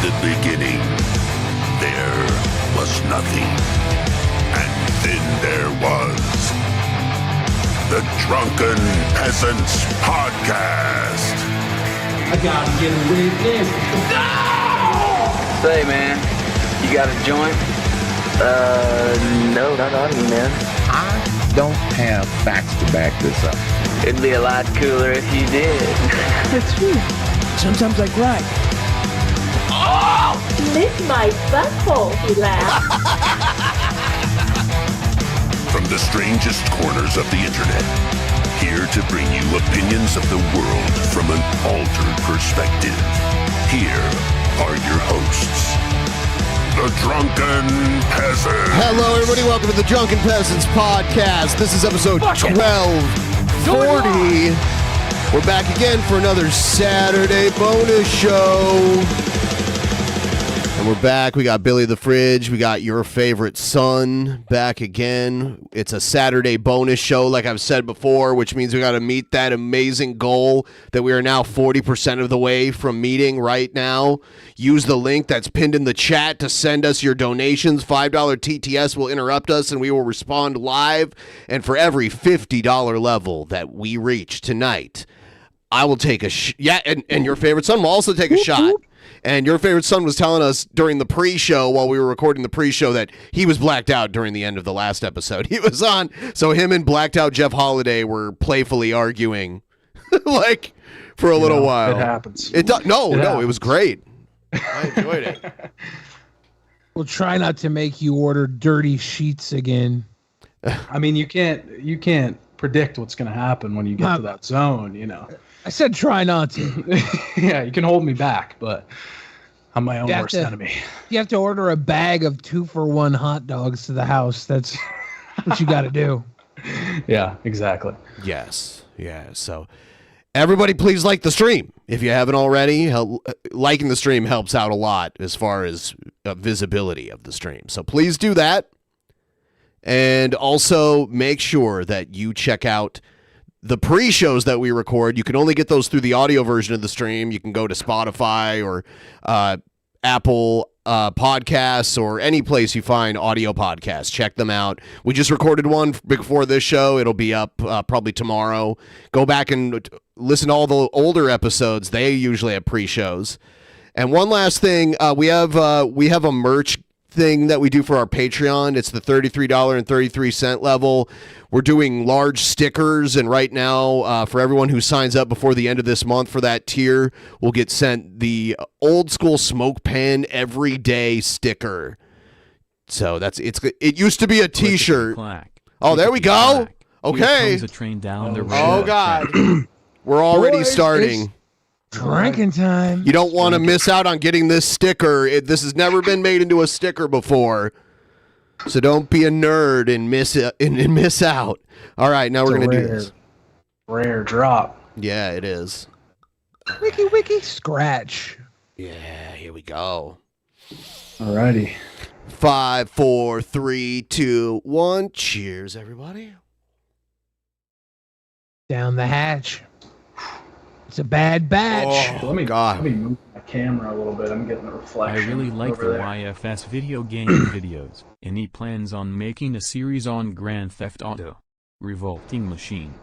the beginning, there was nothing. And then there was the Drunken Peasants Podcast. I gotta get a witness. No! Say, man, you got a joint? No, not on me, man. I don't have facts to back this up. It'd be a lot cooler if you did. That's true. Sometimes I cry. Oh! Lick my butthole, he laughed. From the strangest corners of the internet, here to bring you opinions of the world from an altered perspective. Here are your hosts, the Drunken Peasants. Hello, everybody. Welcome to the Drunken Peasants Podcast. This is episode 1240. We're back again for another Saturday bonus show. And we're back. We got Billy the Fridge. We got Your Favorite Son back again. It's a Saturday bonus show, like I've said before, which means we got to meet that amazing goal that we are now 40% of the way from meeting right now. Use the link that's pinned in the chat to send us your donations. $5 TTS will interrupt us, and we will respond live. And for every $50 level that we reach tonight, I will take a and Your Favorite Son will also take a shot. And Your Favorite Son was telling us during the pre-show, while we were recording the pre-show, that he was blacked out during the end of the last episode he was on. So him and blacked out Jeff Holiday were playfully arguing, like, for a little while. It happens. It was great. I enjoyed it. We'll try not to make you order dirty sheets again. I mean, you can't predict what's going to happen when you get to that zone, you know. I said try not to. Yeah, you can hold me back, but I'm my own worst enemy. You have to order a bag of 2-for-1 hot dogs to the house. That's what you got to do. Yeah, exactly. Yes. Yeah. So everybody please like the stream. If you haven't already, liking the stream helps out a lot as far as visibility of the stream. So please do that. And also make sure that you check out the pre-shows that we record. You can only get those through the audio version of the stream. You can go to Spotify or Apple Podcasts or any place you find audio podcasts. Check them out. We just recorded one before this show. It'll be up probably tomorrow. Go back and listen to all the older episodes. They usually have pre-shows. And one last thing, we have a merch thing that we do for our Patreon. It's the $33.33 level. We're doing large stickers, and right now, for everyone who signs up before the end of this month for that tier, will get sent the old school smoke pen everyday sticker. So it used to be a t-shirt. Oh, there we go. Okay. Oh God. We're already starting. Drinking time. You don't want to miss out on getting this sticker. This has never been made into a sticker before. So don't be a nerd and miss out. All right, now we're going to do this. Rare drop. Yeah, it is. Wiki, scratch. Yeah, here we go. Alrighty. 5, 4, 3, 2, 1. Cheers, everybody. Down the hatch. It's a bad batch. Let me move my camera a little bit. I'm getting the reflection. I really like the YFS video game videos. Any plans on making a series on Grand Theft Auto? Revolting Machine.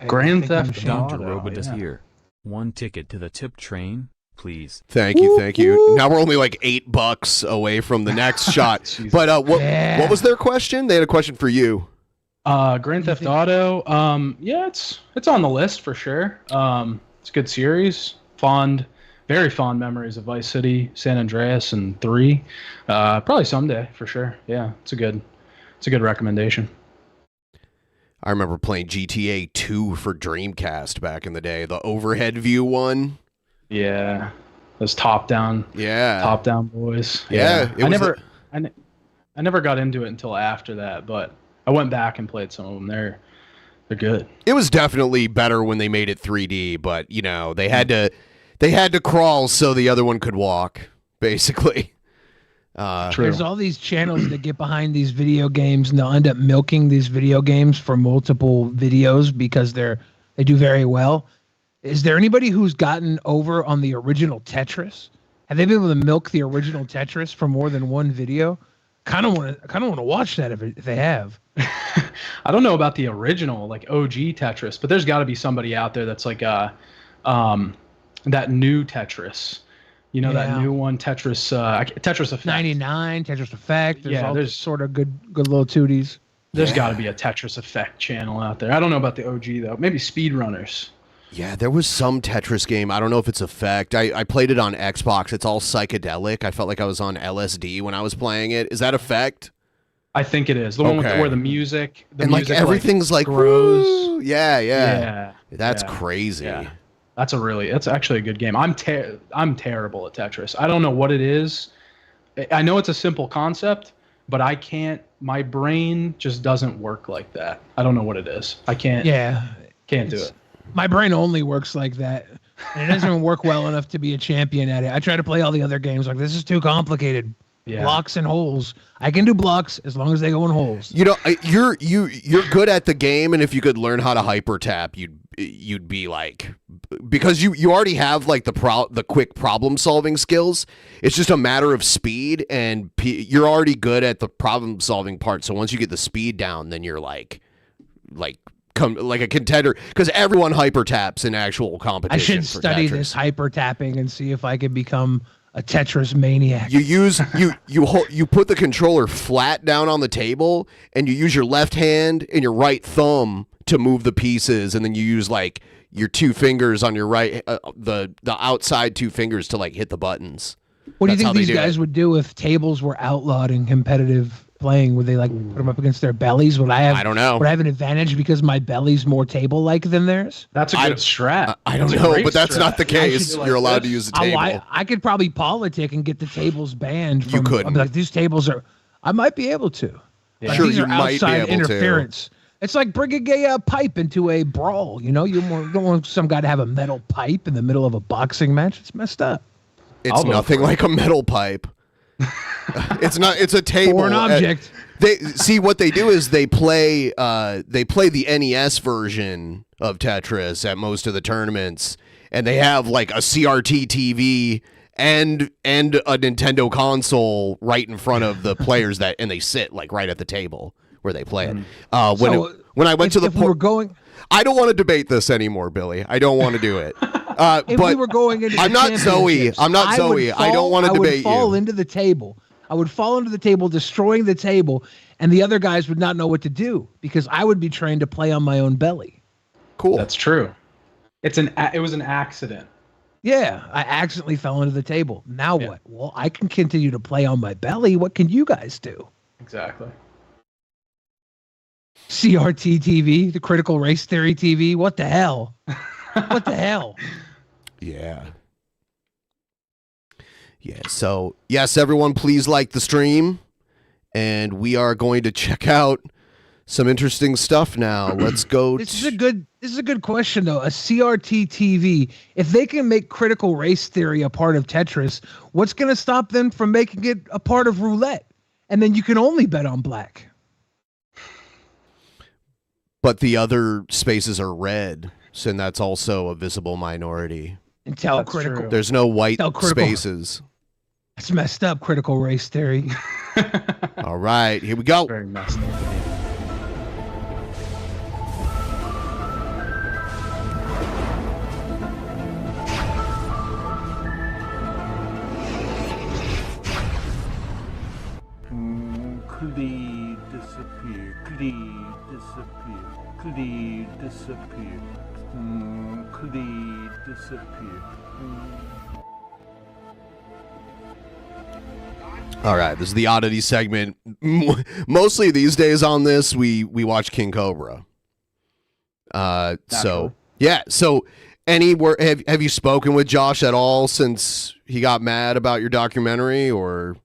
Grand Theft Dr. Auto. Robot is here. One ticket to the tip train, please. Thank you. Now we're only like $8 away from the next shot. But what was their question? They had a question for you. Grand Theft Auto. Yeah, it's on the list for sure. It's a good series. Very fond memories of Vice City, San Andreas, and 3. Probably someday for sure. Yeah, it's a good recommendation. I remember playing GTA 2 for Dreamcast back in the day, the overhead view one. Yeah, those top down boys. Yeah. I never got into it until after that, but I went back and played some of them. They're good. It was definitely better when they made it 3D, but you know, they had to crawl so the other one could walk, basically. There's all these channels that get behind these video games, and they'll end up milking these video games for multiple videos because they do very well. Is there anybody who's gotten over on the original Tetris? Have they been able to milk the original Tetris for more than one video? Kind of want to watch that if they have. I don't know about the original, like OG Tetris, but there's got to be somebody out there that's like that new Tetris. You know, that new one, Tetris Effect. 99, Tetris Effect. There's sort of good little tooties. There's got to be a Tetris Effect channel out there. I don't know about the OG though. Maybe speedrunners. Yeah, there was some Tetris game. I don't know if it's Effect. I played it on Xbox. It's all psychedelic. I felt like I was on LSD when I was playing it. Is that Effect? I think it is. The one with where the music, like everything's like grows. Woo! Yeah. That's crazy. Yeah. That's actually a good game. I'm terrible at Tetris. I don't know what it is. I know it's a simple concept, but I can't. My brain just doesn't work like that. I don't know what it is. I can't. Yeah. Can't do it. My brain only works like that. And it doesn't even work well enough to be a champion at it. I try to play all the other games like this is too complicated. Yeah. Blocks and holes. I can do blocks as long as they go in holes. You know, you're good at the game, and if you could learn how to hyper tap, you'd be like, because you already have like the quick problem solving skills. It's just a matter of speed, and you're already good at the problem solving part. So once you get the speed down, then you're like a contender, because everyone hyper taps in actual competition. I should study this hyper tapping and see if I can become a Tetris maniac. You put the controller flat down on the table, and you use your left hand and your right thumb to move the pieces, and then you use like your two fingers on your right, the outside two fingers to like hit the buttons. What do you think these guys would do if tables were outlawed in competitive playing? Would they like put them up against their bellies? I don't know. Would I have an advantage because my belly's more table-like than theirs? That's a good strat. I don't know, but that's not the case. You're allowed to use the table. I could probably politic and get the tables banned. You could. Like, these tables are. I might be able to. Yeah. Sure, these you are might outside be able interference. to. It's like bringing a pipe into a brawl. You know, you don't want some guy to have a metal pipe in the middle of a boxing match. It's messed up. It's nothing like a metal pipe. It's not. It's a table. Or an object. They see what they do is they play the NES version of Tetris at most of the tournaments, and they have like a CRT TV and a Nintendo console right in front of the players and they sit like right at the table where they play it. When I went to the I don't want to debate this anymore, Billy. I don't want to do it. If we were going into I'm not Zoe. I don't want to debate you. I would fall into the table. I would fall into the table, destroying the table, and the other guys would not know what to do because I would be trained to play on my own belly. Cool. That's true. It was an accident. Yeah, I accidentally fell into the table. Now what? Well, I can continue to play on my belly. What can you guys do? Exactly. CRT TV, the Critical Race Theory TV. What the hell? What the hell? Yeah. Yeah, so yes, everyone, please like the stream, and we are going to check out some interesting stuff now. Let's go. This is a good question though. A CRT TV, if they can make Critical Race Theory a part of Tetris, what's going to stop them from making it a part of roulette? And then you can only bet on black. But the other spaces are red, so that's also a visible minority. Until critical. There's no white spaces. That's messed up, Critical Race Theory. All right, here we go. Very messed up. Clee disappear. Clee disappear. Clee disappear. Clee disappear. All right, this is the oddity segment. Mostly these days on this, we watch King Cobra. So yeah. So have you spoken with Josh at all since he got mad about your documentary, or?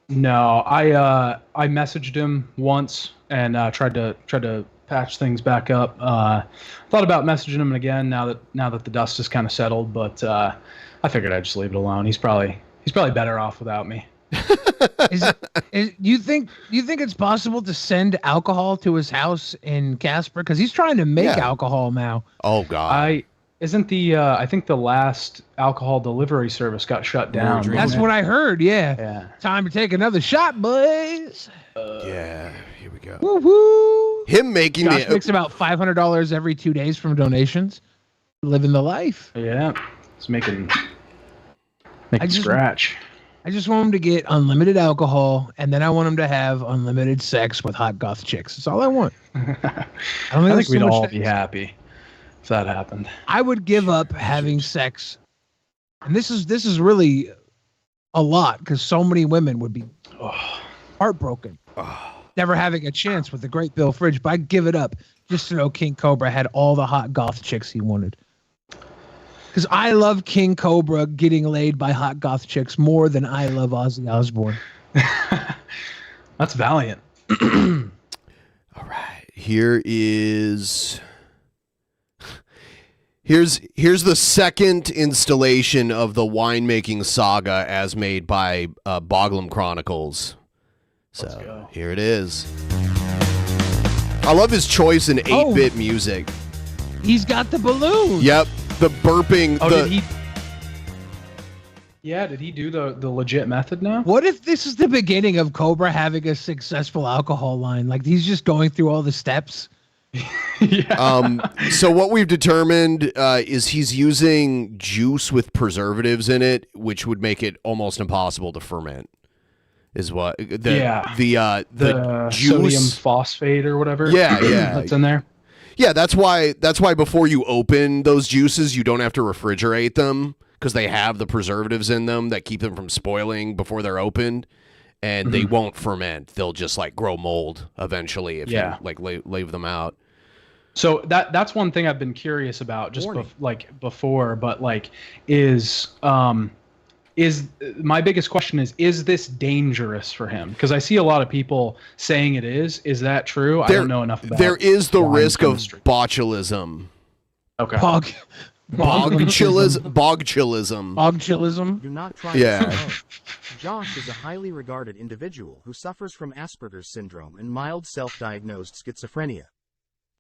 No, I messaged him once and tried to patch things back up. Thought about messaging him again now that the dust is kind of settled, but I figured I'd just leave it alone. He's probably better off without me. You think it's possible to send alcohol to his house in Casper, because he's trying to make alcohol now? Oh God! Isn't the I think the last alcohol delivery service got shut down. That's what I heard. Yeah. Yeah. Time to take another shot, boys. Yeah, here we go. Woo-hoo. Him making Josh makes about $500 every 2 days from donations. Living the life. Yeah. It's making just- scratch. I just want him to get unlimited alcohol, and then I want him to have unlimited sex with hot goth chicks. That's all I want. I think we'd all be happy if that happened. I would give up having sex, and this is really a lot because so many women would be heartbroken, never having a chance with the great Bill Fridge. But I'd give it up just to know King Cobra had all the hot goth chicks he wanted. Because I love King Cobra getting laid by hot goth chicks more than I love Ozzy Osbourne. That's valiant. All right, here's the second installation of the winemaking saga as made by Boglum Chronicles. So here it is. I love his choice in 8-bit music. He's got the balloon. Yep, the burping. Did he do the legit method now? What if this is the beginning of Cobra having a successful alcohol line? Like he's just going through all the steps. So what we've determined is he's using juice with preservatives in it, which would make it almost impossible to ferment. Is what the juice, sodium phosphate or whatever. Yeah, that's in there. Yeah, that's why before you open those juices, you don't have to refrigerate them because they have the preservatives in them that keep them from spoiling before they're opened, and they won't ferment. They'll just like grow mold eventually if you like leave them out. So that's one thing I've been curious about just before, but like is my biggest question is this dangerous for him? Because I see a lot of people saying it is. Is that true? I don't know enough about it. There is the risk of botulism. Okay. Bogchilism. Bogchilism. Do not try Yeah. this alone. Josh is a highly regarded individual who suffers from Asperger's syndrome and mild self-diagnosed schizophrenia.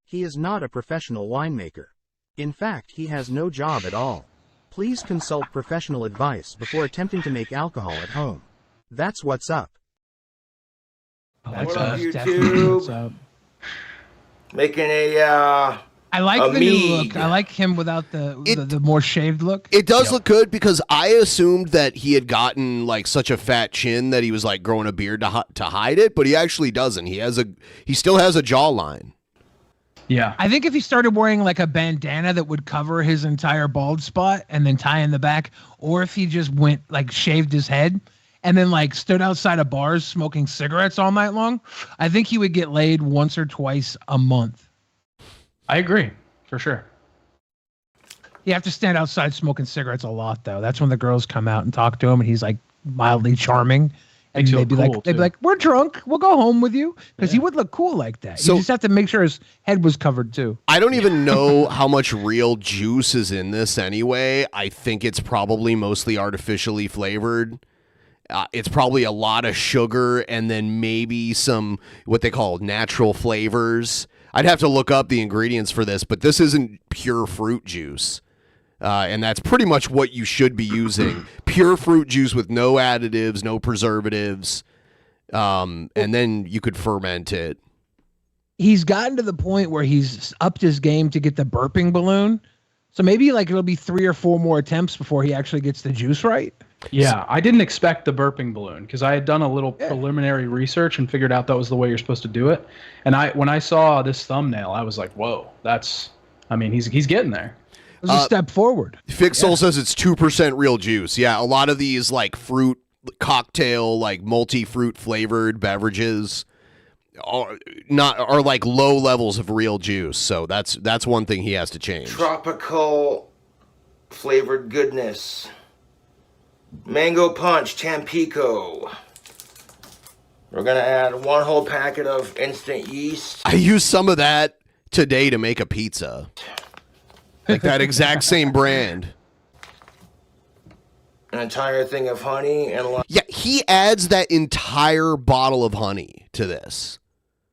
He is not a professional winemaker. In fact, he has no job at all. Please consult professional advice before attempting to make alcohol at home. That's what's up. That's What up, definitely YouTube? what's up. Making a I like a the new mead. look. I like him without the more shaved look. It does look good because I assumed that he had gotten like such a fat chin that he was like growing a beard to hide it, but he actually doesn't. He still has a jawline. Yeah. I think if he started wearing like a bandana that would cover his entire bald spot and then tie in the back, or if he just went like shaved his head and then like stood outside of bars smoking cigarettes all night long, I think he would get laid once or twice a month. I agree, for sure. You have to stand outside smoking cigarettes a lot though. That's when the girls come out and talk to him and he's like mildly charming. And Makes you they'd be look like, cool, too. we're drunk. We'll go home with you. Because he would look cool like that. So- You just have to make sure his head was covered too. I don't even know how much real juice is in this anyway. I think it's probably mostly artificially flavored. It's probably a lot of sugar and then maybe some what they call natural flavors. I'd have to look up the ingredients for this, but this isn't pure fruit juice. And that's pretty much what you should be using. Pure fruit juice with no additives, no preservatives. And then you could ferment it. He's gotten to the point where he's upped his game to get the burping balloon. So maybe like it'll be 3 or 4 more attempts before he actually gets the juice right. Yeah, I didn't expect the burping balloon because I had done a little preliminary research and figured out that was the way you're supposed to do it. And when I saw this thumbnail, I was like, whoa, he's getting there. It was a step forward. Fixol says it's 2% real juice. Yeah, a lot of these like fruit cocktail, like multi-fruit flavored beverages are like low levels of real juice. So that's one thing he has to change. tropical flavored goodness. Mango punch, Tampico. We're gonna add 1 whole packet of instant yeast. I used some of that today to make a pizza. Like that exact same brand. An entire thing of honey and Yeah, he adds that entire bottle of honey to this.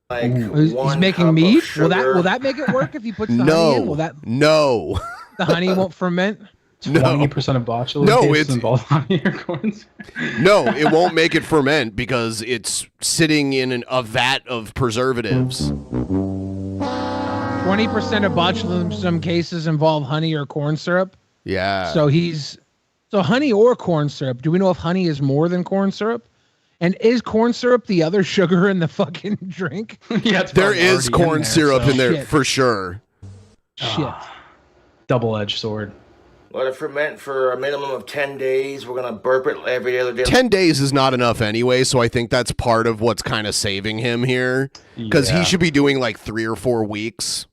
like He's one making cup mead. of sugar. Will that make it work if he puts the honey in? Will that? No. The honey won't ferment. 20% of botulism No, cases it's- involve honey or corn syrup. No, it won't make it ferment because it's sitting in a vat of preservatives. 20% of botulism cases involve honey or corn syrup. Yeah. So honey or corn syrup. Do we know if honey is more than corn syrup? And is corn syrup the other sugar in the fucking drink? Yeah, it's there probably is already corn in there, syrup so- in there Shit. for sure. Shit. Double-edged sword. Let it ferment for a minimum of 10 days. We're going to burp it every other day. 10 days is not enough anyway, so I think that's part of what's kind of saving him here. Because he Yeah. should be doing like 3 or 4 weeks.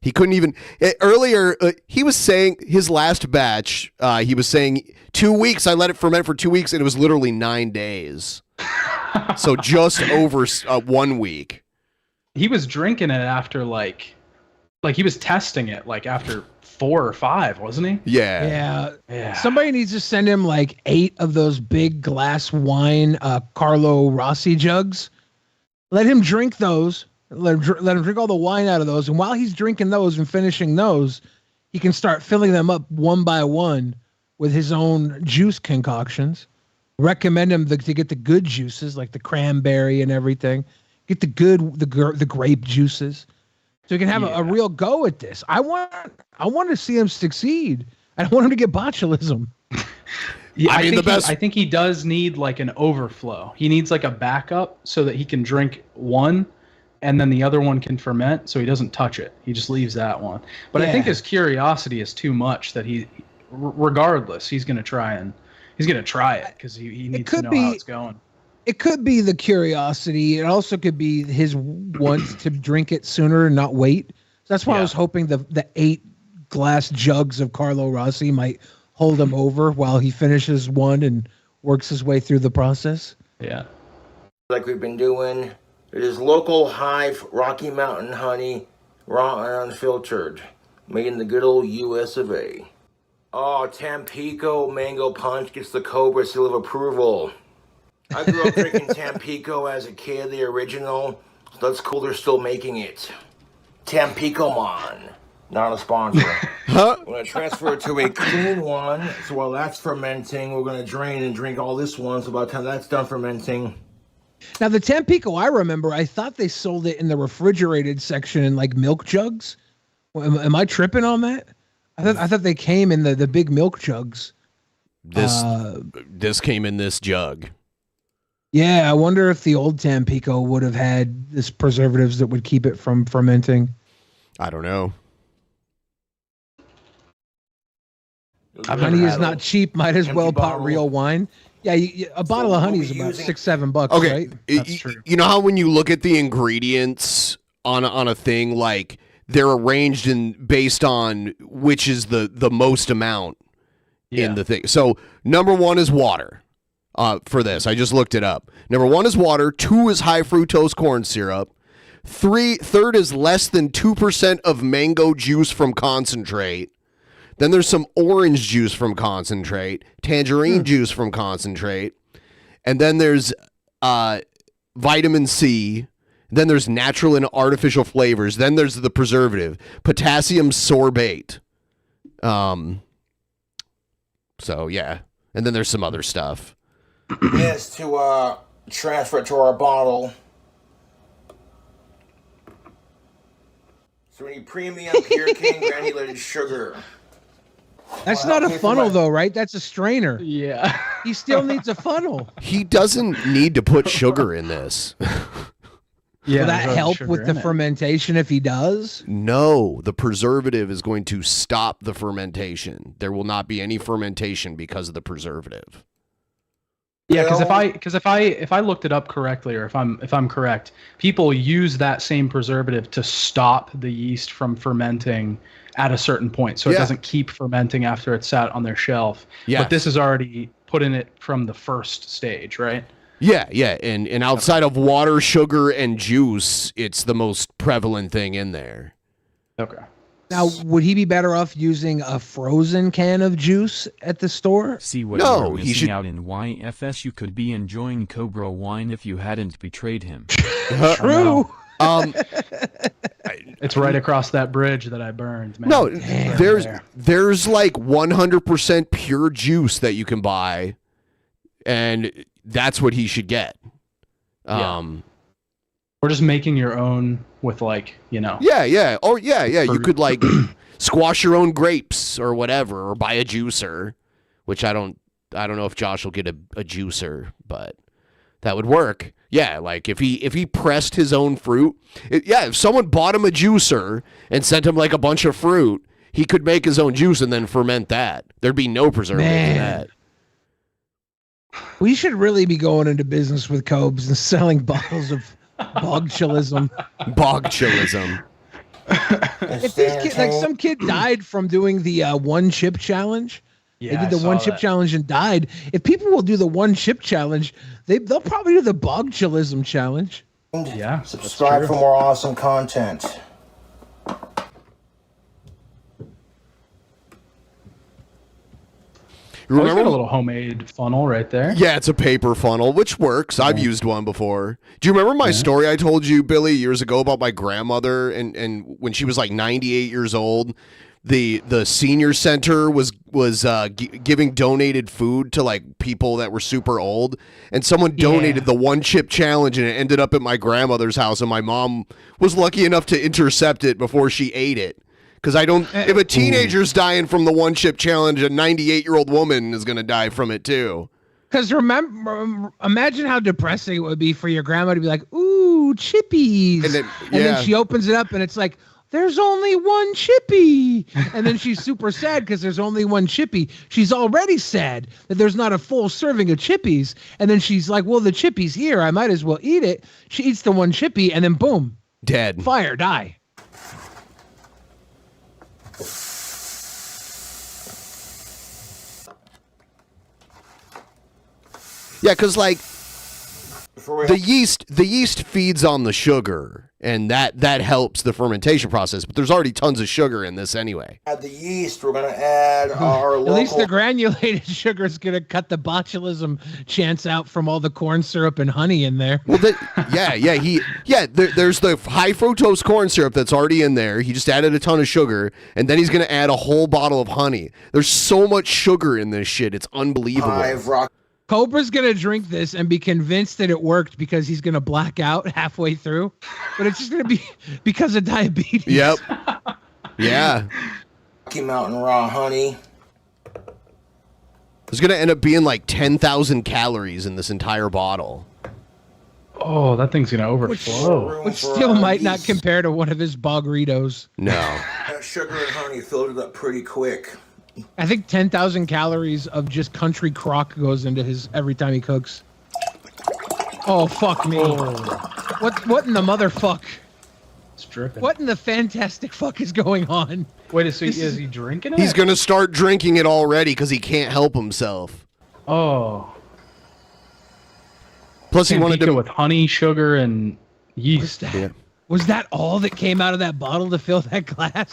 He couldn't even... earlier, he was saying his last batch, he was saying 2 weeks. I let it ferment for 2 weeks, and it was literally 9 days. So just over 1 week. He was drinking it after like he was testing it like after 4 or 5, wasn't he? Yeah. Yeah. Somebody needs to send him like 8 of those big glass wine Carlo Rossi jugs. Let him drink those. Let him drink all the wine out of those. And while he's drinking those and finishing those, he can start filling them up one by one with his own juice concoctions. Recommend him to get the good juices like the cranberry and everything. Get the grape juices. So he can have a real go at this. I want to see him succeed. I don't want him to get botulism. Yeah, I mean, I think he does need like an overflow. He needs like a backup so that he can drink one and then the other one can ferment so he doesn't touch it. He just leaves that one. But I think his curiosity is too much that regardless, he's going to try it because he needs to know how it's going. It could be the curiosity. It also could be his want to drink it sooner and not wait. So that's why I was hoping the 8 glass jugs of Carlo Rossi might hold him over while he finishes one and works his way through the process. Yeah. Like we've been doing. It is local hive Rocky Mountain honey, raw and unfiltered, made in the good old US of A. Oh, Tampico Mango Punch gets the Cobra seal of approval. I grew up drinking Tampico as a kid, the original. So that's cool they're still making it. Tampico Mon. Not a sponsor. Huh? We're going to transfer it to a clean one. So while that's fermenting, we're going to drain and drink all this one. So by the time that's done fermenting. Now the Tampico, I remember, I thought they sold it in the refrigerated section in like milk jugs. Am I tripping on that? I thought they came in the big milk jugs. This came in this jug. Yeah, I wonder if the old Tampico would have had this preservatives that would keep it from fermenting. I don't know. Honey is not cheap. Might as well pot bottle. real wine. Yeah, a bottle of honey is about $6-7, Okay, right? That's true. You know how when you look at the ingredients on a thing, like they're arranged based on which is the most amount in the thing. So number 1 is water. For this, I just looked it up. Number 1 is water. 2 is high fructose corn syrup. Third is less than 2% of mango juice from concentrate. Then there's some orange juice from concentrate, tangerine juice from concentrate, and then there's vitamin C. Then there's natural and artificial flavors. Then there's the preservative, potassium sorbate. So yeah, and then there's some other stuff. This to transfer it to our bottle. So we need premium pure cane granulated sugar. That's not a funnel though, right? That's a strainer. Yeah. He still needs a funnel. He doesn't need to put sugar in this. Yeah. Will that help with the fermentation if he does? No, the preservative is going to stop the fermentation. There will not be any fermentation because of the preservative. Yeah, because if I looked it up correctly, or if I'm correct, people use that same preservative to stop the yeast from fermenting at a certain point, so it doesn't keep fermenting after it's sat on their shelf. Yeah. But this is already put in it from the first stage, right? Yeah, and outside of water, sugar, and juice, it's the most prevalent thing in there. Okay. Now, would he be better off using a frozen can of juice at the store? See what you're missing out in YFS. You could be enjoying Cobra wine if you hadn't betrayed him. True. It's right across that bridge that I burned, man. No, Damn, there's like 100% pure juice that you can buy, and that's what he should get. Or just making your own with like, you know. Yeah. Oh, yeah. You could like squash your own grapes or whatever, or buy a juicer, which I don't know if Josh will get a juicer, but that would work. Yeah, like if he pressed his own fruit, if someone bought him a juicer and sent him like a bunch of fruit, he could make his own juice and then ferment that. There'd be no preservative in that. We should really be going into business with Cobes and selling bottles of bogchilism. Bogchilism. If these kids, like some kid died from doing the one chip challenge. Yeah, they did the one chip challenge and died. If people will do the one chip challenge, they'll probably do the bogchilism challenge. Yeah. Subscribe for more awesome content. Remember a little homemade funnel right there? Yeah, it's a paper funnel, which works. I've used one before. Do you remember my story I told you, Billy, years ago about my grandmother and when she was like 98 years old? The senior center was giving donated food to like people that were super old, and someone donated the one chip challenge, and it ended up at my grandmother's house, and my mom was lucky enough to intercept it before she ate it. Because if a teenager's dying from the one chip challenge, a 98-year-old woman is gonna die from it too. Because imagine how depressing it would be for your grandma to be like, "Ooh, chippies," and then she opens it up and it's like, there's only one chippy. And then she's super sad because there's only one chippy. She's already sad that there's not a full serving of chippies. And then she's like, well, the chippy's here. I might as well eat it. She eats the one chippy and then boom. Dead. Fire, die. Yeah, because like the yeast feeds on the sugar, and that helps the fermentation process. But there's already tons of sugar in this anyway. Add the yeast. We're gonna add our At least the granulated sugar is gonna cut the botulism chance out from all the corn syrup and honey in there. Well, there's the high fructose corn syrup that's already in there. He just added a ton of sugar, and then he's gonna add a whole bottle of honey. There's so much sugar in this shit. It's unbelievable. Cobra's going to drink this and be convinced that it worked because he's going to black out halfway through. But it's just going to be because of diabetes. Yep. Yeah. Rocky Mountain raw honey. There's going to end up being like 10,000 calories in this entire bottle. Oh, that thing's going to overflow. Which still might not compare to one of his Bogritos. No. That sugar and honey filled it up pretty quick. I think 10,000 calories of just country crock goes into his every time he cooks. Oh, fuck me. What in the motherfuck? It's dripping. What in the fantastic fuck is going on? Wait, is he drinking it? He's going to start drinking it already because he can't help himself. Oh. Plus he wanted to... with honey, sugar, and yeast. Was that all that came out of that bottle to fill that glass?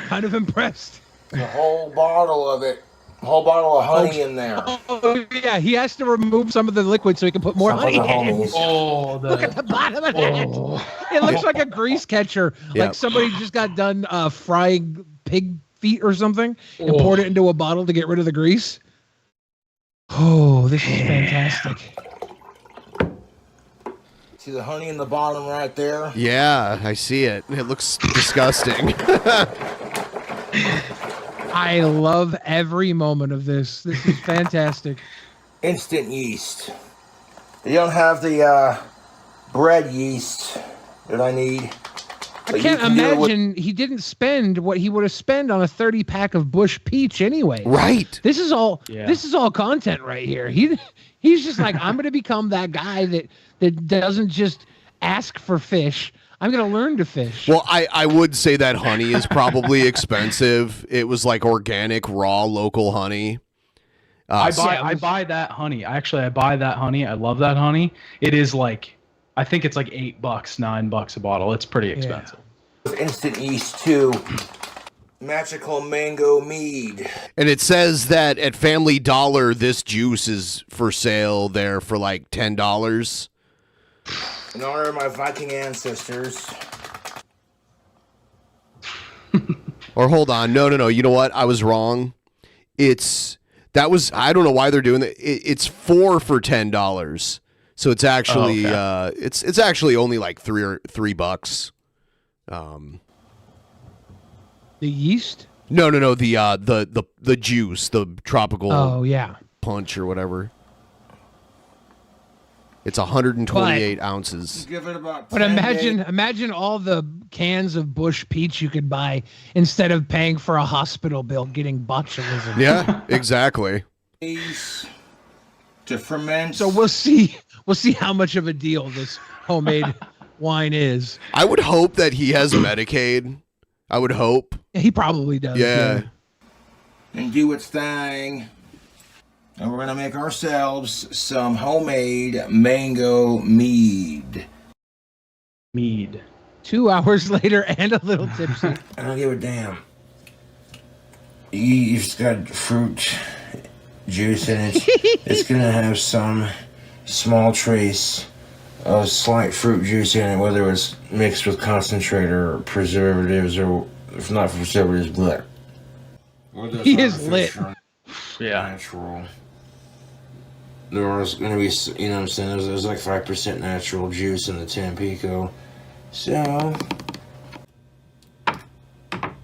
Kind of impressed. The whole bottle of it. A whole bottle of honey in there. Oh, yeah. He has to remove some of the liquid so he can put more honey in. Look at the bottom of that. It looks like a grease catcher. Like somebody just got done frying pig feet or something and poured it into a bottle to get rid of the grease. Oh, this is fantastic. See the honey in the bottom right there? Yeah, I see it. It looks disgusting. I love every moment of this. This is fantastic. Instant yeast. You don't have the bread yeast that I need. I can't imagine he didn't spend what he would have spent on a 30-pack of Bush Peach anyway. Right. This is all content right here. He's just like, I'm going to become that guy that doesn't just ask for fish. I'm going to learn to fish. Well, I would say that honey is probably expensive. It was like organic, raw, local honey. I buy that honey. I buy that honey. I love that honey. It is like, I think it's like $8, $9 a bottle. It's pretty expensive. Instant yeast too. Magical mango mead. And it says that at Family Dollar, this juice is for sale there for like $10. In honor of my Viking ancestors. Or hold on, no. You know what? I was wrong. I don't know why they're doing that. It's 4 for $10. So it's actually it's actually only like $3. The yeast? No. The juice, the tropical yeah. punch or whatever. It's 128 ounces. Give it about But 10 days. imagine all the cans of Bush Peach you could buy instead of paying for a hospital bill getting botulism. Yeah, exactly. To ferment. So we'll see how much of a deal this homemade wine is. I would hope that he has Medicaid. I would hope. Yeah, he probably does. Yeah. And do its thing. And we're going to make ourselves some homemade mango mead. Mead. 2 hours later and a little tipsy. I don't give a damn. You've just got fruit juice in it. It's going to have some small trace of slight fruit juice in it, whether it's mixed with concentrate or preservatives, or if not preservatives, but He is lit. Natural. There's going to be, you know what I'm saying, there's like 5% natural juice in the Tampico. So,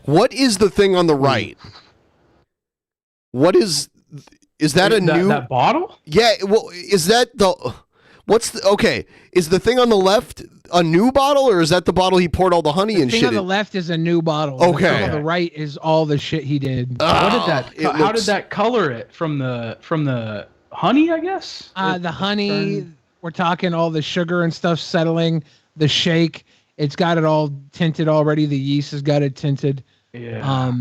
What is the thing on the right? What is that a new that bottle? Yeah, well, is that okay, is the thing on the left a new bottle, or is that the bottle he poured all the honey The and thing shit on the in? left is a new bottle. Okay. The thing on the right is all the shit he did. How did that color it from the honey, I guess? The honey, we're talking all the sugar and stuff settling, the shake, it's got it all tinted already. The yeast has got it tinted. Yeah.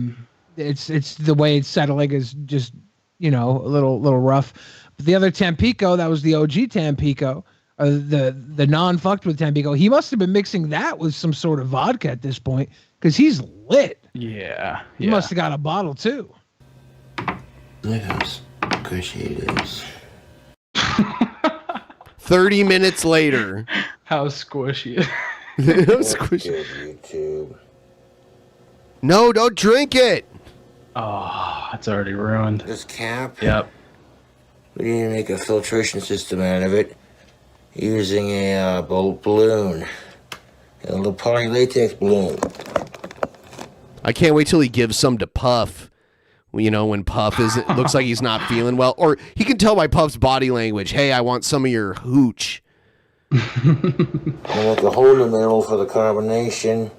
It's the way it's settling is just, a little rough. But the other Tampico, that was the OG Tampico, the non-fucked with Tampico. He must have been mixing that with some sort of vodka at this point because he's lit. Yeah. He must have got a bottle too. look how squishy it is. 30 minutes later. How squishy. How squishy. YouTube. No, don't drink it. Oh, it's already ruined. This cap? Yep. We need to make a filtration system out of it using a balloon. A little poly latex balloon. I can't wait till he gives some to Puff. When Puff looks like he's not feeling well. Or he can tell by Puff's body language, hey, I want some of your hooch. I'll make a hole in the middle for the carbonation.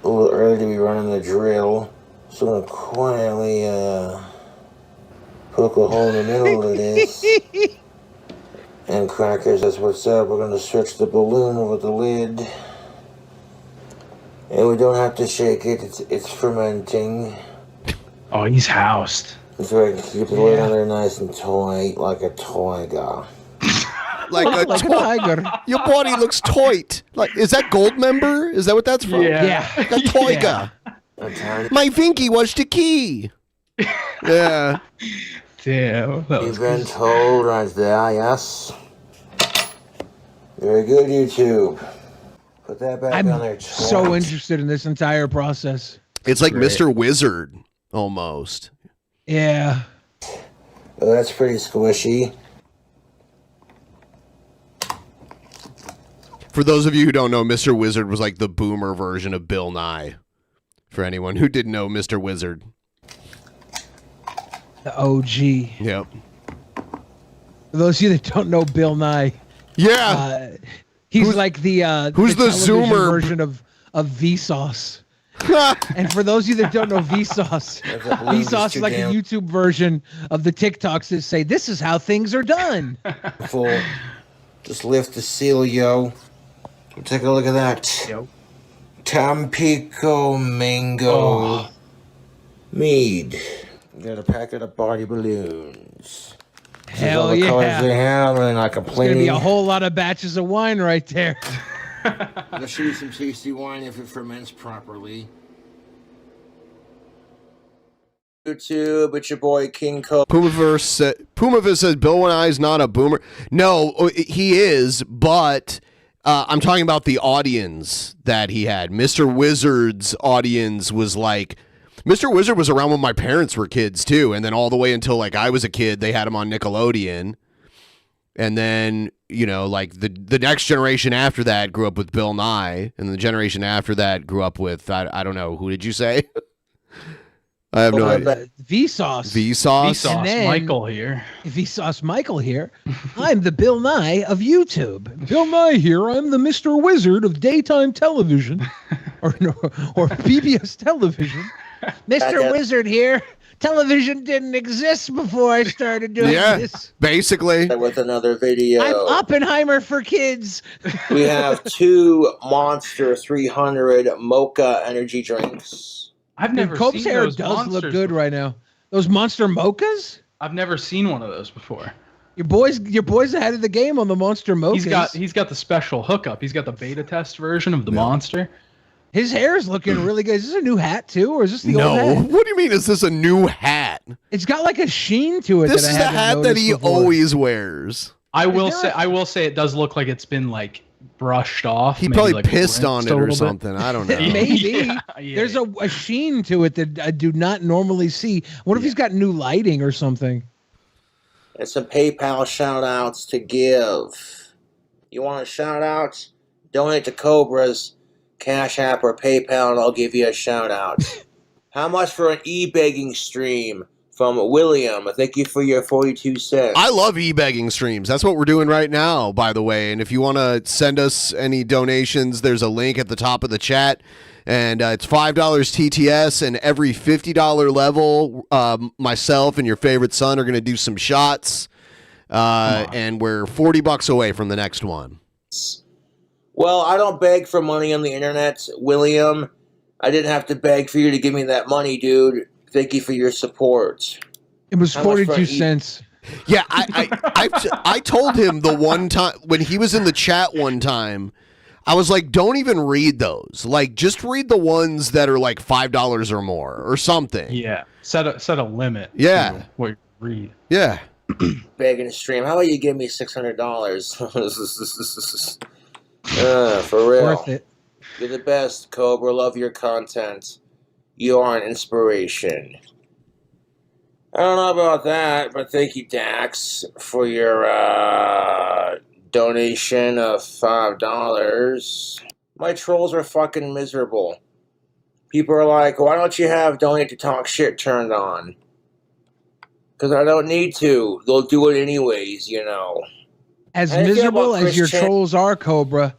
A little early to be running the drill. So I'm going to quietly poke a hole in the middle of this. And crackers, that's what's up. We're going to stretch the balloon over the lid. And we don't have to shake it. It's fermenting. Oh, he's housed. So I can keep the lid on there nice and tight, like a tiger. Like a tiger. Your body looks tight. Like, is that Gold Member? Is that what that's from? Yeah. Like a tiger. My Vinky was the key. Yeah. Damn. You've been told right there, yes. Very good, YouTube. Put that back on there. So interested in this entire process. It's like Mr. Wizard, almost. Yeah. Oh, that's pretty squishy. For those of you who don't know, Mr. Wizard was like the boomer version of Bill Nye. For anyone who didn't know Mr. Wizard. The OG. Yep. For those of you that don't know Bill Nye. Yeah. He's like the who's the television Zoomer version of Vsauce. And for those of you that don't know Vsauce, Vsauce is like a YouTube version of the TikToks that say, this is how things are done. Full. Just lift the seal, yo. Take a look at that. Yo. Tampico Mango Mead. Got a packet of party balloons. Hell all the colors yeah. they have, and not There's complaining. going to be a whole lot of batches of wine right there. There should be some tasty wine if it ferments properly. YouTube, it's your boy King Cobra. Pumaverse says Bill and I is not a boomer. No, he is, but I'm talking about the audience that he had. Mr. Wizard's audience was like, Mr. Wizard was around when my parents were kids too, and then all the way until like I was a kid, they had him on Nickelodeon. And then, you know, like the next generation after that grew up with Bill Nye, and the generation after that grew up with I don't know, who did you say? I have no idea. Vsauce. Vsauce Michael here. Vsauce Michael here. I'm the Bill Nye of YouTube. Bill Nye here. I'm the Mr. Wizard of daytime television, or PBS television. Mr. Wizard here. Television didn't exist before I started doing this. Basically. With another video. I'm Oppenheimer for kids. We have 2 Monster 300 Mocha energy drinks. I've never Cope's seen hair those does look monsters good right now. Those Monster Mochas? I've never seen one of those before. Your boy's ahead of the game on the Monster Mochas. He's got the special hookup. He's got the beta test version of the Monster. His hair is looking really good. Is this a new hat too, or is this the old hat? What do you mean? Is this a new hat? It's got like a sheen to it. This is the hat that he always wears. I will say it does look like it's been like brushed off. He probably pissed on it or something. I don't know. Maybe. There's a sheen to it that I do not normally see. What if he's got new lighting or something? And some PayPal shout outs to give. You want a shout out? Donate to Cobra's Cash App or PayPal and I'll give you a shout out. How much for an e-begging stream from William? Thank you for your 42 cents. I love e-begging streams. That's what we're doing right now, by the way. And if you want to send us any donations, there's a link at the top of the chat. And it's $5 TTS, and every $50 level, myself and your favorite son are going to do some shots. And we're $40 away from the next one. Well, I don't beg for money on the internet, William. I didn't have to beg for you to give me that money, dude. Thank you for your support. It was 42 cents. Yeah, I told him the one time when he was in the chat one time, I was like, don't even read those. Like, just read the ones that are like $5 or more or something. Yeah, set a limit. Yeah, to what you read. Yeah. Begging stream. How about you give me $600? For real. Worth it. You're the best, Cobra. Love your content. You are an inspiration. I don't know about that, but thank you, Dax, for your donation of $5. My trolls are fucking miserable. People are like, why don't you have donate to talk shit turned on? Because I don't need to. They'll do it anyways, you know. As miserable as your trolls are, Cobra,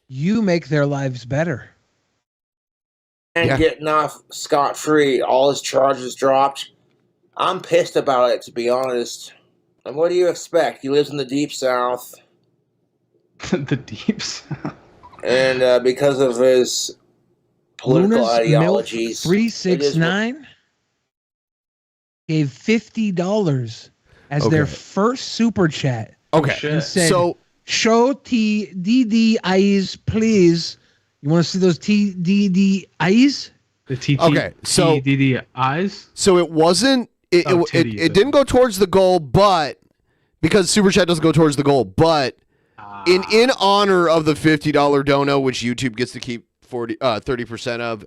you make their lives better. And getting off scot-free, all his charges dropped. I'm pissed about it, to be honest. And what do you expect? He lives in the Deep South. The Deep South? And because of his political Luna's ideologies. 369 gave $50 as their first super chat. Okay. And said, so show TDD eyes, please. You want to see those TDD eyes? The TDD eyes? So it wasn't, it didn't go towards the goal, but because Super Chat doesn't go towards the goal, but in honor of the $50 dono, which YouTube gets to keep 30% of,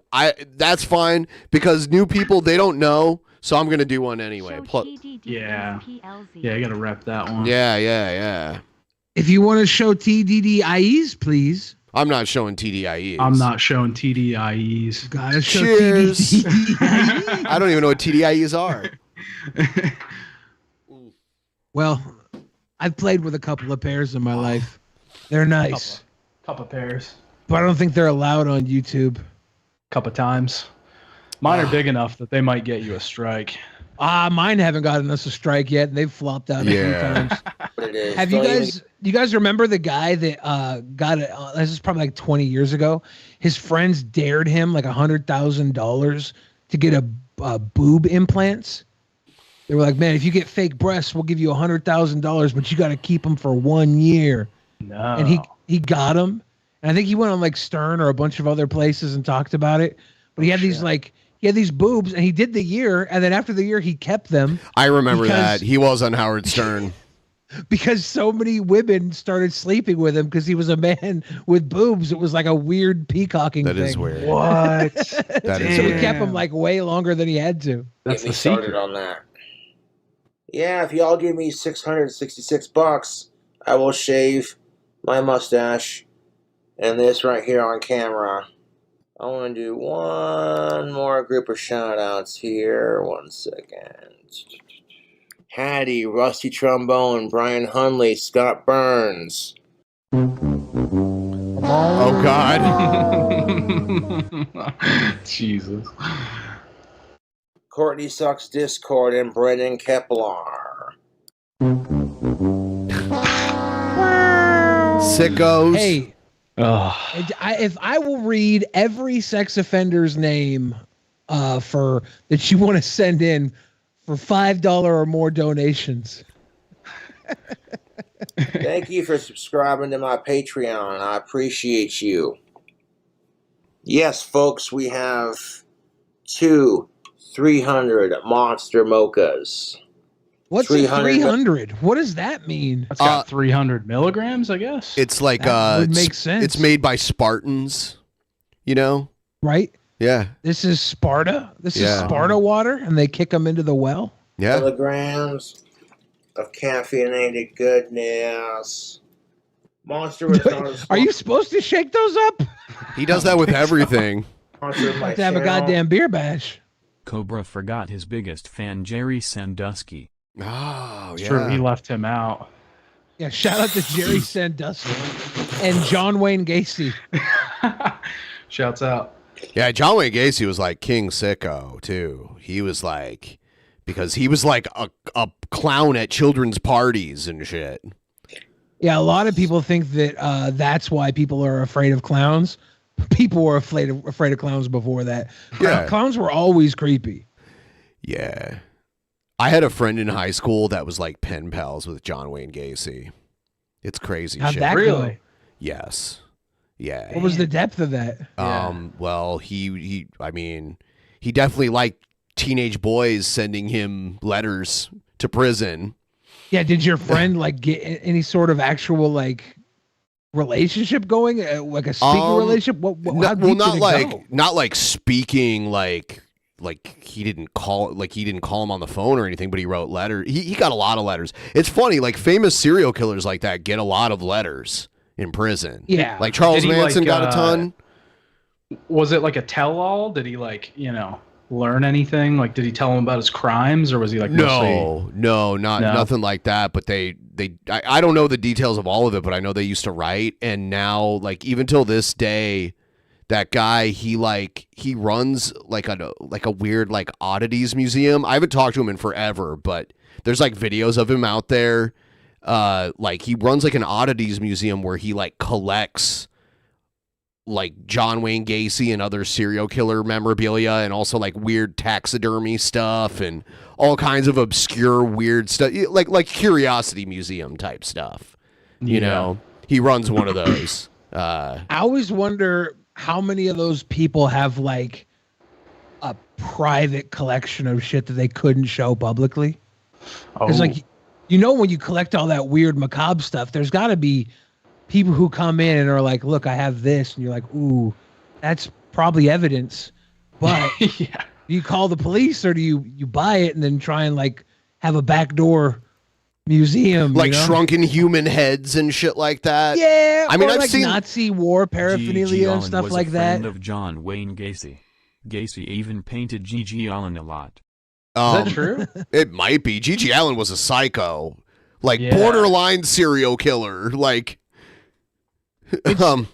that's fine because new people, they don't know. So I'm going to do one anyway. Yeah, I got to rep that one. Yeah. If you want to show TDDIEs, please. I'm not showing TDIEs. I'm not showing TDIEs. Gotta show Cheers. TDDIEs. I don't even know what TDIEs are. Well, I've played with a couple of pairs in my life. They're nice. Couple pairs. But I don't think they're allowed on YouTube. Couple times. Mine are big enough that they might get you a strike. Mine haven't gotten us a strike yet, and they've flopped out a few times. Have you guys? Do you guys remember the guy that got it? This is probably like 20 years ago. His friends dared him like $100,000 to get a boob implants. They were like, "Man, if you get fake breasts, we'll give you $100,000, but you got to keep them for 1 year." No. And he got them, and I think he went on like Stern or a bunch of other places and talked about it. But he had these like. He had these boobs, and he did the year, and then after the year, he kept them. I remember that. He was on Howard Stern. because so many women started sleeping with him because he was a man with boobs. It was like a weird peacocking thing. That is weird. What? That is So he weird. kept him like way longer than he had to. That's Get me the started secret. on that. Yeah, if y'all give me $666, I will shave my mustache and this right here on camera. I want to do one more group of shout-outs here. 1 second. Hattie, Rusty Trombone, Brian Hunley, Scott Burns. Oh, God. Jesus. Courtney Sucks Discord, and Brendan Kepler. Sickos. Hey, if I will read every sex offender's name for that you want to send in for $5 or more donations. Thank you for subscribing to my Patreon. I appreciate you. Yes, folks, we have 300 monster mochas. What's 300? What does that mean? That's got 300 milligrams, I guess. It's like That would make sense. It's made by Spartans, you know? Right? Yeah. This is Sparta. This is Yeah. Sparta water, and they kick them into the well. Yeah. Milligrams of caffeinated goodness. Monster was not a Are you supposed to shake those up? He does that with everything. sponsor of my Have to have a channel. goddamn beer bash. Cobra forgot his biggest fan, Jerry Sandusky. Oh, It's true, he left him out. Yeah, shout out to Jerry Sandusky and John Wayne Gacy. Shouts out. Yeah, John Wayne Gacy was like King Sicko, too. He was like, because he was like a clown at children's parties and shit. Yeah, a lot of people think that that's why people are afraid of clowns. People were afraid of clowns before that. Yeah. Clowns were always creepy. Yeah. I had a friend in high school that was like pen pals with John Wayne Gacy. It's crazy How'd shit. that go? Yes. Yeah. What was the depth of that? Well, he I mean, he definitely liked teenage boys sending him letters to prison. Yeah, did your friend like get any sort of actual like relationship going, like a speaking relationship? How deep did it go? not like speaking like he didn't call him on the phone or anything, but he wrote letters. He got a lot of letters. It's funny, like famous serial killers like that get a lot of letters in prison. Yeah, like Charles Did he, Manson like, got a ton. Was it like a tell-all? Did he learn anything? Like, did he tell him about his crimes, or was he like Nothing like that. But I don't know the details of all of it, but I know they used to write, and now like even till this day, that guy he runs like a weird like oddities museum. I haven't talked to him in forever, but there's like videos of him out there. Like he runs like an oddities museum where he like collects like John Wayne Gacy and other serial killer memorabilia, and also like weird taxidermy stuff and all kinds of obscure weird stuff, like curiosity museum type stuff. You know, he runs one of those. I always wonder how many of those people have like a private collection of shit that they couldn't show publicly. It's like, when you collect all that weird macabre stuff, there's got to be people who come in and are like, look, I have this. And you're like, ooh, that's probably evidence. But do you call the police, or do you buy it and then try and like have a backdoor museum? Like shrunken human heads and shit like that. Yeah. I mean, or I've like seen Nazi war paraphernalia G.G. and Allen stuff was like a that. friend of John Wayne Gacy. Gacy even painted G.G. Allen a lot. Is that true? It might be. G.G. Allen was a psycho, like borderline serial killer. Like, I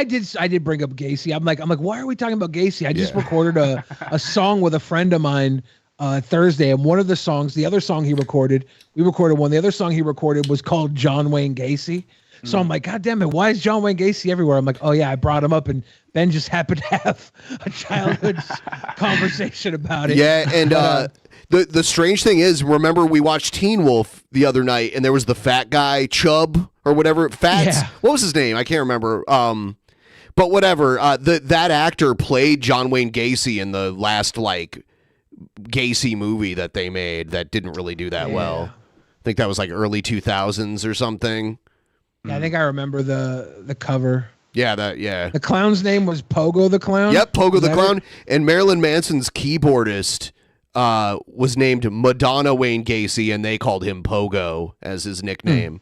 did bring up Gacy. I'm like, why are we talking about Gacy? I just recorded a song with a friend of mine Thursday, and one of the songs, the other song we recorded one. The other song he recorded was called John Wayne Gacy. So I'm like, God damn it, why is John Wayne Gacy everywhere? I'm like, oh yeah, I brought him up, and Ben just happened to have a childhood conversation about it. Yeah, and the strange thing is, remember we watched Teen Wolf the other night, and there was the fat guy, Chubb or whatever, Fats. Yeah. What was his name? I can't remember. But whatever. That actor played John Wayne Gacy in the last like Gacy movie that they made that didn't really do that well. think that was like early 2000s or something. Yeah, I think I remember the cover. Yeah, the clown's name was Pogo the Clown? Yep, Pogo Is the that Clown. it? And Marilyn Manson's keyboardist was named Madonna Wayne Gacy, and they called him Pogo as his nickname.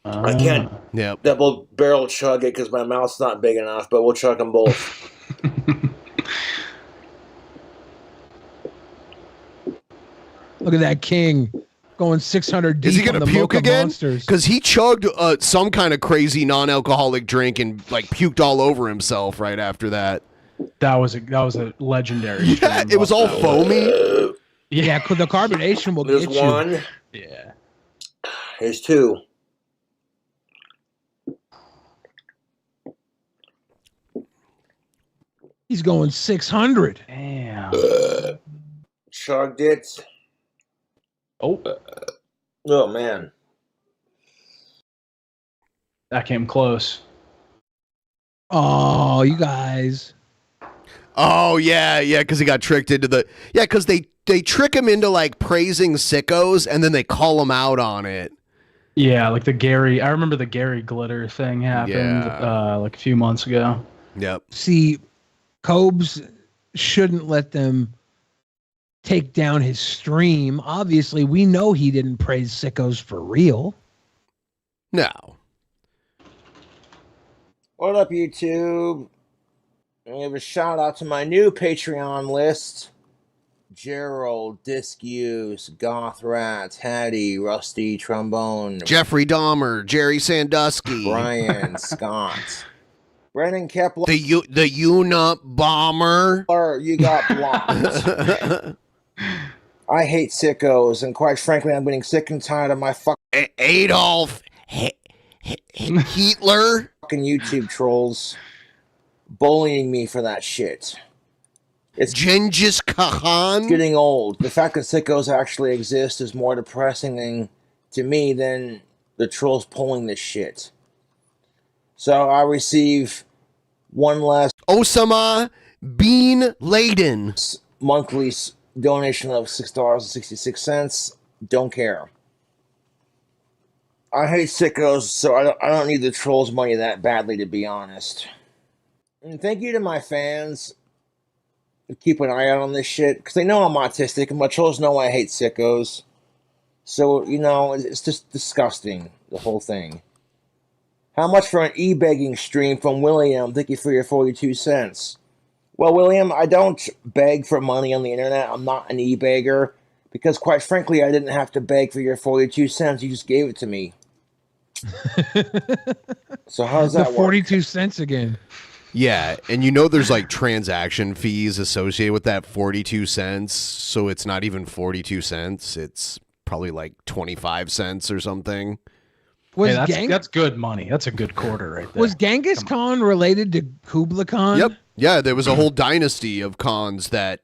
I can't double barrel chug it because my mouth's not big enough, but we'll chug them both. Look at that king going 600 deep. Is he gonna on the puke Mocha again? Monsters. Because he chugged some kind of crazy non-alcoholic drink and like puked all over himself right after that. That was a legendary. Yeah, it was all foamy. Yeah, the carbonation will There's get you. one. Yeah. There's two. He's going 600. Damn. Chugged it. Oh. Oh, man. That came close. Oh, you guys. Oh yeah, because he got tricked into because they trick him into like praising sickos and then they call him out on it. Yeah, like I remember the Gary Glitter thing happened like a few months ago. Yep. See, Cobes shouldn't let them take down his stream. Obviously, we know he didn't praise sickos for real. No. What up, YouTube? I give a shout out to my new Patreon list. Gerald, Disc Use, Goth Rat, Hattie, Rusty Trombone, Jeffrey Dahmer, Jerry Sandusky, Brian, Scott, Brennan Kepler, the Unit Bomber. You got blocked. I hate sickos, and quite frankly, I'm getting sick and tired of my Adolf Hitler fucking YouTube trolls bullying me for that shit. It's Genghis Khan. Getting old. The fact that sickos actually exist is more depressing to me than the trolls pulling this shit. So I receive one last Osama bin Laden monthly donation of $6.66. Don't care. I hate sickos, so I don't need the trolls' money that badly, to be honest. And thank you to my fans who keep an eye out on this shit, because they know I'm autistic, and my trolls know I hate sickos. So, it's just disgusting, the whole thing. How much for an e-begging stream from William? Thank you for your 42 cents. Well, William, I don't beg for money on the internet. I'm not an e-beggar, because quite frankly, I didn't have to beg for your 42 cents. You just gave it to me. So how does that work? 42 cents again. Yeah, and there's like transaction fees associated with that 42 cents, so it's not even 42 cents. It's probably like 25 cents or something. That's good money. That's a good quarter right there. Was Genghis Khan related to Kublai Khan? Yep. Yeah, there was a whole dynasty of Khans that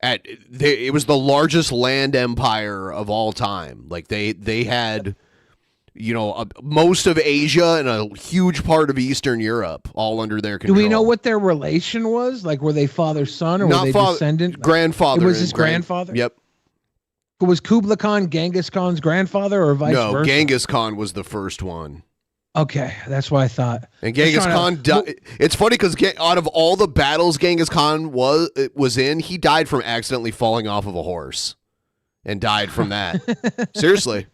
it was the largest land empire of all time. Like they had most of Asia and a huge part of Eastern Europe all under their control. Do we know what their relation was? Like, were they father-son or were they descendant? Grandfather. It was his grandfather? Yep. Was Kublai Khan Genghis Khan's grandfather or vice versa? No, Genghis Khan was the first one. Okay, that's what I thought. And Genghis Khan died. It's funny because out of all the battles Genghis Khan was in, he died from accidentally falling off of a horse and died from that. Seriously.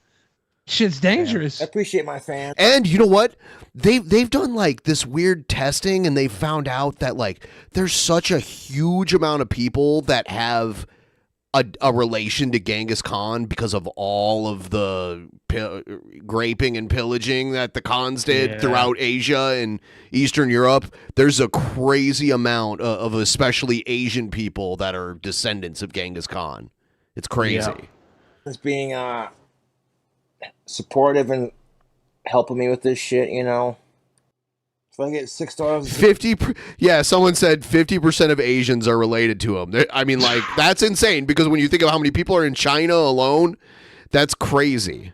Shit's dangerous. I appreciate my fans. And you know what? They've done like this weird testing, and they found out that like there's such a huge amount of people that have a relation to Genghis Khan because of all of the raping and pillaging that the Khans did throughout Asia and Eastern Europe. There's a crazy amount of especially Asian people that are descendants of Genghis Khan. It's crazy. Yeah. It's being supportive and helping me with this shit, If I get $6, 50. Yeah, someone said 50% of Asians are related to him. I mean, like that's insane because when you think of how many people are in China alone, that's crazy.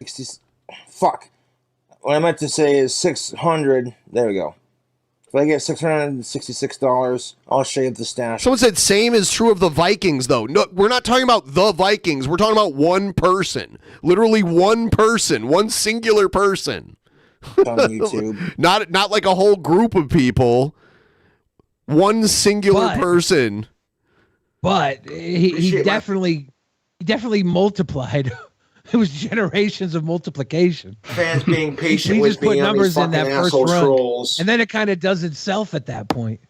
Fuck. What I meant to say is 600. There we go. If I get $666, I'll shave the stash. Someone said same is true of the Vikings, though. No, we're not talking about the Vikings. We're talking about one person. Literally one person. One singular person. On YouTube. not like a whole group of people. One singular person. But he definitely multiplied. It was generations of multiplication. Fans being patient we with just put me on numbers these in that fucking first asshole run, trolls. and then it kind of does itself at that point.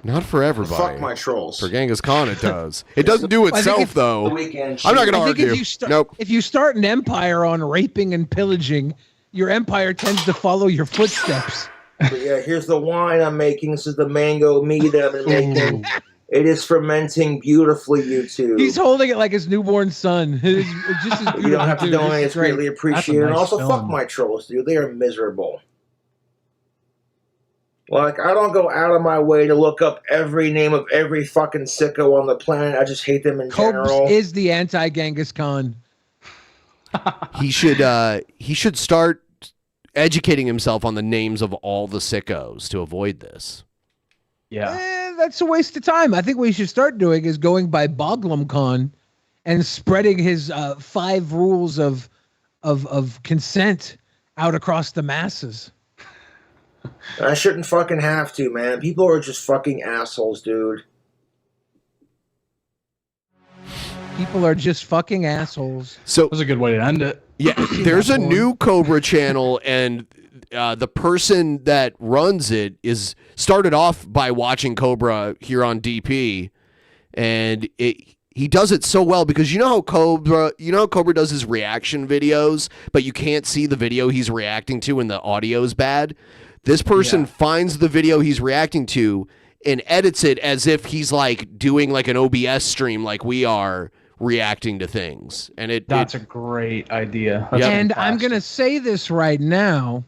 Not for everybody. Fuck my trolls. For Genghis Khan, it does. It doesn't do itself, though. I'm not going to argue. Nope. If you start an empire on raping and pillaging, your empire tends to follow your footsteps. But yeah, here's the wine I'm making. This is the mango mead I'm making. It is fermenting beautifully, YouTube. He's holding it like his newborn son. It's just as beautiful. You don't have to dude. donate. This It's is great. greatly appreciated. And That's a also, nice fuck film. my trolls, dude. They are miserable. Like, I don't go out of my way to look up every name of every fucking sicko on the planet. I just hate them in general. Cobes is the anti-Genghis Khan. He should start educating himself on the names of all the sickos to avoid this. Yeah. That's a waste of time. I think what he should start doing is going by Boglam Khan and spreading his 5 rules of consent out across the masses. I shouldn't fucking have to, man. People are just fucking assholes, dude. People are just fucking assholes. So that was a good way to end it. Yeah, there's a new Cobra channel, and the person that runs it is started off by watching Cobra here on DP, and he does it so well because you know how Cobra does his reaction videos, but you can't see the video he's reacting to and the audio is bad. This person finds the video he's reacting to and edits it as if he's like doing like an OBS stream like we are reacting to things. And that's a great idea. That's And fantastic. I'm going to say this right now.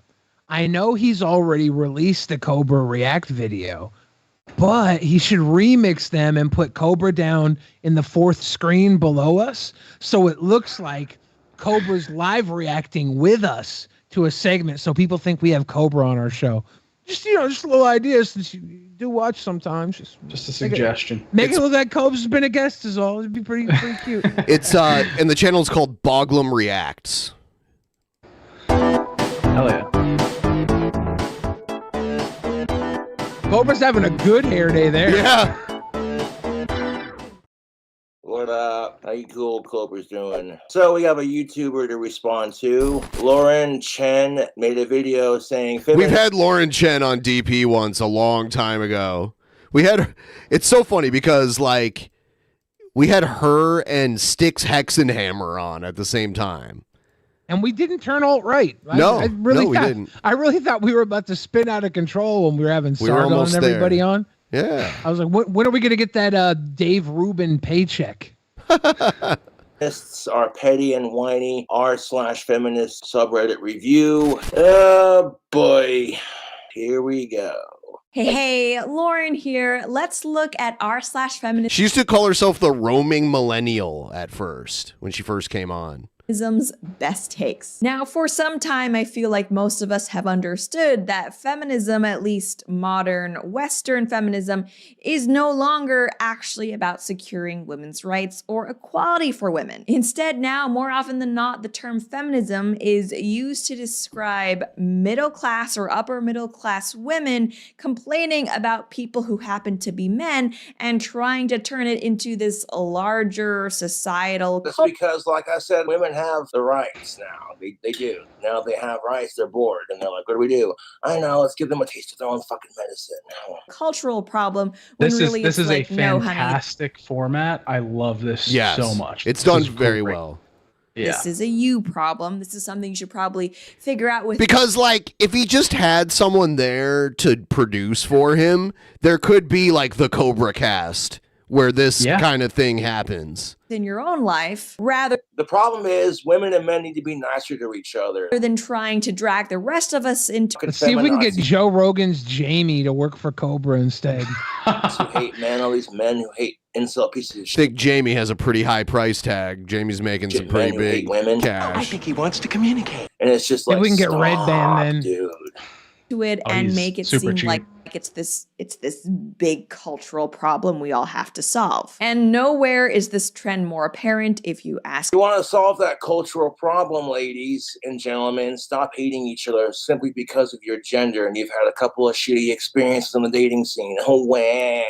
I know he's already released the Cobra React video, but he should remix them and put Cobra down in the 4th screen below us so it looks like Cobra's live reacting with us to a segment so people think we have Cobra on our show. Just a little idea since you do watch sometimes. Just a suggestion. Make it look like Cobra's been a guest is all. It'd be pretty cute. It's and the channel is called Boglam Reacts. Hell yeah. Cobra's having a good hair day there. Yeah. What up? How you cool Cobra's doing? So we have a YouTuber to respond to. Lauren Chen made a video saying... We've had Lauren Chen on DP once a long time ago. It's so funny because like we had her and Styx Hexenhammer on at the same time. And we didn't turn alt-right. I we didn't. I really thought we were about to spin out of control when we were having We were Sargon almost and everybody there. on. Yeah. I was like, when are we going to get that Dave Rubin paycheck? Feminists are petty and whiny. r/feminist subreddit review. Oh boy. Here we go. Hey, Lauren here. Let's look at r/feminist. She used to call herself the roaming millennial at first when she first came on. Feminism's best takes. Now, for some time, I feel like most of us have understood that feminism, at least modern Western feminism, is no longer actually about securing women's rights or equality for women. Instead, now, more often than not, the term feminism is used to describe middle class or upper middle class women complaining about people who happen to be men and trying to turn it into this larger societal. That's because, like I said, women have the rights now. They do. Now they have rights. They're bored. And they're like, what do we do? I know. Let's give them a taste of their own fucking medicine. Cultural problem. When This really is it's a like, no, honey, fantastic format. I love this Yes. so much. It's This done is very great. well. Yeah. this is a you problem. This is something you should probably figure out with. Because, like, if he just had someone there to produce for him, there could be, like, the Cobra cast where this kind of thing happens. In your own life, rather The problem is women and men need to be nicer to each other. than trying to drag the rest of us into. Let's see if we can get Joe Rogan's Jamie to work for Cobra instead. Who hate men, all these men who hate incel pieces of I shit. think Jamie has a pretty high price tag. Jamie's making some pretty Men who hate big women. cash. I think he wants to communicate. And it's just like, If we can get Red stop, Band then. dude. to it Oh, and he's make it super seem cheap. like it's this big cultural problem we all have to solve. And nowhere is this trend more apparent if you ask. You want to solve that cultural problem, ladies and gentlemen, stop hating each other simply because of your gender and you've had a couple of shitty experiences on the dating scene. Oh, wah.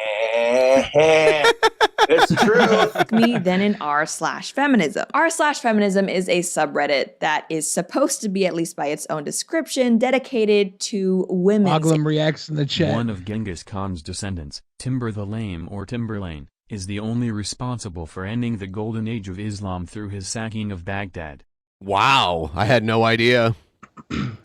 It's true. Me then in r/feminism. r/feminism is a subreddit that is supposed to be, at least by its own description, dedicated to women's. Oglim reacts in the chat. One of Genghis Khan's descendants, Timber the Lame or Timberlane, is the only responsible for ending the golden age of Islam through his sacking of Baghdad. Wow, I had no idea.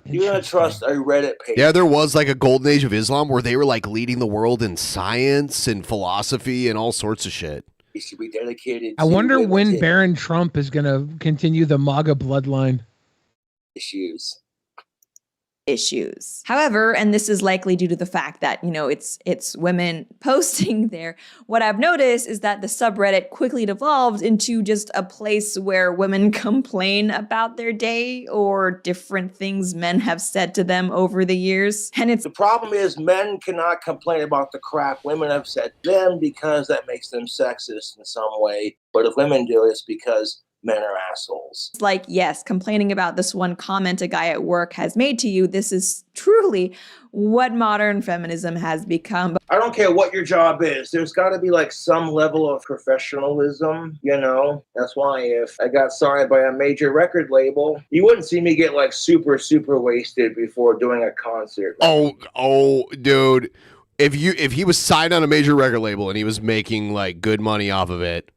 You're going to trust a Reddit page. Yeah, there was like a golden age of Islam where they were like leading the world in science and philosophy and all sorts of shit. It should be dedicated I wonder when Barron Trump is going to continue the MAGA bloodline. Issues. However, and this is likely due to the fact that, you know, it's women posting there, what I've noticed is that the subreddit quickly devolved into just a place where women complain about their day or different things men have said to them over the years. And it's the problem is men cannot complain about the crap women have said to them because that makes them sexist in some way. But if women do it, it's because men are assholes. like, yes, complaining about this one comment a guy at work has made to you. This is truly what modern feminism has become. I don't care what your job is. There's got to be like some level of professionalism, you know? That's why if I got signed by a major record label, you wouldn't see me get like super wasted before doing a concert. Oh, dude. If he was signed on a major record label and he was making like good money off of it,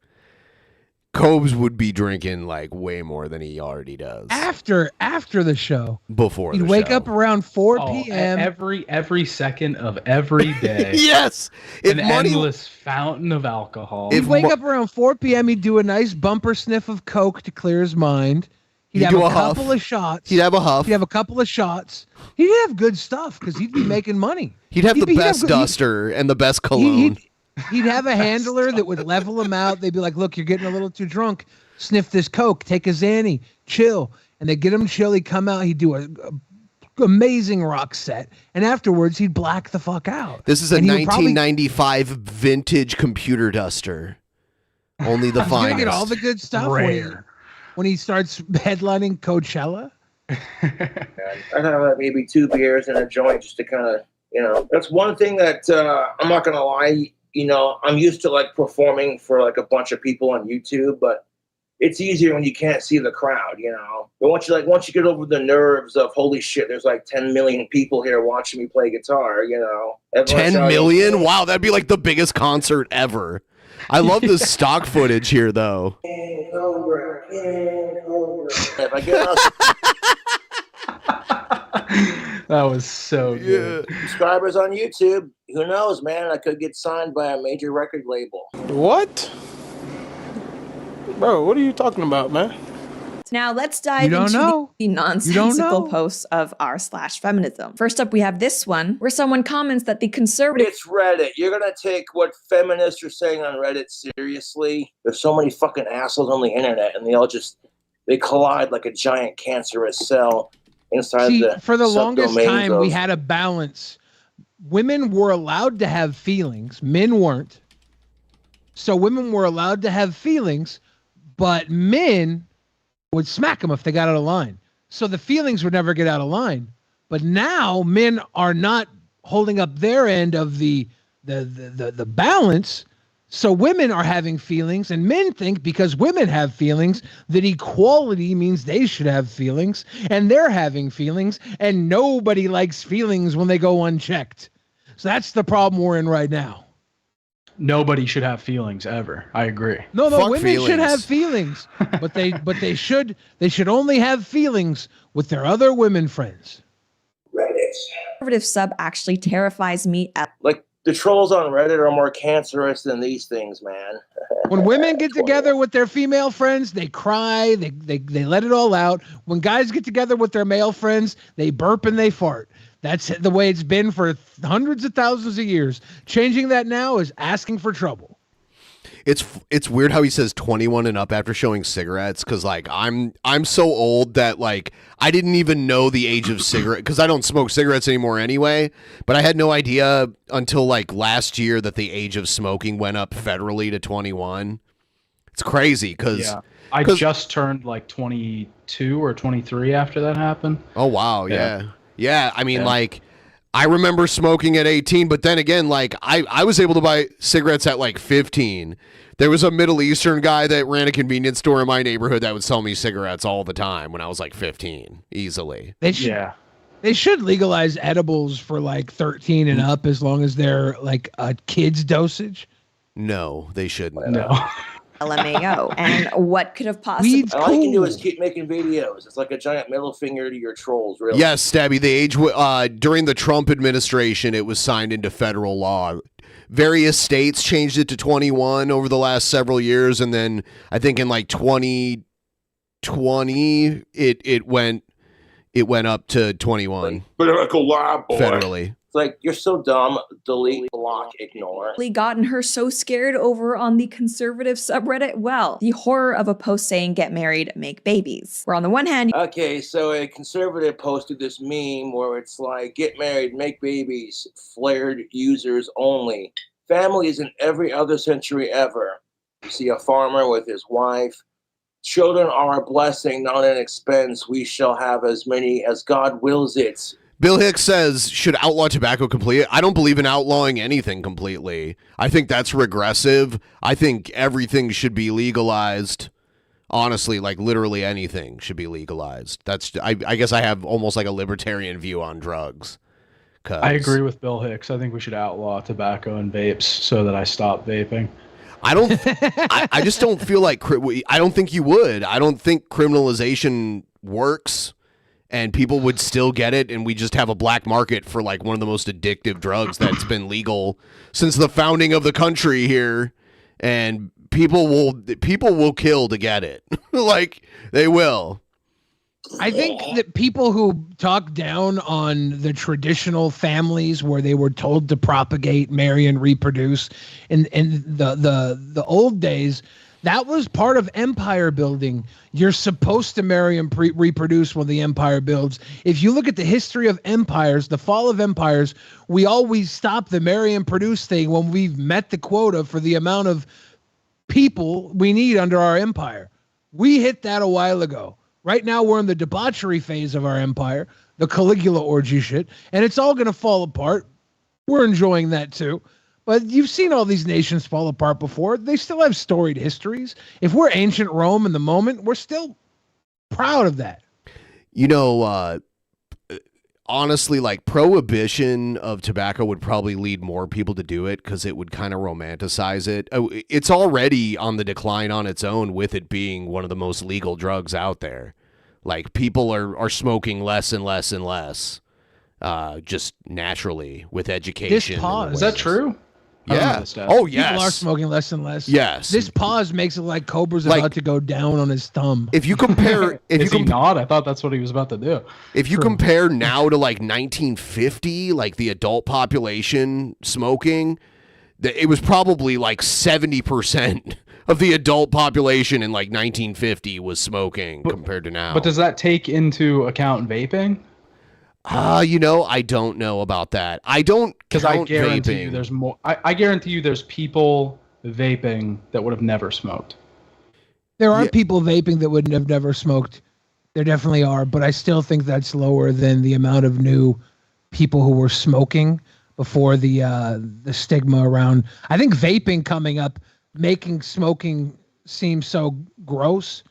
Cobes would be drinking like way more than he already does. After the show. Before He'd the wake show. up around 4 p.m. Every second of every day. Yes. An endless fountain of alcohol. He'd wake up around 4 p.m. He'd do a nice bumper sniff of Coke to clear his mind. He'd have do a a huff. couple of shots. He'd have a huff. He'd have a couple of shots. He'd have good stuff because he'd be making money. He'd have the best duster and the best cologne. He'd have a handler that would level him out. They'd be like, look, you're getting a little too drunk. Sniff this Coke. Take a Xanny. Chill. And they'd get him chill. He'd come out. He'd do a amazing rock set. And afterwards, he'd black the fuck out. This is a And he would probably- 1995 vintage computer duster. Only the He's gonna finest. get all the good stuff when he starts headlining Coachella. I'd have like maybe 2 beers and a joint just to kind of, you know, that's one thing that I'm not going to lie. You know, I'm used to like performing for like a bunch of people on YouTube, but it's easier when you can't see the crowd, you know. But once you get over the nerves of holy shit, there's like 10 million people here watching me play guitar, you know. 10 million? Wow, that'd be like the biggest concert ever. I love the stock footage here, though. If I get That was so good. subscribers on YouTube, who knows, man? I could get signed by a major record label. What? Bro, what are you talking about, man? Now let's dive into the nonsensical posts of r/feminism. First up, we have this one where someone comments that the conservative. It's Reddit. You're gonna take what feminists are saying on Reddit seriously? There's so many fucking assholes on the internet, and they collide like a giant cancerous cell inside For the longest subdomains time, of- we had a balance. Women were allowed to have feelings. Men weren't. So women were allowed to have feelings, but men would smack them if they got out of line. So the feelings would never get out of line. But now men are not holding up their end of the balance. So women are having feelings, and men think because women have feelings that equality means they should have feelings, and they're having feelings, and nobody likes feelings when they go unchecked. So that's the problem we're in right now. Nobody should have feelings ever. I agree. No, women should have feelings, but they should only have feelings with their other women friends. Conservative sub actually terrifies me. Like the trolls on Reddit are more cancerous than these things, man. When women get together with their female friends, they cry, they let it all out. When guys get together with their male friends, they burp and they fart. That's the way it's been for hundreds of thousands of years. Changing that now is asking for trouble. It's weird how he says 21 and up after showing cigarettes, because like I'm so old that like I didn't even know the age of cigarette, because I don't smoke cigarettes anymore anyway, but I had no idea until like last year that the age of smoking went up federally to 21. It's crazy because I just turned like 22 or 23 after that happened. Oh wow, yeah. I mean, like, I remember smoking at 18, but then again, like, I was able to buy cigarettes at like 15. There was a Middle Eastern guy that ran a convenience store in my neighborhood that would sell me cigarettes all the time when I was like 15, easily. They should legalize edibles for like 13 and up, as long as they're like a kid's dosage. No, they shouldn't. No. LMAO. And what could have possibly... All you can do is keep making videos. It's like a giant middle finger to your trolls, really. Yes, Stabby, the age during the Trump administration, it was signed into federal law. Various states changed it to 21 over the last several years, and then I think in like 2020 it went up to 21. Political law, boy. Federally. It's like, you're so dumb. Delete, block, ignore. Gotten her so scared over on the conservative subreddit. Well, the horror of a post saying get married, make babies. Where on the one hand... Okay, so a conservative posted this meme where it's like, get married, make babies, flared users only. Families in every other century ever. You see a farmer with his wife. Children are a blessing, not an expense. We shall have as many as God wills it. Bill Hicks says, should outlaw tobacco completely? I don't believe in outlawing anything completely. I think that's regressive. I think everything should be legalized. Honestly, like literally anything should be legalized. I guess I have almost like a libertarian view on drugs. I agree with Bill Hicks. I think we should outlaw tobacco and vapes so that I stop vaping. I just don't feel like, I don't think you would. I don't think criminalization works. And people would still get it, and we just have a black market for like one of the most addictive drugs that's been legal since the founding of the country here, and people will kill to get it. Like, they will. I think that people who talk down on the traditional families where they were told to propagate, marry, and reproduce in the old days, that was part of empire building. You're supposed to marry and reproduce when the empire builds. If you look at the history of empires, the fall of empires, we always stop the marry and produce thing when we've met the quota for the amount of people we need under our empire. We hit that a while ago. Right now, we're in the debauchery phase of our empire, the Caligula orgy shit, and it's all going to fall apart. We're enjoying that too. But you've seen all these nations fall apart before. They still have storied histories. If we're ancient Rome in the moment, we're still proud of that. You know, honestly, like prohibition of tobacco would probably lead more people to do it because it would kind of romanticize it. It's already on the decline on its own with it being one of the most legal drugs out there. Like people are smoking less and less and less, just naturally with education. This pause. Is that true? Yeah. Oh, yes. People are smoking less and less. Yes. This pause makes it like Cobra's about to go down on his thumb. If you compare, Is he not? I thought that's what he was about to do. If you compare now to like 1950, like the adult population smoking, it was probably like 70% of the adult population in like 1950 was smoking compared to now. But does that take into account vaping? You know, I don't know about that. I don't, because I guarantee vaping. you there's more. I guarantee you there's people vaping that would have never smoked. There are people vaping that would have never smoked. There definitely are, but I still think that's lower than the amount of new people who were smoking before the stigma around. I think vaping coming up, making smoking seem so gross.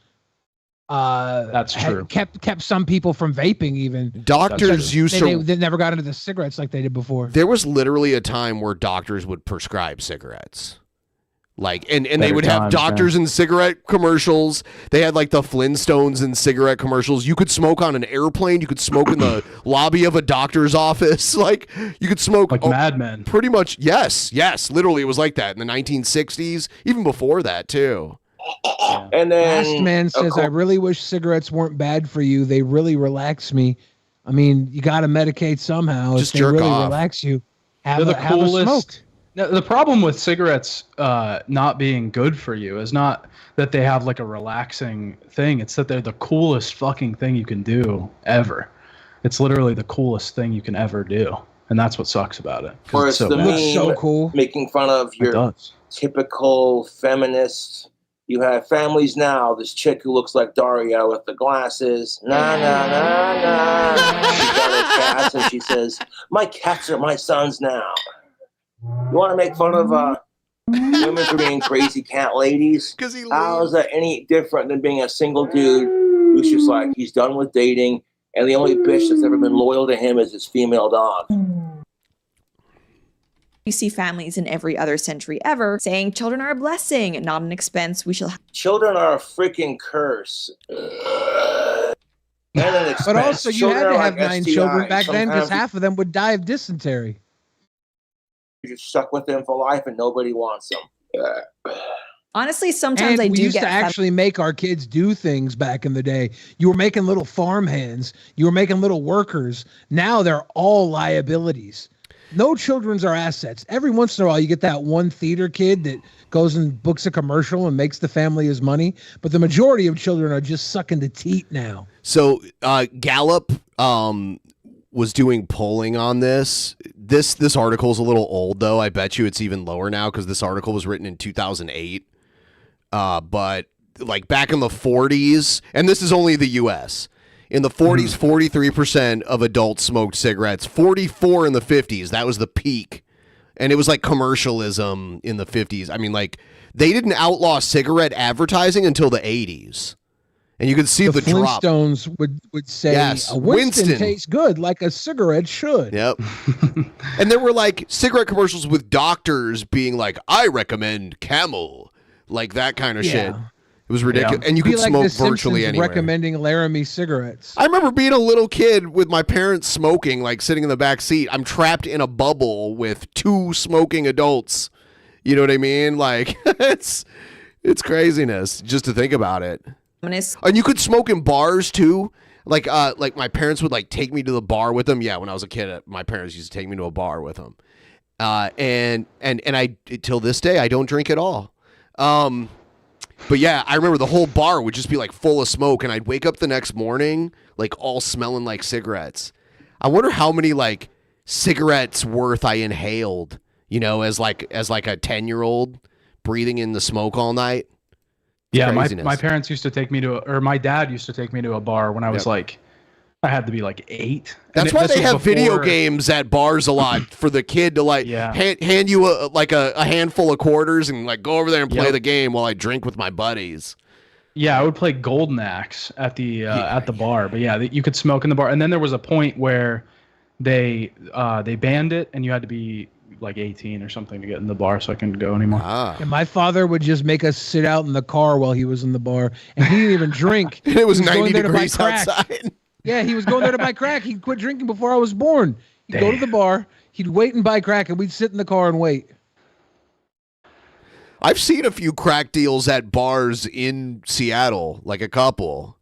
That's true. Kept some people from vaping even. Doctors they never got into the cigarettes like they did before. There was literally a time where doctors would prescribe cigarettes. Like, and they would have doctors in cigarette commercials. They had like the Flintstones in cigarette commercials. You could smoke on an airplane. You could smoke in the lobby of a doctor's office. Like, you could smoke like Mad Men. Pretty much. Yes. Literally, it was like that in the 1960s, even before that too. And then Last Man says, I really wish cigarettes weren't bad for you. They really relax me. I mean, you got to medicate somehow. Just if they jerk really off. relax you. Have They're a smoke. Now, the problem with cigarettes not being good for you is not that they have like a relaxing thing. It's that they're the coolest fucking thing you can do ever. It's literally the coolest thing you can ever do. And that's what sucks about it. 'Cause Or it's it's the bad. meme making fun of your typical feminist. You have families now. This chick who looks like Daria with the glasses. Nah, nah, nah, nah. She's got her cats and she says, "My cats are my sons now." You want to make fun of women for being crazy cat ladies? How is that any different than being a single dude who's just like, he's done with dating, and the only bitch that's ever been loyal to him is his female dog? You see families in every other century ever saying children are a blessing, not an expense. We shall. Children are a freaking curse. And an expense. But also, you Children had to are have like 9 STIs. children back then because Sometimes half of them would die of dysentery. you're just stuck with them for life and nobody wants them. Honestly, sometimes And I we do used get to actually make our kids do things back in the day. You were making little farm hands. You were making little workers. Now they're all liabilities. No children's are assets. Every once in a while, you get that one theater kid that goes and books a commercial and makes the family his money. But the majority of children are just sucking the teat now. So Gallup was doing polling on this. This article is a little old, though. I bet you it's even lower now because this article was written in 2008. But like back in the 40s, and this is only the U.S., in the 40s, 43% of adults smoked cigarettes. 44 in the 50s. That was the peak. And it was like commercialism in the 50s. I mean, like, they didn't outlaw cigarette advertising until the 80s. And you could see the drop. Flintstones would say, Yes, a Winston Winston. tastes good like a cigarette should. Yep. And there were like cigarette commercials with doctors being like, I recommend Camel. Like that kind of shit. It was ridiculous. And you Be could like smoke the Simpsons virtually anywhere. recommending Laramie cigarettes. I remember being a little kid with my parents smoking, like sitting in the back seat. I'm trapped in a bubble with 2 smoking adults. You know what I mean? Like it's craziness just to think about it. And you could smoke in bars too. Like my parents would like take me to the bar with them. Yeah, when I was a kid, my parents used to take me to a bar with them. And I till this day I don't drink at all. But yeah, I remember the whole bar would just be like full of smoke, and I'd wake up the next morning like all smelling like cigarettes. I wonder how many like cigarettes worth I inhaled, you know, as like a 10-year-old breathing in the smoke all night. It's Yeah, craziness. my parents used to take me or my dad used to take me to a bar when I was like, I had to be like 8. That's why they have video games at bars a lot for the kid to like hand you a handful of quarters and like go over there and play the game while I drink with my buddies. Yeah, I would play Golden Axe at the bar, but yeah, you could smoke in the bar. And then there was a point where they banned it, and you had to be like 18 or something to get in the bar, so I couldn't go anymore. And my father would just make us sit out in the car while he was in the bar, and he didn't even drink. And it was He 90 going there to buy degrees crack. outside. Yeah, he was going there to buy crack. He quit drinking before I was born. He'd go to the bar, he'd wait and buy crack, and we'd sit in the car and wait. I've seen a few crack deals at bars in Seattle, like a couple.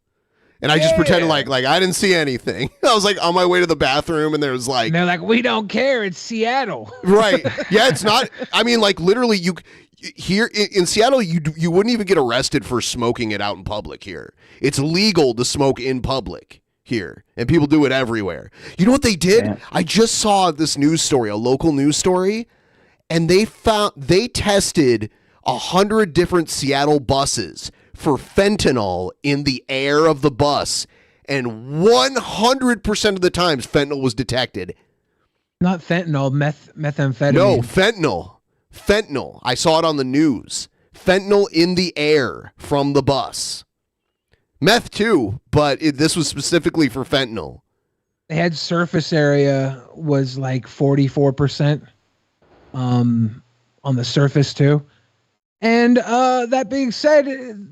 And I just pretended like I didn't see anything. I was like on my way to the bathroom, and there was like... And they're like, we don't care, it's Seattle. Right. Yeah, it's not... I mean, like, literally, here in Seattle, you wouldn't even get arrested for smoking it out in public here. It's legal to smoke in public here, and people do it everywhere. You know what they did? Man. I just saw this news story, a local news story, and they tested 100 different Seattle buses for fentanyl in the air of the bus, and 100% of the times fentanyl was detected. Not fentanyl, methamphetamine. No, fentanyl. I saw it on the news. Fentanyl in the air from the bus. Meth too, but this was specifically for fentanyl. They had surface area was like 44% on the surface too. And that being said,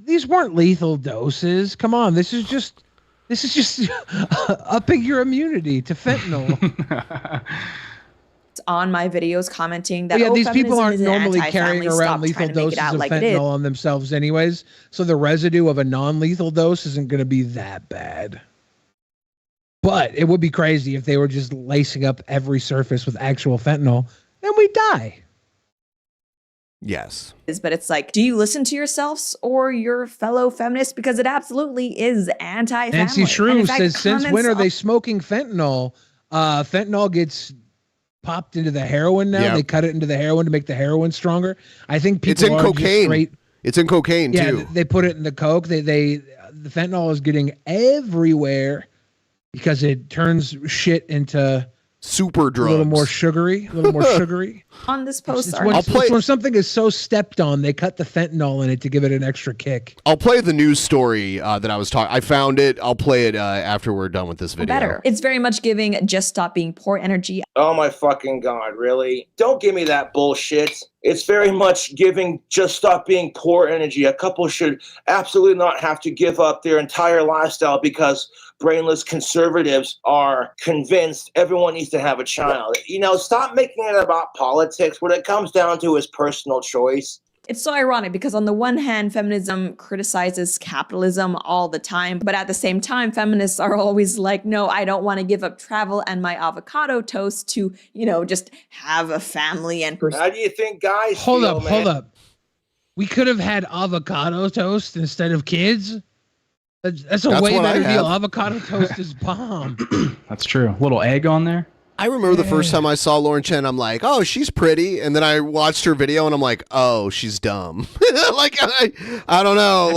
these weren't lethal doses. Come on, this is just upping your immunity to fentanyl. On my videos commenting that Yeah, these people feminism aren't is an normally anti-family. carrying around Stop lethal trying to make doses it out of like fentanyl it is. on themselves anyways. So the residue of a non-lethal dose isn't going to be that bad. But it would be crazy if they were just lacing up every surface with actual fentanyl. Then we'd die. Yes. But it's like, do you listen to yourselves or your fellow feminists? Because it absolutely is anti-family. Nancy Shrew in fact, says, since when comments are they smoking fentanyl? Fentanyl gets popped into the heroin now. Yep. They cut it into the heroin to make the heroin stronger. I think people It's in are just cocaine. straight. It's in cocaine too. They put it in the coke. The fentanyl is getting everywhere because it turns shit into super drugs. A little more sugary. on this post It's are when something is so stepped on, they cut the fentanyl in it to give it an extra kick. I'll play the news story that I was talking. I found it. I'll play it after we're done with this video. better. It's very much giving just stop being poor energy. Oh my fucking God, really? Don't give me that bullshit. It's very much giving just stop being poor energy. A couple should absolutely not have to give up their entire lifestyle because brainless conservatives are convinced everyone needs to have a child. You know, stop making it about politics. What it comes down to is personal choice. It's so ironic because on the one hand, feminism criticizes capitalism all the time, but at the same time, feminists are always like, no, I don't want to give up travel and my avocado toast to, just have a family and pursue. How do you think guys Hold feel, up. We could have had avocado toast instead of kids. That's a way better deal. Avocado toast is bomb. That's true. A little egg on there. I remember the first time I saw Lauren Chen, I'm like, oh, she's pretty. And then I watched her video and I'm like, oh, she's dumb. Like, I don't know.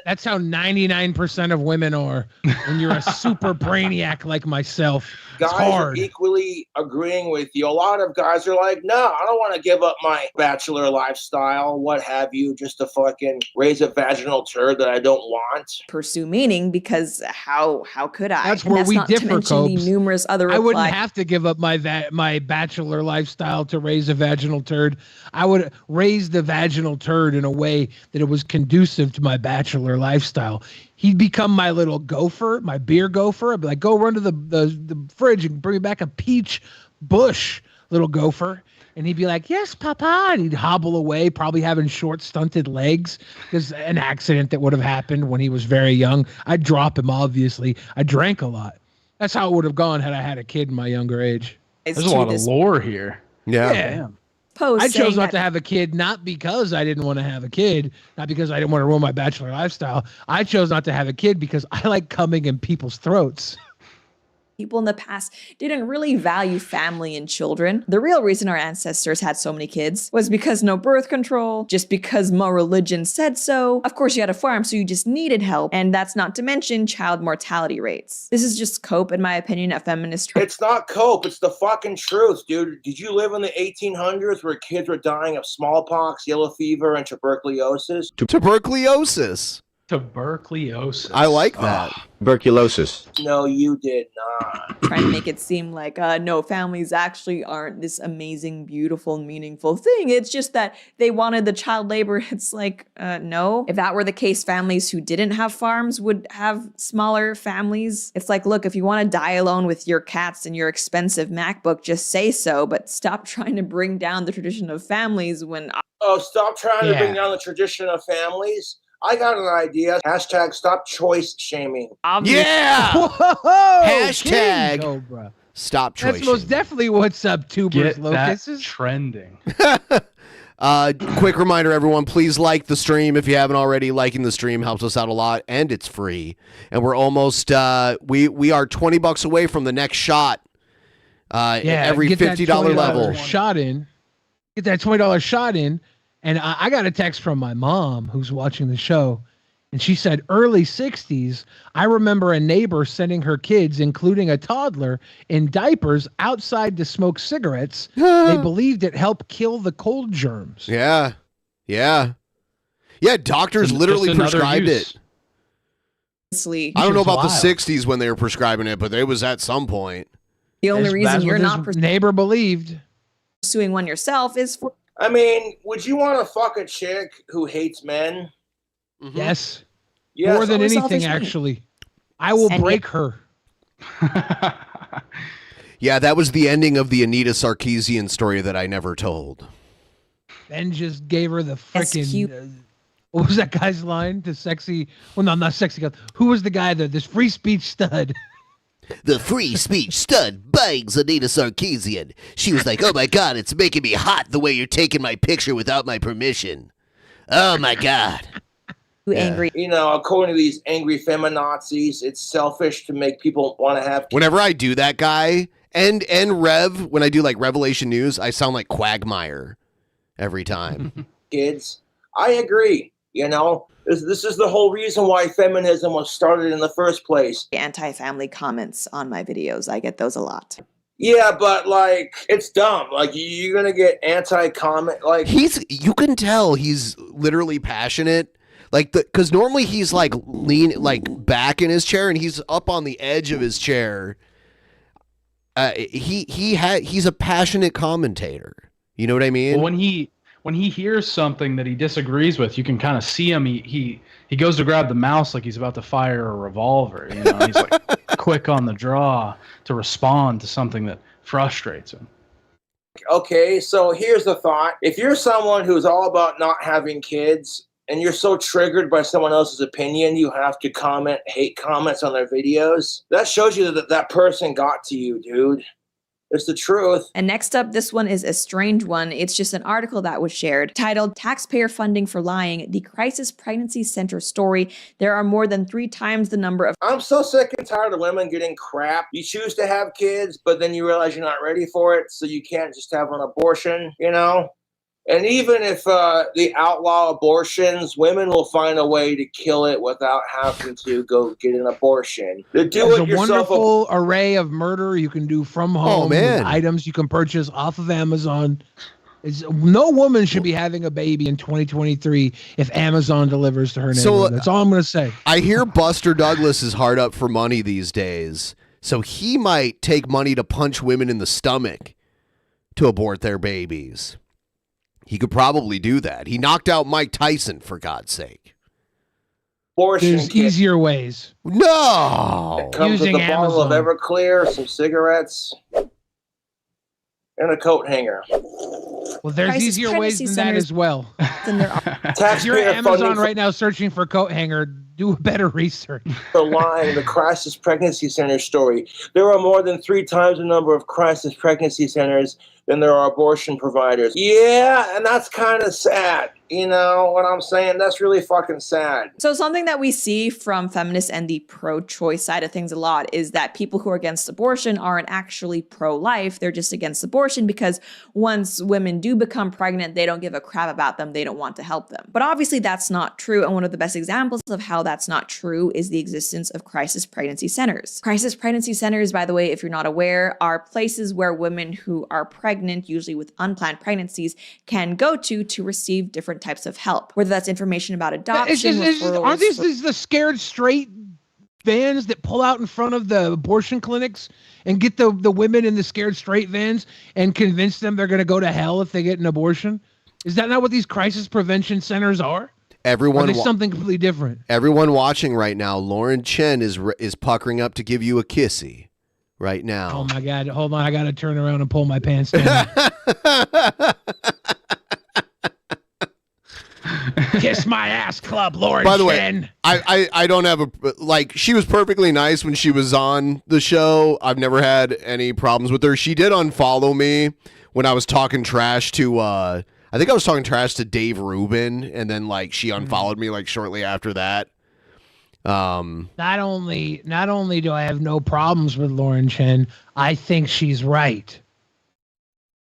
That's how 99% of women are when you're a super brainiac like myself. Guys are equally agreeing with you. A lot of guys are like, no, I don't want to give up my bachelor lifestyle, what have you, just to fucking raise a vaginal turd that I don't want. Pursue meaning because how could I? That's where we differ, to mention the Copes. numerous other I wouldn't replies. have to give up my bachelor lifestyle to raise a vaginal turd. I would raise the vaginal turd in a way that it was conducive to my bachelor lifestyle. He'd become my little gopher, my beer gopher. I'd be like, go run to the fridge and bring me back a peach bush, little gopher. And he'd be like, yes, Papa. And he'd hobble away, probably having short, stunted legs. There's an accident that would have happened when he was very young. I'd drop him, obviously. I drank a lot. That's how it would have gone had I had a kid in my younger age. There's a lot of lore here. Yeah. Damn. I chose not to have a kid, not because I didn't want to have a kid, not because I didn't want to ruin my bachelor lifestyle. I chose not to have a kid because I like coming in people's throats. People in the past didn't really value family and children. The real reason our ancestors had so many kids was because no birth control, just because my religion said so. Of course, you had a farm, so you just needed help. And that's not to mention child mortality rates. This is just cope, in my opinion, a feminist. It's not cope. It's the fucking truth, dude. Did you live in the 1800s where kids were dying of smallpox, yellow fever, and tuberculosis? Tuberculosis. Tuberculosis. I like that. Tuberculosis. No, you did not. Trying to make it seem like, no, families actually aren't this amazing, beautiful, meaningful thing. It's just that they wanted the child labor. It's like, no. If that were the case, families who didn't have farms would have smaller families. It's like, look, if you want to die alone with your cats and your expensive MacBook, just say so, but stop trying to bring down the tradition of families when... Oh, stop trying to bring down the tradition of families. I got an idea. Hashtag stop choice shaming. Yeah. Whoa! Hashtag KingCobra. Stop choice. That's most definitely what's up, tubers, Get locusts. that trending. Quick reminder, everyone, please like the stream if you haven't already. Liking the stream helps us out a lot, and it's free. And we're almost we are $20 away from the next shot. Every $50 level shot in. Get that $20 shot in. And I got a text from my mom who's watching the show, and she said early 60s, I remember a neighbor sending her kids, including a toddler, in diapers outside to smoke cigarettes. They believed it helped kill the cold germs. Yeah. Doctors literally prescribed it. I don't know about the 60s when they were prescribing it, but it was at some point. The only reason you're not neighbor believed pursuing one yourself is for... I mean, would you want to fuck a chick who hates men? Mm-hmm. Yes. More than anything, actually. I will break her. Yeah, that was the ending of the Anita Sarkeesian story that I never told. Ben just gave her the freaking... what was that guy's line? The sexy... Well, no, not sexy guy. Who was the guy, this free speech stud? The free speech stud bangs Anita Sarkeesian. She was like, oh my God, it's making me hot the way you're taking my picture without my permission. Oh my God. Angry. You know, according to these angry feminazis, it's selfish to make people want to have. Whenever I do that, guy, and Rev, when I do like Revelation News, I sound like Quagmire every time. Kids, I agree. You know, this is the whole reason why feminism was started in the first place. Anti-family comments on my videos. I get those a lot. Yeah, but like, it's dumb. Like, you're gonna get anti-comment. Like, you can tell he's literally passionate. Like, because normally he's like back in his chair, and he's up on the edge of his chair. He's a passionate commentator. You know what I mean? Well, when he hears something that he disagrees with, you can kind of see him. He goes to grab the mouse like he's about to fire a revolver. You know, he's like quick on the draw to respond to something that frustrates him. okay, so here's the thought. If you're someone who's all about not having kids, and you're so triggered by someone else's opinion, you have to comment hate comments on their videos. That shows you that that person got to you, dude. It's the truth. And next up, this one is a strange one. It's just an article that was shared titled Taxpayer Funding for Lying, the Crisis Pregnancy Center Story. There are more than 3 times the number of... I'm so sick and tired of women getting crap. You choose to have kids, but then you realize you're not ready for it, so you can't just have an abortion, you know? And even if they outlaw abortions, women will find a way to kill it without having to go get an abortion. There's a wonderful array of murder you can do from home. man. With items you can purchase off of Amazon. No woman should be having a baby in 2023 if Amazon delivers to her neighborhood. That's all I'm going to say. I hear Buster Douglas is hard up for money these days, so he might take money to punch women in the stomach to abort their babies. He could probably do that. He knocked out Mike Tyson, for God's sake. There's easier ways. No! It comes Using with a bottle of Amazon. Everclear, some cigarettes, and a coat hanger. Well, there's Crisis easier ways pregnancy than that centers- as well. Then there are If you're at Taxpayer funding Amazon right now searching for a coat hanger, do better research. for lying, the crisis pregnancy center story. There are more than 3 times the number of crisis pregnancy centers than there are abortion providers. Yeah, and that's kind of sad. You know what I'm saying? That's really fucking sad. So something that we see from feminists and the pro-choice side of things a lot is that people who are against abortion aren't actually pro-life. They're just against abortion because once women do become pregnant, they don't give a crap about them. They don't want to help them. But obviously that's not true. And one of the best examples of how that's not true is the existence of crisis pregnancy centers. Crisis pregnancy centers, by the way, if you're not aware, are places where women who are pregnant, usually with unplanned pregnancies, can go to receive different types of help, whether that's information about adoption, Aren't these the scared straight vans that pull out in front of the abortion clinics and get the women in the scared straight vans and convince them they're going to go to hell if they get an abortion? Is that not what these crisis prevention centers are? Everyone, Or are they something completely different? everyone watching right now, Lauren Chen is puckering up to give you a kissy right Oh now. my God. Hold on. I got to turn around and pull my pants down. Kiss my ass club, Lauren By the Chen. way, I don't have she was perfectly nice when she was on the show. I've never had any problems with her. She did unfollow me when I was talking trash to I think I was talking trash to Dave Rubin, and then she unfollowed me shortly after that. Not only do I have no problems with Lauren Chen, I think she's right.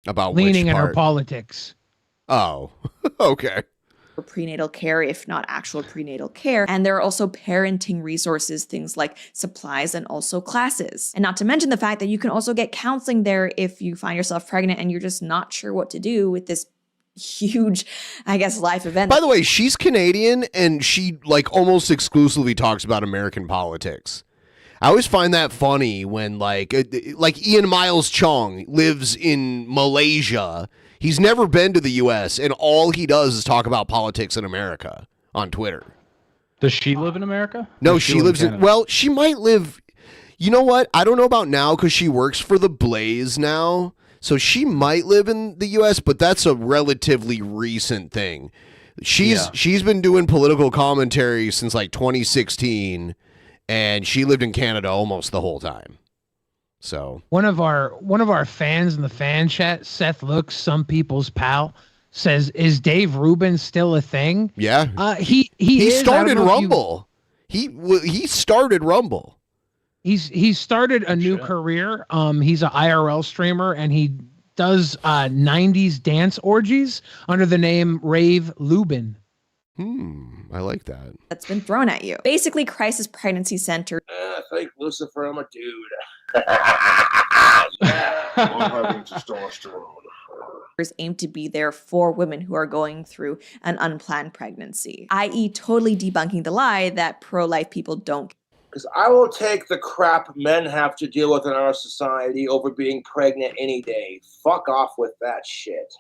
About Leaning which in her part? politics. Oh, okay. for prenatal care, if not actual prenatal care. And there are also parenting resources, things like supplies and also classes. And not to mention the fact that you can also get counseling there if you find yourself pregnant and you're just not sure what to do with this huge, I guess, life event. By the way, she's Canadian and she almost exclusively talks about American politics. I always find that funny when Ian Miles Chong lives in Malaysia. He's never been to the U.S. and all he does is talk about politics in America on Twitter. Does she live in America? No, Or she lives in, Canada? well, she might live, you know what? I don't know about now because she works for the Blaze now. So she might live in the U.S., but that's a relatively recent thing. She's been doing political commentary since 2016. and she lived in Canada almost the whole time. So one of our fans in the fan chat, Seth Looks, some people's pal, says, "Is Dave Rubin still a thing?" Yeah, he started Rumble. He started Rumble. He started a new career. He's an IRL streamer, and he does 90s dance orgies under the name Rave Lubin. I like that. That's been thrown at you. Basically, crisis pregnancy center. Thank Lucifer, I'm a dude. Yeah, I'm having testosterone. Aim to be there for women who are going through an unplanned pregnancy, i.e. totally debunking the lie that pro-life people don't. Because I will take the crap men have to deal with in our society over being pregnant any day. Fuck off with that shit.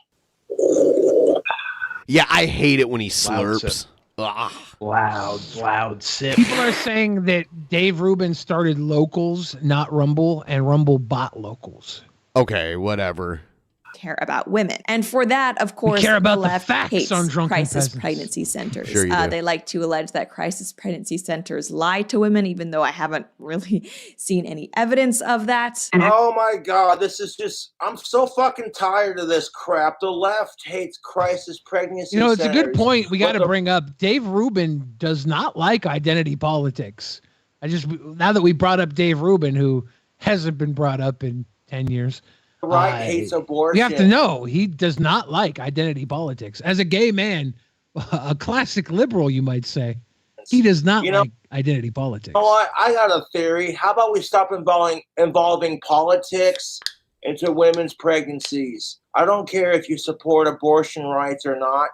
Yeah, I hate it when he slurps. Loud sip. People are saying that Dave Rubin started Locals, not Rumble, and Rumble bought Locals. Okay, whatever. Care about women, and for that, of course, we care about the left facts hates on Drunken crisis Peasants. pregnancy centers. Sure you do. They like to allege that crisis pregnancy centers lie to women, even though I haven't really seen any evidence of that. Oh my god, this is just, I'm so fucking tired of this crap. The left hates crisis pregnancy It's a good centers, point we got to but bring up. Dave Rubin does not like identity politics. Now that we brought up Dave Rubin, who hasn't been brought up in 10 years. the right hates abortion. You have to know he does not like identity politics. As a gay man, a classic liberal, you might say, he does not like identity politics. You know what? I got a theory. How about we stop involving politics into women's pregnancies? I don't care if you support abortion rights or not.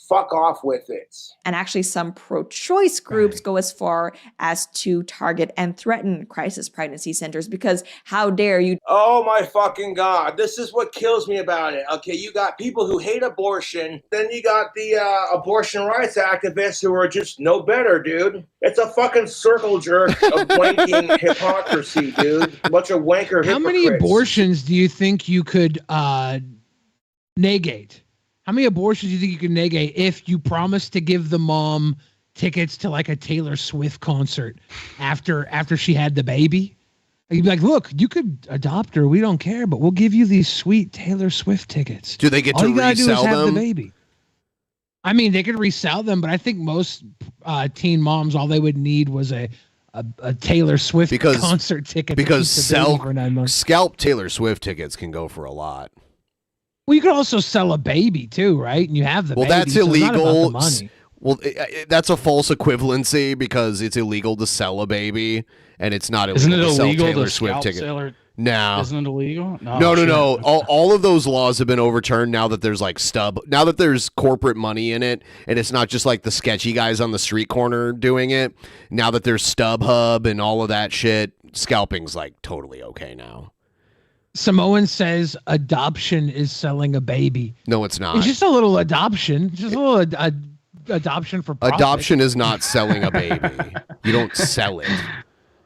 Fuck off with it. And actually, some pro-choice groups go as far as to target and threaten crisis pregnancy centers because how dare you? Oh my fucking god. This is what kills me about it. Okay, you got people who hate abortion. Then you got the abortion rights activists who are just no better, dude. It's a fucking circle jerk of wanking hypocrisy, dude. A bunch of wanker hypocrites. How many abortions do you think you could negate? How many abortions do you think you could negate if you promised to give the mom tickets to like a Taylor Swift concert after she had the baby? You'd be like, look, you could adopt her. We don't care, but we'll give you these sweet Taylor Swift tickets. Do they get All to you gotta do is resell have them? the baby. I mean, they could resell them, but I think most teen moms, all they would need was a Taylor Swift concert ticket. Because to keep the baby for 9 months. scalp Taylor Swift tickets can go for a lot. Well, you could also sell a baby too, right? And you have the baby. That's so it's not about illegal. the money. Well, that's a false equivalency because it's illegal to sell a baby, and it's not illegal Isn't it to sell illegal Taylor to Swift scalp tickets. Taylor? No. Isn't it illegal? No. All of those laws have been overturned now that there's now that there's corporate money in it, and it's not just like the sketchy guys on the street corner doing it. Now that there's StubHub and all of that shit, scalping's like totally okay now. Samoan says adoption is selling a baby. No, it's not. It's just a little adoption. Just a little adoption for profit. Adoption is not selling a baby. You don't sell it.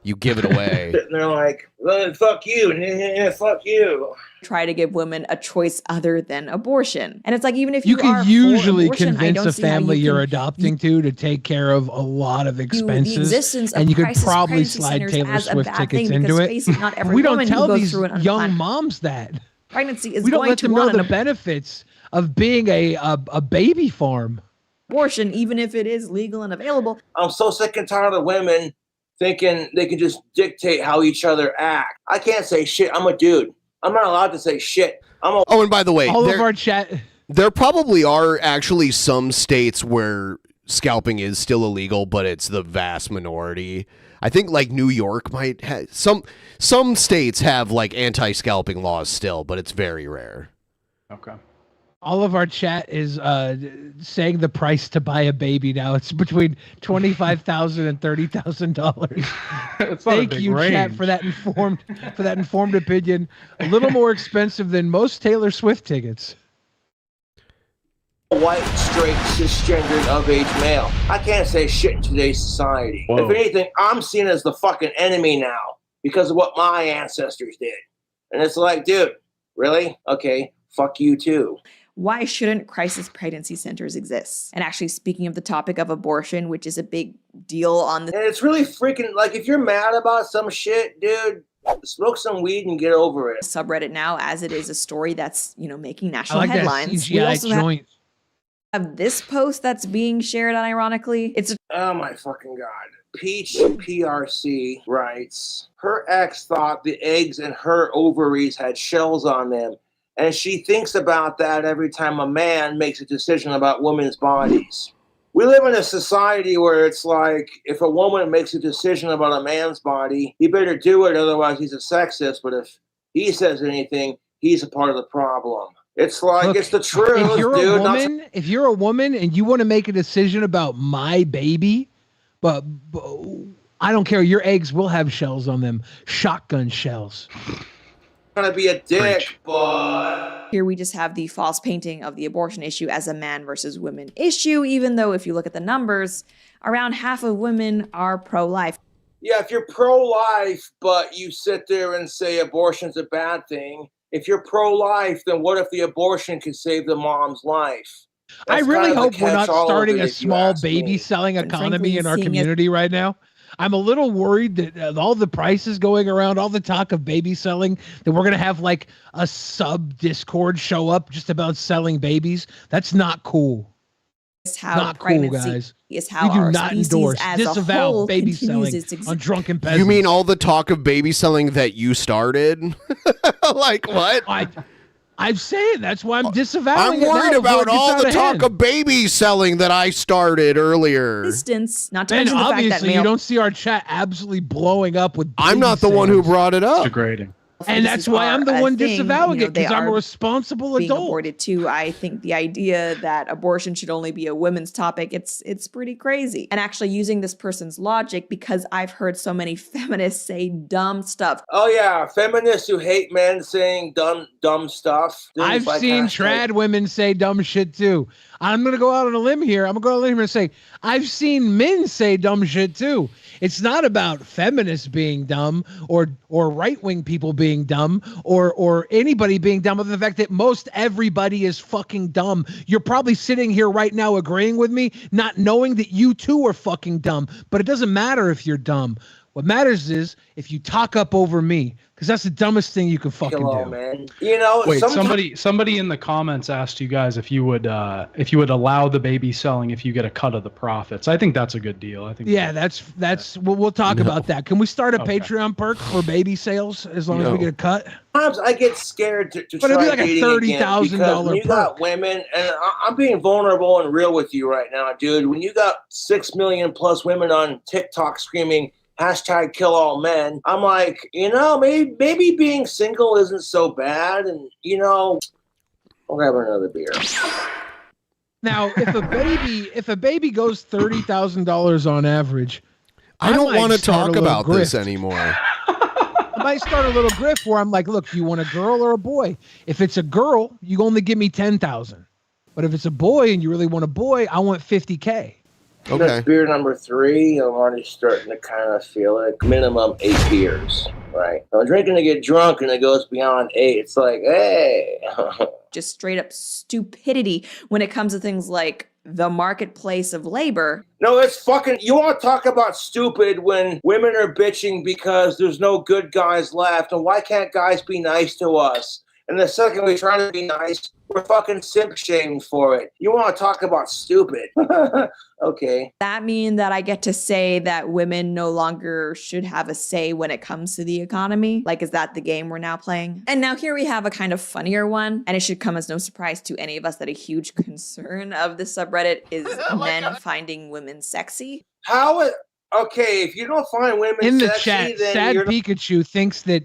You give it away. And they're like, well, fuck you, fuck you. Try to give women a choice other than abortion. And it's like, even if You you are can for usually abortion, I convince don't a see how family you you're can- adopting to take care of a lot of expenses, existence of and you could crisis probably pregnancy slide centers Taylor as a Swift bad tickets thing into because it. basically not every We don't woman who tell goes these through an young unplanned moms that. pregnancy is We don't going let to them know want the an benefits of being a baby farm. abortion, even if it is legal and available. I'm so sick and tired of women thinking they can just dictate how each other act. I can't say shit. I'm a dude. I'm not allowed to say shit. Oh, and by the way, All of our chat. there probably are actually some states where scalping is still illegal, but it's the vast minority. I think like New York might have some states have like anti-scalping laws still, but it's very rare. Okay. All of our chat is saying the price to buy a baby now. It's between $25,000 and $30,000. Thank big you, chat, range. for that informed opinion. A little more expensive than most Taylor Swift tickets. White, straight, cisgendered, of-age male. I can't say shit in today's society. Whoa. If anything, I'm seen as the fucking enemy now because of what my ancestors did. And it's like, dude, really? Okay, fuck you too. why shouldn't crisis pregnancy centers exist? And actually, speaking of the topic of abortion, which is a big deal on the— And it's really freaking, like, if you're mad about some shit, dude, smoke some weed and get over it. subreddit now, as it is a story that's, you know, making I national like that headlines. We CGI also joint. have this post that's being shared unironically. It's Oh my fucking God. Peach PRC writes, her ex thought the eggs in her ovaries had shells on them, and she thinks about that every time a man makes a decision about women's bodies. We live in a society where it's like, if a woman makes a decision about a man's body, he better do it, otherwise he's a sexist, but if he says anything, he's a part of the problem. It's like, Look, it's the truth, if you're dude. a woman, if you're a woman and you want to make a decision about my baby, but I don't care. Your eggs will have shells on them, shotgun shells. Gonna be a dick, but here we just have the false painting of the abortion issue as a man versus women issue, even though if you look at the numbers, around half of women are pro-life. yeah, if you're pro-life, but you sit there and say abortion's a bad thing, if you're pro-life, then what if the abortion can save the mom's life? I That's really kind of the hope we're not catch-all of starting it, a if you small ask baby me. selling And economy frankly, in our seeing it- community right now. I'm a little worried that all the prices going around, all the talk of baby selling, that we're going to have like a sub Discord show up just about selling babies. That's not cool. Is how Not cool, pregnancy guys. is how We do our not species endorse, as a disavow whole baby continues selling its existence. on Drunken Peasants. You mean all the talk of baby selling that you started? Like what? I'm saying that's why I'm disavowing I'm it now worried before about it gets all out the of talk hand. of baby selling that I started earlier. Distance, not to And mention the fact that obviously male you don't see our chat absolutely blowing up with I'm baby not the one who sales. brought it up. Degrading. And that's why I'm the are a one thing, disavowing you know, it, because they I'm a are responsible being adult. aborted too. I think the idea that abortion should only be a women's topic, it's pretty crazy. And actually using this person's logic, because I've heard so many feminists say dumb stuff. Oh yeah, feminists who hate men saying dumb stuff. Things I've like seen hashtag- trad women say dumb shit too. I'm gonna go out on a limb here. I'm gonna go out on a limb and say I've seen men say dumb shit too. It's not about feminists being dumb or right-wing people being dumb or anybody being dumb, other than the fact that most everybody is fucking dumb. You're probably sitting here right now agreeing with me, not knowing that you too are fucking dumb. But it doesn't matter if you're dumb. What matters is if you talk up over me, because that's the dumbest thing you can fucking Hello, do. man. You know, Wait, sometimes- somebody in the comments asked you guys if you would allow the baby selling if you get a cut of the profits. I think that's a good deal. I think. Yeah, that's we'll talk about that. Can we start a Okay. Patreon perk for baby sales as long as we get a cut? Sometimes I get scared to But it'd be try like a dating again $30,000 because when you got perk. women, and I'm being vulnerable and real with you right now, dude. When you got 6 million plus women on TikTok screaming hashtag kill all men, I'm like, you know, maybe being single isn't so bad, and you know, I'll grab another beer. Now, if a baby goes $30,000 on average, I don't might want to start a talk little about this grift. anymore. I might start a little grift where I'm like, look, do you want a girl or a boy? If it's a girl, you only give me 10,000. But if it's a boy and you really want a boy, I want 50K. Okay. That's beer number 3. I'm already starting to kind of feel it. Minimum 8 beers, right? I'm drinking to get drunk, and it goes beyond 8. It's like, hey. Just straight up stupidity when it comes to things like the marketplace of labor. No, it's fucking. You want to talk about stupid when women are bitching because there's no good guys left, and why can't guys be nice to us? And the second we try to be nice, we're fucking simp shamed for it. You want to talk about stupid? Okay. That mean that I get to say that women no longer should have a say when it comes to the economy? Like, is that the game we're now playing? And now here we have a kind of funnier one, and it should come as no surprise to any of us that a huge concern of the subreddit is men finding women sexy. How? Okay, if you don't find women In the sexy, chat, then Sad you're Pikachu thinks that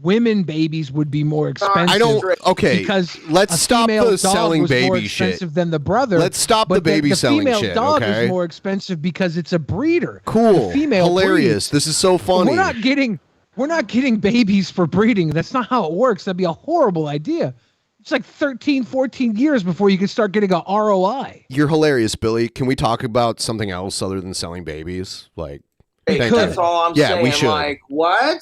women babies would be more expensive. I don't. Okay, because let's a stop female the dog selling was more baby shit. expensive than the brother. Let's stop the but baby selling female shit. dog Okay. is more expensive because it's a breeder. Cool. The female Hilarious. breeds. This is so funny. We're not getting babies for breeding. That's not how it works. That'd be a horrible idea. It's like 13, 14 years before you can start getting a ROI. You're hilarious, Billy. Can we talk about something else other than selling babies? Like, That's all I'm saying. we should. Like, what?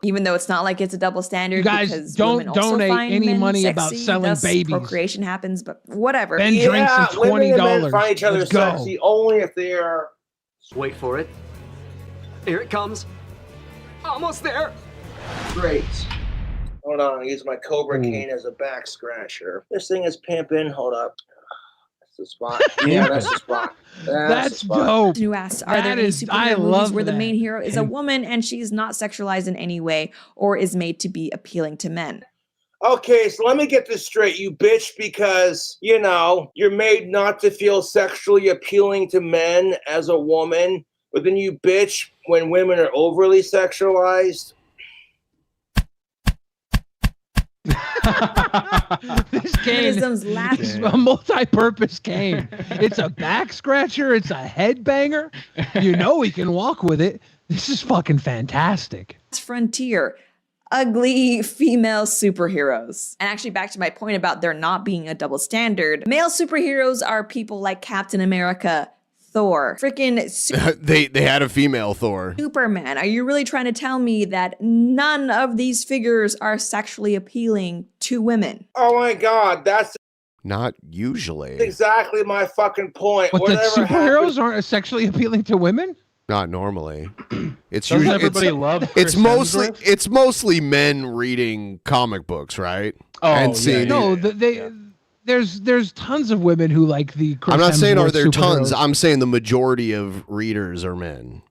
Even though it's not like it's a double standard, You guys because don't women also donate find any men money sexy, about selling thus babies. Procreation happens, but whatever. Ben drinks and women and men $20. find each other Let's go. sexy only if they are. Wait for it. Here it comes. Almost there. Great. Hold on, I use my Cobra cane as a back scratcher. This thing is pimping. Hold up. That's the spot. Yeah, that's the spot. That's dope. You asked, are there That any is- superhero I movies love where the that. main hero is a woman and she's not sexualized in any way or is made to be appealing to men? Okay, so let me get this straight, you bitch, because, you're made not to feel sexually appealing to men as a woman, but then you bitch when women are overly sexualized. This cane Feminism's last- is a multi-purpose cane. It's a back scratcher. It's a head banger. You know we can walk with it. This is fucking fantastic. Frontier. Ugly female superheroes. And actually, back to my point about there not being a double standard, male superheroes are people like Captain America, Thor, freaking they had a female Thor. Superman. Are you really trying to tell me that none of these figures are sexually appealing to women? Oh my god, that's Not usually. exactly my fucking point. But the Whatever superheroes happened- aren't sexually appealing to women? Not normally. It's Doesn't usually everybody love Chris Hemsworth? it's mostly men reading comic books, right? Oh, and yeah, seeing No, there's tons of women who like the Chris I'm not saying are Hemsworth there tons. superheroes. I'm saying the majority of readers are men.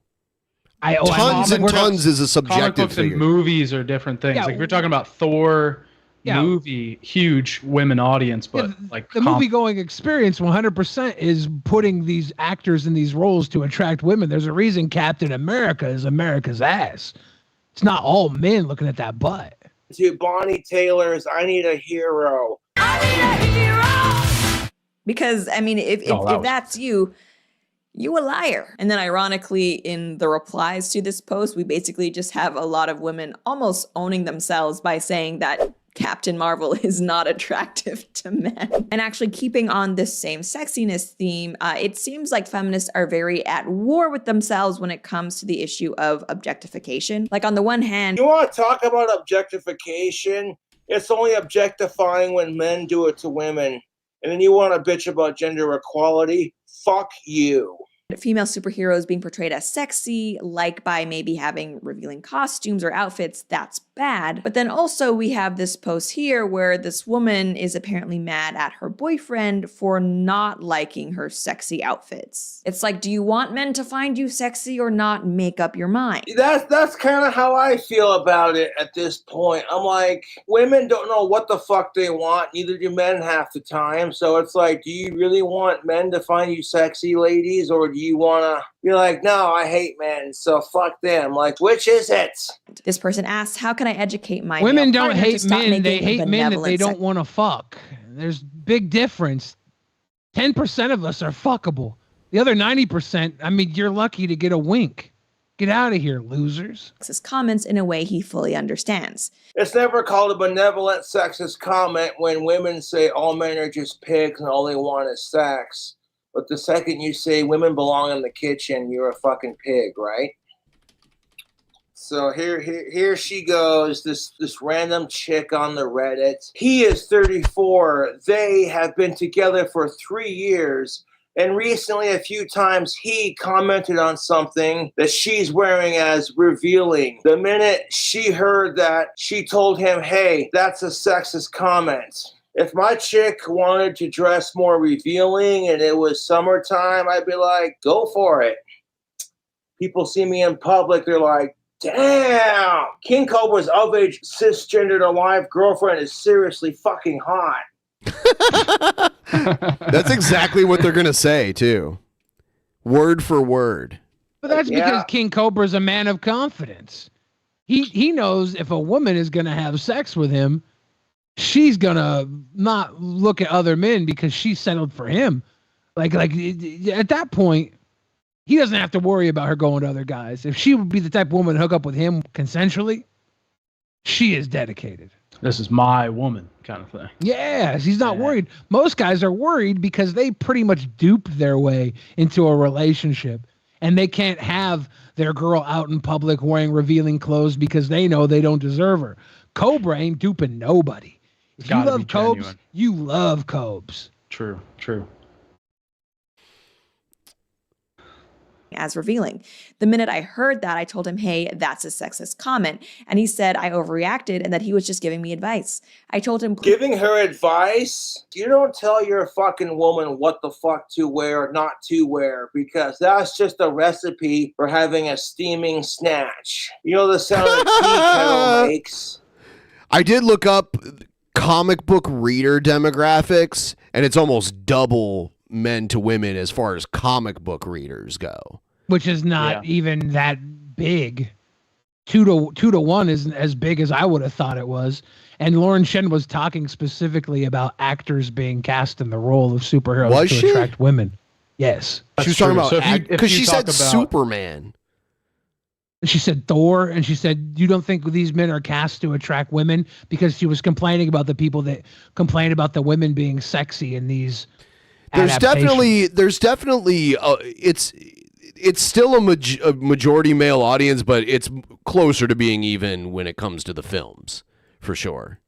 I Tons and Comic tons is a Comic subjective books and figure. movies are different things. Yeah, Like if you're talking about Thor Yeah. movie, huge women audience, but like The movie-going experience 100% is putting these actors in these roles to attract women. There's a reason Captain America is America's ass. It's not all men looking at that butt. To Bonnie Taylor's I Need a Hero. Because, I mean, if that's you, you a liar. And then ironically, in the replies to this post, we basically just have a lot of women almost owning themselves by saying that Captain Marvel is not attractive to men. And actually keeping on this same sexiness theme, it seems like feminists are very at war with themselves when it comes to the issue of objectification. Like on the one hand, You want to talk about objectification? It's only objectifying when men do it to women. And then you want to bitch about gender equality? Fuck you. female superheroes being portrayed as sexy, like by maybe having revealing costumes or outfits, that's bad. But then also we have this post here where this woman is apparently mad at her boyfriend for not liking her sexy outfits. It's like, do you want men to find you sexy or not? Make up your mind. That's kind of how I feel about it at this point. I'm like, women don't know what the fuck they want, neither do men half the time. So it's like, do you really want men to find you sexy, ladies, or do you want to? You're like, no, I hate men, so fuck them. Like, which is it? This person asks, how can I educate my Women male don't partner to hate stop men. They making hate men that benevolent they don't sex- want to fuck. There's big difference. 10% of us are fuckable. The other 90%, I mean, you're lucky to get a wink. Get out of here, losers. His comments in a way he fully understands. It's never called a benevolent sexist comment when women say all men are just pigs and all they want is sex. But the second you say women belong in the kitchen, you're a fucking pig, right? So here she goes, this random chick on the Reddit. He is 34. They have been together for 3 years. And recently, a few times, he commented on something that she's wearing as revealing. The minute she heard that, she told him, hey, that's a sexist comment. If my chick wanted to dress more revealing and it was summertime, I'd be like, go for it. People see me in public, they're like, damn, King Cobra's of age, cisgendered, alive girlfriend is seriously fucking hot. That's exactly what they're gonna say too, word for word. But that's because King Cobra's a man of confidence. He knows if a woman is gonna have sex with him, she's gonna not look at other men because she's settled for him. Like at that point, he doesn't have to worry about her going to other guys. If she would be the type of woman to hook up with him consensually, she is dedicated. This is my woman kind of thing. Yeah, he's not worried. Most guys are worried because they pretty much duped their way into a relationship. and they can't have their girl out in public wearing revealing clothes because they know they don't deserve her. Cobra ain't duping nobody. If you love Cobes, you love Cobes. True, true. As revealing. The minute I heard that, I told him, hey, that's a sexist comment. And he said I overreacted and that he was just giving me advice. I told him, Giving her advice? You don't tell your fucking woman what the fuck to wear or not to wear, because that's just a recipe for having a steaming snatch. You know the sound a tea kettle makes? I did look up comic book reader demographics, and it's almost double men to women as far as comic book readers go. Which is not even that big. 2-to-1 isn't as big as I would have thought it was. And Lauren Shen was talking specifically about actors being cast in the role of superheroes to attract women. Yes. She was talking about, because she said Superman. She said Thor, and she said, you don't think these men are cast to attract women? Because she was complaining about the people that complain about the women being sexy in these There's definitely it's still a majority male audience, but it's closer to being even when it comes to the films, for sure.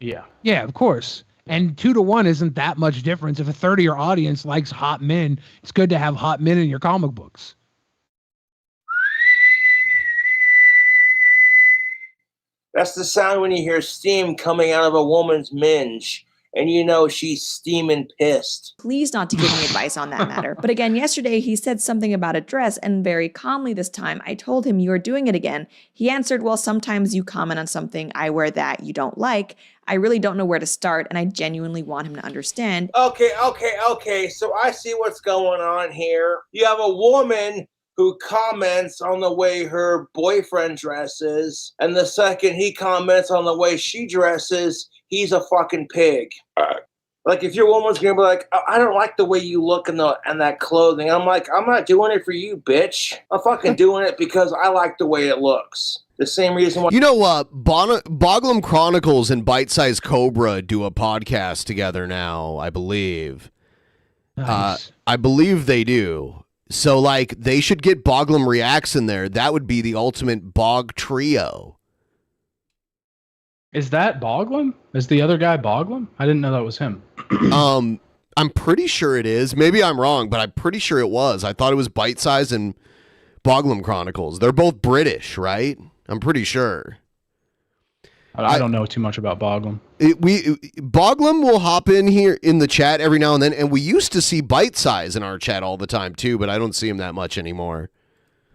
Yeah. Yeah, of course. And 2-to-1 isn't that much difference. If a third of your audience likes hot men, it's good to have hot men in your comic books. That's the sound when you hear steam coming out of a woman's minge, and you know she's steaming pissed. please not to give me advice on that matter. But again, yesterday he said something about a dress, and very calmly this time, I told him, you are doing it again. He answered, well, sometimes you comment on something, I wear that you don't like. I really don't know where to start, and I genuinely want him to understand. Okay. So I see what's going on here. You have a woman who comments on the way her boyfriend dresses, and the second he comments on the way she dresses, he's a fucking pig. Like, if your woman's gonna be like, I don't like the way you look in that clothing, I'm like, I'm not doing it for you, bitch. I'm fucking doing it because I like the way it looks. The same reason why. You know, Boglum Chronicles and Bite Size Cobra do a podcast together now, I believe. Nice. I believe they do. So, like, they should get Boglum Reacts in there. That would be the ultimate Bog trio. Is that Boglum? Is the other guy Boglum? I didn't know that was him. I'm pretty sure it is. Maybe I'm wrong, but I'm pretty sure it was. I thought it was Bite Size and Boglum Chronicles. They're both British, right? I'm pretty sure. I don't know too much about Boglum. Boglum will hop in here in the chat every now and then, and we used to see Bite Size in our chat all the time too, but I don't see him that much anymore.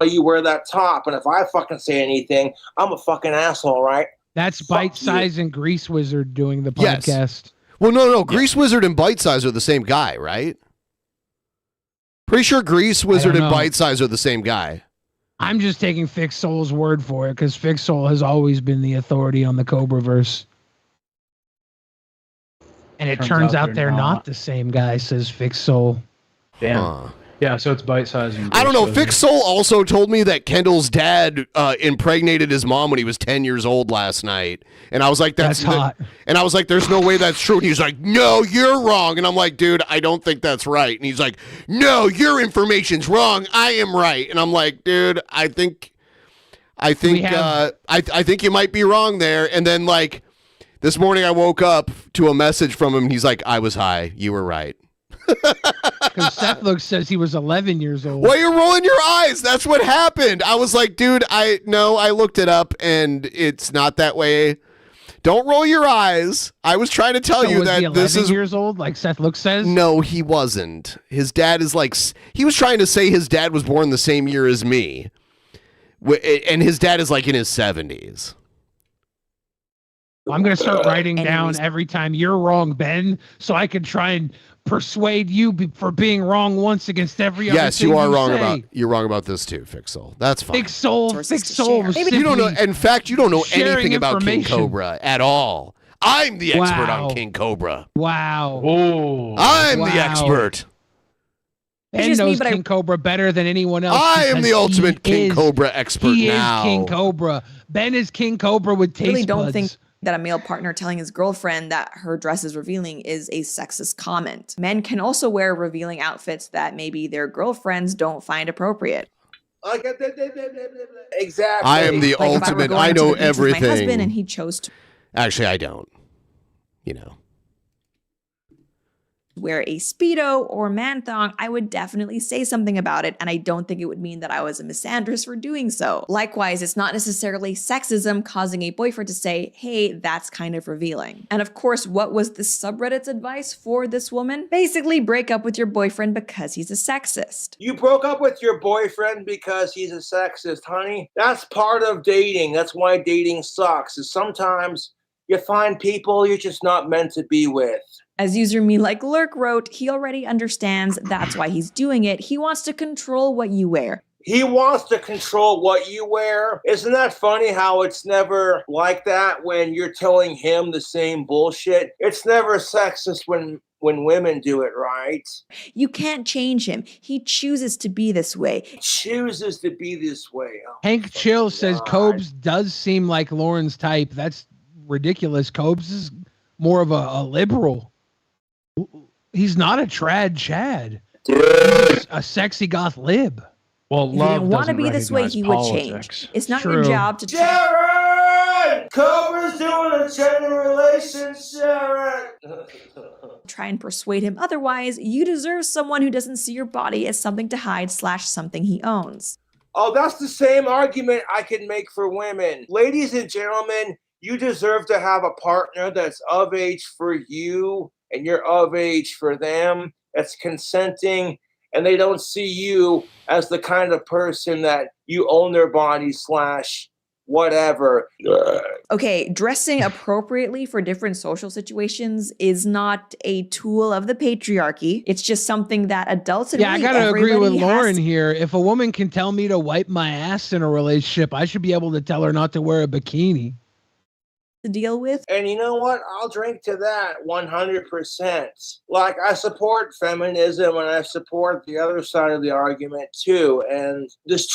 You wear that top, and if I fucking say anything, I'm a fucking asshole, right? That's Bite Size and Grease Wizard doing the podcast. Yes. Well, no. Grease Wizard and Bite Size are the same guy, right? Pretty sure Grease Wizard and Bite Size are the same guy. I'm just taking Fix Soul's word for it because Fix Soul has always been the authority on the Cobraverse. And it turns out they're not the same guy, says Fix Soul. Damn. Yeah, so it's Bite Size. I don't know. Fix Soul also told me that Kendall's dad impregnated his mom when he was 10 years old last night. And I was like, that's hot. And I was like, there's no way that's true. And he's like, no, you're wrong. And I'm like, dude, I don't think that's right. And he's like, no, your information's wrong. I am right. And I'm like, dude, I think you might be wrong there. And then, like, this morning I woke up to a message from him. And he's like, I was high. You were right. Because Seth says he was 11 years old. Why are you rolling your eyes? That's what happened. I was like, dude, I looked it up and it's not that way. Don't roll your eyes. I was trying to tell you that this is years old, like Seth says. No, he wasn't. His dad is like, he was trying to say his dad was born the same year as me, and his dad is like in his 70s. I'm gonna start writing down every time you're wrong, Ben, so I can try and persuade you for being wrong once against every other Yes, thing you are wrong say. about. You're wrong about this too, Fixel. That's fine. Fix Soul. You don't know. In fact, you don't know anything about King Cobra at all. I'm the expert on King Cobra. Wow. Oh, I'm the expert. Ben knows King Cobra better than anyone else. I am the ultimate King Cobra expert now. He is King Cobra. Ben is King Cobra with taste I really don't buds. think that a male partner telling his girlfriend that her dress is revealing is a sexist comment. Men can also wear revealing outfits that maybe their girlfriends don't find appropriate. Like exactly. I am the Like if I were ultimate. going I to know the beach with my husband everything. and he chose to Actually, I don't. You know. wear a Speedo or man thong, I would definitely say something about it, and I don't think it would mean that I was a misandrist for doing so. Likewise, it's not necessarily sexism causing a boyfriend to say, hey, that's kind of revealing. And of course, what was the subreddit's advice for this woman? Basically, break up with your boyfriend because he's a sexist. You broke up with your boyfriend because he's a sexist, honey. That's part of dating. That's why dating sucks, is sometimes you find people you're just not meant to be with. As user Me Like Lurk wrote, he already understands that's why he's doing it. He wants to control what you wear. He wants to control what you wear. Isn't that funny how it's never like that when you're telling him the same bullshit? It's never sexist when women do it, right? You can't change him. He chooses to be this way. Chooses to be this way. Oh, Hank Chill says Cobes does seem like Lauren's type. That's ridiculous. Cobes is more of a liberal. He's not a trad Chad. He's a sexy goth lib. Well, If he didn't want to be this way, he would change. It's not your job to Sharon! Cobra's doing a gender relations, Sharon! try and persuade him otherwise. You deserve someone who doesn't see your body as something to hide / something he owns. Oh, that's the same argument I can make for women. Ladies and gentlemen, you deserve to have a partner that's of age for you and you're of age for them, that's consenting, and they don't see you as the kind of person that you own their body / whatever. Okay, dressing appropriately for different social situations is not a tool of the patriarchy. It's just something that adults and Yeah, I really gotta agree with everybody has Lauren to- here. If a woman can tell me to wipe my ass in a relationship, I should be able to tell her not to wear a bikini. to deal with. And you know what? I'll drink to that 100%. Like, I support feminism and I support the other side of the argument too. And this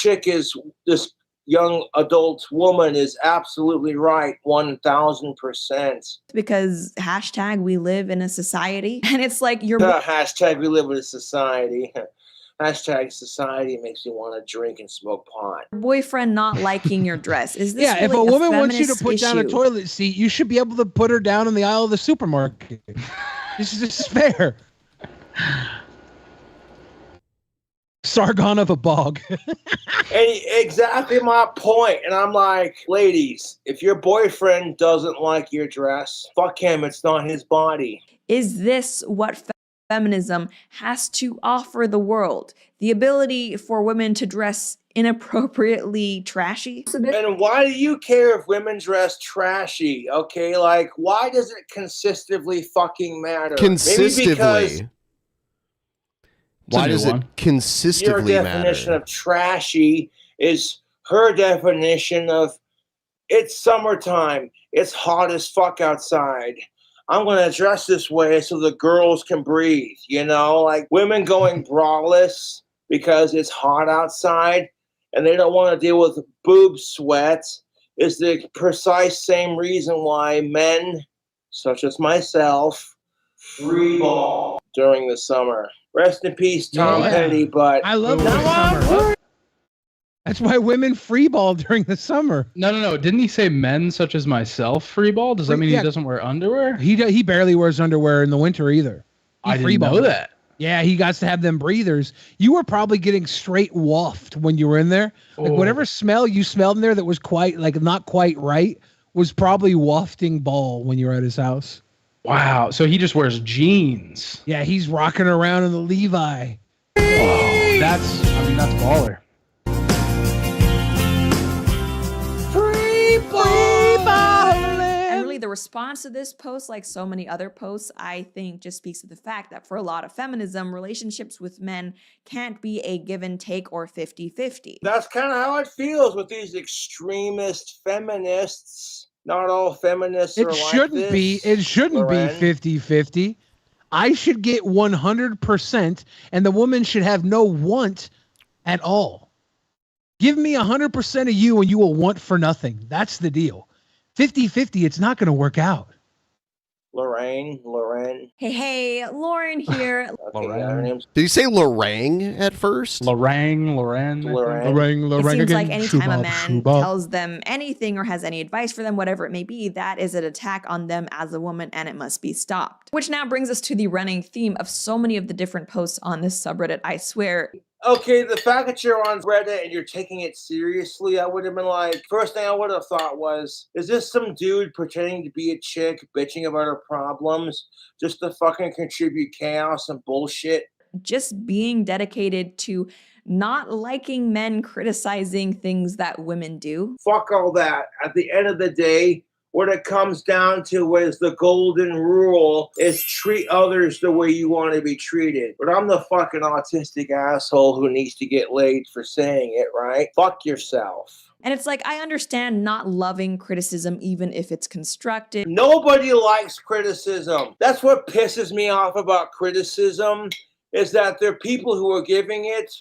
young adult woman is absolutely right, 1,000%. Because hashtag we live in a society, and it's like you're Hashtag we live in a society. Hashtag society makes me want to drink and smoke pot. boyfriend not liking your dress. Is this Yeah, if a really woman wants you to feminist put down a issue? toilet seat, you should be able to put her down in the aisle of the supermarket. This is just fair. Sargon of a bog. And exactly my point. And I'm like, ladies, if your boyfriend doesn't like your dress, fuck him. It's not his body. Is this what feminism has to offer the world? The ability for women to dress inappropriately trashy? And why do you care if women dress trashy? Okay, like, why does it consistently fucking matter? Maybe because Consistently. Why does it your consistently definition matter? of trashy is her definition of it's summertime, it's hot as fuck outside. I'm going to dress this way so the girls can breathe, you know? Like women going braless because it's hot outside and they don't want to deal with boob sweat is the precise same reason why men, such as myself, free ball during the summer. Rest in peace, Tom Petty, but I love the summer. That's why women freeball during the summer. No. Didn't he say men such as myself freeball? Does that mean Yeah. he doesn't wear underwear? He barely wears underwear in the winter either. He I didn't know freeballs. that. Yeah, he got to have them breathers. You were probably getting straight waft when you were in there. Like Oh. whatever smell you smelled in there that was quite like not quite right was probably wafting ball when you were at his house. Wow. So he just wears jeans. Yeah, he's rocking around in the Levi. Oh, that's baller. And really, the response to this post, like so many other posts, I think just speaks to the fact that for a lot of feminism, relationships with men can't be a give and take or 50-50. that's kind of how it feels with these extremist feminists. Not all feminists are It like shouldn't this. be. It shouldn't be Loren. 50-50. I should get 100% and the woman should have no want at all. Give me 100% of you and you will want for nothing. That's the deal. 50-50, it's not going to work out. Lorraine. Hey, Lauren here. Okay, yeah, her name's Did you say Lorraine at first? Loren. It seems like anytime a man tells them anything or has any advice for them, whatever it may be, that is an attack on them as a woman and it must be stopped. Which now brings us to the running theme of so many of the different posts on this subreddit, I swear. Okay, the fact that you're on Reddit and you're taking it seriously, I would have been like, first thing I would have thought was, is this some dude pretending to be a chick, bitching about her problems, just to fucking contribute chaos and bullshit? Just being dedicated to not liking men criticizing things that women do. Fuck all that. At the end of the day, what it comes down to is the golden rule is treat others the way you want to be treated. But I'm the fucking autistic asshole who needs to get laid for saying it, right? Fuck yourself. And it's like, I understand not loving criticism even if it's constructive. Nobody likes criticism. That's what pisses me off about criticism, is that there are people who are giving it,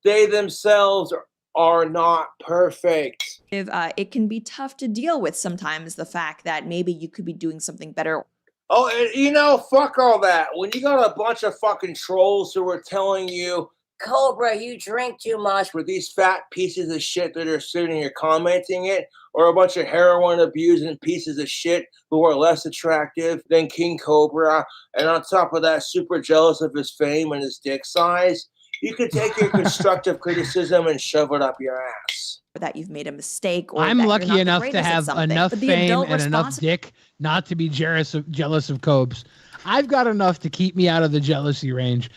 they themselves are not perfect. It can be tough to deal with sometimes, the fact that maybe you could be doing something better. Oh, and fuck all that. When you got a bunch of fucking trolls who are telling you, Cobra, you drink too much, with these fat pieces of shit that are sitting here commenting it, or a bunch of heroin abusing pieces of shit who are less attractive than King Cobra, and on top of that, super jealous of his fame and his dick size, you could take your constructive criticism and shove it up your ass. That you've made a mistake. Or I'm that lucky you're not enough the to greatest at have something. enough But the fame adult and enough dick not to be jealous of Cobes. I've got enough to keep me out of the jealousy range.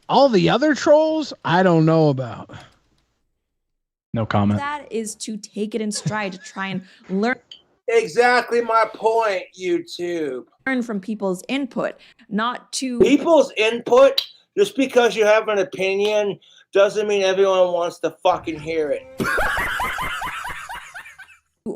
All the other trolls, I don't know about. No comment. That is to take it in stride, to try and learn. Exactly my point, YouTube. Learn from people's input, not to... People's input? Just because you have an opinion doesn't mean everyone wants to fucking hear it.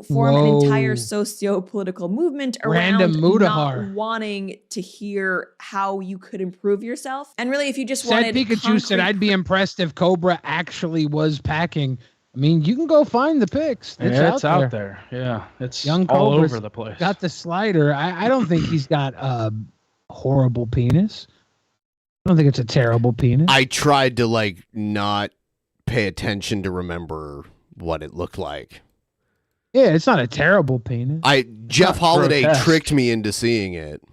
Form an entire socio-political movement around not wanting to hear how you could improve yourself. And really, if you just wanted Pikachu said, I'd be impressed if Cobra actually was packing. I mean, you can go find the pics. It's out there. Yeah, it's Young all Cobra's over the place. Got the slider. I don't think he's got a horrible penis. I don't think it's a terrible penis. I tried to not pay attention to remember what it looked like. Yeah, it's not a terrible penis. Jeff Holiday tricked me into seeing it.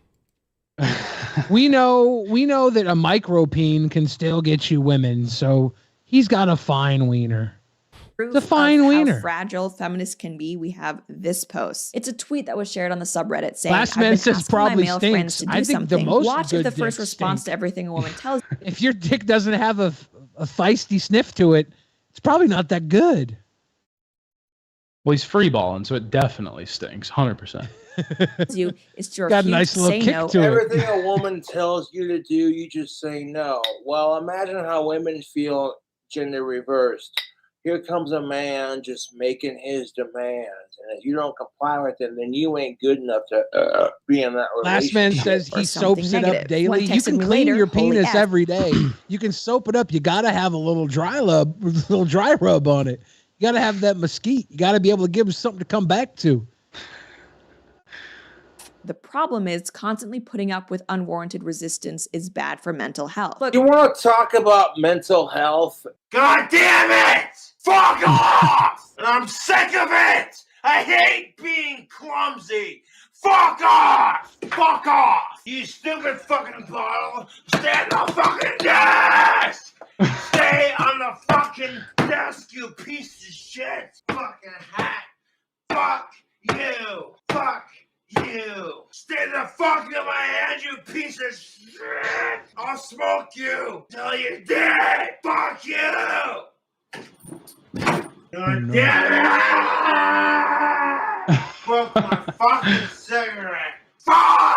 We know that a micropeen can still get you women, so he's got a fine wiener. It's a fine wiener. How fragile feminists can be. We have this post. It's a tweet that was shared on the subreddit saying, Last man says probably my male stinks. friends to do I think something. the most Watch good if the first dicks response stink. to everything a woman tells you. If your dick doesn't have a feisty sniff to it, it's probably not that good. Well, he's free balling, so it definitely stinks, 100%. You, it's to got a nice little kick to it. Everything a woman tells you to do, you just say no. Well, imagine how women feel gender reversed. Here comes a man just making his demands, and if you don't comply with them, then you ain't good enough to be in that relationship. Last man says he soaps it up daily. You can clean your penis every day. You can soap it up. You gotta have a little dry rub on it. You gotta have that mesquite. You gotta be able to give him something to come back to. The problem is constantly putting up with unwarranted resistance is bad for mental health. Look, You want to talk about mental health? God damn it! Fuck off! And I'm sick of it! I hate being clumsy! Fuck off! Fuck off! You stupid fucking bottle! Stay on the fucking desk! Stay on the fucking desk, you piece of shit! Fucking hat! Fuck you! Fuck you! Stay the fuck in my hand, you piece of shit! I'll smoke you till you're dead! Fuck you! God damn it! Smoke my fucking cigarette! Fuck!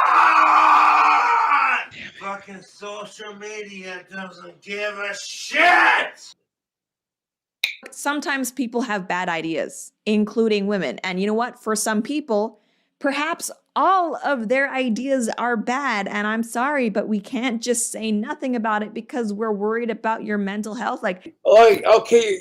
Fucking social media doesn't give a shit! sometimes people have bad ideas, including women. And you know what? For some people, perhaps all of their ideas are bad, and I'm sorry, but we can't just say nothing about it because we're worried about your mental health. Like, okay.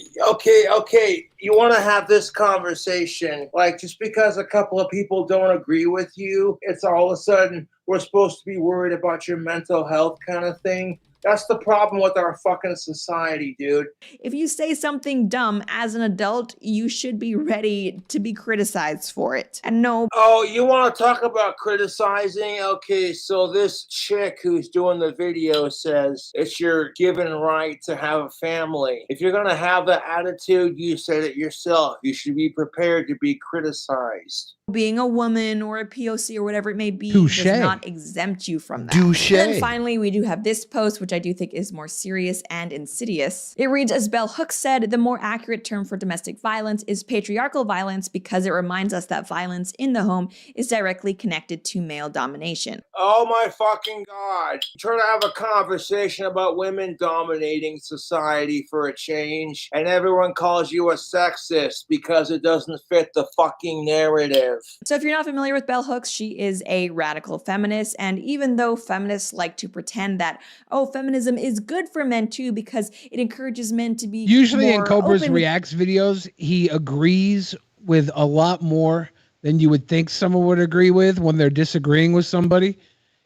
You want to have this conversation. Like, just because a couple of people don't agree with you, it's all of a sudden we're supposed to be worried about your mental health kind of thing. That's the problem with our fucking society, dude. if you say something dumb as an adult, you should be ready to be criticized for it. And no. Oh, you want to talk about criticizing? Okay, so this chick who's doing the video says it's your given right to have a family. If you're going to have that attitude, you said it yourself. You should be prepared to be criticized. Being a woman or a POC or whatever it may be Touché. does not exempt you from that. Touché. And then finally, we do have this post, which I do think is more serious and insidious. It reads, as Bell Hooks said, the more accurate term for domestic violence is patriarchal violence because it reminds us that violence in the home is directly connected to male domination. Oh my fucking God. Trying to have a conversation about women dominating society for a change, and everyone calls you a sexist because it doesn't fit the fucking narrative. So if you're not familiar with Bell Hooks, she is a radical feminist. And even though feminists like to pretend that, oh, feminism is good for men too because it encourages men to be Usually in more Cobra's open. Reacts videos, he agrees with a lot more than you would think someone would agree with when they're disagreeing with somebody.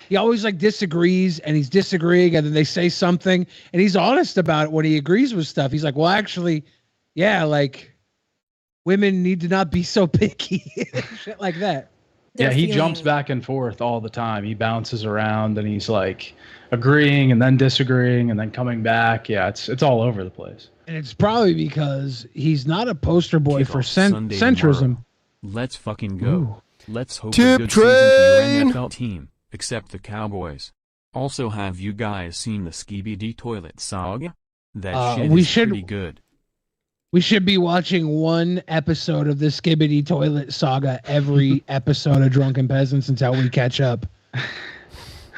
He always like disagrees and he's disagreeing and then they say something and he's honest about it when he agrees with stuff. He's like, well, actually, yeah, like women need to not be so picky. Shit like that. Yeah, he jumps back and forth all the time. He bounces around and he's like agreeing and then disagreeing and then coming back. Yeah, it's all over the place. And it's probably because he's not a poster boy Kick for off Sunday centrism. tomorrow. Let's fucking go. Ooh. Let's hope Tip a good season to train. your NFL team, except the Cowboys. Also, have you guys seen the Skibidi Toilet Saga? That shit is pretty good. We should be watching one episode of the Skibbity Toilet Saga every episode of Drunken Peasants until we catch up.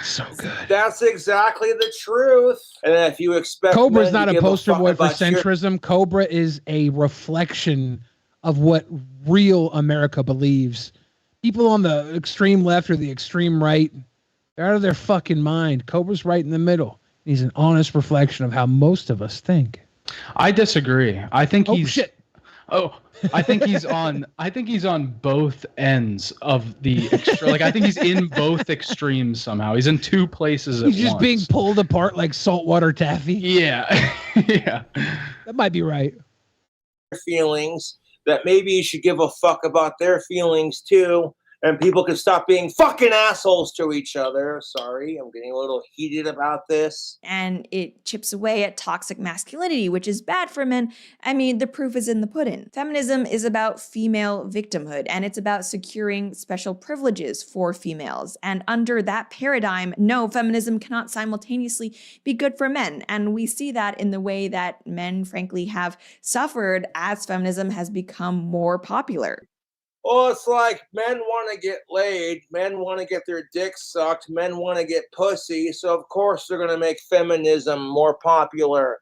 So good. That's exactly the truth. And if you expect Cobra's men not to a give poster fuck boy for about your- centrism. Cobra is a reflection of what real America believes. People on the extreme left or the extreme right, they're out of their fucking mind. Cobra's right in the middle. He's an honest reflection of how most of us think. I disagree. I think Oh, he's shit. I think he's on both ends of the like I think he's in both extremes somehow. He's in two places at He's just once. being pulled apart like saltwater taffy. Yeah. Yeah. That might be right. feelings, that maybe you should give a fuck about their feelings too, and people can stop being fucking assholes to each other. Sorry, I'm getting a little heated about this. And it chips away at toxic masculinity, which is bad for men. I mean, the proof is in the pudding. Feminism is about female victimhood, and it's about securing special privileges for females. And under that paradigm, no, feminism cannot simultaneously be good for men. And we see that in the way that men, frankly, have suffered as feminism has become more popular. Well, it's like men want to get laid, men want to get their dicks sucked, men want to get pussy, so of course they're going to make feminism more popular.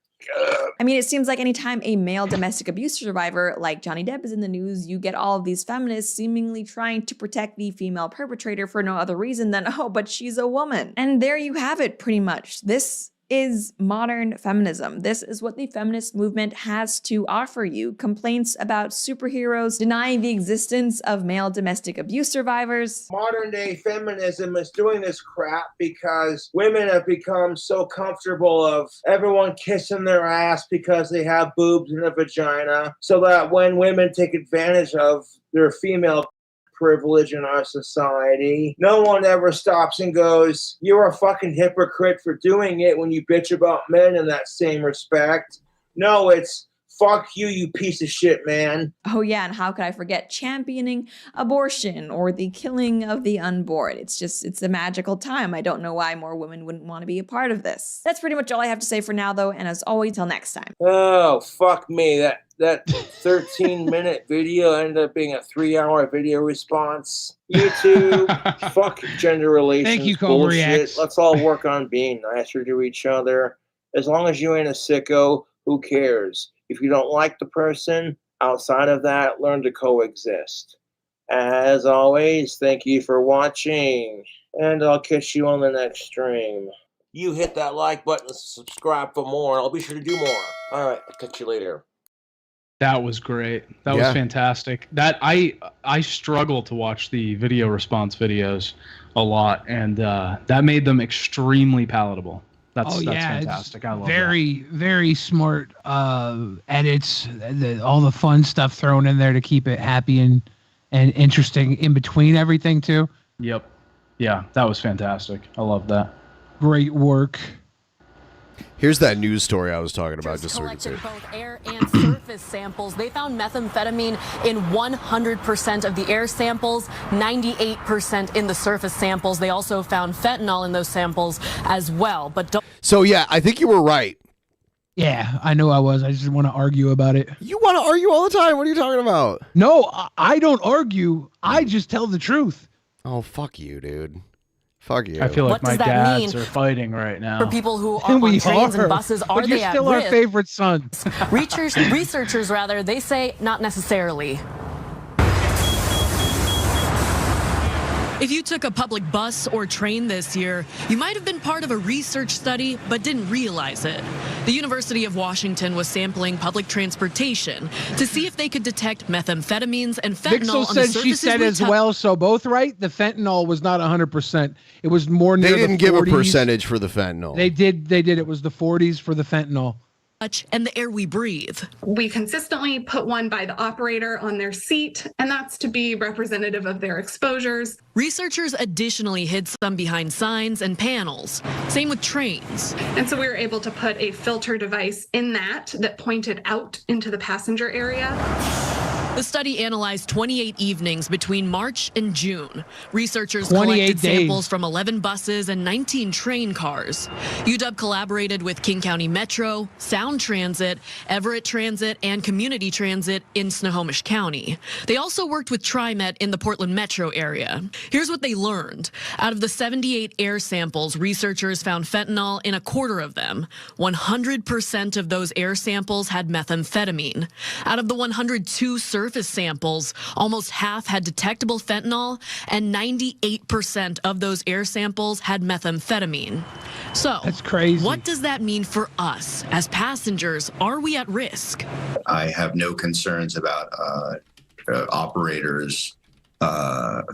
I mean, it seems like anytime a male domestic abuse survivor like Johnny Depp is in the news, you get all of these feminists seemingly trying to protect the female perpetrator for no other reason than, oh, but she's a woman. And there you have it, pretty much. This is modern feminism. This is what the feminist movement has to offer you. Complaints about superheroes, denying the existence of male domestic abuse survivors. Modern day feminism is doing this crap because women have become so comfortable of everyone kissing their ass because they have boobs and a vagina, so that when women take advantage of their female privilege in our society, no one ever stops and goes, you're a fucking hypocrite for doing it, when you bitch about men in that same respect. No, it's fuck you, you piece of shit, man. Oh yeah, and how could I forget championing abortion or the killing of the unborn? It's a magical time. I don't know why more women wouldn't want to be a part of this. That's pretty much all I have to say for now, though, and as always, till next time. Oh, fuck me. That 13-minute video ended up being a 3-hour video response. YouTube, fuck gender relations. Thank you, bullshit. KobraJFS. Let's all work on being nicer to each other. As long as you ain't a sicko, who cares? If you don't like the person, outside of that, learn to coexist. As always, thank you for watching, and I'll catch you on the next stream. You hit that like button and subscribe for more, and I'll be sure to do more. All right, I'll catch you later. That was great. That was fantastic. That I struggle to watch the video response videos a lot, and that made them extremely palatable. That's fantastic. I love very smart edits, all the fun stuff thrown in there to keep it happy and interesting in between everything too. Yep. Yeah, that was fantastic. I love that. Great work. Here's that news story I was talking about. Just so we can see. Both air and surface samples. They found methamphetamine in 100% of the air samples, 98% in the surface samples. They also found fentanyl in those samples as well. But so yeah, I think you were right. Yeah, I know I was. I just want to argue about it. You want to argue all the time. What are you talking about? No, I don't argue. I just tell the truth. Oh, fuck you, dude. Fuck you. I feel like my dads are fighting right now. For people who are on trains and buses, are but they you're still at our risk? favorite son. Researchers, rather, they say not necessarily. If you took a public bus or train this year, you might have been part of a research study but didn't realize it. The University of Washington was sampling public transportation to see if they could detect methamphetamines and fentanyl Vixel on the said surfaces she said we as well, so both right. The fentanyl was not 100%. It was more near They didn't the give 40s. a percentage for the fentanyl. They did. It was the 40s for the fentanyl. And the air we breathe. We consistently put one by the operator on their seat, and that's to be representative of their exposures. Researchers additionally hid some behind signs and panels. Same with trains. And so we were able to put a filter device in that pointed out into the passenger area. The study analyzed 28 evenings between March and June. Researchers 28 collected days. samples from 11 buses and 19 train cars. UW collaborated with King County Metro, Sound Transit, Everett Transit, and Community Transit in Snohomish County. They also worked with TriMet in the Portland metro area. Here's what they learned. Out of the 78 air samples, researchers found fentanyl in a quarter of them. 100% of those air samples had methamphetamine. Out of the 102 surface samples, almost half had detectable fentanyl, and 98% of those air samples had methamphetamine. So, that's crazy. What does that mean for us as passengers? Are we at risk? I have no concerns about operators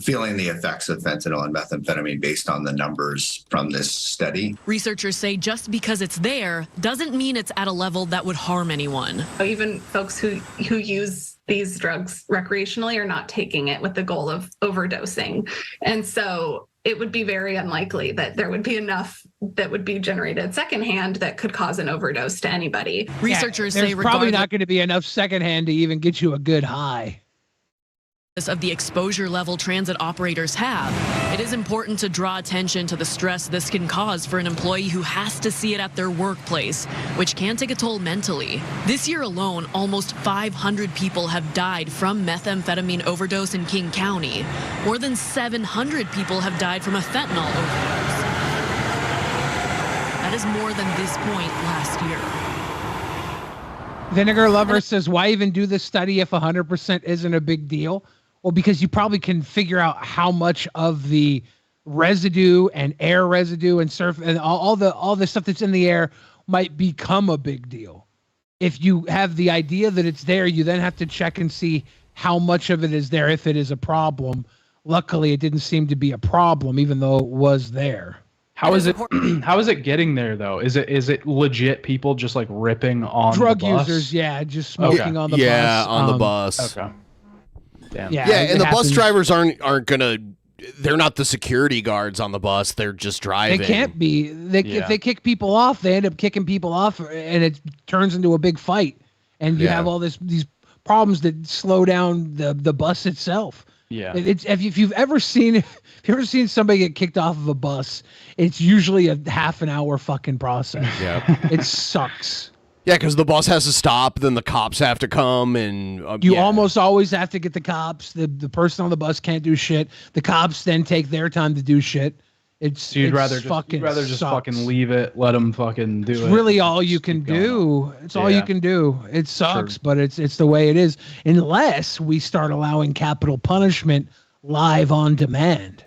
feeling the effects of fentanyl and methamphetamine based on the numbers from this study. Researchers say just because it's there doesn't mean it's at a level that would harm anyone. Even folks who use these drugs recreationally are not taking it with the goal of overdosing. And so it would be very unlikely that there would be enough that would be generated secondhand that could cause an overdose to anybody. Researchers There's say probably not going to be enough secondhand to even get you a good high. Of the exposure level transit operators have, it is important to draw attention to the stress this can cause for an employee who has to see it at their workplace, which can take a toll mentally. This year alone, almost 500 people have died from methamphetamine overdose in King County. More than 700 people have died from a fentanyl overdose. That is more than this point last year. Vinegar Lover says, why even do this study if 100% isn't a big deal? Well, because you probably can figure out how much of the residue and air residue and surf and all the stuff that's in the air might become a big deal. If you have the idea that it's there, you then have to check and see how much of it is there if it is a problem. Luckily, it didn't seem to be a problem, even though it was there. How is it? How is it getting there though? Is it legit people just like ripping on drug the bus? users? Yeah, just smoking on the bus. Yeah, on the bus. Okay. Damn. Yeah, and the bus drivers aren't gonna. They're not the security guards on the bus. They're just driving. They can't be. If they kick people off, they end up kicking people off, and it turns into a big fight. And you have all these problems that slow down the bus itself. Yeah. If you've ever seen somebody get kicked off of a bus, it's usually a half an hour fucking process. Yeah. It sucks. Yeah, because the bus has to stop, then the cops have to come, and You almost always have to get the cops. The person on the bus can't do shit. The cops then take their time to do shit. It's So you'd rather fucking just sucks. fucking leave it, let them fucking do It's it. really all you can do. It's all you Yeah. can do. It sucks, but it's the way it is. Unless we start allowing capital punishment live on demand.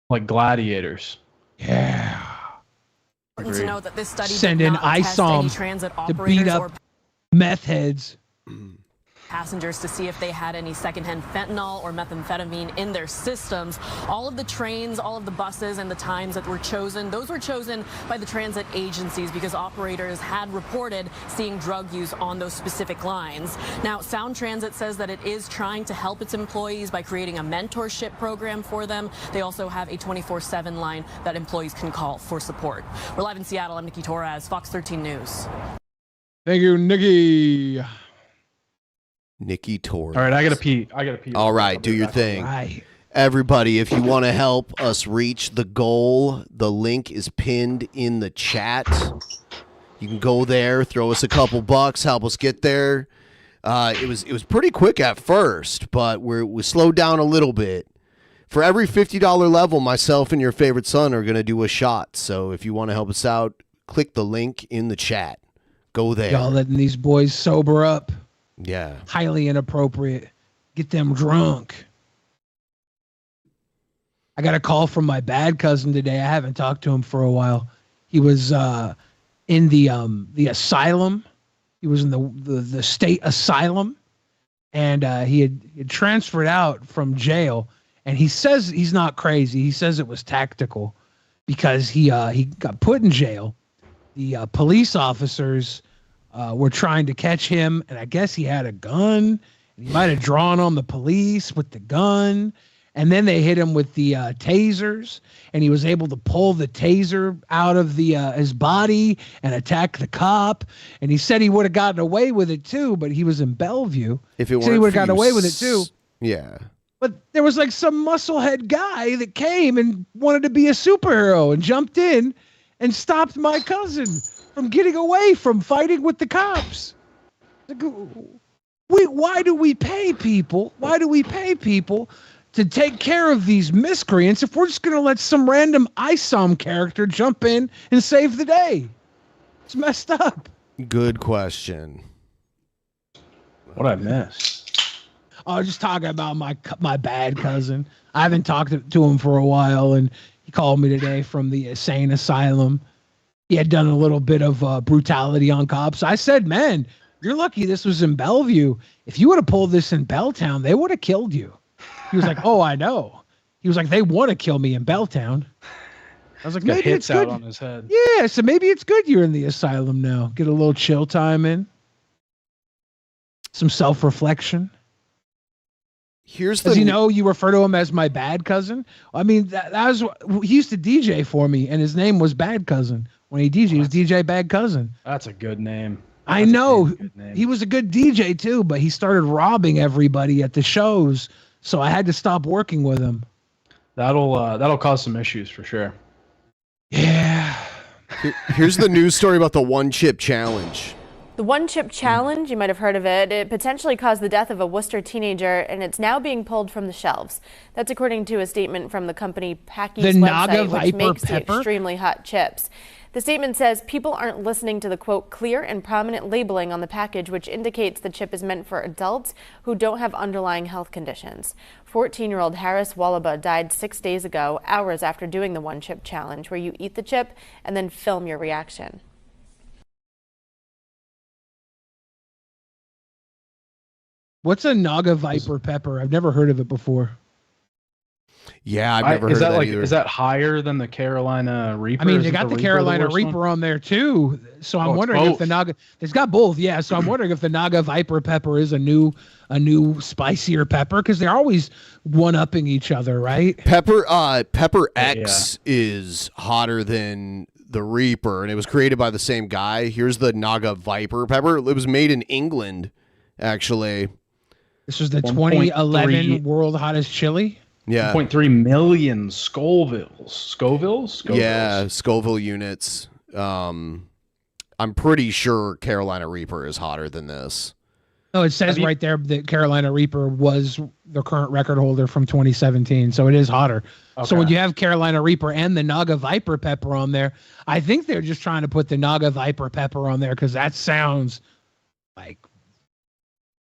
Like gladiators. Yeah. Important to note that this study Send did in not test any ISOM transit to beat operators up or meth heads. passengers to see if they had any secondhand fentanyl or methamphetamine in their systems. All of the trains, all of the buses, and the times that were chosen, those were chosen by the transit agencies because operators had reported seeing drug use on those specific lines. Now, Sound Transit says that it is trying to help its employees by creating a mentorship program for them. They also have a 24/7 line that employees can call for support. We're live in Seattle. I'm Nikki Torres, Fox 13 News. Thank you, Nikki. Nikki Torres. All right, I gotta pee. All right, do your thing. Everybody, if you want to help us reach the goal, the link is pinned in the chat. You can go there, throw us a couple bucks, help us get there. It was pretty quick at first, but we slowed down a little bit. For every $50 level, myself and your favorite son are going to do a shot. So if you want to help us out, click the link in the chat. Go there. Y'all letting these boys sober up. Yeah. Highly inappropriate. Get them drunk. I got a call from my bad cousin today. I haven't talked to him for a while. He was in the asylum. He was in the state asylum, and he had transferred out from jail. And he says he's not crazy. He says it was tactical because he got put in jail. The police officers were trying to catch him, and I guess he had a gun. And he might have drawn on the police with the gun, and then they hit him with the tasers, and he was able to pull the taser out of his body and attack the cop. And he said he would have gotten away with it too, but he was in Bellevue. If it He said he would have gotten away with it too. Yeah. But there was like some musclehead guy that came and wanted to be a superhero and jumped in and stopped my cousin from getting away from fighting with the cops. Like, why do we pay people? Why do we pay people to take care of these miscreants if we're just going to let some random ISOM character jump in and save the day? It's messed up. Good question. What I missed? I was just talking about my bad cousin. I haven't talked to him for a while, and he called me today from the insane asylum. He had done a little bit of brutality on cops. I said, man, you're lucky this was in Bellevue. If you would have pulled this in Belltown, they would have killed you. He was like, oh, I know. He was like, they want to kill me in Belltown. I was like, Got maybe hits it's good. out on his head. Yeah, so maybe it's good you're in the asylum now. Get a little chill time in. Some self-reflection. Here's Does he know you refer to him as my bad cousin? I mean, that was he used to DJ for me, and his name was Bad Cousin. When he DJ, he was DJ Bad Cousin. That's a good name. I know. He was a good DJ too, but he started robbing everybody at the shows, so I had to stop working with him. That'll cause some issues for sure. Yeah. Here's the news story about the one chip challenge. The one chip challenge, you might have heard of it. It potentially caused the death of a Worcester teenager, and it's now being pulled from the shelves. That's according to a statement from the company Packy's website, which makes the extremely hot chips. The statement says people aren't listening to the, quote, clear and prominent labeling on the package, which indicates the chip is meant for adults who don't have underlying health conditions. 14-year-old Harris Wallaba died 6 days ago, hours after doing the one chip challenge, where you eat the chip and then film your reaction. What's a Naga Viper pepper? I've never heard of it before. Yeah, I've never heard of that either. Is that higher than the Carolina Reaper? I mean, they got the Carolina Reaper on there too. So I'm wondering if the Naga, it's got both. Yeah. So I'm wondering if the Naga Viper pepper is a new spicier pepper, because they're always one-upping each other, right? Pepper X is hotter than the Reaper, and it was created by the same guy. Here's the Naga Viper pepper. It was made in England, actually. This was the 2011 world hottest chili. Yeah. 1.3 million Scovilles? Yeah, Scoville units. I'm pretty sure Carolina Reaper is hotter than this. Oh, it says right there that Carolina Reaper was the current record holder from 2017, so it is hotter. Okay. So when you have Carolina Reaper and the Naga Viper pepper on there, I think they're just trying to put the Naga Viper pepper on there because that sounds like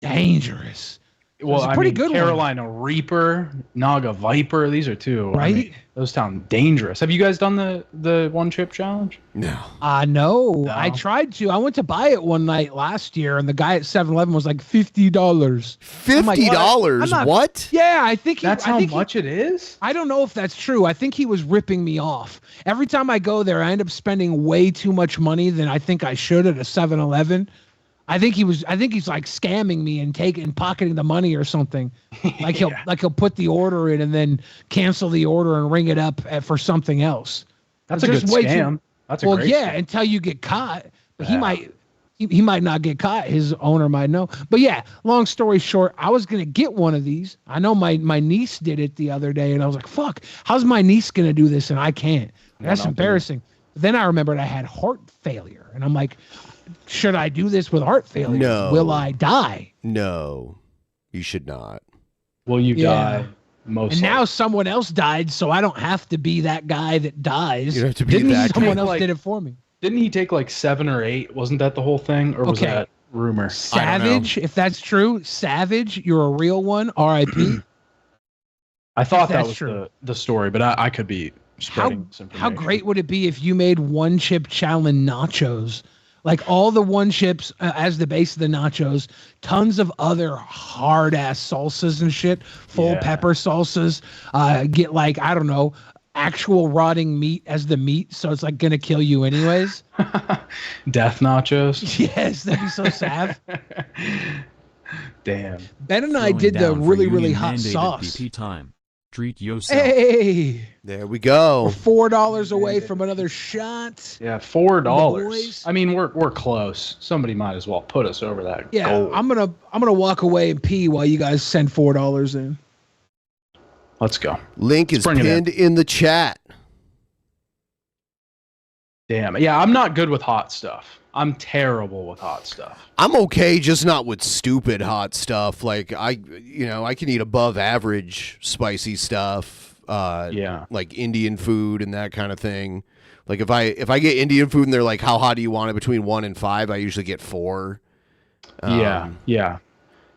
dangerous. Well, it's a pretty good Carolina Reaper, Naga Viper. These are two. Right? Those sound dangerous. Have you guys done the one chip challenge? No. No. I tried to. I went to buy it one night last year, and the guy at 7-Eleven was like $50. $50? What? Yeah, I think that's how much it is. I don't know if that's true. I think he was ripping me off. Every time I go there, I end up spending way too much money than I think I should at a 7-Eleven. I think he's like scamming me and pocketing the money or something. Like he'll put the order in and then cancel the order and ring it up for something else. That's a good scam. That's a great scam. Until you get caught. But he might not get caught. His owner might know. But yeah, long story short, I was gonna get one of these. I know my niece did it the other day, and I was like, "Fuck, how's my niece gonna do this?" And I can't. That's embarrassing. Then I remembered I had heart failure, and I'm like, should I do this with heart failure? No. Will I die? No, you should not. Will you die? Most. And now someone else died, so I don't have to be that guy that dies. You don't have to be that guy. Someone else did it for me. Didn't he take like 7 or 8? Wasn't that the whole thing, or was that rumor? Savage, if that's true, Savage, you're a real one. R.I.P. I thought that was the story, but I could be spreading this information. How great would it be if you made one chip challenge nachos? Like all the one chips as the base of the nachos, tons of other hard ass salsas and shit, full pepper salsas. Get like, I don't know, actual rotting meat as the meat, so it's like gonna kill you anyways. Death nachos. Yes, that'd be so sad. Damn. Ben and I did the really, really hot sauce. BP time. Treat yourself. Hey, there we go. We're $4 away from another shot. Yeah, $4. I mean, we're close. Somebody might as well put us over that. Yeah, goal. I'm gonna walk away and pee while you guys send $4 in. Let's go. Link is pinned in the chat. Damn. Yeah, I'm not good with hot stuff. I'm terrible with hot stuff. I'm okay, just not with stupid hot stuff. Like I can eat above average spicy stuff. Like Indian food and that kind of thing. Like if I get Indian food and they're like, how hot do you want it? Between 1 and 5, I usually get 4. Yeah.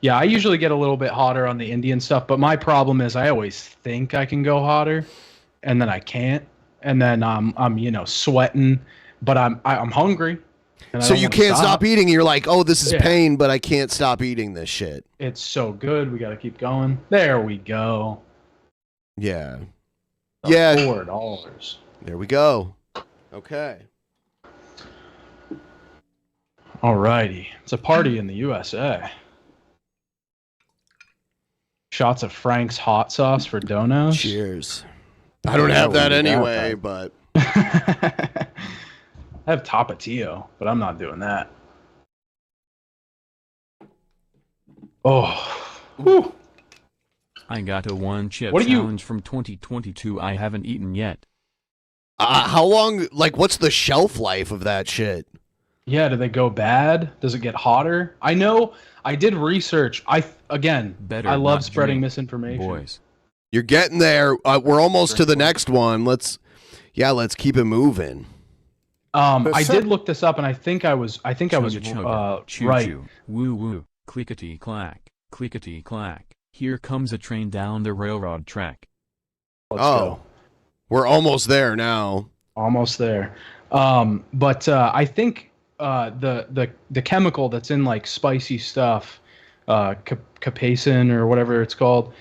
I usually get a little bit hotter on the Indian stuff, but my problem is I always think I can go hotter, and then I can't, and then I'm sweating, but I'm hungry. So you can't stop eating. You're like, oh, this is pain, but I can't stop eating this shit. It's so good. We got to keep going. There we go. Yeah. $4. There we go. Okay. All righty. It's a party in the USA. Shots of Frank's hot sauce for donos. Cheers. I don't have that anyway, but... I have Tapatio, but I'm not doing that. Oh. Whew. I got a one chip challenge from 2022 I haven't eaten yet. How long, like, what's the shelf life of that shit? Yeah, do they go bad? Does it get hotter? I know, I did research. I love spreading misinformation. Boys. You're getting there. We're almost to the next one. Let's keep it moving. I did look this up, and I think I was right. Woo woo, clickety clack, clickety clack. Here comes a train down the railroad track. Let's go. We're almost there now. Almost there. But I think the chemical that's in like spicy stuff, capsaicin or whatever it's called,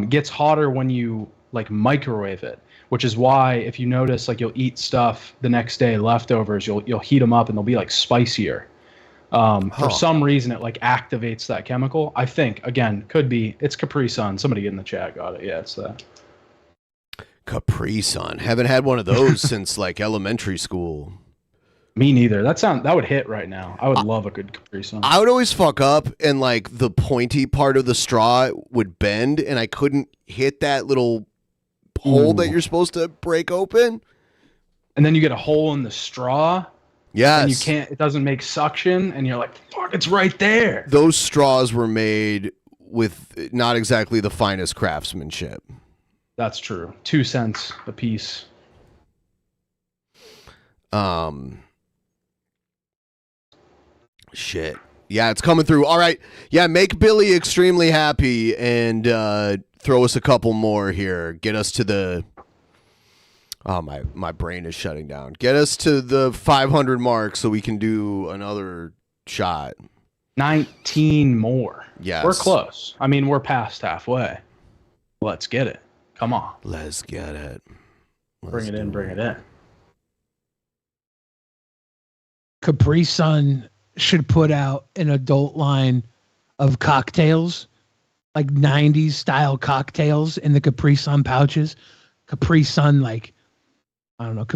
gets hotter when you like microwave it. Which is why, if you notice, like you'll eat stuff the next day, leftovers, you'll heat them up and they'll be like spicier. For some reason, it like activates that chemical. I think, again, could be it's Capri-Sun. Somebody in the chat got it. Yeah, it's that. Capri-Sun. Haven't had one of those since like elementary school. Me neither. That would hit right now. I would love a good Capri-Sun. I would always fuck up and like the pointy part of the straw would bend and I couldn't hit that little hole that you're supposed to break open, and then you get a hole in the straw. Yes. And you can't, it doesn't make suction, and you're like, fuck, it's right there. Those straws were made with not exactly the finest craftsmanship. That's true. 2 cents a piece. Shit. Yeah, it's coming through. All right. Yeah, make Billy extremely happy and throw us a couple more here. Get us to the... Oh, my brain is shutting down. Get us to the 500 mark so we can do another shot. 19 more. Yes. We're close. I mean, we're past halfway. Let's get it. Come on. Let's get it. Bring it in. Capri Sun should put out an adult line of cocktails, like 90s style cocktails in the Capri Sun pouches. Capri Sun, like, I don't know,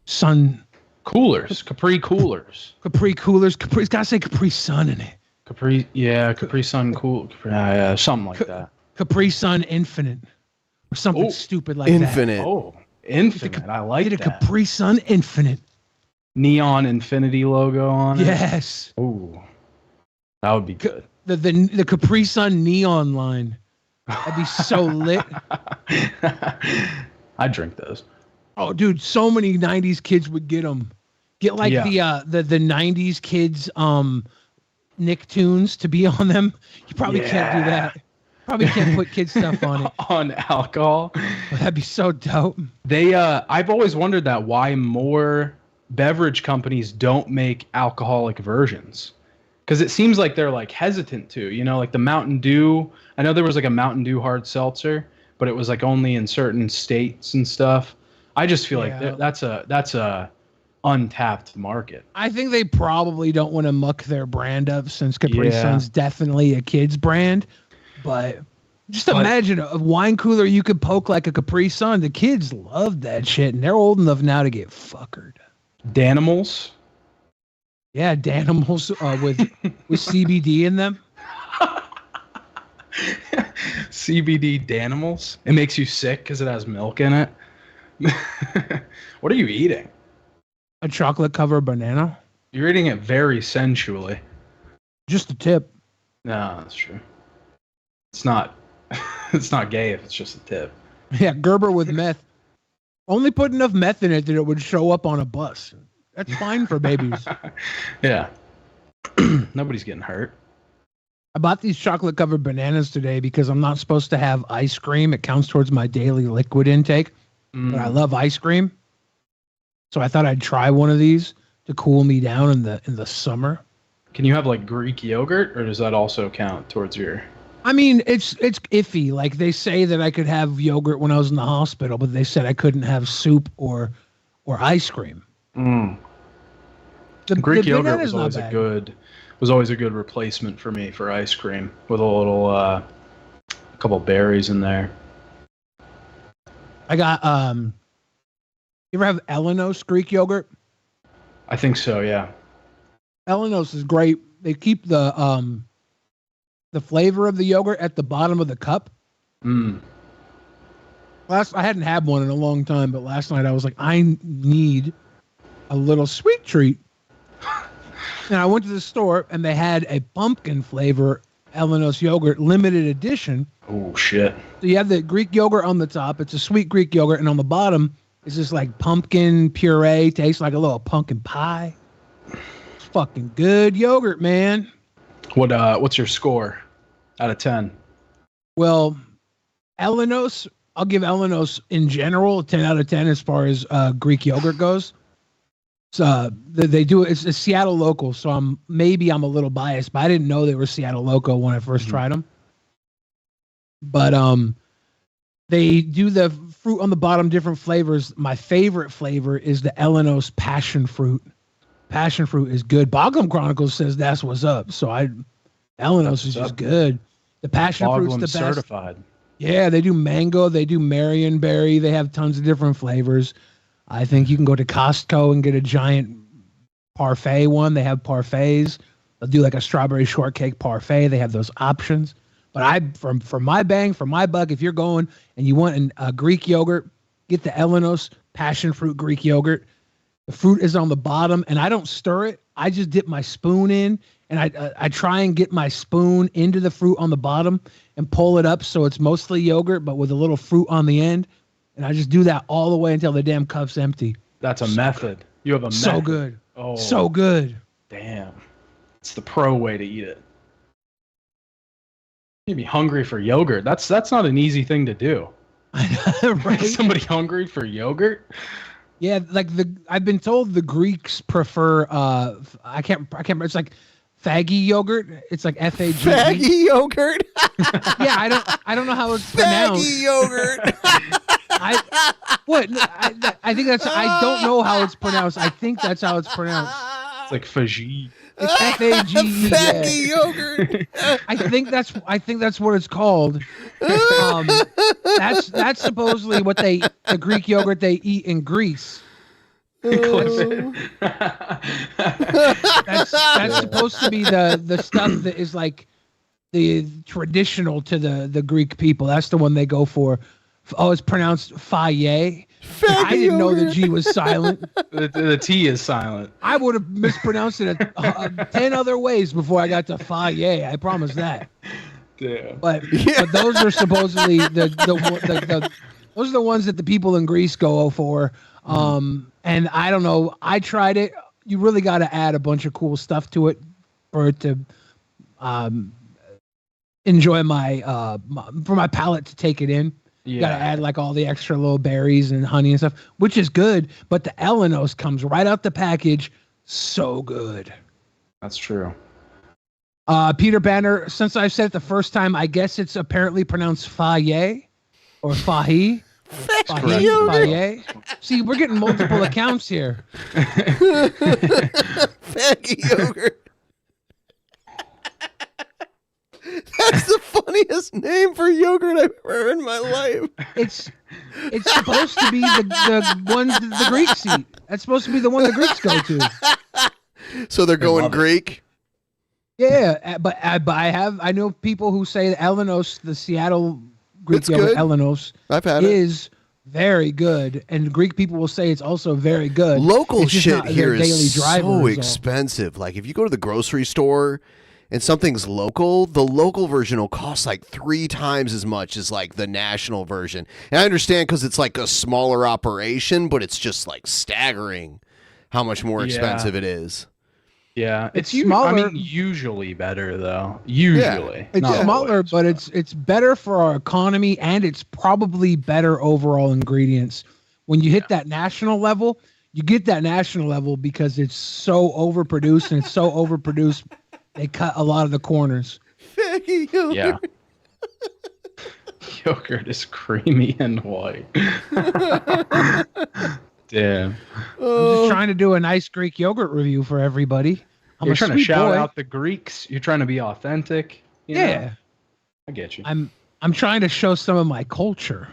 Sun coolers, Capri coolers. Capri's got to say Capri Sun in it. Capri Sun cool. Something like that. Capri Sun Infinite or something stupid like Infinite. that. Oh, Infinite. I like Get a that. Capri Sun Infinite. Neon infinity logo on it. Yes. Ooh, that would be good. The Capri Sun neon line. That'd be so lit. I'd drink those. Oh, dude, so many 90s kids would get them. Get like the 90s kids Nicktoons to be on them. You probably can't do that. Probably can't put kid stuff on it. On alcohol. That'd be so dope. I've always wondered that why more beverage companies don't make alcoholic versions. Because it seems like they're like hesitant to, like the Mountain Dew. I know there was like a Mountain Dew hard seltzer, but it was like only in certain states and stuff. I just feel like that's a untapped market. I think they probably don't want to muck their brand up since Capri Sun's definitely a kid's brand. But just imagine a wine cooler you could poke like a Capri Sun. The kids love that shit, and they're old enough now to get fuckered. Danimals? Yeah, Danimals with CBD in them. CBD Danimals? It makes you sick because it has milk in it. What are you eating? A chocolate-covered banana. You're eating it very sensually. Just a tip. No, that's true. It's not. It's not gay if it's just a tip. Yeah, Gerber with meth. Only put enough meth in it that it would show up on a bus. That's fine for babies. Yeah. Nobody's getting hurt. I bought these chocolate-covered bananas today because I'm not supposed to have ice cream. It counts towards my daily liquid intake. But I love ice cream. So I thought I'd try one of these to cool me down in the summer. Can you have like Greek yogurt, or does that also count towards your... I mean, it's iffy. Like they say that I could have yogurt when I was in the hospital, but they said I couldn't have soup or ice cream. Greek yogurt was always a good replacement for me for ice cream with a little couple berries in there. I got you ever have Elenos Greek yogurt? I think so, yeah. Elenos is great. They keep the flavor of the yogurt at the bottom of the cup. I hadn't had one in a long time, but last night I was like, I need a little sweet treat. And I went to the store and they had a pumpkin flavor Elenos yogurt limited edition. Oh shit. So you have the Greek yogurt on the top. It's a sweet Greek yogurt, and on the bottom is this like pumpkin puree. Tastes like a little pumpkin pie. It's fucking good yogurt, man. What's your score out of 10? Well, Elenos, I'll give Elenos in general a 10 out of 10 as far as Greek yogurt goes. So they do it's a Seattle local, so I'm a little biased, but I didn't know they were Seattle local when I first tried them. But they do the fruit on the bottom, different flavors. My favorite flavor is the Elenos passion fruit. Passion fruit is good. Boglum Chronicles says that's what's up. So Elenos is just good. The passion fruit's the best. Certified. Yeah, they do mango. They do Marionberry. They have tons of different flavors. I think you can go to Costco and get a giant parfait one. They have parfaits. They'll do like a strawberry shortcake parfait. They have those options. But for my bang, for my buck, if you're going and you want a Greek yogurt, get the Elenos passion fruit Greek yogurt. The fruit is on the bottom, and I don't stir it. I just dip my spoon in, and I try and get my spoon into the fruit on the bottom and pull it up so it's mostly yogurt, but with a little fruit on the end. And I just do that all the way until the damn cup's empty. That's a method. You have a method. So good. Oh, so good. Damn. It's the pro way to eat it. You'd be hungry for yogurt. That's not an easy thing to do. Right? Somebody hungry for yogurt? Yeah, like I've been told the Greeks prefer I can't remember, it's like faggy yogurt. It's like FAG. Faggy yogurt. Yeah, I don't know how it's pronounced. Faggy yogurt. I think that's I don't know how it's pronounced. I think that's how it's pronounced. It's like faggy. It's F-A-G-E. Faggy yogurt. I think that's what it's called. That's supposedly what the Greek yogurt they eat in Greece. That's supposed to be the stuff that is like the traditional to the Greek people. That's the one they go for. Oh, it's pronounced faye. I didn't know the G was silent. The T is silent. I would have mispronounced it 10 other ways before I got to faye. I promise that. Damn. But those are supposedly those are the ones that the people in Greece go for. And I don't know. I tried it. You really got to add a bunch of cool stuff to it for it to enjoy for my palate to take it in. You got to add like all the extra little berries and honey and stuff, which is good. But the Elenos comes right out the package. So good. That's true. Peter Banner, since I said it the first time, I guess it's apparently pronounced faye or fahi. Faye. See, we're getting multiple accounts here. Faggy yogurt. That's the funniest name for yogurt I've ever heard in my life. It's supposed to be the one the Greeks eat. That's supposed to be the one the Greeks go to. So they're going Greek? Yeah, but I know people who say Elenos, the Seattle Greek yogurt Elenos, I've had is very good, and Greek people will say it's also very good. Local it's just shit not their here daily is driver so is all. expensive. Like if you go to the grocery store and something's local, the local version will cost like 3 times as much as like the national version. And I understand because it's like a smaller operation, but it's just like staggering how much more expensive it is. Yeah, it's smaller. I mean, usually better though. Usually, It's smaller, but it's better for our economy, and it's probably better overall ingredients. When you hit that national level, you get that national level because it's so overproduced, and it's so overproduced, they cut a lot of the corners. Yeah. Yogurt is creamy and white. Damn. I'm just trying to do a nice Greek yogurt review for everybody. You're trying to sweet shout boy. out the Greeks. You're trying to be authentic. You Yeah. know? I get you. I'm trying to show some of my culture.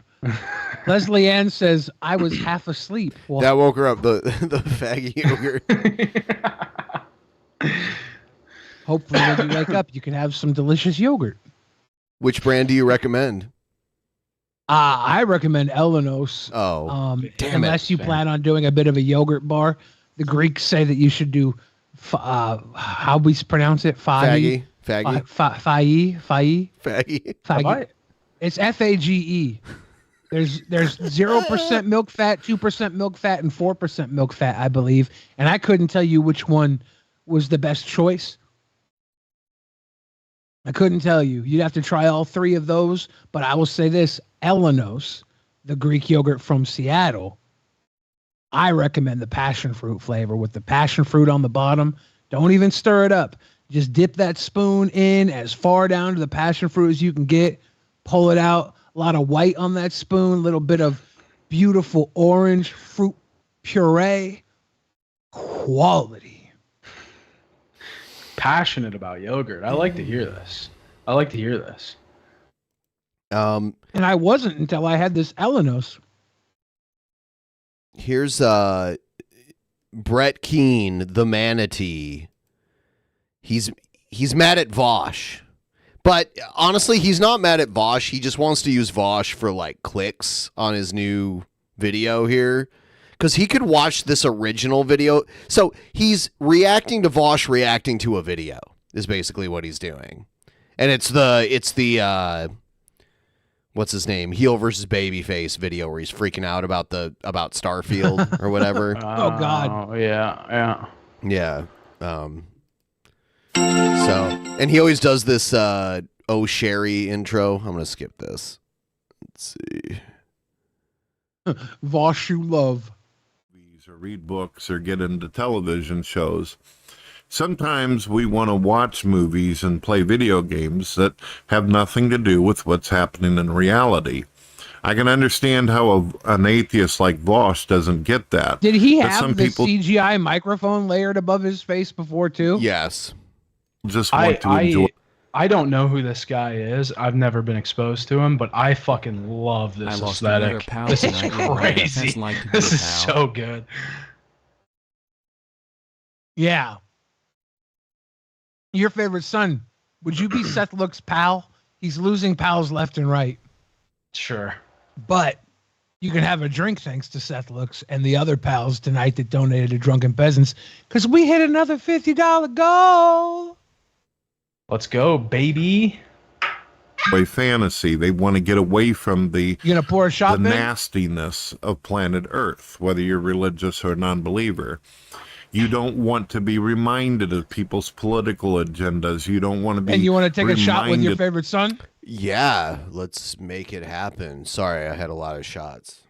Leslie Ann says I was half asleep. Well, That woke her up, the faggy yogurt. hopefully when you wake up, you can have some delicious yogurt. Which brand do you recommend? I recommend Elenos. Oh, damn unless you plan on doing a bit of a yogurt bar. The Greeks say that you should do, how we pronounce it? Faggy. Faggy. It's F-A-G-E. There's 0% milk fat, 2% milk fat, and 4% milk fat, I believe. And I couldn't tell you which one was the best choice. I couldn't tell you. You'd have to try all 3 of those. But I will say this, Elenos, the Greek yogurt from Seattle, I recommend the passion fruit flavor with the passion fruit on the bottom. Don't even stir it up. Just dip that spoon in as far down to the passion fruit as you can get. Pull it out. A lot of white on that spoon. A little bit of beautiful orange fruit puree. Quality. Passionate about yogurt. I like to hear this. And I wasn't until I had this Elenos. Here's Brett Keane, the Manatee. He's mad at Vaush. But honestly, he's not mad at Vaush. He just wants to use Vaush for like clicks on his new video here. because he could watch this original video. So he's reacting to Vaush reacting to a video is basically what he's doing. And it's the what's his name? Heel versus Babyface video where he's freaking out about Starfield or whatever. Oh God. Oh yeah. Yeah. So, and he always does this Oh Sherry intro. I'm going to skip this. Let's see. Vaush you love. Or read books or get into television shows. Sometimes we want to watch movies and play video games that have nothing to do with what's happening in reality. I can understand how an atheist like Vaush doesn't get that. Did he but have some the people CGI microphone layered above his face before too? Yes. Just want to enjoy. I don't know who this guy is. I've never been exposed to him, but I fucking love this aesthetic. This is crazy. This is so good. Yeah. Your favorite son. Would you be Seth Look's pal? He's losing pals left and right. Sure. But you can have a drink thanks to Seth Looks and the other pals tonight that donated to Drunken Peasants because we hit another $50 goal. Let's go, baby. By fantasy, they want to get away from the You gonna pour a shot, the man? nastiness of planet Earth, whether you're religious or non-believer. You don't want to be reminded of people's political agendas. You don't want to be. And you want to take a shot with your reminded- favorite son? Yeah, let's make it happen. Sorry, I had a lot of shots.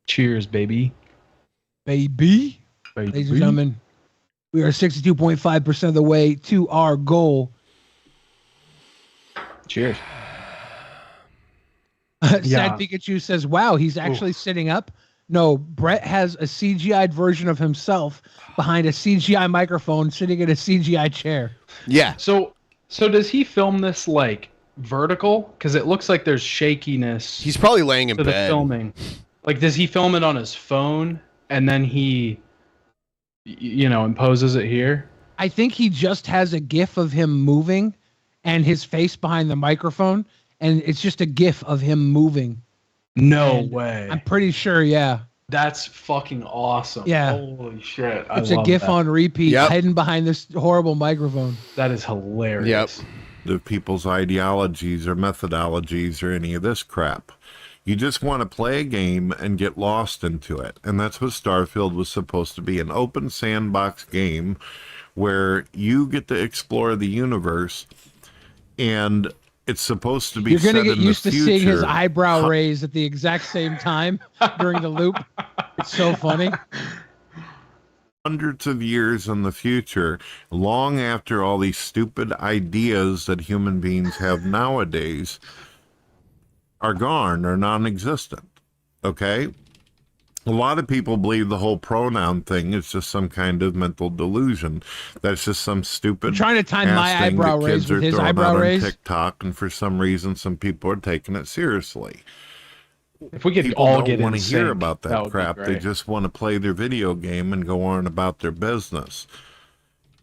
Cheers, baby. Baby. Ladies and gentlemen, we are 62.5% of the way to our goal. Cheers. Sad Pikachu says, wow, he's actually sitting up. No, Brett has a CGI'd version of himself behind a CGI microphone sitting in a CGI chair. Yeah. So does he film this like vertical? Because it looks like there's shakiness. He's probably laying in to the bed. filming. Like, does he film it on his phone and then he, imposes it here? I think he just has a GIF of him moving and his face behind the microphone, and it's just a GIF of him moving. No way. I'm pretty sure, yeah. That's fucking awesome. Yeah. Holy shit. It's a GIF on repeat, hidden behind this horrible microphone. That is hilarious. Of people's ideologies or methodologies or any of this crap. You just want to play a game and get lost into it. And that's what Starfield was supposed to be, an open sandbox game where you get to explore the universe, and it's supposed to be You're going to set get in used the to seeing his future. eyebrow raise at the exact same time during the loop. It's so funny. Hundreds of years in the future, long after all these stupid ideas that human beings have nowadays are gone or non-existent. Okay? A lot of people believe the whole pronoun thing is just some kind of mental delusion. That's just some stupid. I'm trying to time my ass thing eyebrow that raise kids are with his throwing eyebrow out on raise. TikTok, and for some reason, some people are taking it seriously. If we could People all don't get want in to hear sync, about that that would be crap. They great. just want to play their video game and go on about their business.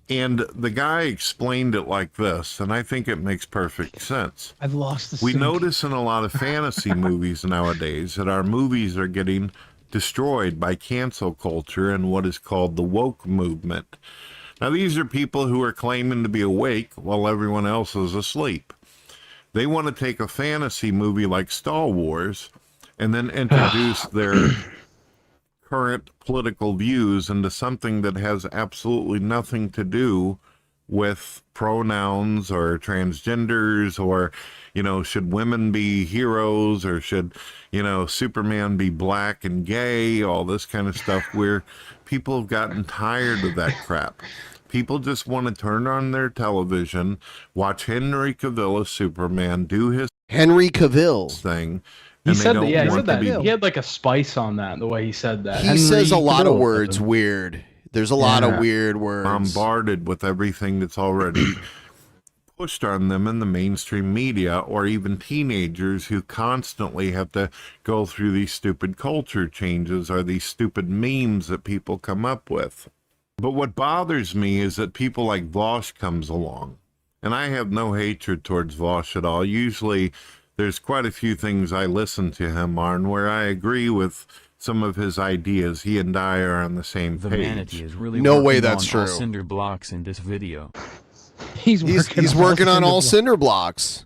And the guy explained it like this, and I think it makes perfect sense. I've lost the We sync. notice in a lot of fantasy movies nowadays that our movies are getting destroyed by cancel culture and what is called the woke movement. Now, these are people who are claiming to be awake while everyone else is asleep. They want to take a fantasy movie like Star Wars and then introduce their current political views into something that has absolutely nothing to do with pronouns or transgenders or, should women be heroes or should, Superman be black and gay, all this kind of stuff, where people have gotten tired of that crap. People just want to turn on their television, watch Henry Cavill as Superman, do his Henry Cavill thing. He And said they that. don't Yeah, he want said that. to be He had like a spice on that. The way he said that. He says a lot of words weird. There's a lot of weird words. Bombarded with everything that's already pushed on them in the mainstream media, or even teenagers who constantly have to go through these stupid culture changes or these stupid memes that people come up with. But what bothers me is that people like Vaush comes along, and I have no hatred towards Vaush at all. Usually there's quite a few things I listen to him on where I agree with some of his ideas. He and I are on the same The page. Manatee is really No working way that's on true. all cinder blocks in this video. He's working on all cinder blocks.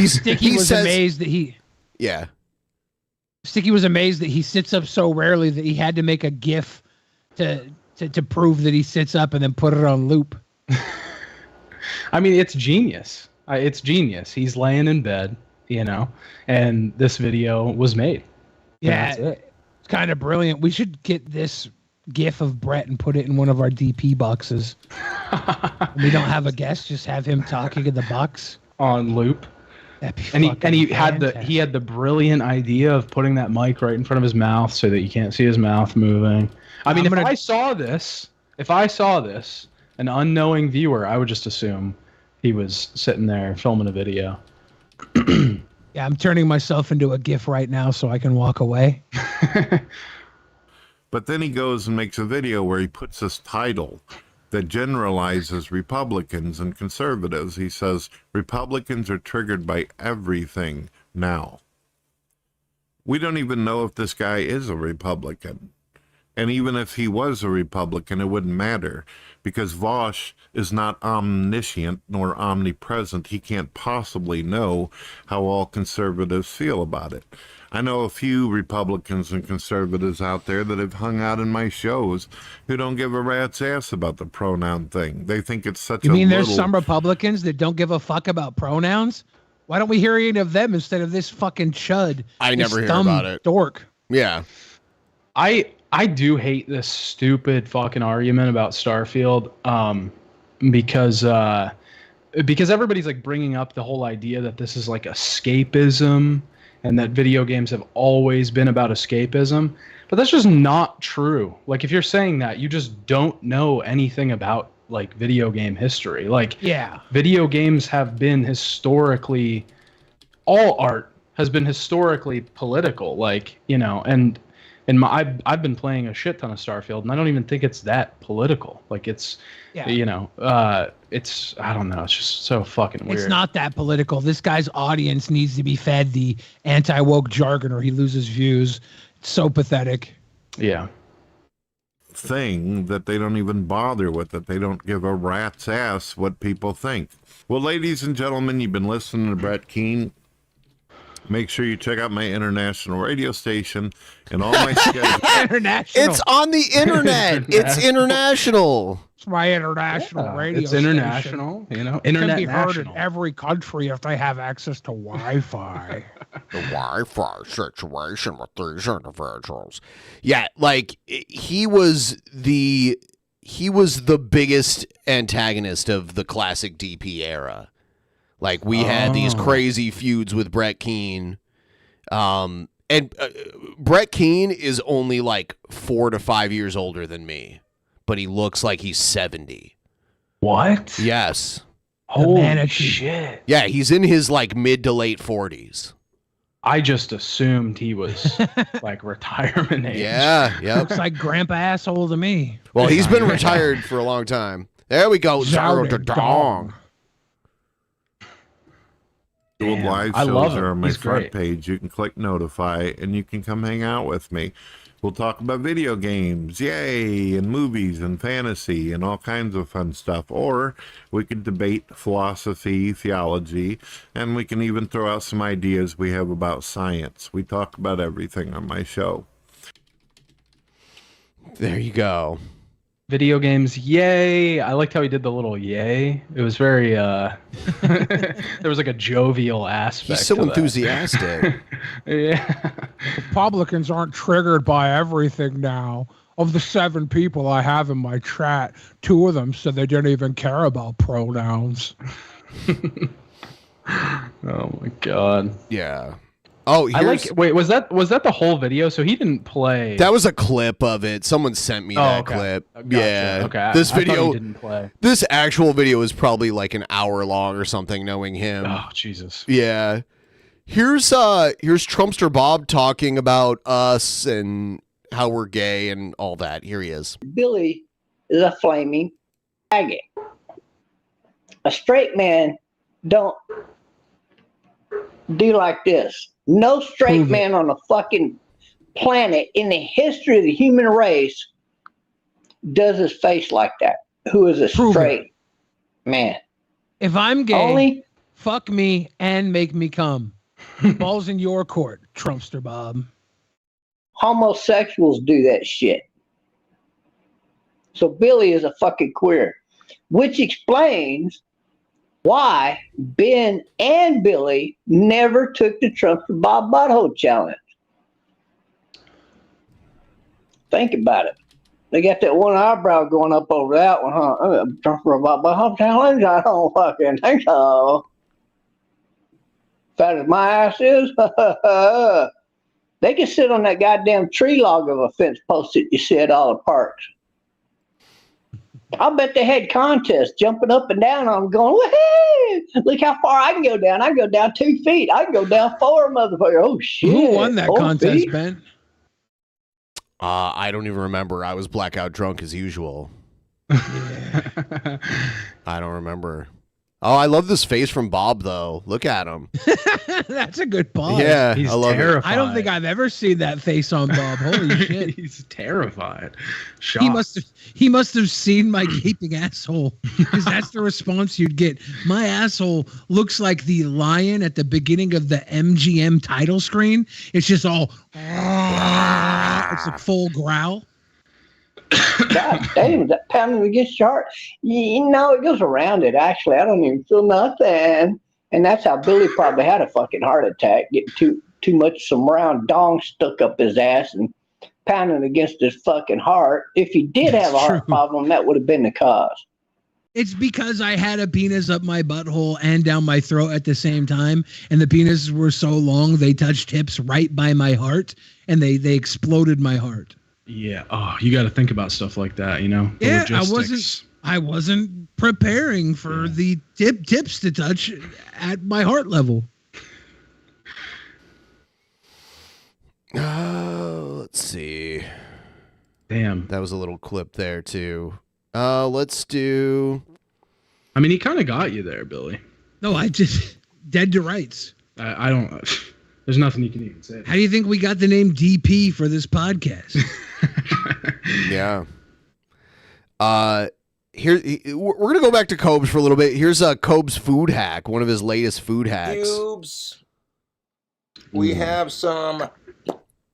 Sticky was amazed that he. Yeah. Sticky was amazed that he sits up so rarely that he had to make a GIF to prove that he sits up and then put it on loop. I mean, it's genius. It's genius. He's laying in bed, and this video was made. Yeah, it's kind of brilliant. We should get this GIF of Brett and put it in one of our DP boxes. We don't have a guest; just have him talking in the box on loop. And he had the brilliant idea of putting that mic right in front of his mouth so that you can't see his mouth moving. I mean, if I saw this, an unknowing viewer, I would just assume he was sitting there filming a video. Yeah, I'm turning myself into a GIF right now so I can walk away. But then he goes and makes a video where he puts this title that generalizes Republicans and conservatives. He says, Republicans are triggered by everything now. We don't even know if this guy is a Republican. And even if he was a Republican, it wouldn't matter, because Vaush is not omniscient nor omnipresent. He can't possibly know how all conservatives feel about it. I know a few Republicans and conservatives out there that have hung out in my shows who don't give a rat's ass about the pronoun thing. They think it's such You a mean little... there's some Republicans that don't give a fuck about pronouns? Why don't we hear any of them instead of this fucking chud? I never hear about it. Dork. Yeah. I do hate this stupid fucking argument about Starfield, because everybody's like bringing up the whole idea that this is like escapism and that video games have always been about escapism, but that's just not true. Like, if you're saying that, you just don't know anything about like video game history. Like, yeah, video games have been historically, all art has been historically political, like, and I've been playing a shit ton of Starfield, and I don't even think it's that political. Like, it's, it's, I don't know. It's just so fucking weird. It's not that political. This guy's audience needs to be fed the anti-woke jargon or he loses views. It's so pathetic. Yeah. Thing that they don't even bother with it. They don't give a rat's ass what people think. Well, ladies and gentlemen, you've been listening to Brett Keane. Make sure you check out my international radio station and all my schedules. International. It's on the internet. It's international. It's my international radio It's international, station. Internet It can be national. heard in every country if they have access to Wi-Fi. The Wi-Fi situation with these individuals. Yeah, like he was the biggest antagonist of the classic DP era. Like, we had these crazy feuds with Brett Keane. And Brett Keane is only like 4 to 5 years older than me, but he looks like he's 70. What? Yes. Holy shit. Yeah, he's in his like mid to late 40s. I just assumed he was like retirement age. Yeah. Looks like grandpa asshole to me. Well, he's been retired for a long time. There we go. Zero to dong. Old live I love shows him. are on my He's front great. page. You can click notify and you can come hang out with me. We'll talk about video games, yay, and movies and fantasy and all kinds of fun stuff. Or we could debate philosophy, theology, and we can even throw out some ideas we have about science. We talk about everything on my show. There you go. Video games, yay. I liked how he did the little yay. It was very, there was like a jovial aspect. He's so to that. enthusiastic. Yeah. Republicans aren't triggered by everything now. Of the 7 people I have in my chat, 2 of them said they didn't even care about pronouns. Oh my god. Yeah. Oh, wait, was that the whole video? So he didn't play. That was a clip of it. Someone sent me that okay. clip. Gotcha. Yeah. Okay. This I thought he video didn't play. This actual video is probably like an hour long or something, knowing him. Oh, Jesus. Yeah. Here's Trumpster Bob talking about us and how we're gay and all that. Here he is. Billy is a flaming faggot. A straight man don't do like this. No straight man on the fucking planet in the history of the human race does his face like that. Who is a straight man? If I'm gay, Only fuck me and make me come. Ball's in your court, Trumpster Bob. homosexuals do that shit. So Billy is a fucking queer, which explains why Ben and Billy never took the Trumpster Bob Butthole Challenge. Think about it. They got that one eyebrow going up over that one, huh? Trumpster Bob Butthole Challenge? I don't fucking think so. Fat as my ass is, they can sit on that goddamn tree log of a fence post that you see at all the parks. I bet they had contests jumping up and down on them going, woohoo! Look how far I can go down. I can go down 2 feet. I can go down 4, motherfucker. Oh, shit. Who won that 4 contest, feet? Ben? I don't even remember. I was blackout drunk as usual. I don't remember. Oh, I love this face from Bob, though. Look at him. That's a good Bob. Yeah, I love it. I don't think I've ever seen that face on Bob. Holy shit. He's terrified. He must have seen my gaping asshole, because that's the response you'd get. My asshole looks like the lion at the beginning of the MGM title screen. It's just all it's a full growl. God damn, that pounding against your heart. You know, it goes around it, actually. I don't even feel nothing. And that's how Billy probably had a fucking heart attack, getting too much some round dong stuck up his ass and pounding against his fucking heart. If he did have a heart problem, that would have been the cause. It's because I had a penis up my butthole and down my throat at the same time, and the penises were so long they touched hips right by my heart, and they exploded my heart. Yeah. Oh, you got to think about stuff like that, you know? The Yeah, logistics. I wasn't preparing for the tips to touch at my heart level. Let's see. Damn. That was a little clip there, too. Let's do... I mean, he kind of got you there, Billy. No, I just... Dead to rights. I don't... There's nothing you can even say. How do you think we got the name DP for this podcast? Yeah. Here we're gonna go back to Cobes for a little bit. Here's Cobes' food hack, one of his latest food hacks. Cubes. We have some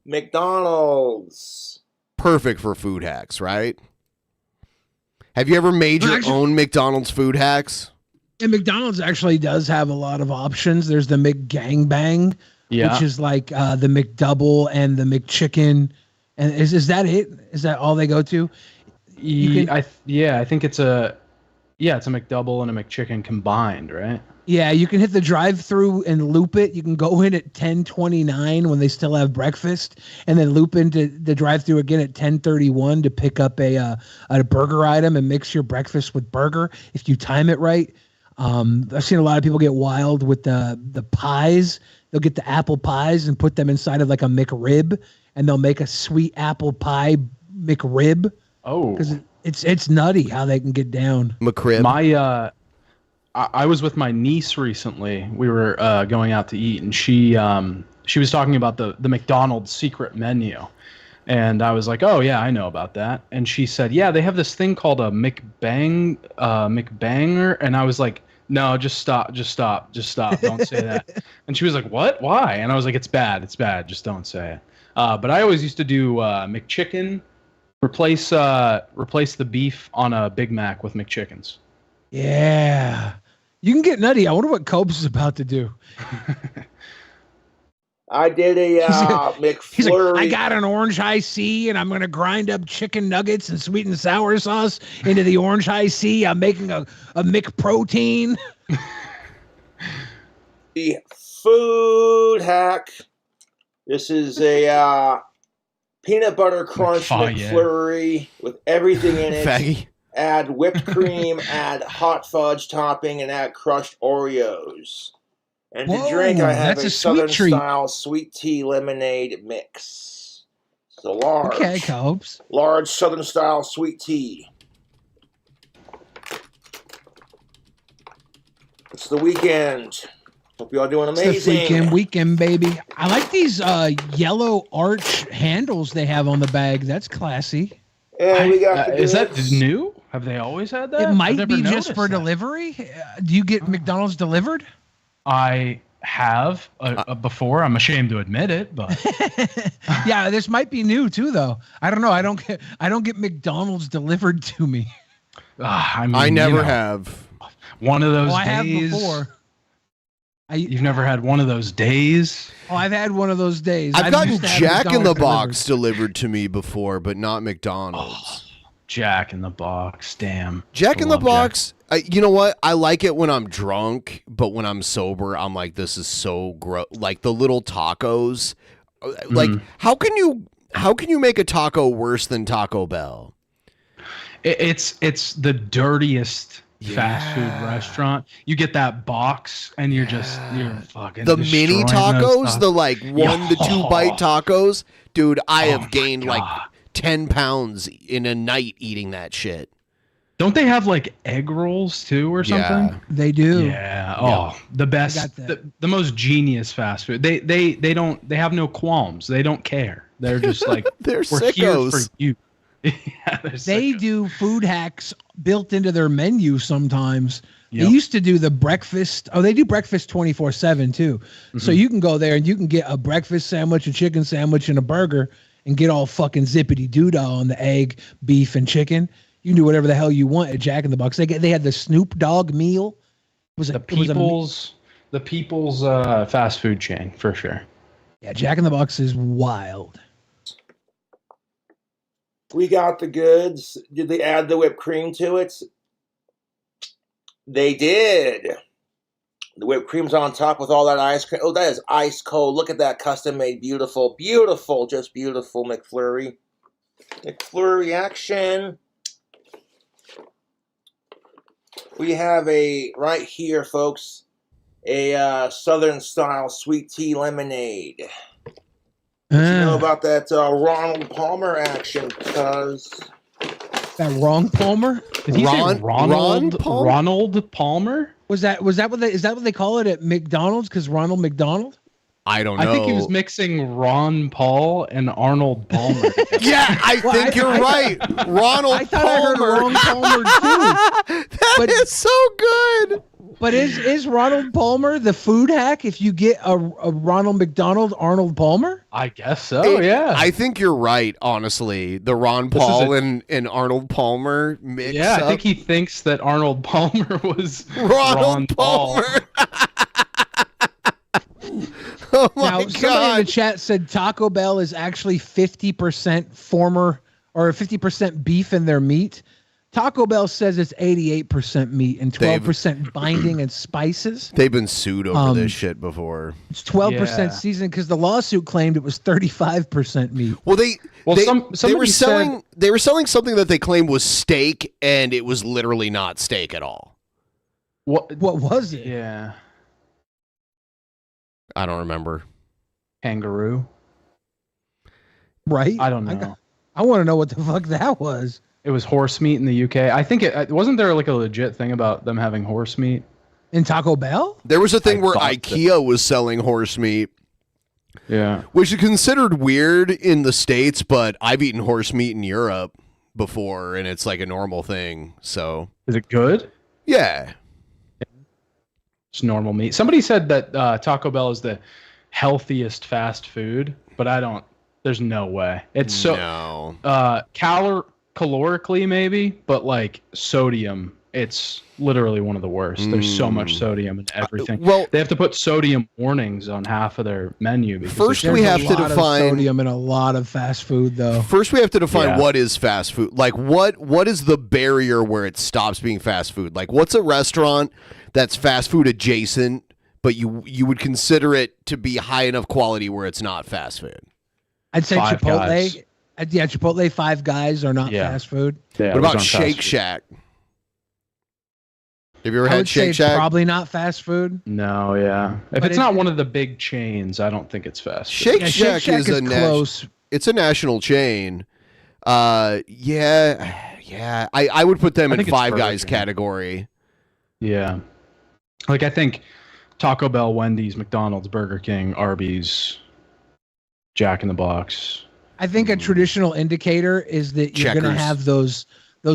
McDonald's. Perfect for food hacks, right? Have you ever made your own McDonald's food hacks? And McDonald's actually does have a lot of options. There's the McGangbang, which is like the McDouble and the McChicken. And is that it? Is that all they go to? I think it's a McDouble and a McChicken combined, right? Yeah, you can hit the drive-through and loop it. You can go in at 10:29 when they still have breakfast, and then loop into the drive-through again at 10:31 to pick up a burger item and mix your breakfast with burger if you time it right. I've seen a lot of people get wild with the pies. They'll get the apple pies and put them inside of like a McRib, and they'll make a sweet apple pie McRib. Oh, because it's nutty how they can get down. McRib. I was with my niece recently. We were going out to eat, and she was talking about the McDonald's secret menu, and I was like, "Oh yeah, I know about that." And she said, "Yeah, they have this thing called a McBanger," and I was like, "No, just stop, don't say that." And she was like, "What? Why?" And I was like, "It's bad, just don't say it." But I always used to do McChicken, replace the beef on a Big Mac with McChickens. Yeah. You can get nutty. I wonder what Cobes is about to do. I did a McFlurry. He's like, I got an orange high C, and I'm going to grind up chicken nuggets and sweet and sour sauce into the orange high C. I'm making a McProtein. The food hack. This is a peanut butter crunch McFlurry with everything in it. Faggy. Add whipped cream, add hot fudge topping, and add crushed Oreos. And to drink, I have a Southern-style sweet tea lemonade mix. So large. Okay, Cobes. Large Southern-style sweet tea. It's the weekend. Hope you all doing It's amazing. the weekend, baby. I like these yellow arch handles they have on the bag. That's classy. And we got the Is that goods. new? Have they always had that? It I've might never be just noticed for that. delivery. Do you get McDonald's delivered? I have before. I'm ashamed to admit it, but Yeah, this might be new too, though. I don't know. I don't get McDonald's delivered to me. I mean, I never have. One of those Oh, I have days. before. You've never had one of those days? Oh, I've had one of those days. I've I gotten used to have Jack in the McDonald's Box delivered to me before, but not McDonald's. Jack in the Box, damn. Jack in the Love Box, you know what? I like it when I'm drunk, but when I'm sober, I'm like, this is so gross. Like the little tacos. Like, how can you make a taco worse than Taco Bell? It's the dirtiest fast food restaurant. You get that box and you're fucking The mini destroying those tacos, stuff. the like 1 to 2 bite tacos, dude. I have gained like God. 10 pounds in a night eating that shit. Don't they have like egg rolls too or something? Yeah. They do. Yeah. Oh, the best, the most genius fast food. They have no qualms. They don't care. They're just like They're we're here sickos. for you. Yeah, they're They do food hacks built into their menu sometimes. Yep. They used to do the breakfast. Oh, they do breakfast 24/7 too. So you can go there and you can get a breakfast sandwich, a chicken sandwich, and a burger, and get all fucking zippity doodah on the egg, beef, and chicken. You can do whatever the hell you want at Jack in the Box. They had the Snoop Dogg meal. the people's fast food chain for sure. Yeah, Jack in the Box is wild. We got the goods. Did they add the whipped cream to it? They did. The whipped cream's on top with all that ice cream. Oh, that is ice cold. Look at that custom made, beautiful, beautiful, just beautiful McFlurry. McFlurry action. We have right here, folks, a Southern style sweet tea lemonade. You know about that Ronald Palmer action, because that wrong Palmer? Did he say Ronald Palmer? Ronald Palmer? Is that what they call it at McDonald's? Because Ronald McDonald? I don't know. I think he was mixing Ron Paul and Arnold Palmer. Yeah, I think you're right. Ronald I thought I heard Palmer. wrong Palmer too. That is so good. But is Ronald Palmer the food hack if you get a Ronald McDonald Arnold Palmer? I guess so, yeah. I think you're right, honestly. The Ron Paul and Arnold Palmer mix. Yeah, I up. think he thinks that Arnold Palmer was Ronald Ron Paul. Palmer. Oh my Now, somebody in the chat said Taco Bell is actually 50% former or 50% beef in their meat. Taco Bell says it's 88% meat and 12% binding and spices. They've been sued over this shit before. It's 12% seasoned because the lawsuit claimed it was 35% meat. Well, they were somebody selling they were selling something that they claimed was steak, and it was literally not steak at all. What was it? Yeah. I don't remember. Kangaroo. Right? I don't know. I want to know what the fuck that was. It was horse meat in the UK. I think it wasn't there like a legit thing about them having horse meat in Taco Bell. There was a thing where IKEA was selling horse meat. Yeah. Which is considered weird in the States, but I've eaten horse meat in Europe before, and it's like a normal thing. So is it good? Yeah. It's normal meat. Somebody said that Taco Bell is the healthiest fast food, but there's no way. It's so calorically maybe, but like sodium, it's literally one of the worst. There's so much sodium in everything. Well, they have to put sodium warnings on half of their menu. Because first we have to define sodium in a lot of fast food, though. First, we have to define what is fast food. Like, what is the barrier where it stops being fast food? Like, what's a restaurant that's fast food adjacent, but you would consider it to be high enough quality where it's not fast food? I'd say Five Chipotle. Guys. Yeah, Chipotle, Five Guys are not fast food. Yeah, what about Shake Shack? Have you ever I had would say Shake it's Shack? probably not fast food. No, yeah. If But it's not one of the big chains, I don't think it's fast food. Shake Shack is close. It's a national chain. I would put them I in think it's Five Burger Guys King. category. Yeah. Like I think Taco Bell, Wendy's, McDonald's, Burger King, Arby's, Jack in the Box. I think a traditional indicator is that you're going to Checkers. have those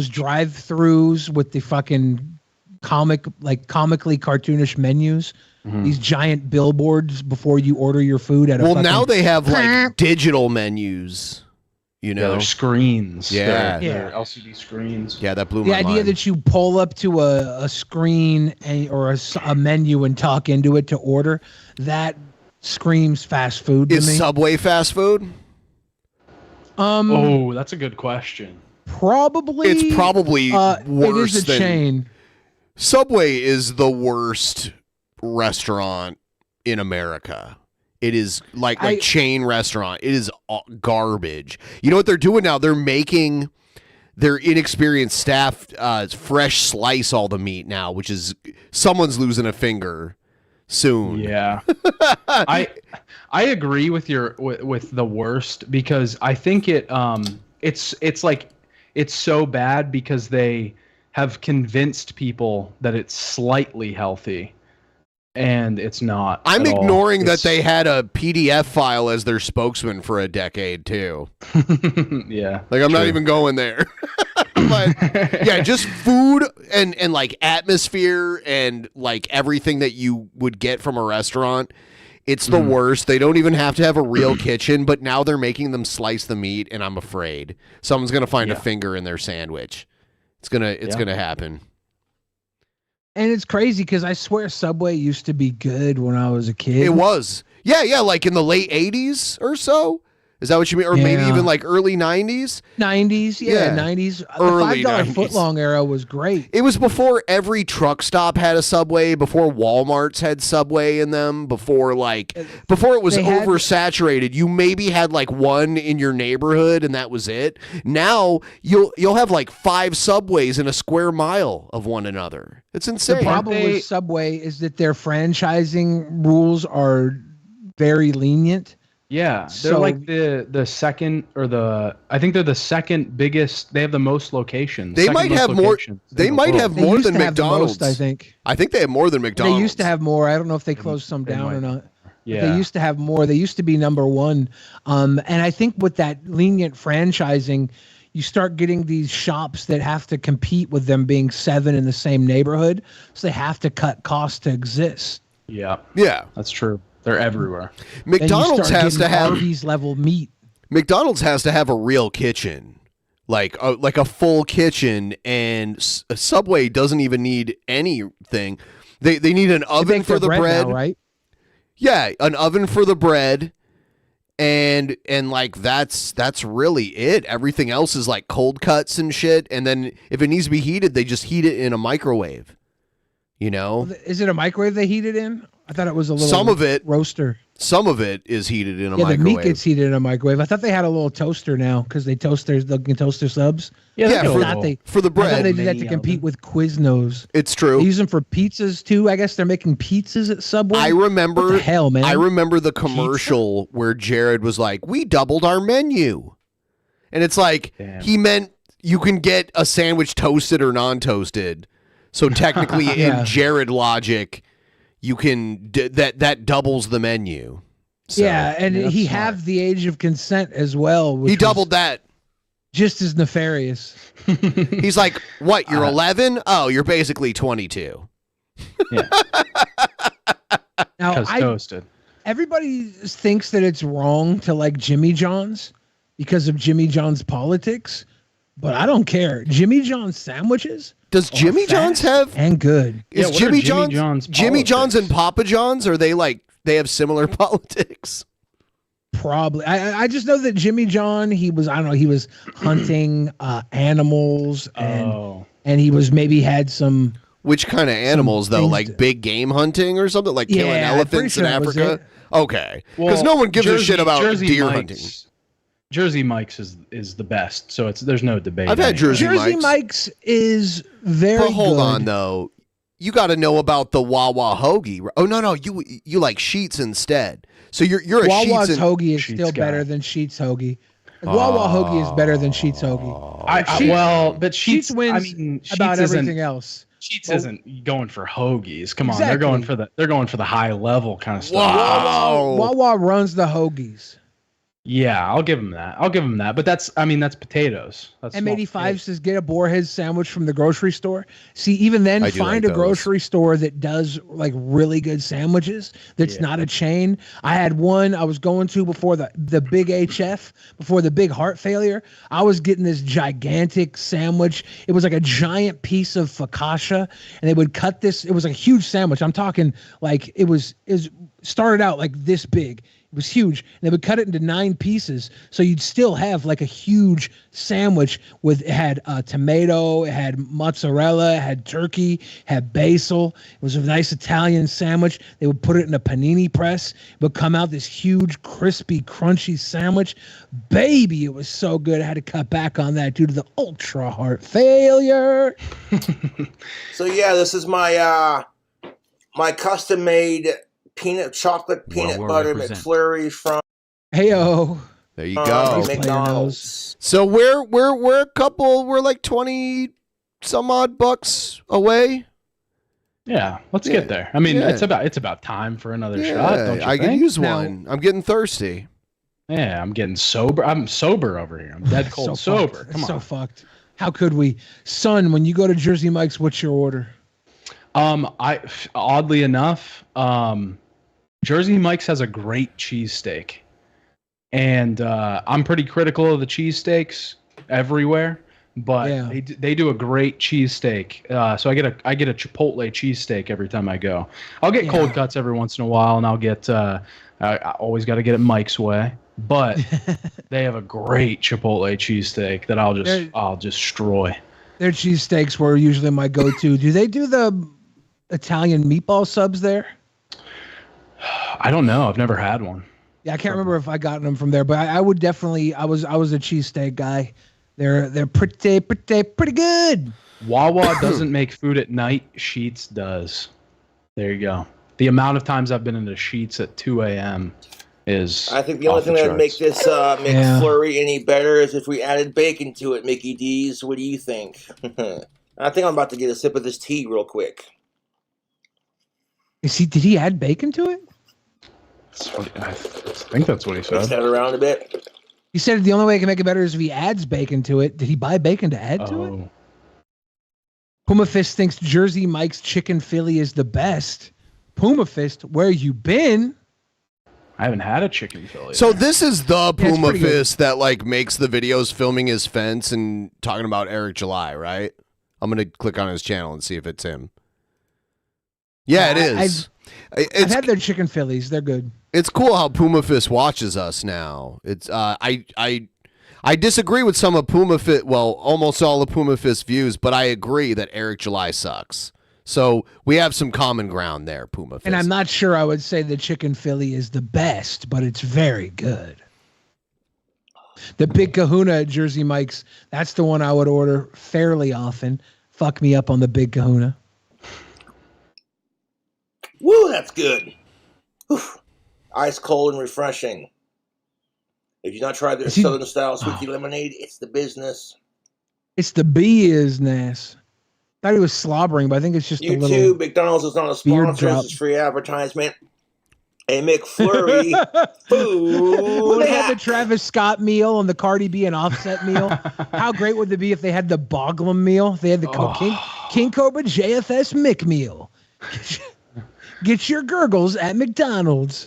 drive-throughs with the fucking comically cartoonish menus. Mhm. These giant billboards before you order your food at a Well, fucking- now they have like digital menus. You know, they're screens. Yeah, They're LCD screens. Yeah, that blew the my idea mind. that you pull up to a screen or a menu and talk into it to order, that screams fast food to Is me. Subway fast food? Oh, that's a good question. Probably. It's probably it worse is a than chain. Subway is the worst restaurant in America. It is like chain restaurant. It is garbage. You know what they're doing now? They're making their inexperienced staff fresh slice all the meat now, which is someone's losing a finger soon. Yeah. I agree with with the worst, because I think it's like it's so bad because they have convinced people that it's slightly healthy, and it's not. I'm at all. ignoring that It's- they had a PDF file as their spokesman for a decade too. Yeah. Like I'm not true. even going there. But yeah, just food and like atmosphere and like everything that you would get from a restaurant. It's the worst. They don't even have to have a real kitchen, but now they're making them slice the meat, and I'm afraid someone's gonna find a finger in their sandwich. It's gonna happen. And it's crazy because I swear Subway used to be good when I was a kid. It was. Yeah, like in the late 80s or so. Is that what you mean? Or maybe Yeah. even like early 90s? 90s, yeah, 90s. The Early $5 90s. footlong era was great. It was before every truck stop had a Subway, before Walmarts had Subway in them, before it was They had- oversaturated. You maybe had like one in your neighborhood and that was it. Now you'll have like 5 Subways in a square mile of one another. It's insane. The problem with Subway is that their franchising rules are very lenient. Yeah, they're So- like the second I think they're the second biggest. They have the most locations. They second might most have more. locations They in the might world. have They more used than to have the McDonald's. most, I think. I think they have more than McDonald's. They used to have more. I don't know if they closed some down or not. But Yeah. They used to have more. They used to be number one. And I think with that lenient franchising, you start getting these shops that have to compete with them being 7 in the same neighborhood. So they have to cut costs to exist. Yeah, that's true. They're everywhere. McDonald's has to have Arby's level meat. McDonald's has to have a real kitchen, like a full kitchen, and Subway doesn't even need anything. They need an oven make for their the bread, now, right? Yeah, an oven for the bread, and like that's really it. Everything else is like cold cuts and shit. And then if it needs to be heated, they just heat it in a microwave. You know, Is it a microwave they heat it in? I thought it was a little some of it roaster. Some of it is heated in a Yeah, the microwave. meat gets heated in a microwave. I thought they had a little toaster now because they can toast their subs. Yeah, I for thought the I thought bread. they did that to compete with Quiznos. It's true. They use them for pizzas too. I guess they're making pizzas at Subway. I remember What the hell, man. I remember the commercial where Jared was like, "We doubled our menu," and it's like he meant you can get a sandwich toasted or non-toasted. So technically, Yeah. in Jared logic, you can that doubles the menu. So, yeah, and he have the age of consent as well. Which He was doubled that. Just as nefarious. He's like, "What? You're 11? Oh, you're basically 22." Now, toasted. Everybody thinks that it's wrong to like Jimmy John's because of Jimmy John's politics, but I don't care. Jimmy John's sandwiches. Does Jimmy John's have and good? Is Jimmy John's and Papa John's, are they like they have similar politics? Probably. I just know that Jimmy John, he was hunting animals and he was maybe had some. Which kind of animals though? things Like big game hunting or something? Like killing Yeah, I'm pretty elephants in sure that was Africa? it. Okay. Because no one gives a shit about deer hunting. Jersey Mike's is the best, so there's no debate. I've had anyway. Jersey Mike's is very But hold good. on though. You got to know about the Wawa hoagie. Oh no, you like Sheets instead. So you're a Wawa's Sheets and hoagie is Sheets still guy. better than Sheets hoagie. Wawa hoagie is better than Sheets hoagie. But Sheets Sheets wins I mean, about Sheets isn't- everything else. Sheets isn't going for hoagies. Come on, Exactly. they're going for the high level kind of stuff. Wawa runs the hoagies. Yeah, I'll give them that. But that's potatoes. That's M85 says get a Boarhead sandwich from the grocery store. See, even then, find a grocery store that does like really good sandwiches. That's not a chain. I had one I was going to before the big HF, before the big heart failure. I was getting this gigantic sandwich. It was like a giant piece of focaccia, and they would cut this. It was like a huge sandwich. I'm talking like it started out like this big. It was huge. And they would cut it into 9 pieces. So you'd still have like a huge sandwich it had tomato, it had mozzarella, it had turkey, had basil. It was a nice Italian sandwich. They would put it in a panini press. It would come out this huge, crispy, crunchy sandwich. Baby, it was so good. I had to cut back on that due to the ultra heart failure. So yeah, this is my my custom made chocolate peanut butter McFlurry from Heyo. There you go. McDonald's. So we're like 20 some odd bucks away. Yeah, let's get there. I mean, it's about time for another shot, don't you I think? could use one. I'm getting thirsty. Yeah, I'm getting sober. I'm sober over here. I'm dead cold sober. Come on. So fucked. How could we? Son, when you go to Jersey Mike's, what's your order? Oddly enough, Jersey Mike's has a great cheesesteak, and I'm pretty critical of the cheesesteaks everywhere, but they do a great cheesesteak. So I get a Chipotle cheesesteak every time I go. I'll get cold cuts every once in a while, and I'll get I always got to get it Mike's way. But they have a great Chipotle cheesesteak that I'll destroy. Their cheesesteaks were usually my go-to. Do they do the Italian meatball subs there? I don't know. I've never had one. Yeah, I can't remember if I got them from there, but I would definitely. I was a cheesesteak guy. They're pretty good. Wawa doesn't make food at night. Sheets does. There you go. The amount of times I've been into Sheets at 2 a.m. is. I think the only thing that would make this McFlurry any better is if we added bacon to it, Mickey D's. What do you think? I think I'm about to get a sip of this tea real quick. Did he add bacon to it? I think that's what he said. Mix that around a bit. He said the only way he can make it better is if he adds bacon to it. Did he buy bacon to add to it? Puma Fist thinks Jersey Mike's chicken Philly is the best. Puma Fist, where you been? I haven't had a chicken Philly. So this is the Puma Fist that like makes the videos filming his fence and talking about Eric July, right? I'm gonna click on his channel and see if it's him. Yeah, it is. I've had their chicken Phillies. They're good. It's cool how Puma Fist watches us now. It's I disagree with some of Puma Fist, well, almost all of Puma Fist views, but I agree that Eric July sucks. So we have some common ground there, Puma Fist. And I'm not sure I would say the chicken Philly is the best, but it's very good. The Big Kahuna at Jersey Mike's, that's the one I would order fairly often. Fuck me up on the Big Kahuna. Woo, that's good. Oof. Ice cold and refreshing. If you've not tried their Southern Style Sweet Lemonade, it's the business. It's the business. Thought he was slobbering, but I think it's just a little. YouTube, McDonald's is not a sponsor. This is free advertisement. A McFlurry food. When they had the Travis Scott meal and the Cardi B and Offset meal, how great would it be if they had the Boglum meal? They had the KingCobraJFS Mick meal. Get your gurgles at McDonald's.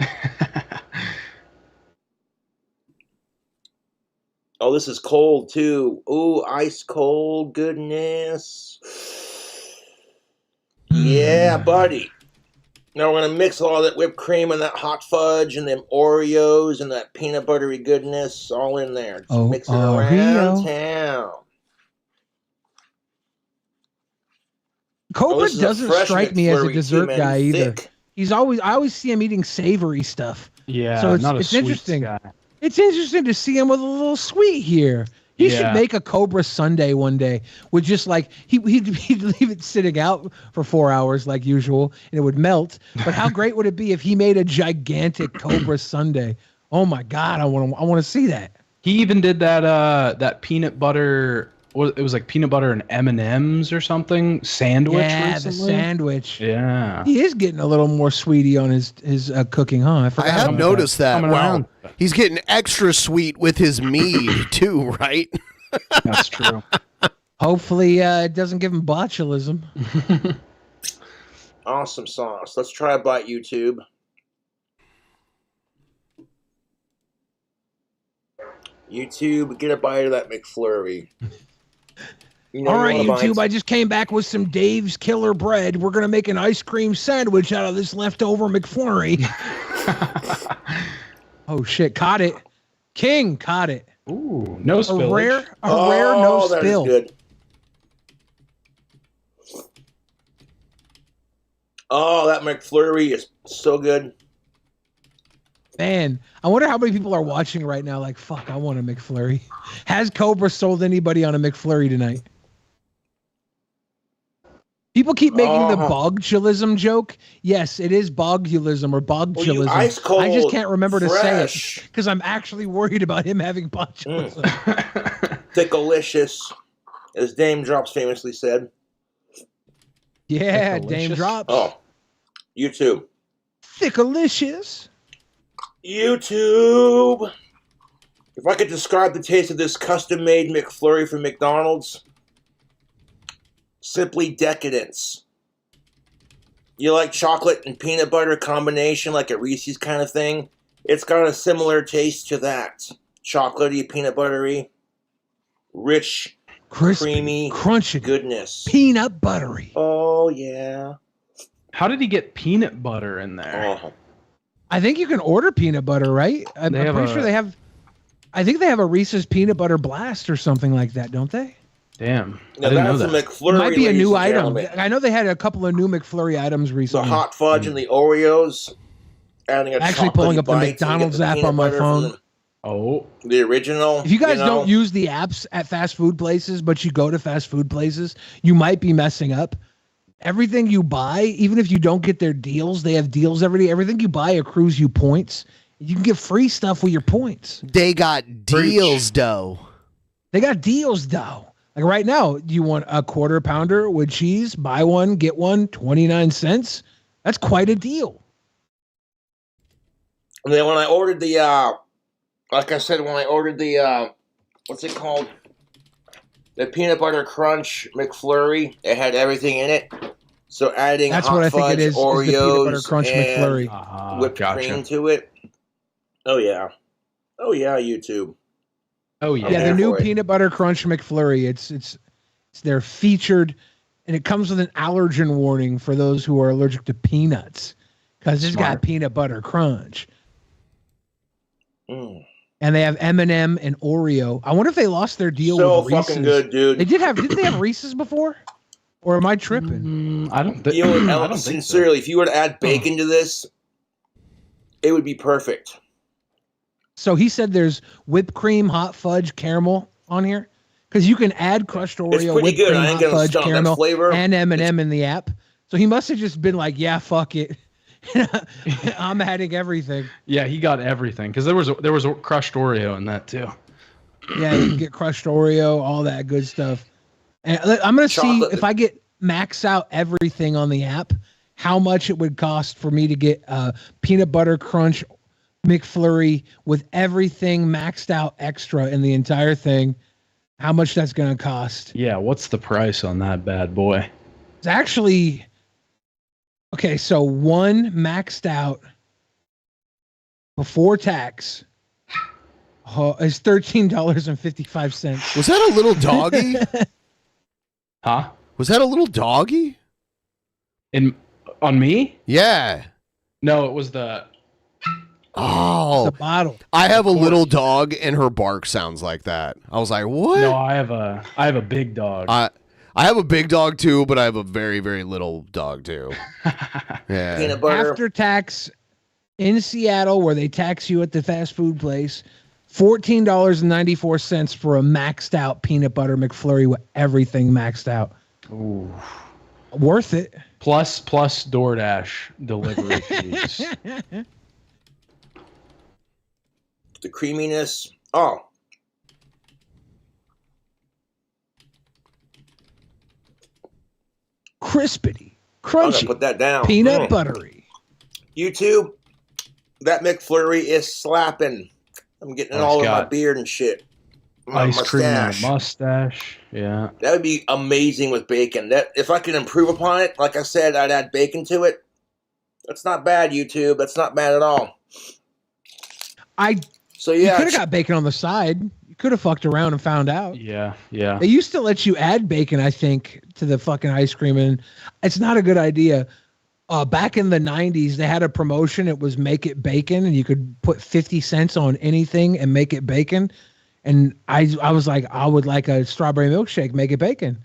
Oh, this is cold too. Ooh, ice cold goodness. Yeah, buddy. Now we're gonna mix all that whipped cream and that hot fudge and them Oreos and that peanut buttery goodness all in there. Just mix it around town. Cobra doesn't strike me as a dessert guy either. I always see him eating savory stuff. Yeah, so not a it's sweet interesting. guy. It's interesting to see him with a little sweet here. He should make a Cobra Sundae one day with just like he'd leave it sitting out for 4 hours like usual and it would melt. But how great would it be if he made a gigantic Cobra Sundae? Oh my God, I want to see that. He even did that peanut butter it was like peanut butter and M&Ms or something sandwich Yeah, recently. the sandwich. Yeah. He is getting a little more sweetie on his cooking, huh? I have noticed that. Coming Well, around. he's getting extra sweet with his mead too, right? That's true. Hopefully, it doesn't give him botulism. Awesome sauce. Let's try a bite, YouTube. YouTube, get a bite of that McFlurry. You know, All right, you wanna YouTube, bite- I just came back with some Dave's Killer Bread. We're going to make an ice cream sandwich out of this leftover McFlurry. Oh, shit. Caught it. King caught it. Ooh, no A spillage. rare no that is spill. good. Oh, that McFlurry is so good. Man, I wonder how many people are watching right now like, fuck, I want a McFlurry. Has Cobra sold anybody on a McFlurry tonight? People keep making the bogulism joke. Yes, it is bogulism or bogulism. ice cold, I just can't remember to say fresh. it because I'm actually worried about him having botulism. Thickalicious, as Dame Drops famously said. Yeah, Dame Drops. Oh, YouTube. Thickalicious. YouTube. If I could describe the taste of this custom-made McFlurry from McDonald's, simply decadence. You like chocolate and peanut butter combination like a Reese's kind of thing? It's got a similar taste to that. Chocolatey, peanut buttery, rich, crispy, creamy, crunchy goodness. Peanut buttery. Oh, yeah. How did he get peanut butter in there? Oh. I think you can order peanut butter, right? I'm pretty sure they have. I think they have a Reese's peanut butter blast or something like that, don't they? Damn. Now I didn't know that's that. a McFlurry, It might be a ladies new and item. gentlemen. I know they had a couple of new McFlurry items The recently. hot fudge and the Oreos. Adding a Actually pulling chocolatey up the bite to get McDonald's the app peanut on my butter from phone. The original. If you guys know? don't use the apps at fast food places, but you go to fast food places, you might be messing up. Everything you buy, even if you don't get their deals, they have deals every day. Everything you buy accrues you points. You can get free stuff with your points. They got deals, though. They got deals, though. Like right now, you want a quarter pounder with cheese, buy one, get one, 29 cents. That's quite a deal. And then when I ordered the, like I said, when I ordered the, what's it called? The peanut butter crunch McFlurry, it had everything in it. So adding That's hot what I think fudge, it is the Oreos, peanut butter crunch and McFlurry. whipped Gotcha. cream to it. Oh yeah, oh yeah, YouTube. Oh Yeah, the new peanut butter crunch McFlurry. It's they're featured, and it comes with an allergen warning for those who are allergic to peanuts, because it's got peanut butter crunch. Mm. And they have M&M and Oreo. I wonder if they lost their deal So with Reese's. fucking good, dude. They didn't they have Reese's before? Or am I tripping? I don't think. You know, I Ellen, don't think so. sincerely, if you were to add bacon to this, it would be perfect. So he said there's whipped cream, hot fudge, caramel on here, because you can add crushed Oreo, pretty whipped good. cream, I ain't hot gonna fudge, stomp that caramel, flavor. and M&M in the app. So he must have just been like, yeah, fuck it. I'm adding everything. Yeah, he got everything because there was a crushed Oreo in that too. Yeah, you can get crushed Oreo, all that good stuff. And I'm gonna see if I get max out everything on the app, how much it would cost for me to get a peanut butter crunch McFlurry with everything maxed out extra in the entire thing. How much that's gonna cost? Yeah, what's the price on that bad boy? It's actually okay. So one maxed out before tax is $13.55. Was that a little doggy? Huh? Was that a little doggy? On me? Yeah. No, it was the. Oh, the bottle. I have a little dog, and her bark sounds like that. I was like, "What?" No, I have a big dog. I have a big dog too, but I have a very, very little dog too. Yeah. Peanut butter. After tax in Seattle, where they tax you at the fast food place, $14.94 for a maxed out peanut butter McFlurry with everything maxed out. Ooh. Worth it. Plus DoorDash delivery fees. The creaminess. Oh. crispity, I'm gonna crunchy, put that down. peanut buttery. YouTube, that McFlurry is slapping. I'm getting it all in my beard and shit. My Ice cream and mustache. a mustache. Yeah. That would be amazing with bacon. That if I could improve upon it, like I said, I'd add bacon to it. That's not bad, YouTube. That's not bad at all. You could have got bacon on the side. You could have fucked around and found out. Yeah, yeah. They used to let you add bacon, I think, to the fucking ice cream, and it's not a good idea. Back in the 90s, they had a promotion. It was Make It Bacon, and you could put 50 cents on anything and make it bacon. And I was like, I would like a strawberry milkshake, make it bacon.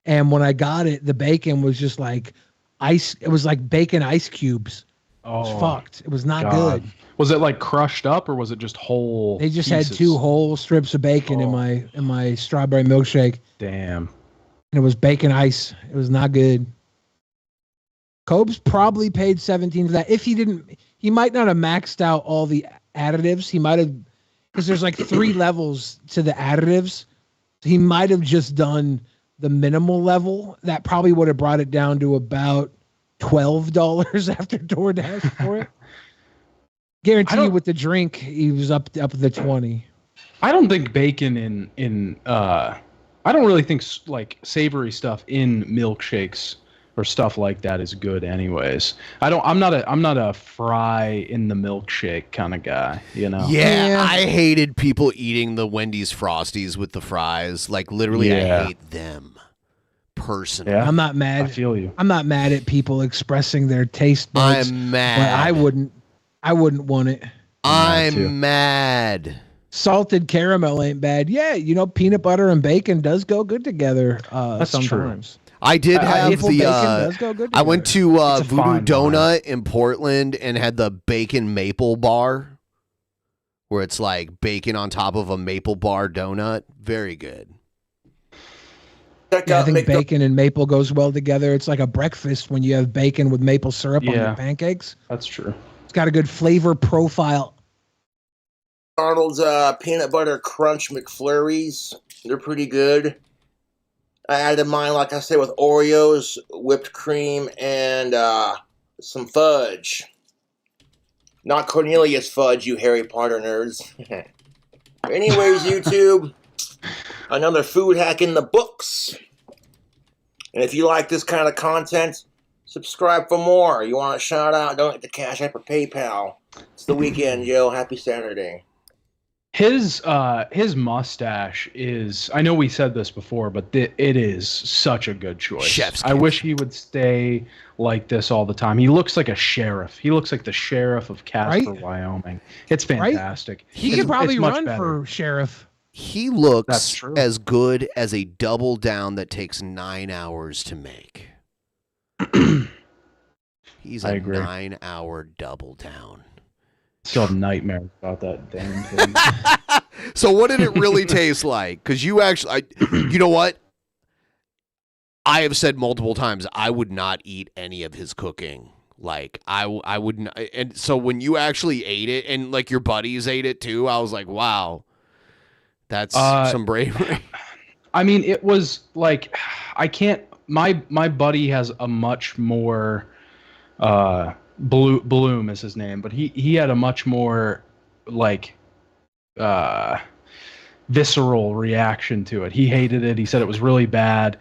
And when I got it, the bacon was just like ice. It was like bacon ice cubes. It was fucked. It was not good. Was it like crushed up or was it just whole? They just pieces? had 2 whole strips of bacon in my strawberry milkshake. Damn. And it was bacon ice. It was not good. Cobes probably paid 17 for that. If he didn't, he might not have maxed out all the additives. He might have, because there's like 3 levels to the additives. He might have just done the minimal level. That probably would have brought it down to about $12 after DoorDash for it. Guarantee you with the drink, he was up the 20. I don't think bacon in I don't really think like savory stuff in milkshakes or stuff like that is good anyways. I'm not a fry in the milkshake kind of guy, you know. Yeah, I hated people eating the Wendy's Frosties with the fries. Like literally I hate them personally. Yeah. I'm not mad. I feel you. I'm not mad at people expressing their taste buds. I'm mad. But I wouldn't want it. I'm mad. Salted caramel ain't bad. Yeah, peanut butter and bacon does go good together sometimes. I did have bacon does go good I went to Voodoo fine Donut in Portland and had the bacon maple bar, where it's like bacon on top of a maple bar donut. Very good. Yeah, I think bacon and maple goes well together. It's like a breakfast when you have bacon with maple syrup on your pancakes. That's true. It's got a good flavor profile. McDonald's peanut butter crunch McFlurries. They're pretty good. I added mine, like I said, with Oreos, whipped cream, and some fudge. Not Cornelius fudge, you Harry Potter nerds. Anyways, YouTube, another food hack in the books. And if you like this kind of content, subscribe for more. You want a shout out, donate to Cash App or PayPal. It's the weekend, Joe. Happy Saturday. His mustache is, I know we said this before, but it is such a good choice. I wish he would stay like this all the time. He looks like a sheriff. He looks like the sheriff of Casper, Wyoming. It's fantastic. He could probably run for sheriff. He looks as good as a double down that takes 9 hours to make. He's a 9-hour double down. Still have nightmares about that damn thing. So what did it really taste like? Because you actually, you know what? I have said multiple times I would not eat any of his cooking. Like I wouldn't. And so when you actually ate it, and like your buddies ate it too, I was like, wow, that's some bravery. I mean, it was like I can't. My buddy has a much more. Bloom is his name, but he had a much more like visceral reaction to it. He hated it. He said it was really bad.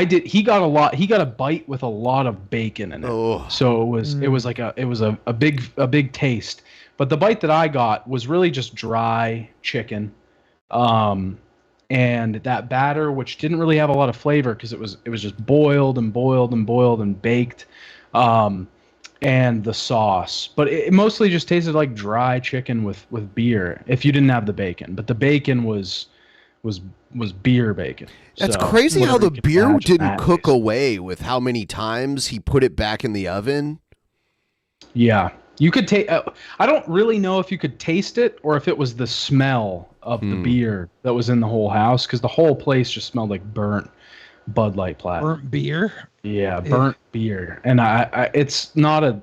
He got a bite with a lot of bacon in it. So it was like a big taste. But the bite that I got was really just dry chicken. And that batter, which didn't really have a lot of flavor because it was just boiled and baked. And the sauce, but it mostly just tasted like dry chicken with beer. If you didn't have the bacon, but the bacon was beer bacon. That's So, crazy how whatever the you can beer imagine didn't that cook away with how many times he put it back in the oven. Yeah, you could taste. I don't really know if you could taste it or if it was the smell of the beer that was in the whole house, because the whole place just smelled like burnt Bud Light platinum. Burnt beer? Yeah, burnt beer. And I it's not a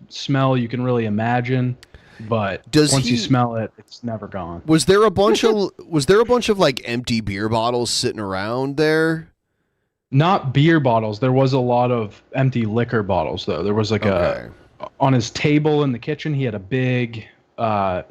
smell you can really imagine, but once you smell it, it's never gone. Was there a bunch of like empty beer bottles sitting around there? Not beer bottles. There was a lot of empty liquor bottles, though. There was like on his table in the kitchen, he had a big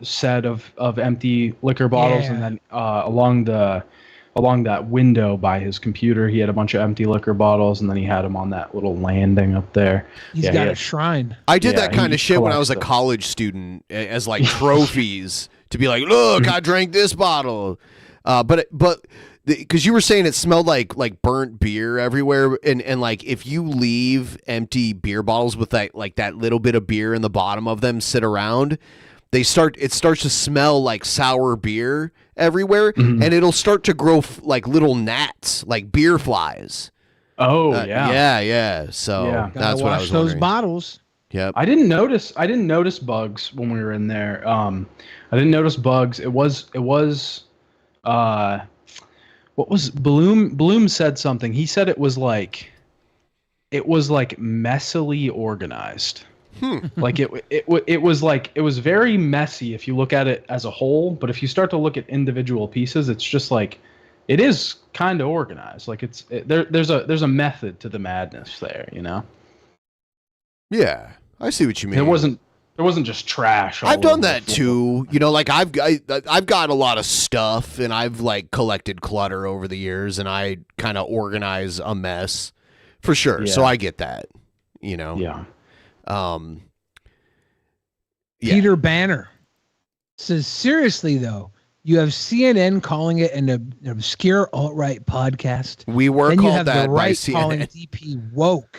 set of empty liquor bottles, and then along that window by his computer, he had a bunch of empty liquor bottles, and then he had them on that little landing up there. He's got a shrine. I did that kind of shit when I was a college student as like trophies to be like, look, I drank this bottle. But because you were saying it smelled like burnt beer everywhere, and like if you leave empty beer bottles with that little bit of beer in the bottom of them sit around, it starts to smell like sour beer everywhere, and it'll start to grow like little gnats, like beer flies. Oh yeah. So that's what I was wondering. Those bottles. Yep. I didn't notice bugs when we were in there. I didn't notice bugs. It was what was Bloom said something. He said it was like messily organized. Like it was very messy if you look at it as a whole, but if you start to look at individual pieces, it's just like it is kind of organized. Like there's a method to the madness there, you know? Yeah, I see what you mean. It wasn't just trash. I've done that too. You know, like I've got a lot of stuff, and I've like collected clutter over the years, and I kind of organize a mess for sure. Yeah. So I get that. You know. Yeah. Peter Banner says, seriously though, you have CNN calling it an obscure alt-right podcast. We were then called you have that the by right CNN. calling DP woke.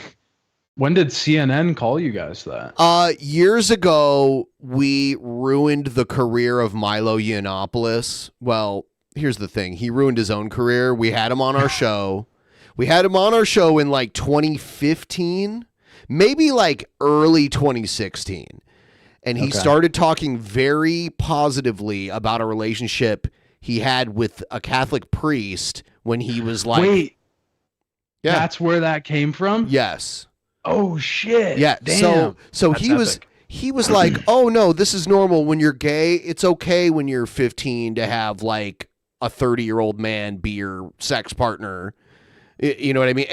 When did CNN call you guys that? Years ago, we ruined the career of Milo Yiannopoulos. Well, here's the thing. He ruined his own career. We had him on our show. We had him on our show in like 2015, maybe like early 2016. And he started talking very positively about a relationship he had with a Catholic priest when he was like... Wait. Yeah. That's where that came from? Yes. Oh shit. Yeah. Damn. So That's he was like, "Oh no, this is normal when you're gay. It's okay when you're 15 to have like a 30-year-old man be your sex partner." You know what I mean?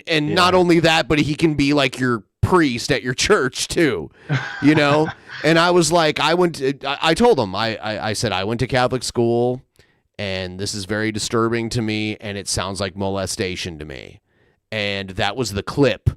And not only that, but he can be like your priest at your church too. You know? And I was like, I told him, I said I went to Catholic school, and this is very disturbing to me, and it sounds like molestation to me. And that was the clip.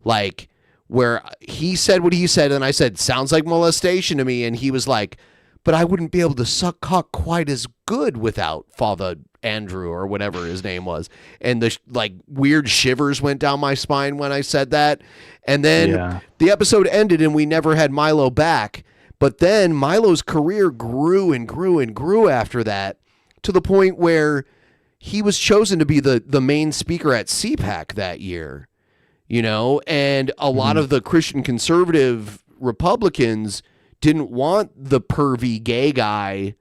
Like, where he said what he said, and I said, sounds like molestation to me, and he was like, but I wouldn't be able to suck cock quite as good without Father Andrew or whatever his name was. And the like weird shivers went down my spine when I said that. And then the episode ended, and we never had Milo back. But then Milo's career grew and grew and grew after that, to the point where he was chosen to be the main speaker at CPAC that year. You know, and a lot of the Christian conservative Republicans didn't want the pervy gay guy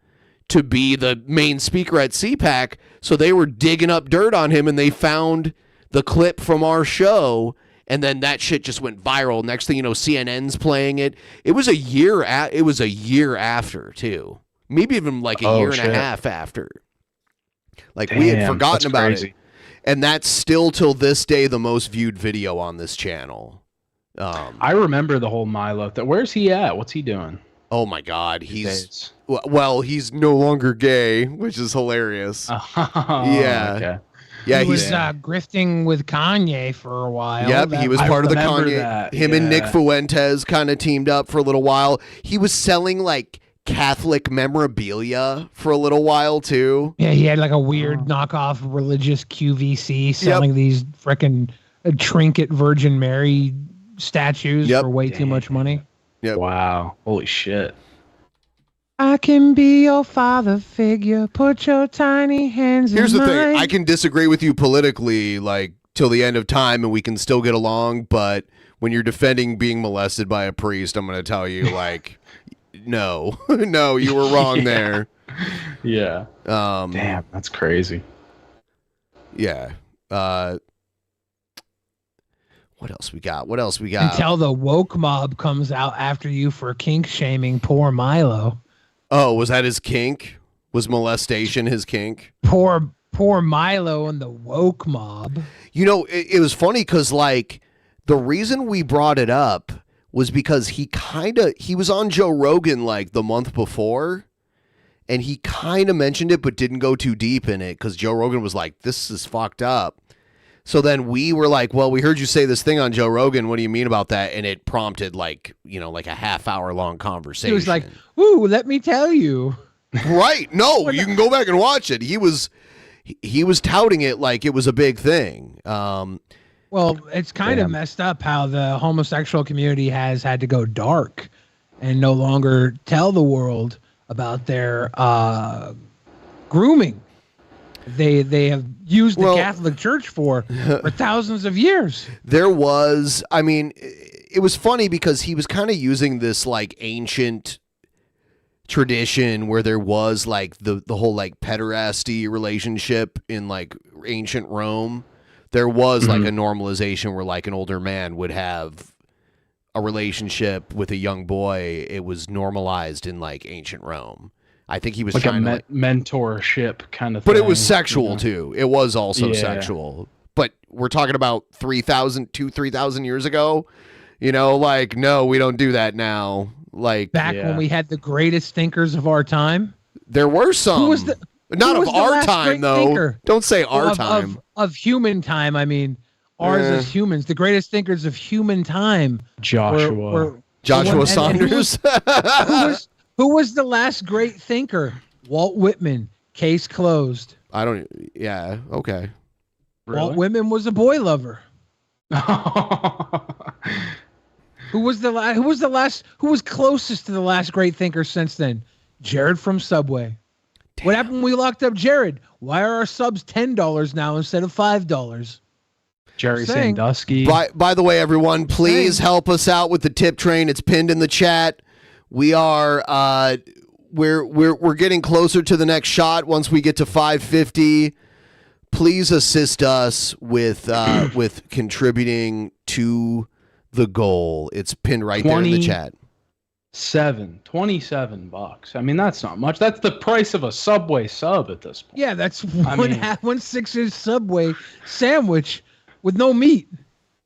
to be the main speaker at CPAC, so they were digging up dirt on him, and they found the clip from our show, and then that shit just went viral. Next thing you know, CNN's playing it. It was a year after too, maybe even like a year and a half after. Like we had forgotten about it. And that's still till this day the most viewed video on this channel. I remember the whole Milo. Where's he at? What's he doing? Oh my God, he's no longer gay, which is hilarious. Yeah, okay. Yeah, he was grifting with Kanye for a while. Yep, he was part of the Kanye. Him and Nick Fuentes kind of teamed up for a little while. He was selling like Catholic memorabilia for a little while too. Yeah, he had like a weird knockoff religious QVC selling these frickin' trinket Virgin Mary statues for way too much money. Yep. Wow. Holy shit. I can be your father figure. Put your tiny hands Here's in the mine. thing. I can disagree with you politically, like till the end of time, and we can still get along. But when you're defending being molested by a priest, I'm going to tell you, like, no, no, you were wrong there. Yeah. Damn, that's crazy. Yeah. What else we got? Until the woke mob comes out after you for kink shaming poor Milo. Oh, was that his kink? Was molestation his kink? Poor Poor Milo and the woke mob. You know, it was funny because, like, the reason we brought it up was because he was on Joe Rogan, like, the month before, and he kind of mentioned it but didn't go too deep in it because Joe Rogan was like, this is fucked up. So then we were like, well, we heard you say this thing on Joe Rogan. What do you mean about that? And it prompted, like, you know, like a half-hour-long conversation. He was like, "Woo, let me tell you." Right. No, you can go back and watch it. He was touting it like it was a big thing. Well, it's kind of messed up how the homosexual community has had to go dark and no longer tell the world about their grooming. They have used the Catholic Church for thousands of years. There was, I mean, it was funny because he was kind of using this like ancient tradition where there was like the whole like pederasty relationship in like ancient Rome. There was like a normalization where like an older man would have a relationship with a young boy. It was normalized in like ancient Rome. I think he was like trying a to mentorship kind of thing. But it was sexual too. It was also sexual. But we're talking about 3,000 years ago. You know, like, no, we don't do that now. Like back when we had the greatest thinkers of our time. There were some. Who was Not who of was the our last time, great though. thinker? Don't say our time. Of human time, I mean, ours as humans. The greatest thinkers of human time. Joshua Saunders. Who was the last great thinker? Walt Whitman. Case closed. Yeah. Okay. Walt Whitman was a boy lover. Who was closest to the last great thinker since then? Jared from Subway. Damn. What happened when we locked up Jared? Why are our subs $10 now instead of $5? Jerry Sandusky. By the way, everyone, please help us out with the tip train. It's pinned in the chat. We are we're getting closer to the next shot. Once we get to 550, please assist us with contributing to the goal. It's pinned right there in the chat. $27. I mean, that's not much. That's the price of a Subway sub at this point. Yeah, that's one 6-inch Subway sandwich with no meat.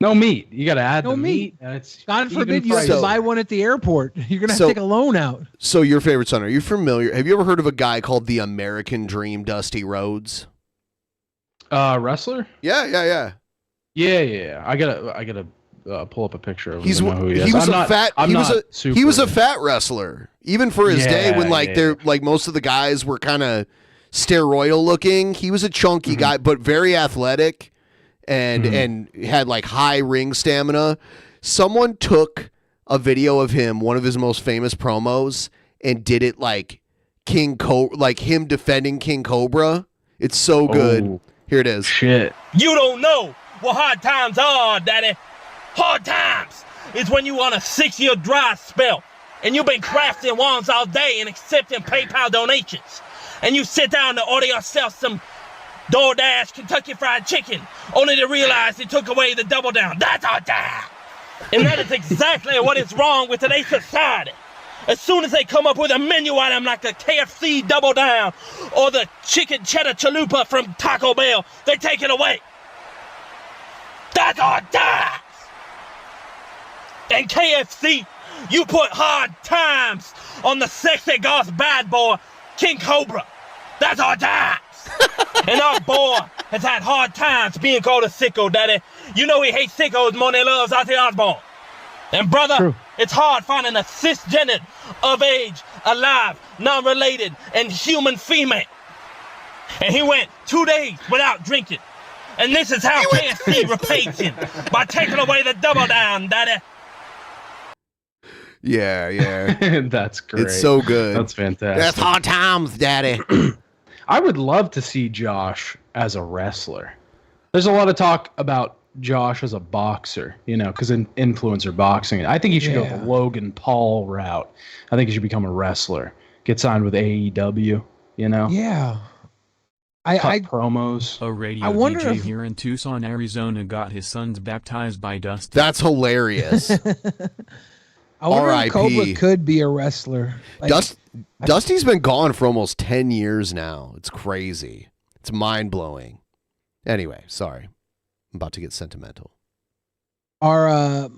No meat. You got to add the meat. God forbid you have to buy one at the airport. You're going to have to take a loan out. So your favorite son, are you familiar? Have you ever heard of a guy called the American Dream, Dusty Rhodes? Wrestler? Yeah. I gotta pull up a picture of him. He was a fat wrestler, even for his day when like most of the guys were kind of steroidal looking. He was a chunky guy, but very athletic. And had like high ring stamina. Someone took a video of him, one of his most famous promos, and did it like like him defending King Cobra. It's so good. Oh, here it is. Shit. You don't know what hard times are, Daddy. Hard times is when you on a 6-year dry spell and you've been crafting wands all day and accepting PayPal donations. And you sit down to order yourself some DoorDash Kentucky Fried Chicken, only to realize they took away the double down. That's our time. And that is exactly what is wrong with today's society. As soon as they come up with a menu item like the KFC Double Down or the Chicken Cheddar Chalupa from Taco Bell, they take it away. That's our times. And KFC, you put hard times on the sexy goth bad boy, King Cobra. That's our times. And our boy has had hard times being called a sicko, Daddy. You know he hates sickos more than he loves Ozzy Osbourne. And brother, it's hard finding a cisgendered, of age, alive, non-related, and human female. And he went 2 days without drinking. And this is how KFC repays him, by taking away the double down, Daddy. Yeah. That's great. It's so good. That's fantastic. That's hard times, Daddy. I would love to see Josh as a wrestler. There's a lot of talk about Josh as a boxer, you know, because influencer boxing. I think he should go the Logan Paul route. I think he should become a wrestler. Get signed with AEW, you know? Yeah. Cut promos. A radio DJ here in Tucson, Arizona got his sons baptized by Dusty. That's hilarious. I wonder if Cobra could be a wrestler. Dusty's been gone for almost 10 years now. It's crazy. It's mind-blowing. Anyway, sorry. I'm about to get sentimental. Are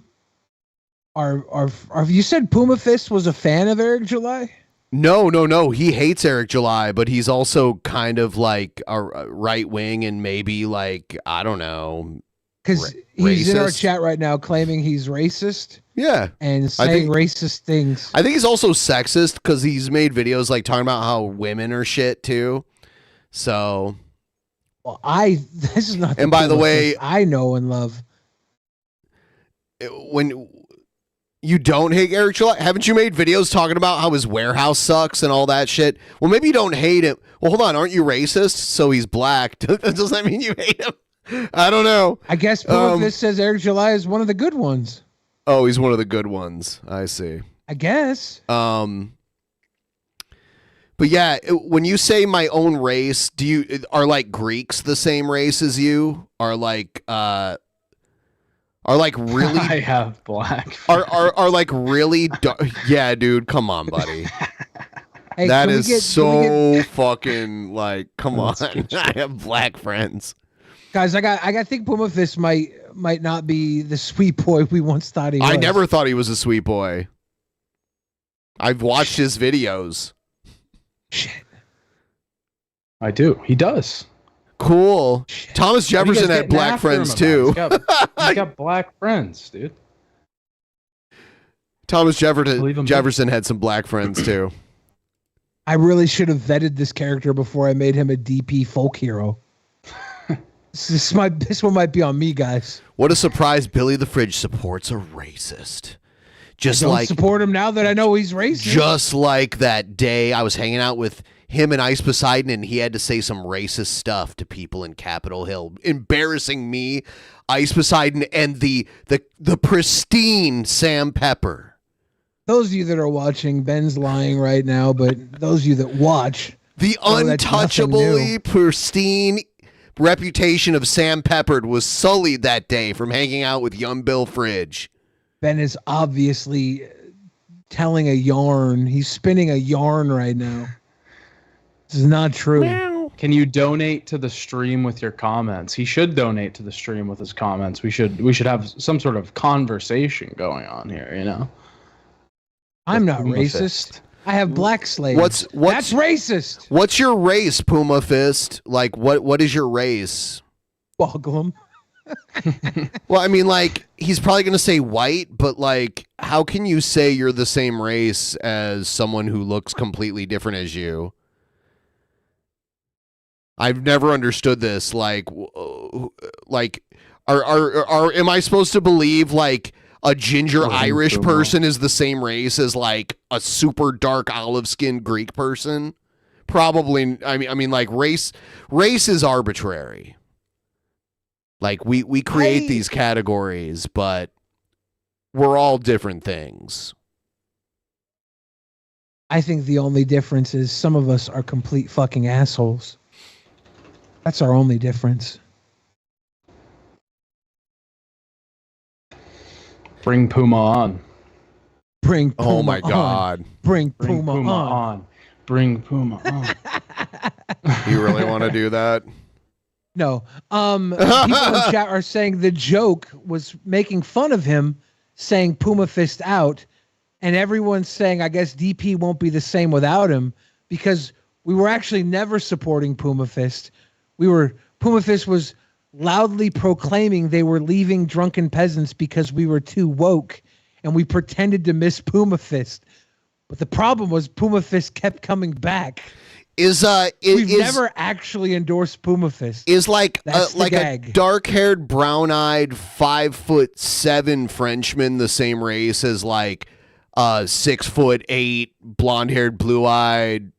you said Puma Fist was a fan of Eric July? No. He hates Eric July, but he's also kind of like a right wing and maybe like, I don't know. Because he's in our chat right now claiming he's racist. Yeah. And saying racist things. I think he's also sexist because he's made videos like talking about how women are shit too. So. Well, this is not. And by the way, I know and love. When you don't hate Eric July, haven't you made videos talking about how his warehouse sucks and all that shit? Well, maybe you don't hate him. Well, hold on. Aren't you racist? So he's black. Does that mean you hate him? I don't know. I guess Puma Fist says Eric July is one of the good ones. Oh, he's one of the good ones. I see. I guess. But yeah, when you say my own race, are like Greeks the same race as you? Are like really? I have black. Are like really? Yeah, dude, come on, buddy. Hey, that is so fucking like. Come on, I have black friends. Guys, I think Puma Fist might not be the sweet boy we once thought he was. I never thought he was a sweet boy. I've watched his videos. Shit. I do. He does. Cool. Shit. Thomas Jefferson had black friends too. He's got black friends, dude. Thomas Jefferson had some black friends too. I really should have vetted this character before I made him a DP folk hero. This one might be on me, guys. What a surprise! Billy the Fridge supports a racist. I don't support him now that I know he's racist. Just like that day I was hanging out with him and Ice Poseidon, and he had to say some racist stuff to people in Capitol Hill, embarrassing me, Ice Poseidon, and the pristine Sam Pepper. Those of you that are watching, Ben's lying right now, but those of you that watch, the untouchably pristine reputation of Sam Peppered was sullied that day from hanging out with young Bill Fridge. Ben is obviously telling a yarn. He's spinning a yarn right now. This is not true. Can you donate to the stream with your comments? He should donate to the stream with his comments. We should have some sort of conversation going on here, you know? I'm not racist. I have black slaves. That's racist. What's your race, Puma Fist? Like, what is your race? Boglum. Well, I mean, like, he's probably going to say white, but, like, how can you say you're the same race as someone who looks completely different as you? I've never understood this. Like, am I supposed to believe, like, a ginger Irish person is the same race as like a super dark olive-skinned Greek person? Probably. I mean, like race is arbitrary. Like we create these categories, but we're all different things. I think the only difference is some of us are complete fucking assholes. That's our only difference. Bring Puma on. Bring Puma Oh my God. on. Bring Puma on. Bring Puma on. You really want to do that? No. People in chat are saying the joke was making fun of him, saying Puma Fist out, and everyone's saying I guess DP won't be the same without him because we were actually never supporting Puma Fist. Puma Fist was loudly proclaiming they were leaving Drunken Peasants because we were too woke, and we pretended to miss Puma Fist. But the problem was Puma Fist kept coming back. We've never actually endorsed Puma Fist. Is like a dark-haired, brown-eyed, 5'7" Frenchman the same race as like 6'8" blonde-haired, blue-eyed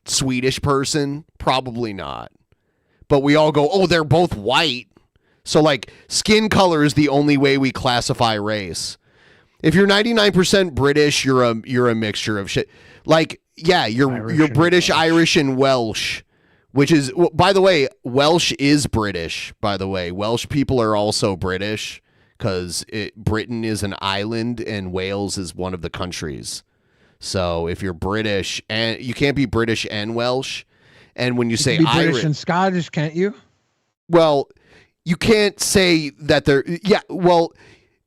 Swedish person? Probably not. But we all go, oh, they're both white. So, like, skin color is the only way we classify race. If you're 99% British, you're a mixture of shit. Like, yeah, you're British, Irish, and Welsh, which is, by the way, Welsh is British, by the way. Welsh people are also British because Britain is an island and Wales is one of the countries. So if you're British, and you can't be British and Welsh. And when you say be British Irish and Scottish, can't you? Well, you can't say that they're well,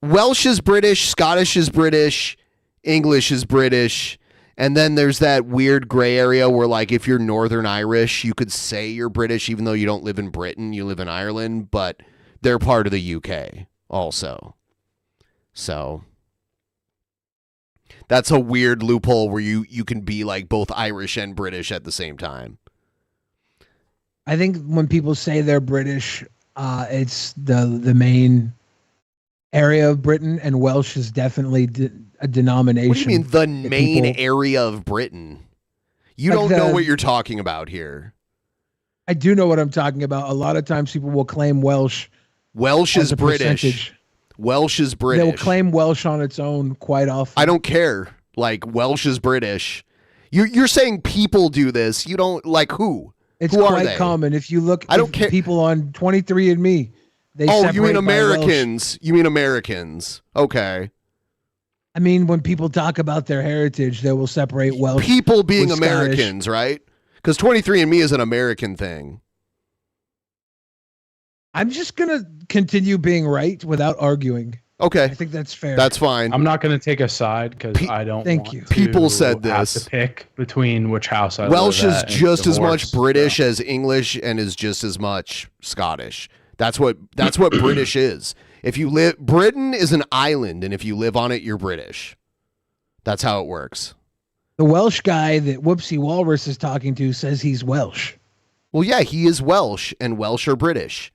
Welsh is British, Scottish is British, English is British, and then there's that weird gray area where like if you're Northern Irish, you could say you're British even though you don't live in Britain, you live in Ireland, but they're part of the UK also. So that's a weird loophole where you can be like both Irish and British at the same time. I think when people say they're British, it's the main area of Britain, and Welsh is definitely a denomination. What do you mean the main area of Britain? You Like don't know what you're talking about here. I do know what I'm talking about. A lot of times people will claim Welsh. Welsh as is a British. percentage. Welsh is British. They will claim Welsh on its own quite often. I don't care. Like Welsh is British. You're saying people do this. You don't like who? It's who are quite they? common. If you look, I don't care. People on 23andMe. They Oh, you separate mean by Americans? You mean Americans? Okay. I mean, when people talk about their heritage, they will separate Welsh. People being with Scottish. Americans, right? Because 23andMe is an American thing. I'm just gonna continue being right without arguing. Okay. I think that's fair. That's fine. I'm not going to take a side because I don't Thank want you. to People said have this. to pick between which house I Welsh live is at and just as much divorce. British as English and is just as much Scottish. That's what British is. If you live, Britain is an island, and if you live on it, you're British. That's how it works. The Welsh guy that Whoopsie Walrus is talking to says he's Welsh. Well, yeah, he is Welsh, and Welsh are British.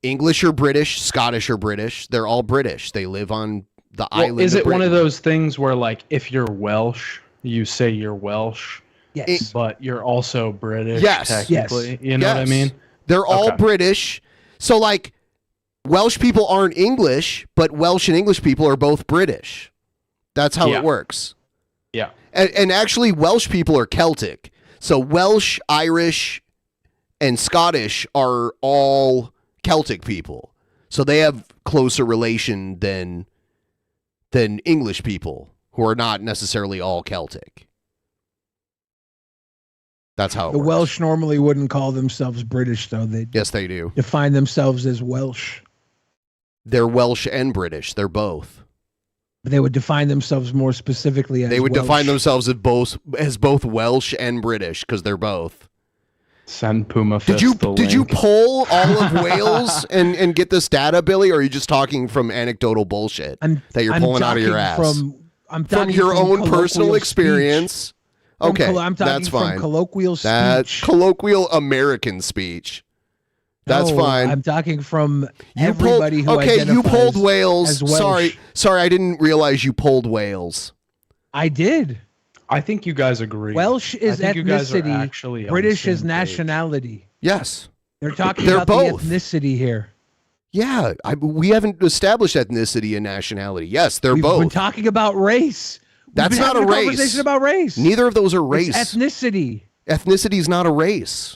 English are British, Scottish are British. They're all British. They live on the island. Is of it one of Britain. those things where, like, if you're Welsh, you say you're Welsh, yes, but you're also British? Yes. Technically, Yes. you know what I Yes. mean? They're all Okay. British. So, like, Welsh people aren't English, but Welsh and English people are both British. That's how Yeah. it works. Yeah. And actually, Welsh people are Celtic. So Welsh, Irish, and Scottish are all Celtic people. So they have closer relation than English people who are not necessarily all Celtic. That's how it The works. Welsh normally wouldn't call themselves British, though. They Yes, they do. define themselves as Welsh. They're Welsh and British. They're both. But they would define themselves more specifically as They would Welsh. define themselves as both Welsh and British because they're both. Send Puma Did Fist you the did you link. poll all of Wales and get this data, Billy, or are you just talking from anecdotal bullshit that you're I'm pulling out of your talking ass? I'm From talking your own colloquial personal speech. experience. From Okay, I'm talking that's from fine. colloquial That's speech. colloquial American speech. That's No, fine. I'm talking from You everybody polled, who okay, you identifies polled Wales. as Welsh. Sorry, I didn't realize you polled Wales. I did. I think you guys agree. Welsh is I think you guys are ethnicity. actually on the British same is page. nationality. Yes. They're talking They're about both. the ethnicity here. Yeah, we haven't established ethnicity and nationality. Yes, they're We've both. been talking about race. We've That's been not having a race. Conversation about race. Neither of those are race. It's ethnicity. Ethnicity is not a race.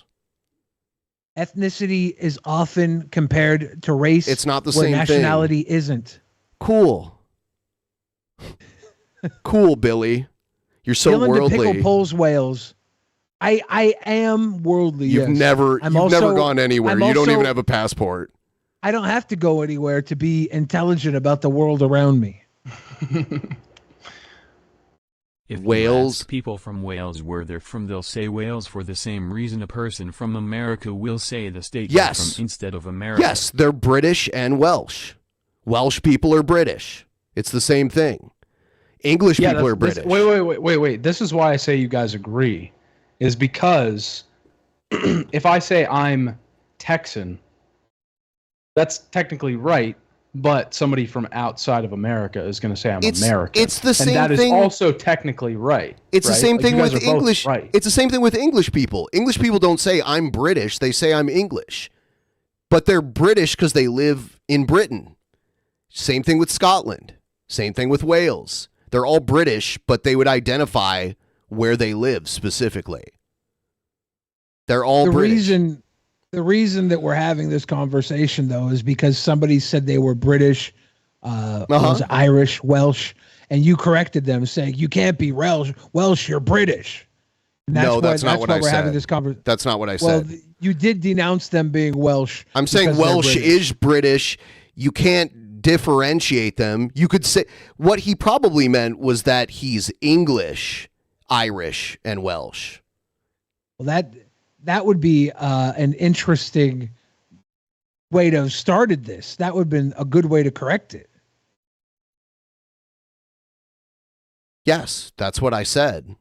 Ethnicity is often compared to race. It's not the where same thing. nationality isn't. Cool. Cool, Billy. You're so Dylan worldly. DePickle polls Wales. I am worldly. You've yes. never I'm you've never also- gone anywhere. I'm You don't also- even have a passport. I don't have to go anywhere to be intelligent about the world around me. If you Wales. ask people from Wales where they're from, they'll say Wales for the same reason a person from America will say the state they're Yes. from instead of America. Yes, they're British and Welsh. Welsh people are British. It's the same thing. English people are British. Wait. This is why I say you guys agree, is because if I say I'm Texan, that's technically right, but somebody from outside of America is going to say I'm American. It's the same and that thing. is also technically right. It's the right? same Like, thing you guys with are both English. Right. It's the same thing with English people. English people don't say I'm British. They say I'm English. But they're British because they live in Britain. Same thing with Scotland. Same thing with Wales. They're all British, but they would identify where they live specifically. They're all British. The reason that we're having this conversation, though, is because somebody said they were British, was Irish, Welsh, and you corrected them saying you can't be Welsh. Welsh, you're British. No, that's not what I we're said. having this conversation. That's not what I Well, said. you did denounce them being Welsh. I'm saying because they're Welsh British. is British. You can't differentiate them. You could say what he probably meant was that he's English, Irish, and Welsh. Well, that would be an interesting way to have started this. That would have been a good way to correct it. Yes, that's what I said.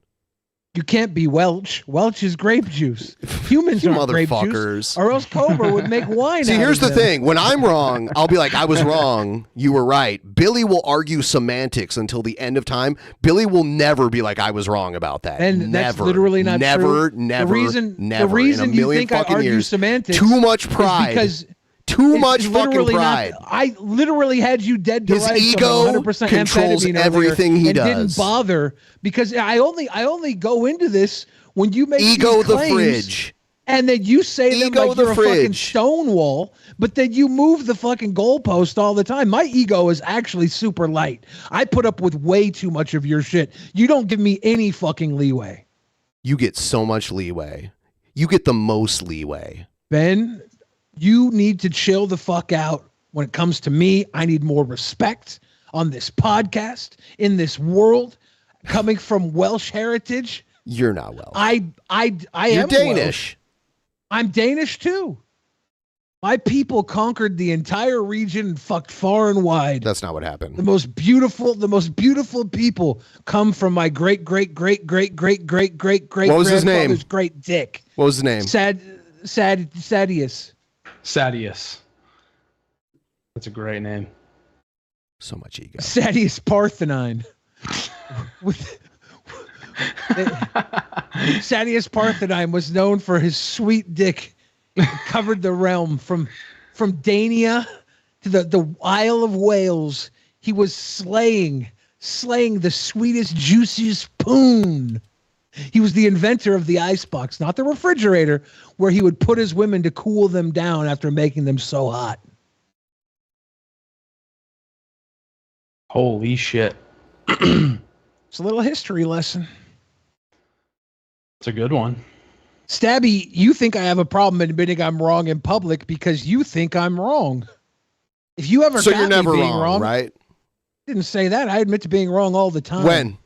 You can't be Welsh. Welsh is grape juice. Humans You aren't grape juice, motherfuckers. or else Cobra would make wine. See, out here's of the them. thing. When I'm wrong, I'll be like, I was wrong. You were right. Billy will argue semantics until the end of time. Billy will never be like, I was wrong about that. And never. that's literally not never, true. Never, the reason, never. The reason in a you million think I fucking argue years. semantics Too much is pride. because Too it's much fucking literally pride. I literally had you dead to His rights ego on 100% controls amphetamine everything earlier he and does. didn't bother because I only go into this when you make Ego these the claims, fridge. and then you say them Ego like the you're a fucking fridge. Stonewall, but then you move the fucking goalpost all the time. My ego is actually super light. I put up with way too much of your shit. You don't give me any fucking leeway. You get so much leeway. You get the most leeway. Ben, you need to chill the fuck out when it comes to me. I need more respect on this podcast, in this world, coming from Welsh heritage. You're not Welsh. I You're am Danish. Welsh. I'm Danish too. My people conquered the entire region and fucked far and wide. That's not what happened. The most beautiful people come from my great What was his name? grandfather's great dick. What was his name? Sadius. Sadius. That's a great name. So much ego. Sadius Parthenine. Sadius Parthenine was known for his sweet dick. It covered the realm from Dania to the Isle of Wales. He was slaying the sweetest, juiciest poon. He was the inventor of the icebox, not the refrigerator, where he would put his women to cool them down after making them so hot. Holy shit. It's a little history lesson. It's a good one. Stabby, you think I have a problem admitting I'm wrong in public because you think I'm wrong. If you ever So got you're never me being wrong, right? Didn't say that. I admit to being wrong all the time. When?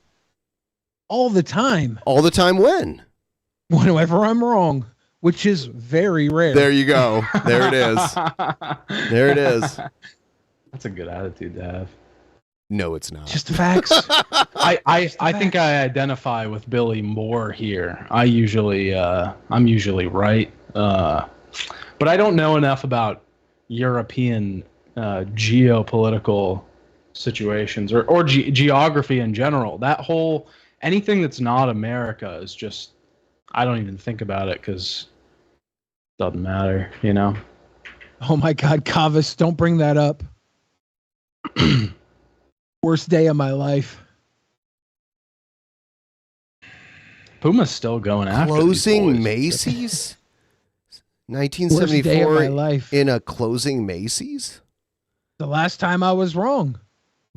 All the time. All the time when? Whenever I'm wrong, which is very rare. There you go. There it is. There it is. That's a good attitude to have. No, it's not. Just facts. I think I identify with Billy more here. I'm usually right. But I don't know enough about European geopolitical situations or geography in general. That whole anything that's not America is just, I don't even think about it because it doesn't matter, you know? Oh my God, Kavis, don't bring that up. Worst day of my life. Puma's still going after Closing these boys. Macy's? Worst day of my 1974 life. in a closing Macy's? The last time I was wrong.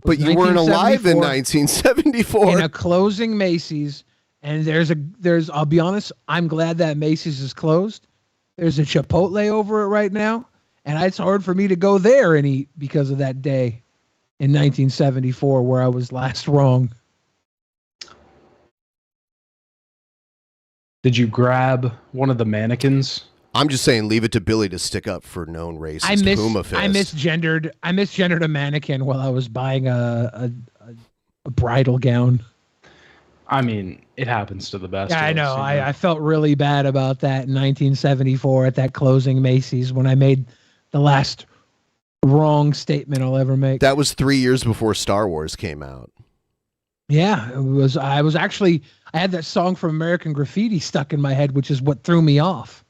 But you weren't alive in 1974. 1974. In a closing Macy's, and there's I'll be honest, I'm glad that Macy's is closed. There's a Chipotle over it right now, and it's hard for me to go there and eat because of that day in 1974 where I was last wrong. Did you grab one of the mannequins? I'm just saying, leave it to Billy to stick up for known racist Puma Fist. I misgendered a mannequin while I was buying a bridal gown. I mean, it happens to the best. Yeah, I of know. us, you I felt really bad about that in 1974 at that closing Macy's when I made the last wrong statement I'll ever make. That was 3 years before Star Wars came out. Yeah, it was. I had that song from American Graffiti stuck in my head, which is what threw me off.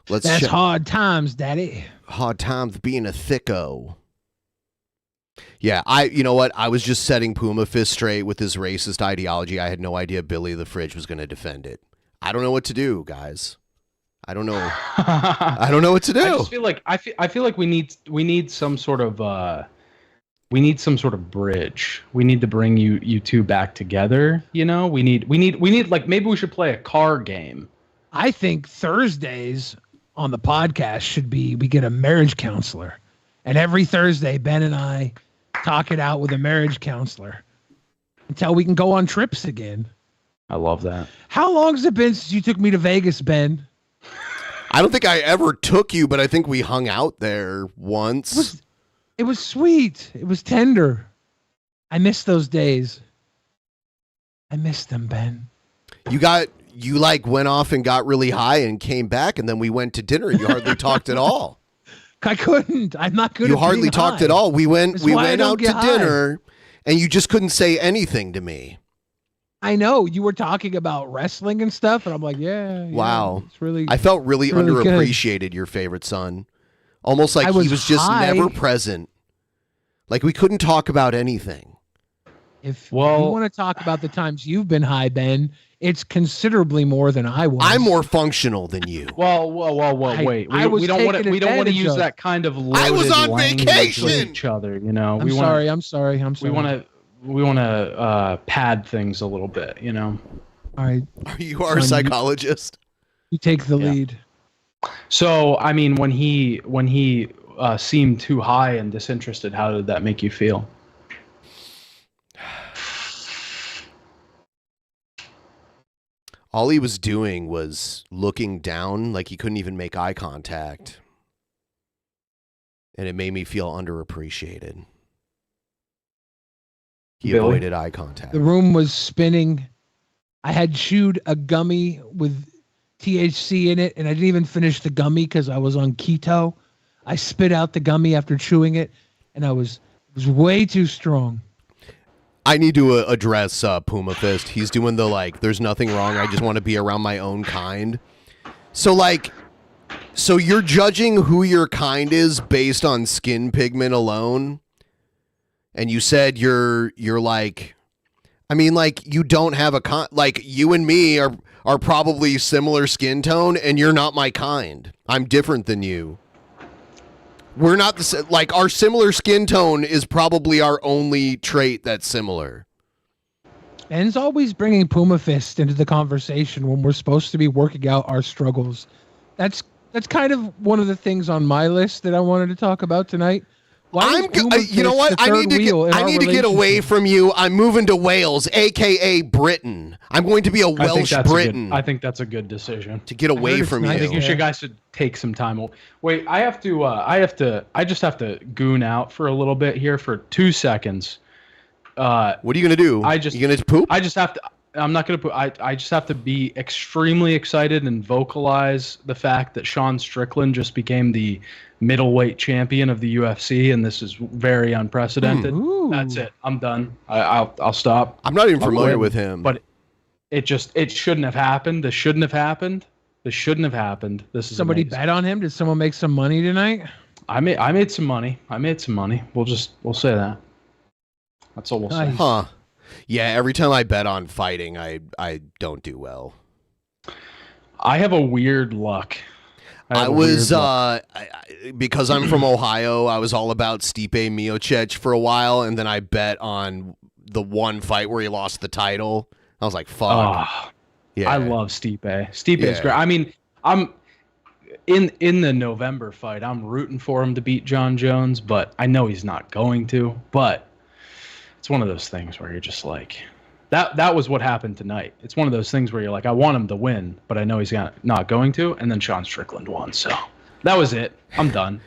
That's hard times, Daddy. Hard times being a thicko. Yeah, you know what? I was just setting Puma Fist straight with his racist ideology. I had no idea Billy the Fridge was going to defend it. I don't know what to do, guys. I don't know. I don't know what to do. I just feel like I feel like we need some sort of we need some sort of bridge. We need to bring you two back together. You know, we need like maybe we should play a card game. I think Thursdays on the podcast should be we get a marriage counselor, and every Thursday Ben and I talk it out with a marriage counselor until we can go on trips again. I love that. How long has it been since you took me to Vegas, Ben? I don't think I ever took you, but I think we hung out there once. It was sweet. It was tender. I miss those days. I miss them, Ben. You like went off and got really high and came back, and then we went to dinner and you hardly talked at all. I couldn't. I'm not good. You at hardly being talked high. at all. We went That's why I don't out to get high. dinner and you just couldn't say anything to me. I know you were talking about wrestling and stuff, and I'm like, yeah. Wow. It's really. I felt really, really underappreciated, your favorite son. Almost like I was he was just high. never present. Like we couldn't talk about anything. If you want to talk about the times you've been high, Ben, it's considerably more than I was. I'm more functional than you. Well, wait. We don't want to use that kind of loaded I was on language vacation with each other, you know. I'm sorry. We want to pad things a little bit, you know. All right. You are a psychologist. You take the lead. So, I mean, when he seemed too high and disinterested, how did that make you feel? All he was doing was looking down, like he couldn't even make eye contact. And it made me feel underappreciated. He Billy? avoided eye contact. The room was spinning. I had chewed a gummy with THC in it, and I didn't even finish the gummy because I was on keto. I spit out the gummy after chewing it, and it was way too strong. I need to address Puma Fist. He's doing the there's nothing wrong. I just want to be around my own kind. So you're judging who your kind is based on skin pigment alone? And you said you're like, I mean, you don't have a you and me are probably similar skin tone, and you're not my kind. I'm different than you. We're not the same. Our similar skin tone is probably our only trait that's similar. Ben's always bringing Puma Fist into the conversation when we're supposed to be working out our struggles. That's kind of one of the things on my list that I wanted to talk about tonight. You know what? I need to get away from you. I'm moving to Wales, aka Britain. I'm going to be a Welsh Briton. I think that's a good decision to get away from you. I think you guys should take some time. Wait, I just have to goon out for a little bit here for 2 seconds. What are you gonna do? You gonna poop? I'm not gonna poop. I just have to be extremely excited and vocalize the fact that Sean Strickland just became the middleweight champion of the UFC, and this is very unprecedented. That's it. I'm done. I'll stop. I'm not even familiar with him. But it shouldn't have happened. This shouldn't have happened. This is somebody amazing. bet on him. Did someone make some money tonight? I made some money. We'll say that. That's all we'll say. Huh. Yeah, every time I bet on fighting, I don't do well. I have a weird luck. Because I'm from Ohio, I was all about Stipe Miocic for a while, and then I bet on the one fight where he lost the title. I was like, fuck. I love Stipe. Stipe is great. I mean, I'm in the November fight, I'm rooting for him to beat John Jones, but I know he's not going to. But it's one of those things where you're just like, that was what happened tonight. It's one of those things where you're like, I want him to win, but I know he's not going to. And then Sean Strickland won. So that was it. I'm done.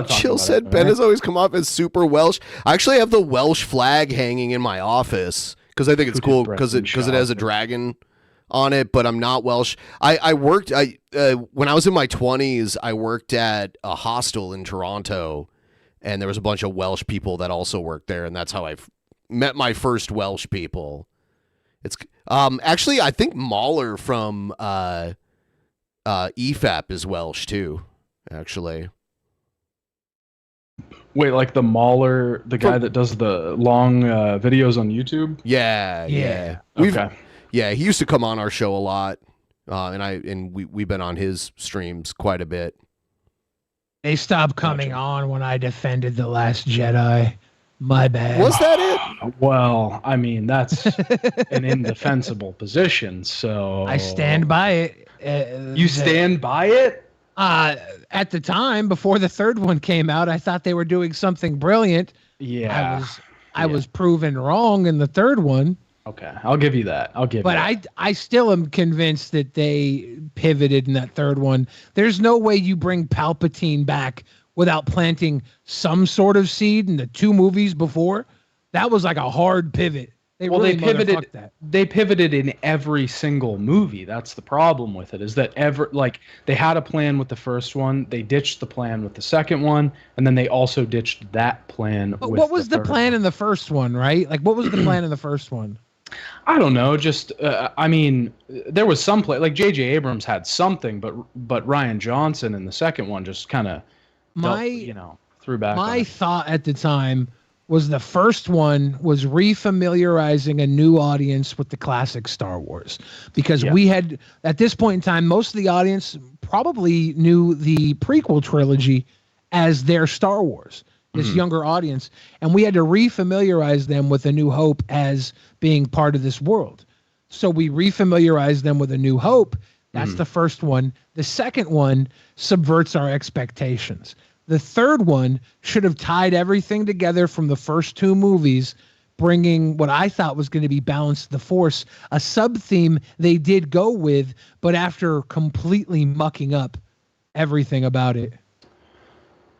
Chill said Ben has always come off as super Welsh. I actually have the Welsh flag hanging in my office because I think it's cool because it has a dragon on it, but I'm not Welsh. I worked when I was in my 20s, I worked at a hostel in Toronto, and there was a bunch of Welsh people that also worked there, and that's how I met my first Welsh people. It's actually, I think Mahler from EFAP is Welsh too, actually. Wait, like the Mahler, the guy that does the long videos on YouTube? Yeah. Okay. Yeah, he used to come on our show a lot, and we've been on his streams quite a bit. They stopped coming on when I defended The Last Jedi. My bad. Was that it? Well, I mean, that's an indefensible position, so... I stand by it. You stand by it? At the time, before the third one came out, I thought they were doing something brilliant. Yeah. I was proven wrong in the third one. Okay, I'll give you that. But I still am convinced that they pivoted in that third one. There's no way you bring Palpatine back without planting some sort of seed in the 2 movies before. That was like a hard pivot. They pivoted that. They pivoted in every single movie. That's the problem with it, is that they had a plan with the first one, they ditched the plan with the second one, and then they also ditched that plan. But what was the plan in the first one, right? Like, what was the plan in the first one? I don't know. Just, I mean, there was some play. Like J.J. Abrams had something, but Rian Johnson in the second one just kind of, threw back. My thought at the time was the first one was refamiliarizing a new audience with the classic Star Wars, because we had, at this point in time, most of the audience probably knew the prequel trilogy as their Star Wars. This younger audience, and we had to refamiliarize them with A New Hope as being part of this world. So we refamiliarized them with A New Hope. That's the first one. The second one subverts our expectations. The third one should have tied everything together from the first 2 movies, bringing what I thought was going to be Balance of the Force, a sub-theme they did go with, but after completely mucking up everything about it.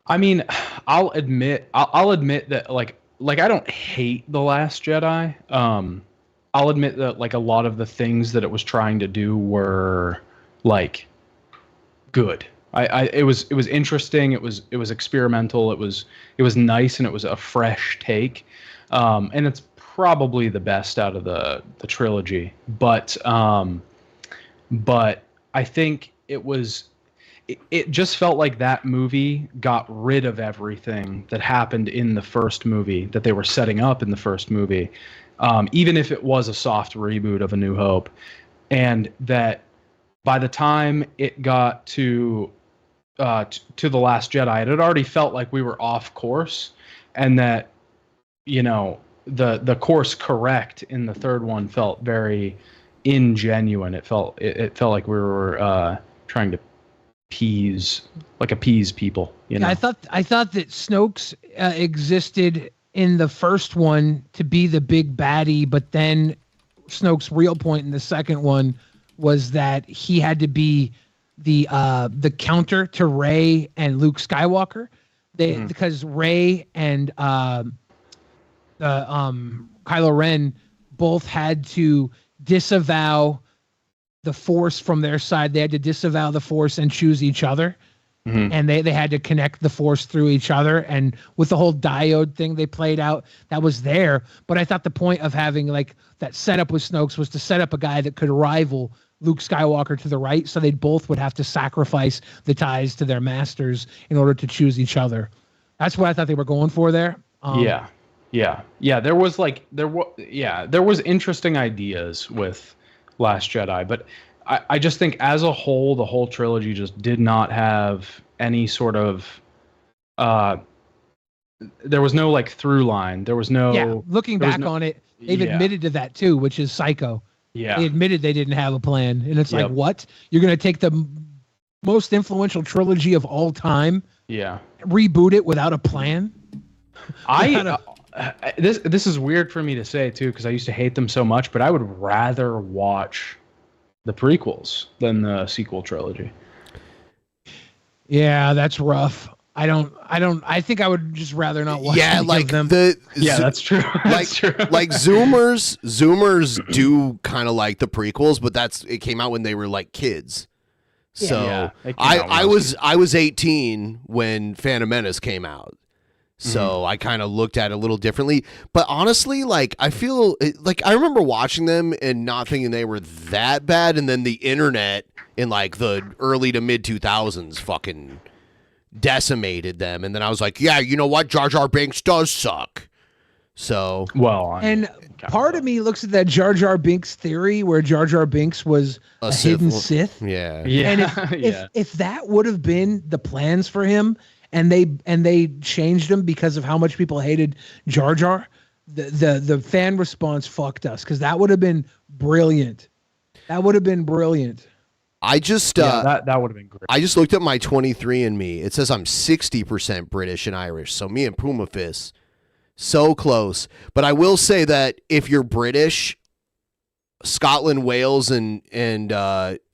I mean, I'll admit that like I don't hate The Last Jedi. I'll admit that like a lot of the things that it was trying to do were like good. It was interesting. It was experimental. It was nice, and it was a fresh take. And it's probably the best out of the trilogy. But I think it just felt like that movie got rid of everything that happened in the first movie that they were setting up in the first movie, even if it was a soft reboot of A New Hope. And that by the time it got to The Last Jedi, it had already felt like we were off course, and that, the course correct in the third one felt very ingenuine. It felt like we were trying to appease people. Yeah, I thought that Snoke's existed in the first one to be the big baddie, but then Snoke's real point in the second one was that he had to be the counter to Rey and Luke Skywalker. Because Rey and Kylo Ren both had to disavow the Force from their side. They had to disavow the Force and choose each other. And they had to connect the Force through each other. And with the whole diode thing they played out, that was there. But I thought the point of having like that setup with Snoke was to set up a guy that could rival Luke Skywalker to the right. So they both would have to sacrifice the ties to their masters in order to choose each other. That's what I thought they were going for there. Yeah. There was interesting ideas with Last Jedi, but I just think as a whole, the whole trilogy just did not have any sort of there was no like through line. There was no looking back on it, they've admitted to that too, which is psycho. Yeah. They admitted they didn't have a plan. And it's like, what? You're going to take the most influential trilogy of all time, reboot it without a plan? This is weird for me to say too, because I used to hate them so much, but I would rather watch the prequels than the sequel trilogy. Yeah, that's rough. I think I would just rather not watch them. That's true. That's true. Like Zoomers do kind of like the prequels, but it came out when they were like kids. So I was 18 when Phantom Menace came out. So I kind of looked at it a little differently. But honestly, like, I feel like I remember watching them and not thinking they were that bad. And then the internet in like the early to mid 2000s fucking decimated them. And then I was like, yeah, you know what? Jar Jar Binks does suck. So, part of me looks at that Jar Jar Binks theory where Jar Jar Binks was a hidden Sith. Yeah. And if that would have been the plans for him, and they changed them because of how much people hated Jar Jar, the fan response fucked us, because that would have been brilliant. That would have been brilliant. I just that would have been great. I just looked at my 23andMe. It says I'm 60% British and Irish. So me and Puma Fist, so close. But I will say that if you're British, Scotland, Wales, and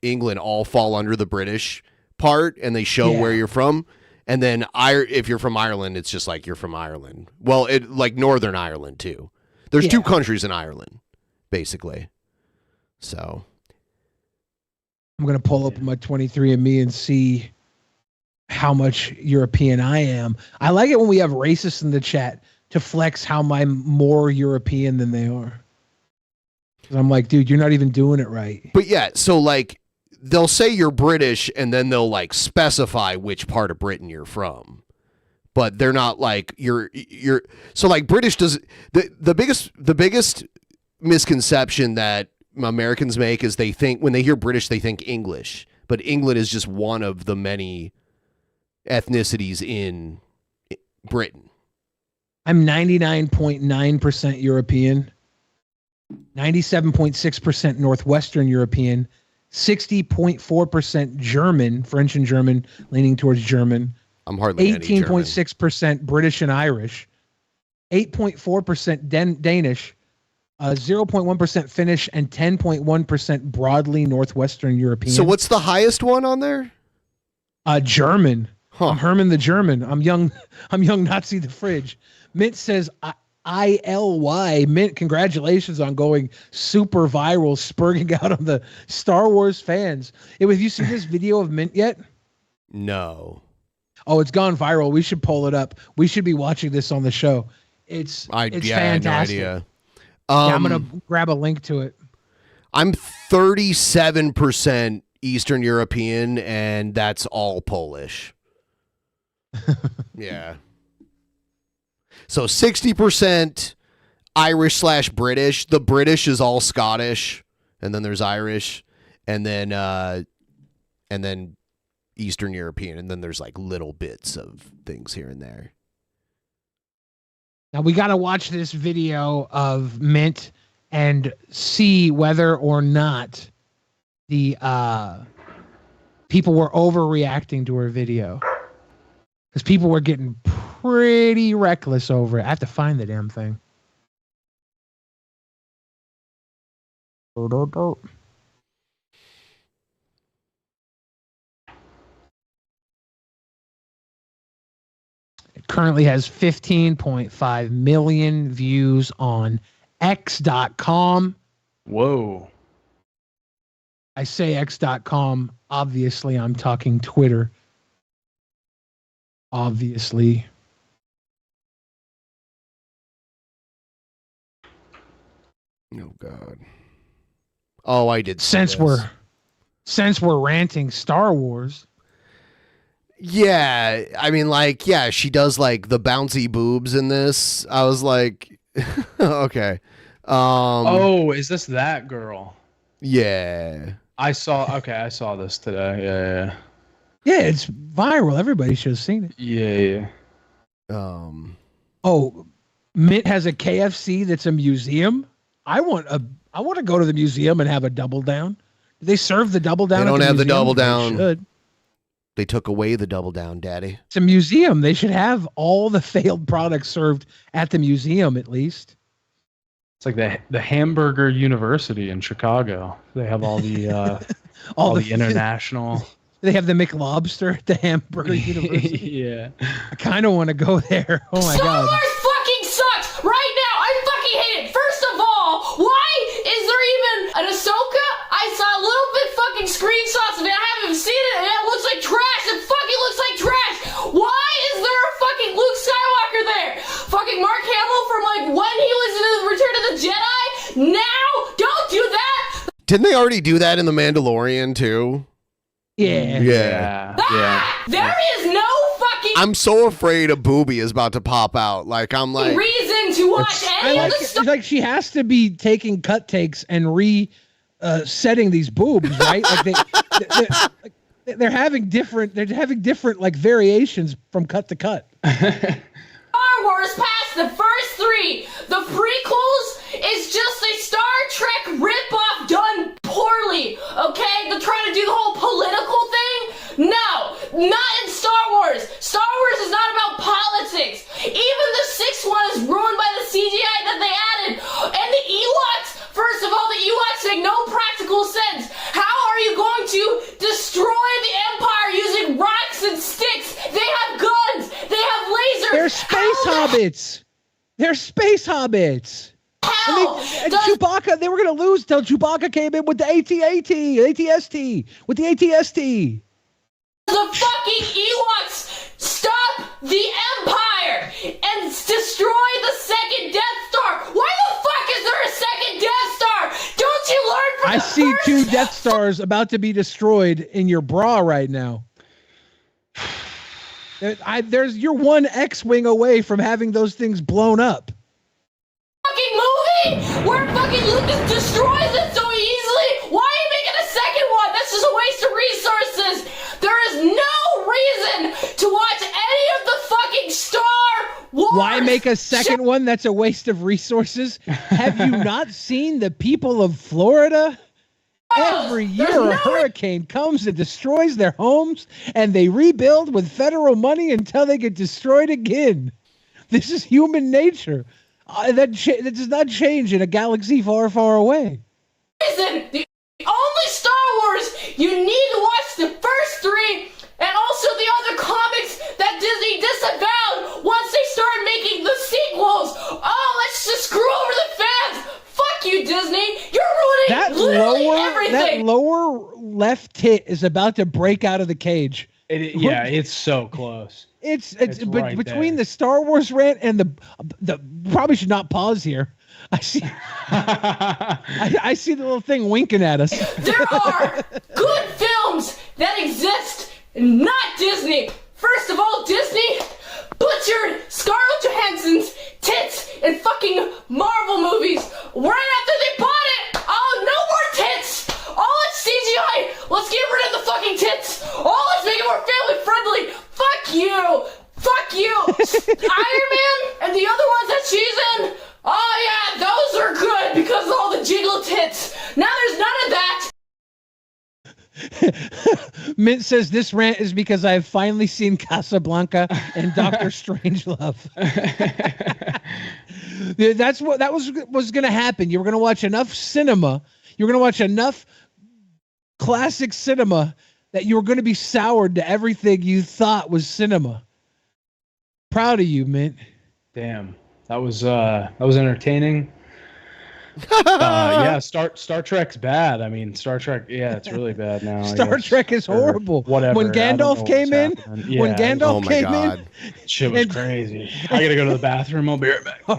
England all fall under the British part, and they show where you're from. And then if you're from Ireland, it's just like you're from Ireland. Well, like Northern Ireland too. There's two countries in Ireland, basically. So I'm going to pull up my 23andMe and see how much European I am. I like it when we have racists in the chat to flex how I'm more European than they are. 'Cause I'm like, dude, you're not even doing it right. But yeah, so like they'll say you're British and then they'll like specify which part of Britain you're from. But they're not like you're so like British does the biggest misconception that Americans make is they think when they hear British they think English, but England is just one of the many ethnicities in Britain. I'm 99.9% European, 97.6% Northwestern European, 60.4% German, French and German, leaning towards German. I'm hardly 18.6% British and Irish, 8.4% Danish, 0.1% Finnish, and 10.1% broadly Northwestern European. So what's the highest one on there? German. Huh. I'm Herman the German. I'm young Nazi the Fridge. Mint says ILY. Mint, congratulations on going super viral, spurging out on the Star Wars fans. Have you seen this video of Mint yet? No. Oh, it's gone viral. We should pull it up. We should be watching this on the show. It's fantastic. I had no idea. I'm going to grab a link to it. I'm 37% Eastern European, and that's all Polish. Yeah. So 60% Irish/British. The British is all Scottish, and then there's Irish, and then Eastern European, and then there's like little bits of things here and there. Now we got to watch this video of Mint and see whether or not the people were overreacting to her video, because people were getting pretty reckless over it. I have to find the damn thing. It currently has 15.5 million views on X.com. Whoa. I say X.com. Obviously, I'm talking Twitter. Obviously. Oh, God. Oh, I did. Since we're ranting Star Wars. Yeah, I mean, like, yeah, she does like the bouncy boobs in this. I was like, okay. Oh, is this that girl? Yeah. I saw this today. Yeah. Yeah, it's viral. Everybody should have seen it. Yeah. Oh, Mint has a KFC that's a museum. I want to go to the museum and have a double down. Do they serve the double down? They don't have the double They down. should. They took away the double down, Daddy. It's a museum. They should have all the failed products served at the museum, at least. It's like the Hamburger University in Chicago. They have all the all the international. They have the McLobster at the Hamburger University. Yeah. I kind of want to go there. Oh my Star God. Wars fucking sucks right now. I fucking hate it. First of all, why is there even an Ahsoka? I saw a little bit fucking screenshots of it. I haven't seen it, and it looks like trash. It fucking looks like trash. Why is there a fucking Luke Skywalker there? Fucking Mark Hamill from like when he was in Return of the Jedi. Now, don't do that. Didn't they already do that in The Mandalorian too? Yeah. There is no fucking I'm so afraid a boobie is about to pop out. Like, I'm like, reason to watch any of the It's like she has to be taking cut takes and setting these boobs, right? Like They're having different like variations from cut to cut. Star Wars past the first three. The prequels is just a Star Trek ripoff done poorly, okay? They're trying to do the whole political thing. No, not in Star Wars. Star Wars is not about politics. Even the sixth one is ruined by the CGI that they added. And the Ewoks, first of all, the Ewoks make no practical sense. How are you going to destroy the Empire using rocks and sticks? They have guns. They have lasers. They're space hobbits. They're space hobbits. And Chewbacca, they were going to lose till Chewbacca came in with the ATST. The fucking Ewoks stop the Empire and destroy the second Death Star. Why the fuck is there a second Death Star? Don't you learn from I see two Death Stars about to be destroyed in your bra right now. You're one X-wing away from having those things blown up. fucking movie where fucking Lucas destroys it so easily? Why are you making a second one? That's just a waste of resources. There is no reason to watch any of the fucking Star Wars. Why make a second one? That's a waste of resources. Have you not seen the people of Florida? Every year a hurricane comes and destroys their homes, and they rebuild with federal money until they get destroyed again. This is human nature. That does not change in a galaxy far, far away. Listen, the only Star Wars you need to watch the first three, and also the other comics that Disney disavowed once they started making the sequels. Oh, let's just screw over the fans. Fuck you, Disney. You're ruining literally everything. That lower left tit is about to break out of the cage. It's so close. It's right between there. the Star Wars rant and the probably should not pause here. I see I see the little thing winking at us. There are good films that exist, not Disney. First of all, Disney butchered Scarlett Johansson's tits in fucking Marvel movies right after they bought it. Oh, no more tits. Oh, it's CGI. Let's get rid of the fucking tits. Oh, let's make it more family friendly. Fuck you. Fuck you. Iron Man and the other ones that she's in. Oh yeah, those are good because of all the jiggle tits. Now there's none of that. Mint says this rant is because I have finally seen Casablanca and Doctor Strangelove. That's what was going to happen. You were going to watch enough cinema. You were going to watch enough classic cinema that you were going to be soured to everything you thought was cinema. Proud of you, Mint. Damn, that was entertaining. Yeah, Star Trek's bad. I mean, Star Trek, yeah, it's really bad now. Star Trek is horrible. Whatever. When Gandalf came in, shit was crazy. I gotta go to the bathroom. I'll be right back. All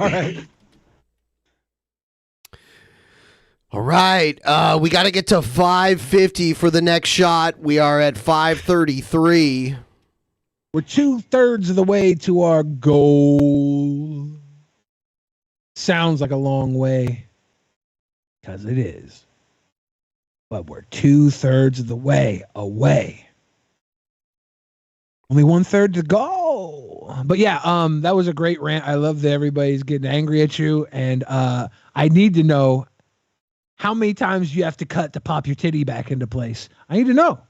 right. We got to get to 5:50 for the next shot. We are at 5:33. We're 2/3 of the way to our goal. Sounds like a long way. Because it is. But we're 2/3 of the way away. Only 1/3 to go. But yeah, that was a great rant. I love that everybody's getting angry at you. And I need to know how many times you have to cut to pop your titty back into place. I need to know.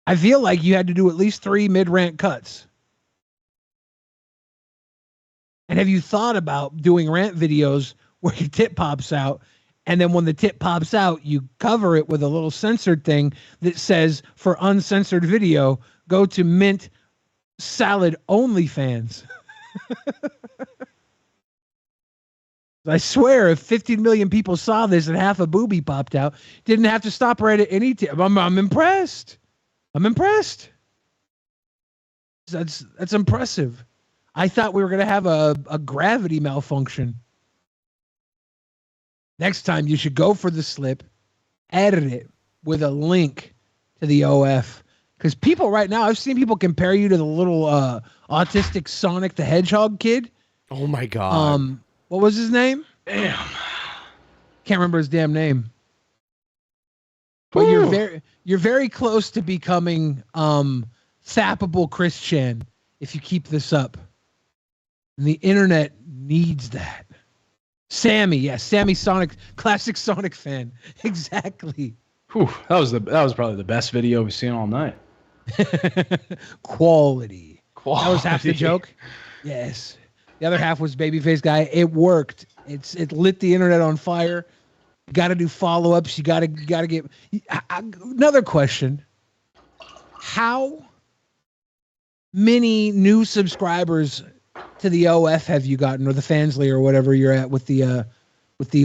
I feel like you had to do at least 3 mid-rant cuts. And have you thought about doing rant videos where your tit pops out, and then when the tit pops out, you cover it with a little censored thing that says, for uncensored video, go to Mint Salad OnlyFans. I swear, if 15 million people saw this and half a boobie popped out, didn't have to stop right at any tip. I'm impressed. I'm impressed. That's impressive. I thought we were going to have a gravity malfunction. Next time, you should go for the slip, edit it with a link to the OF. Because people right now, I've seen people compare you to the little autistic Sonic the Hedgehog kid. Oh, my God. What was his name? Damn. Can't remember his damn name. But you're very close to becoming sappable Christian if you keep this up. And the internet needs that. Sammy, yes, Sammy Sonic, classic Sonic fan. Exactly. Whew, that was probably the best video we've seen all night. Quality. That was half the joke. Yes. The other half was babyface guy. It worked. It lit the internet on fire. You got to do follow-ups. You got to get another question. How many new subscribers to the OF have you gotten, or the Fansly, or whatever you're at with the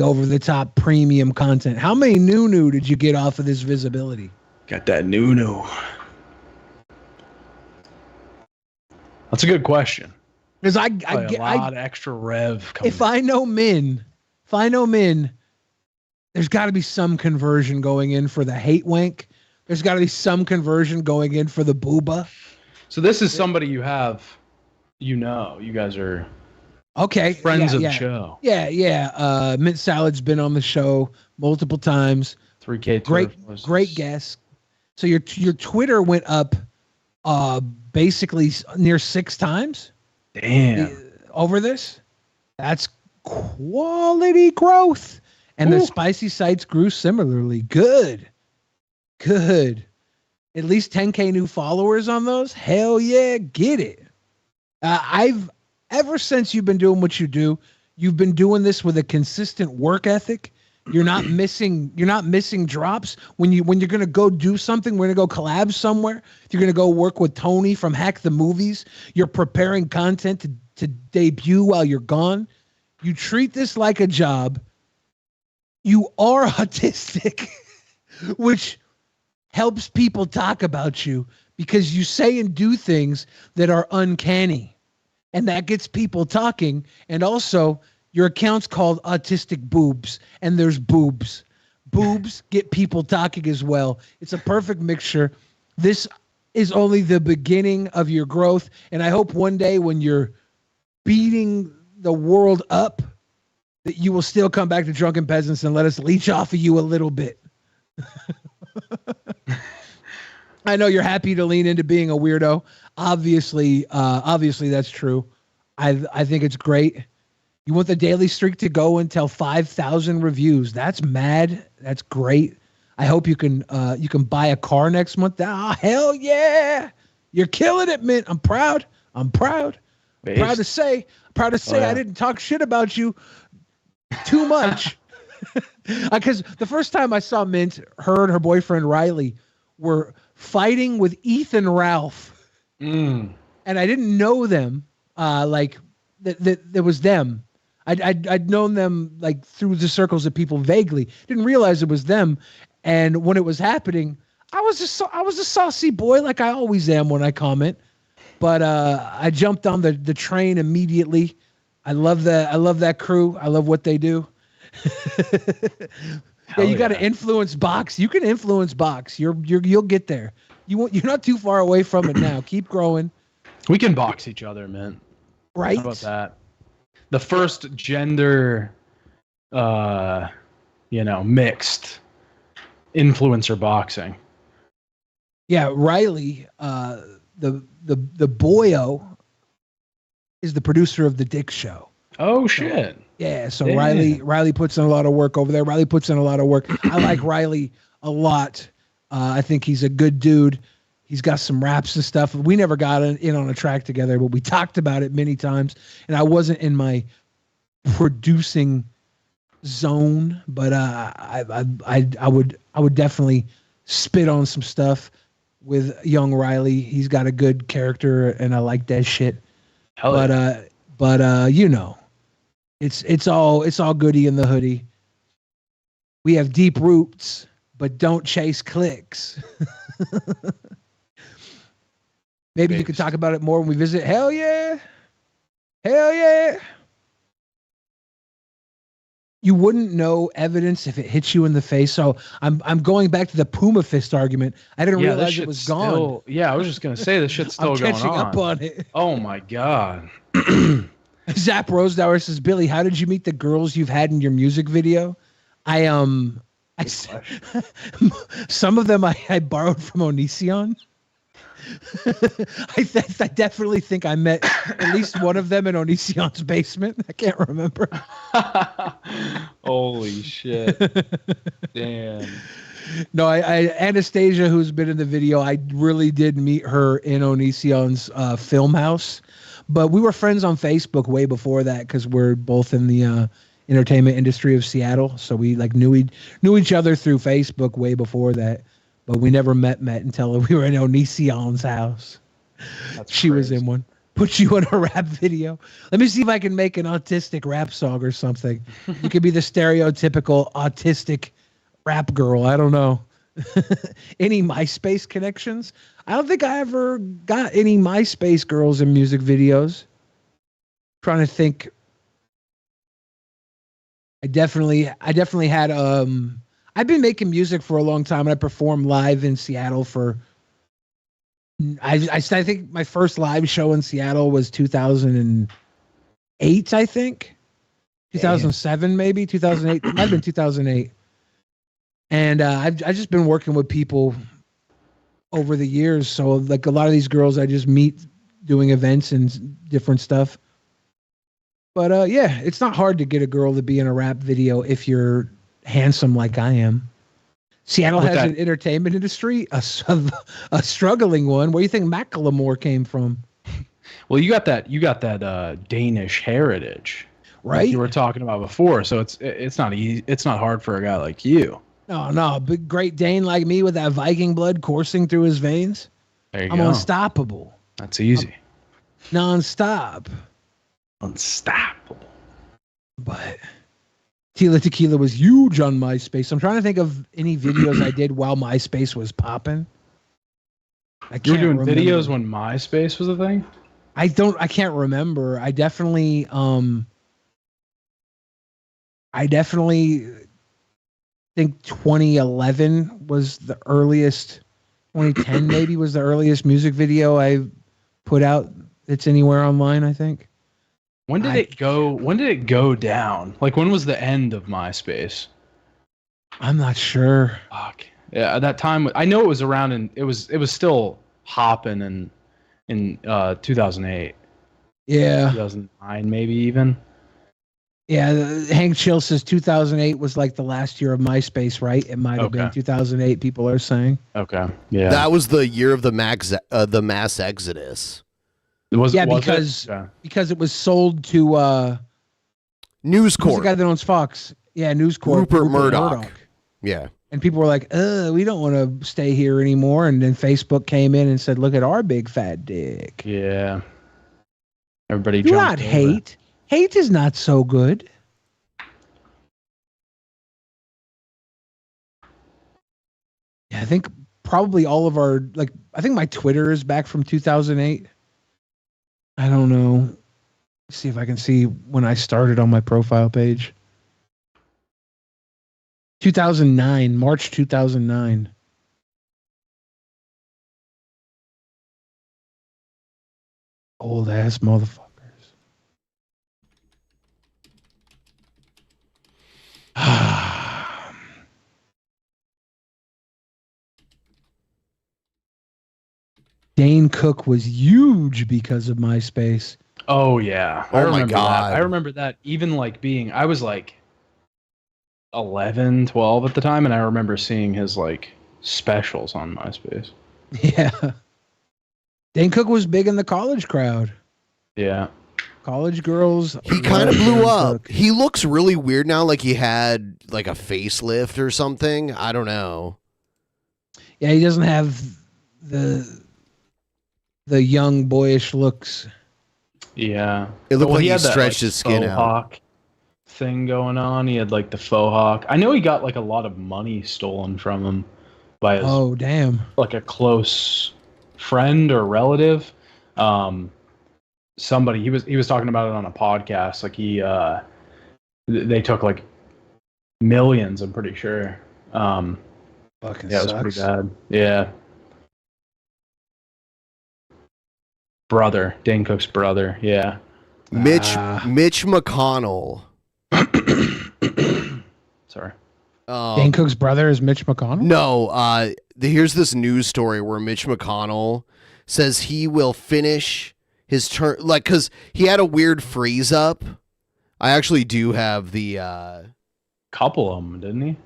over-the-top premium content? How many new did you get off of this visibility? Got that new. That's a good question. Because I get a lot of extra rev coming. If I know Min, there's got to be some conversion going in for the hate wank. There's got to be some conversion going in for the booba. So this is somebody you have, you guys are okay. Friends of the show. Yeah. Mint Salad's been on the show multiple times. 3K. Great guest. So your Twitter went up basically near 6 times. Damn. Over this? That's quality growth. And the spicy sites grew similarly. Good. At least 10K new followers on those? Hell yeah, get it. Ever since you've been doing what you do, you've been doing this with a consistent work ethic. You're not missing drops. When you're gonna go do something, we're gonna go collab somewhere. You're gonna go work with Tony from Hack the Movies. You're preparing content to debut while you're gone. You treat this like a job. You are autistic, which helps people talk about you because you say and do things that are uncanny, and that gets people talking. And also, your account's called Autistic Boobs, and there's boobs. Boobs get people talking as well. It's a perfect mixture. This is only the beginning of your growth, and I hope one day when you're beating the world up, that you will still come back to Drunken Peasants and let us leech off of you a little bit. I know you're happy to lean into being a weirdo. Obviously that's true. I think it's great. You want the daily streak to go until 5,000 reviews. That's mad. That's great. I hope you can buy a car next month. Oh, hell yeah. You're killing it, Mint. I'm proud. Proud to say I didn't talk shit about you too much. Because the first time I saw Mint, her and her boyfriend Riley were fighting with Ethan Ralph. And I didn't know them. That was them. I'd known them like through the circles of people vaguely. Didn't realize it was them. And when it was happening, I was a saucy boy like I always am when I comment. But I jumped on the train immediately. I love that crew. I love what they do. You got to influence box. You can influence box. You'll get there. You're not too far away from it now. Keep growing. We can box each other, man. Right? How about that? The first gender, mixed influencer boxing. Yeah, Riley, the boyo is the producer of the Dick Show. Oh shit. So Riley puts in a lot of work over there. Riley puts in a lot of work. I like Riley a lot. I think he's a good dude. He's got some raps and stuff. We never got in on a track together, but we talked about it many times. And I wasn't in my producing zone, but I would definitely spit on some stuff with young Riley. He's got a good character, and I like that shit. But it's all goody in the hoodie. We have deep roots, but don't chase clicks. Maybe you could talk about it more when we visit. Hell yeah. You wouldn't know evidence if it hits you in the face. So I'm going back to the Puma Fist argument. I didn't realize it was gone. I was just gonna say this shit's still going on. I'm catching up on it. Oh my god. Zap Rosedower says, Billy, how did you meet the girls you've had in your music video? I Some of them I borrowed from Onision. I definitely think I met at least one of them in Onision's basement. I can't remember. Holy shit. Damn. No, I Anastasia, who's been in the video, I really did meet her in Onision's film house. But we were friends on Facebook way before that because we're both in the entertainment industry of Seattle. So we like knew each other through Facebook way before that. But we never met until we were in Onision's house. She was in one. Put you in a rap video. Let me see if I can make an autistic rap song or something. You could be the stereotypical autistic rap girl. I don't know. Any MySpace connections? I don't think I ever got any MySpace girls in music videos. Trying to think. I definitely had I've been making music for a long time, and I performed live in Seattle for I think my first live show in Seattle was 2008, I think. 2007 maybe, 2008. It might have been 2008. And I've just been working with people over the years. So like a lot of these girls I just meet doing events and different stuff. But yeah, it's not hard to get a girl to be in a rap video if you're handsome like I am. Seattle has an entertainment industry, a struggling one. Where do you think Macklemore came from? Well, you got that Danish heritage, right? Like you were talking about before. So it's not easy. It's not hard for a guy like you. No, a big Great Dane like me with that Viking blood coursing through his veins. There you I'm go. unstoppable. That's easy. Non-stop. Unstoppable. But Tila Tequila was huge on MySpace. I'm trying to think of any videos I did while MySpace was popping. You were doing videos when MySpace was a thing? I can't remember. I definitely think 2011 was the earliest. 2010 maybe was the earliest music video I put out that's anywhere online, I think. When did it go down? Like when was the end of MySpace? I'm not sure. Fuck. Yeah, at that time I know it was around and it was still hopping in 2008. Yeah. 2009 maybe even. Yeah, Hank Chill says 2008 was like the last year of MySpace, right? It might have been 2008. People are saying. Okay, yeah. That was the year of the mass exodus. Because it was sold to News Corp. Who's the guy that owns Fox? Yeah, News Corp. Rupert Murdoch. Yeah. And people were like, we don't want to stay here anymore. And then Facebook came in and said, look at our big fat dick. Yeah. Everybody Do jumped not over. hate. Hate is not so good. Yeah, I think probably all of our, I think my Twitter is back from 2008. I don't know. Let's see if I can see when I started on my profile page. 2009, March 2009. Old ass motherfucker. Dane Cook was huge because of MySpace. Oh yeah. Oh my God. That. I remember that even being I was 11, 12 at the time, and I remember seeing his specials on MySpace. Yeah. Dane Cook was big in the college crowd. Yeah. College girls. He kind of blew up. He looks really weird now, like he had a facelift or something. I don't know. Yeah, he doesn't have the young boyish looks. Yeah. It looked like he had stretched his skin faux out. hawk thing going on. He had the faux hawk. I know he got a lot of money stolen from him by his damn. A close friend or relative. Somebody he was talking about it on a podcast. They took millions, I'm pretty sure. Fucking yeah, it was sucks. pretty bad. Yeah. Brother, Dane Cook's brother. Yeah. Mitch McConnell. Sorry. Dan Cook's brother is Mitch McConnell? No, here's this news story where Mitch McConnell says he will finish his term, like, because he had a weird freeze up. I actually do have the couple of them, didn't he?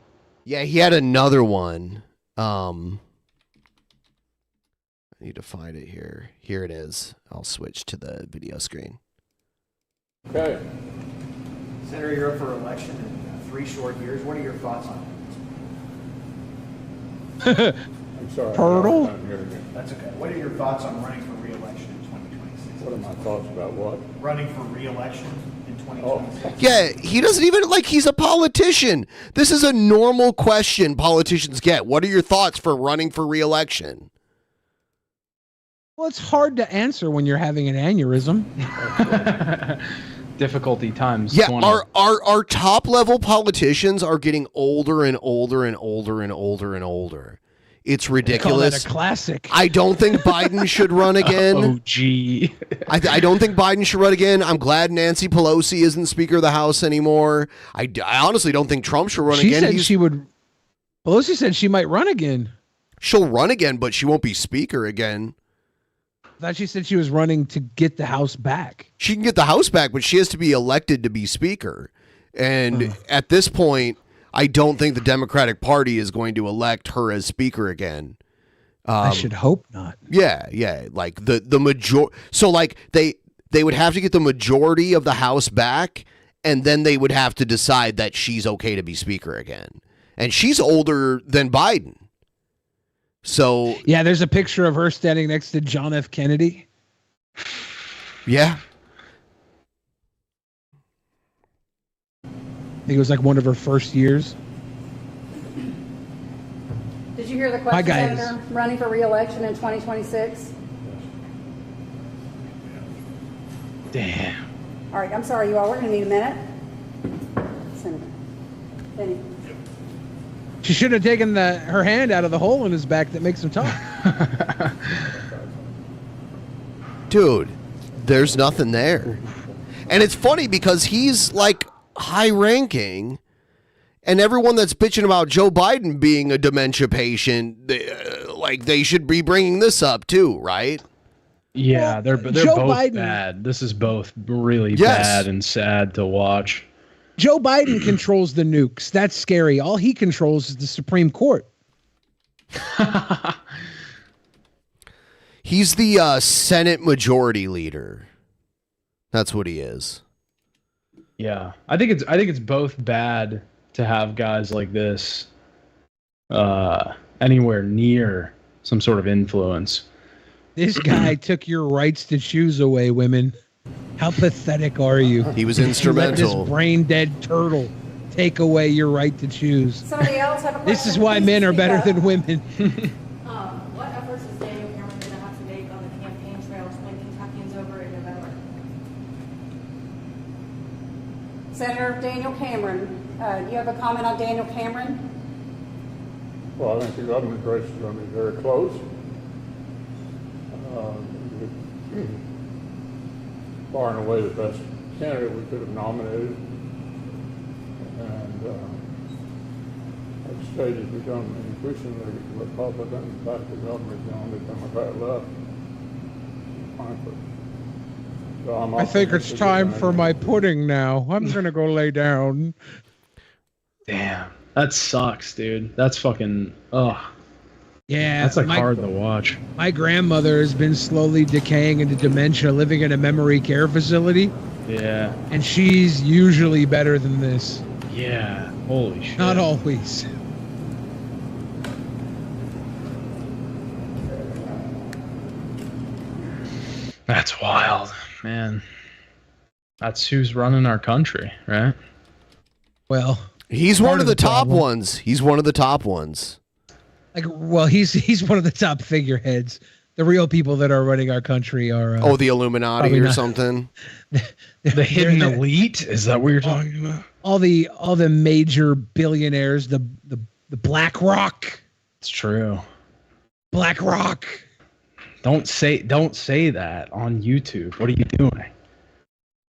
Yeah, he had another one. I need to find it here. Here it is. I'll switch to the video screen. Okay. Senator, you're up for election in 3 short years. What are your thoughts on it? I'm sorry. Turtle? That's okay. What are your thoughts on running for re-election in 2026? What are my thoughts about what? Running for re-election in 2026. Yeah, he doesn't even, like, he's a politician. This is a normal question politicians get. What are your thoughts for running for re-election? Well, it's hard to answer when you're having an aneurysm. Difficulty times. Yeah, 20. our top level politicians are getting older and older and older and older and older. It's ridiculous. Call that a classic. I don't think Biden should run again. Oh, gee. I don't think Biden should run again. I'm glad Nancy Pelosi isn't Speaker of the House anymore. I honestly don't think Trump should run again. Said she would. Pelosi said she might run again. She'll run again, but she won't be Speaker again. I thought she said she was running to get the House back. She can get the House back, but she has to be elected to be Speaker. And at this point, I don't think the Democratic Party is going to elect her as Speaker again. I should hope not. Yeah. Like the major. So like they would have to get the majority of the House back, and then they would have to decide that she's okay to be Speaker again. And she's older than Biden. So yeah, there's a picture of her standing next to John F. Kennedy. Yeah. I think it was like one of her first years. Did you hear the Hi, question, guys. Senator? Running for re-election in 2026? Damn. All right, I'm sorry, you all. We're going to need a minute. Senator. Benny. She should have taken her hand out of the hole in his back that makes him talk. Dude, there's nothing there. And it's funny because he's like high ranking, and everyone that's bitching about Joe Biden being a dementia patient, they should be bringing this up too, right? Yeah, they're Joe both Biden- bad. This is both really Yes. bad and sad to watch. Joe Biden controls the nukes. That's scary. All he controls is the Supreme Court. He's the Senate Majority Leader. That's what he is. Yeah, I think it's both bad to have guys like this anywhere near some sort of influence. This guy took your rights to choose away, women. How pathetic are you? He was You let instrumental. this brain-dead turtle take away your right to choose. Somebody else have a question? This is why Please men are speak better up. than women. What efforts is Daniel Cameron going to have to make on the campaign trail to win Kentuckians over in November? Senator Daniel Cameron, do you have a comment on Daniel Cameron? Well, I think the government race is going to be very close. Far and away the best candidate we could have nominated. And at stages become increasingly Republican, back to government, down to Democrat left. Frankly. So I'm I think it's optimistic time that for my pudding now. I'm going to go lay down. Damn, that sucks, dude. That's fucking Yeah. that's like my- hard to watch. My grandmother has been slowly decaying into dementia, living in a memory care facility, Yeah, and she's usually better than this. yeah. Holy shit. Not always. That's wild, man. That's who's running our country, right? Well, He's part one of the top problem. ones. He's one of the top ones. Like, well, he's one of the top figureheads. The real people that are running our country are. The Illuminati probably or not. something. The hidden elite? Is that what you're talking about? All the major billionaires, the Black Rock. It's true. Black Rock. Don't say that on YouTube. What are you doing?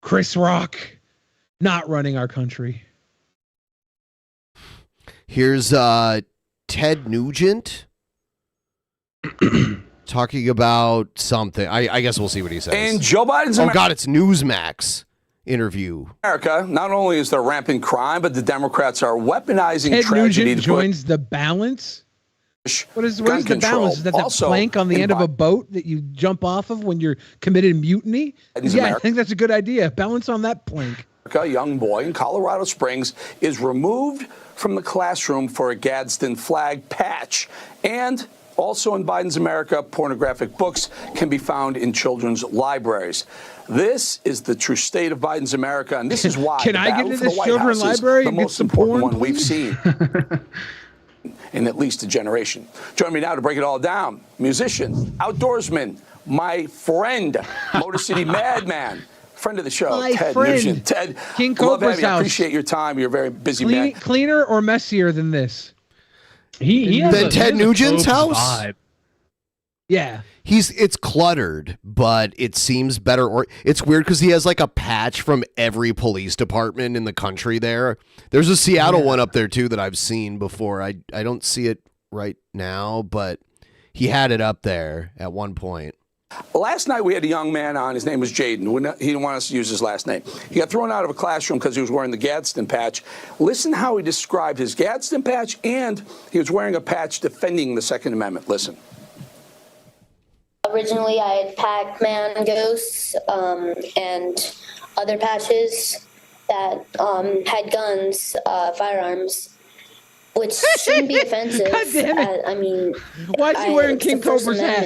Chris Rock, not running our country. Here's Ted Nugent talking about something. I guess we'll see what he says. And Joe Biden's Oh, God, it's Newsmax interview. America, not only is there rampant crime, but the Democrats are weaponizing Ted tragedy Nugent to put joins the balance. What is gun the control. balance? Is that the Also, plank on the in end of a boat that you jump off of when you're committed mutiny? Yeah, I think that's a good idea. Balance on that plank. A young boy in Colorado Springs is removed from the classroom for a Gadsden flag patch. And also in Biden's America, pornographic books can be found in children's libraries. This is the true state of Biden's America, and this is why Can the I get battle into for the this White children's House is library the and get most some important porn, one we've please? seen in at least a generation. Join me now to break it all down. Musician, outdoorsman, my friend, Motor City Madman, friend of the show, My Ted friend. Nugent. Ted, King love Cobra's having you. I house. appreciate your time. You're a very busy man. Cleaner or messier than this? He has Then Ted Nugent's house? vibe. Yeah. It's cluttered, but it seems better. Or it's weird because he has like a patch from every police department in the country there. There's a Seattle one up there too that I've seen before. I don't see it right now, but he had it up there at one point. Last night we had a young man on. His name was Jaden. He didn't want us to use his last name. He got thrown out of a classroom because he was wearing the Gadsden patch. Listen how he described his Gadsden patch, and he was wearing a patch defending the Second Amendment. Listen. Originally, I had Pac-Man ghosts and other patches that had guns, firearms, which shouldn't be offensive. God damn it. I mean, Why is he wearing it's King the First Cobra's hat?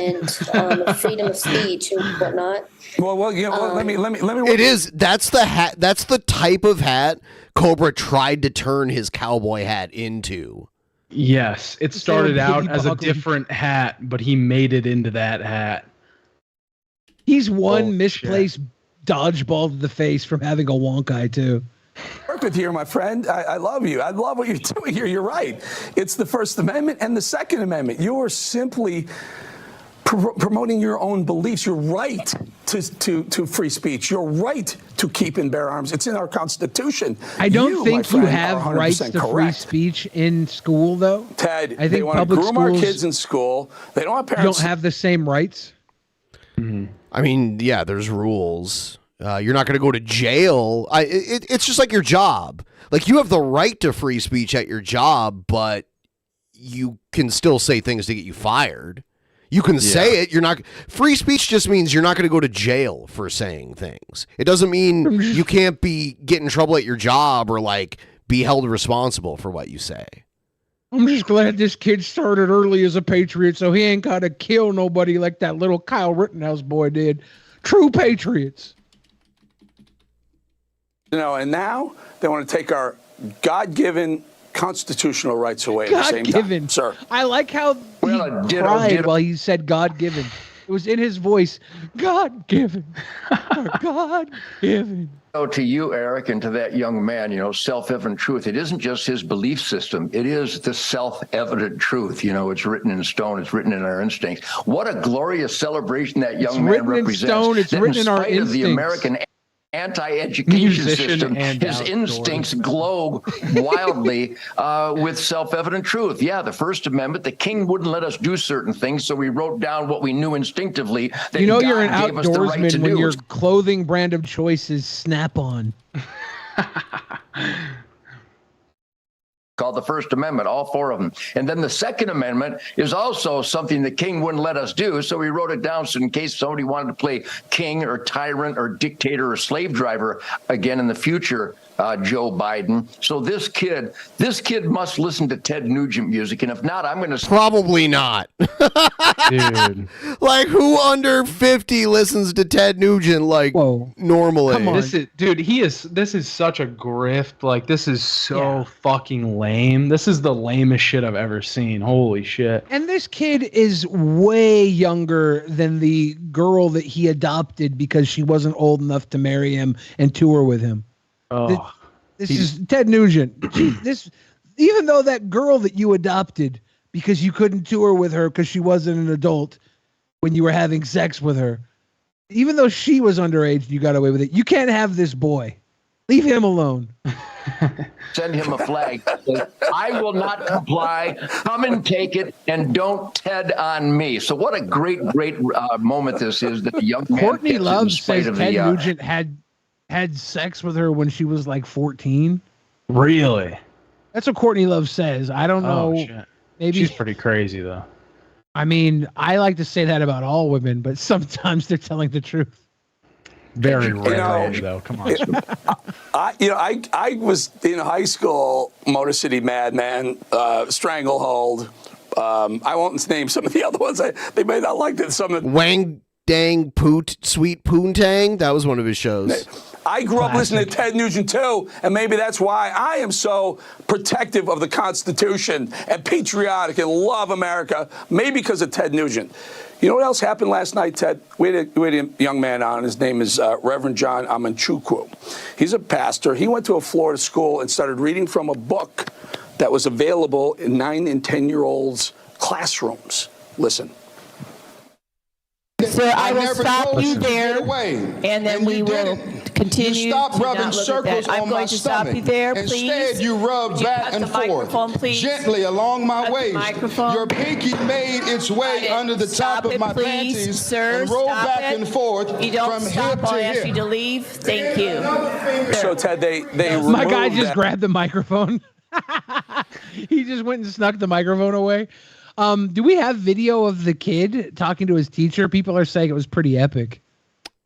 Amendment, freedom of speech and whatnot. Well, you know, let me. It is. That's the hat. That's the type of hat Cobra tried to turn his cowboy hat into. Yes, it started out as a piggy-boggling. different hat, but he made it into that hat. He's one misplaced dodgeball to the face from having a wonk eye, too. Work with you, my friend. I love you. I love what you're doing here. You're right. It's the First Amendment and the Second Amendment. You are simply promoting your own beliefs. Your right to free speech. Your right to keep and bear arms. It's in our Constitution. I don't think my you friend, have are rights 100% to free correct. speech in school, though. Ted, I they think want to public groom our schools kids in school. They don't have don't parents. have the same rights. I mean, yeah, there's rules. You're not going to go to jail. It's just like your job. Like, you have the right to free speech at your job, but you can still say things to get you fired. You can say it. You're not. Free speech just means you're not going to go to jail for saying things. It doesn't mean you can't get in trouble at your job or like be held responsible for what you say. I'm just glad this kid started early as a patriot, so he ain't got to kill nobody like that little Kyle Rittenhouse boy did. True patriots. You know, and now they want to take our God-given constitutional rights away at the same God-given. time. Sir. I like how he cried while he said God-given. It was in his voice. God-given. God-given. So to you, Eric, and to that young man, you know, self-evident truth. It isn't just his belief system. It is the self-evident truth. You know, it's written in stone. It's written in our instincts. What a glorious celebration that young man represents. It's written in stone. It's that written in our spite of the instincts. American anti-education Musician system, and his outdoors. instincts glow wildly with self-evident truth. Yeah, the First Amendment, the king wouldn't let us do certain things, so we wrote down what we knew instinctively that You know God you're an gave us the right to outdoorsman when do. your clothing brand of choice is Snap-on. Called the First Amendment, all four of them. And then the Second Amendment is also something the king wouldn't let us do, so we wrote it down so in case somebody wanted to play king or tyrant or dictator or slave driver again in the future, Joe Biden. So this kid must listen to Ted Nugent music, and if not, I'm going to... Probably not. Dude. Like, who under 50 listens to Ted Nugent like normally? Come on. This is such a grift. Like, this is so fucking lame. This is the lamest shit I've ever seen. Holy shit. And this kid is way younger than the girl that he adopted because she wasn't old enough to marry him and tour with him. Oh, this is Ted Nugent. Even though that girl that you adopted because you couldn't tour with her because she wasn't an adult when you were having sex with her, even though she was underage, you got away with it. You can't have this boy. Leave him alone. Send him a flag. I will not comply. Come and take it, and don't Ted on me. So what a great moment this is that the young man Courtney gets Love in spite says of Ted the, Nugent had sex with her when she was like 14. Really? That's what Courtney Love says. I don't know. Oh, shit. Maybe She's pretty crazy though. I mean, I like to say that about all women, but sometimes they're telling the truth. Very rare, though. Come on. I was in high school, Motor City Madman, Stranglehold. I won't name some of the other ones. They may not like that. Some of Wang Dang Poot Sweet Poontang. That was one of his shows. I grew up listening to Ted Nugent too, and maybe that's why I am so protective of the Constitution and patriotic and love America. Maybe because of Ted Nugent. You know what else happened last night, Ted? We had a young man on. His name is Reverend John Amanchukwu. He's a pastor. He went to a Florida school and started reading from a book that was available in 9 and 10-year-olds' classrooms. Listen. Sir, I will stop you there, and then we will continue. You stop to rubbing not look circles at that. I'm on going my to stop stomach. you there, please. Instead, you rub back and forth gently along my waist. Your pinky made its way under the top of my panties sir, and rolled stop back it. and forth You don't from stop. hip to I'll ask hip. you to leave. Thank you. So, Ted, they My guy removed just that. grabbed the microphone. He just went and snuck the microphone away. Do we have video of the kid talking to his teacher? People are saying it was pretty epic.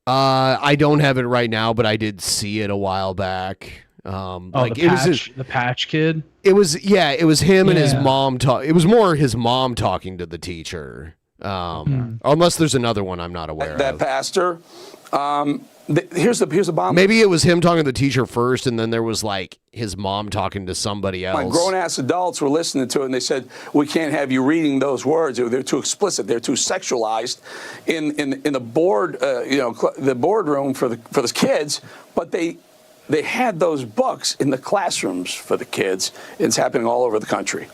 I don't have it right now, but I did see it a while back. The patch kid. It was him and his mom It was more his mom talking to the teacher. Unless there's another one I'm not aware That of. pastor. Here's the bomb. Maybe it was him talking to the teacher first, and then there was like his mom talking to somebody else. My grown-ass adults were listening to it, and they said, "We can't have you reading those words. They're too explicit. They're too sexualized." In the board, the boardroom for the kids, but they had those books in the classrooms for the kids. It's happening all over the country.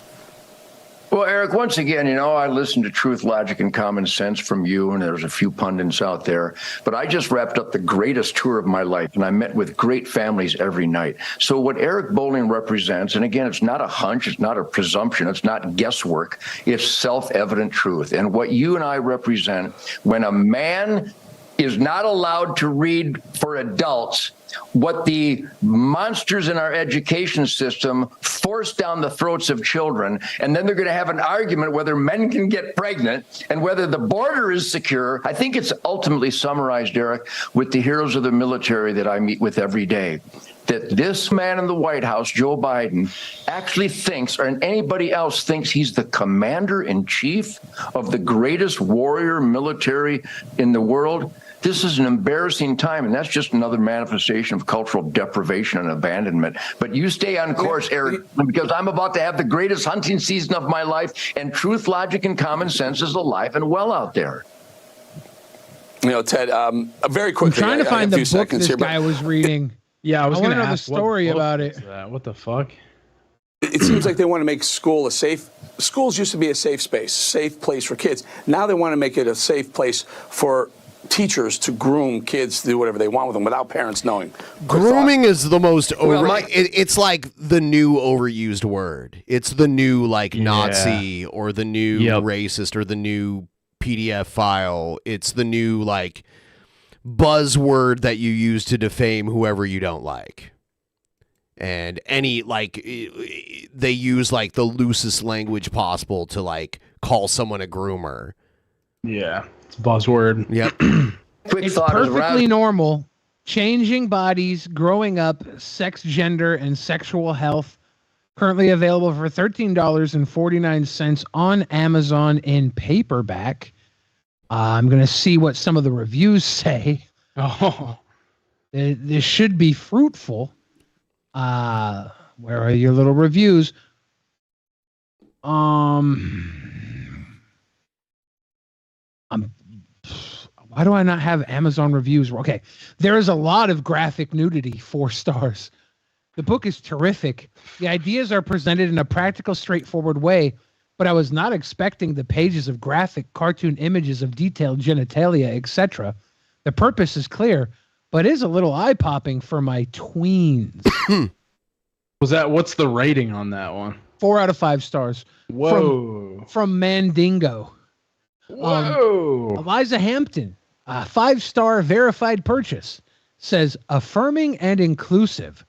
Well, Eric, once again, I listened to Truth, Logic, and Common Sense from you, and there's a few pundits out there. But I just wrapped up the greatest tour of my life, and I met with great families every night. So what Eric Bowling represents, and again, it's not a hunch, it's not a presumption, it's not guesswork, it's self-evident truth. And what you and I represent, when a man is not allowed to read for adults what the monsters in our education system force down the throats of children, and then they're going to have an argument whether men can get pregnant and whether the border is secure. I think it's ultimately summarized, Eric, with the heroes of the military that I meet with every day, that this man in the White House, Joe Biden, actually thinks, or anybody else thinks, he's the commander-in-chief of the greatest warrior military in the world. This is an embarrassing time, and that's just another manifestation of cultural deprivation and abandonment. But you stay on course, Eric, because I'm about to have the greatest hunting season of my life, and truth, logic, and common sense is alive and well out there. Ted, very quickly. I'm trying to find the book this here, guy was reading. Yeah, I was want going to to know the ask story about it. What the fuck? It seems like they want to make school a safe. Schools used to be a safe space, safe place for kids. Now they want to make it a safe place for teachers to groom kids to do whatever they want with them without parents knowing. Grooming is the most it's like the new overused word. It's the new Nazi or the new racist or the new PDF file. It's the new buzzword that you use to defame whoever you don't like. And they use the loosest language possible to call someone a groomer. Yeah. Buzzword. Yep. It's perfectly normal. Changing bodies, growing up, sex, gender, and sexual health. Currently available for $13.49 on Amazon in paperback. I'm going to see what some of the reviews say. Oh, this should be fruitful. Where are your little reviews? Why do I not have Amazon reviews? Okay, there is a lot of graphic nudity, 4 stars. The book is terrific. The ideas are presented in a practical, straightforward way, but I was not expecting the pages of graphic cartoon images of detailed genitalia, etc. The purpose is clear, but is a little eye-popping for my tweens. What's the rating on that one? 4 out of 5 stars. Whoa. From Mandingo. Whoa. Eliza Hampton, 5-star verified purchase, says affirming and inclusive.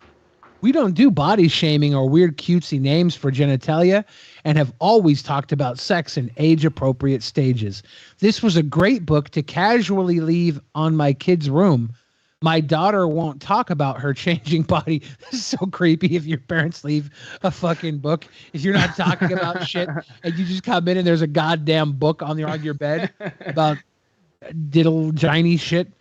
We don't do body shaming or weird cutesy names for genitalia and have always talked about sex in age-appropriate stages. This was a great book to casually leave on my kid's room. My daughter won't talk about her changing body. This is so creepy if your parents leave a fucking book. If you're not talking about shit and you just come in and there's a goddamn book on your bed about diddle giny shit.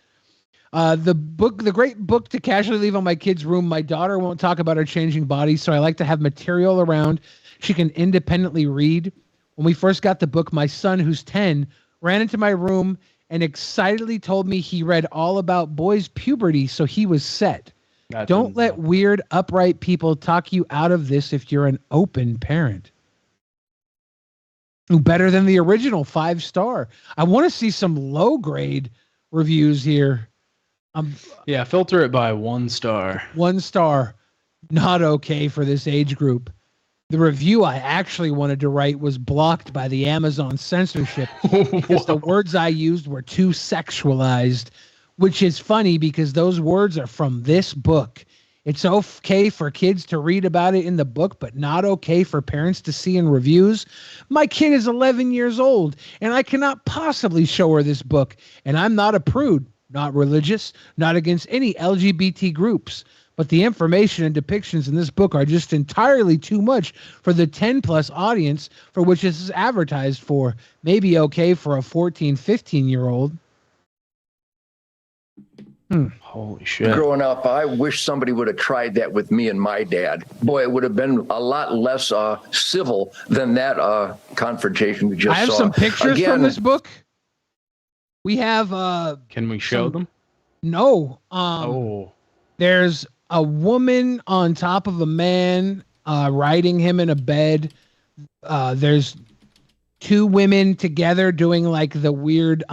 The great book to casually leave on my kid's room. My daughter won't talk about her changing body, so I like to have material around she can independently read. When we first got the book, my son, who's 10, ran into my room and excitedly told me he read all about boys' puberty, so he was set. Don't let weird, upright people talk you out of this if you're an open parent. Better than the original 5-star. I want to see some low-grade reviews here. Yeah, filter it by 1 star. 1 star, not okay for this age group. The review I actually wanted to write was blocked by the Amazon censorship because the words I used were too sexualized, which is funny because those words are from this book. It's okay for kids to read about it in the book, but not okay for parents to see in reviews. My kid is 11 years old, and I cannot possibly show her this book, and I'm not a prude. Not religious, not against any LGBT groups, but the information and depictions in this book are just entirely too much for the 10-plus audience for which this is advertised for. Maybe okay for a 14, 15-year-old. Holy shit. Growing up, I wish somebody would have tried that with me and my dad. Boy, it would have been a lot less civil than that confrontation we just saw. I have some pictures from this book. We have Can we show them? No. Oh. There's a woman on top of a man riding him in a bed. There's 2 women together doing like the weird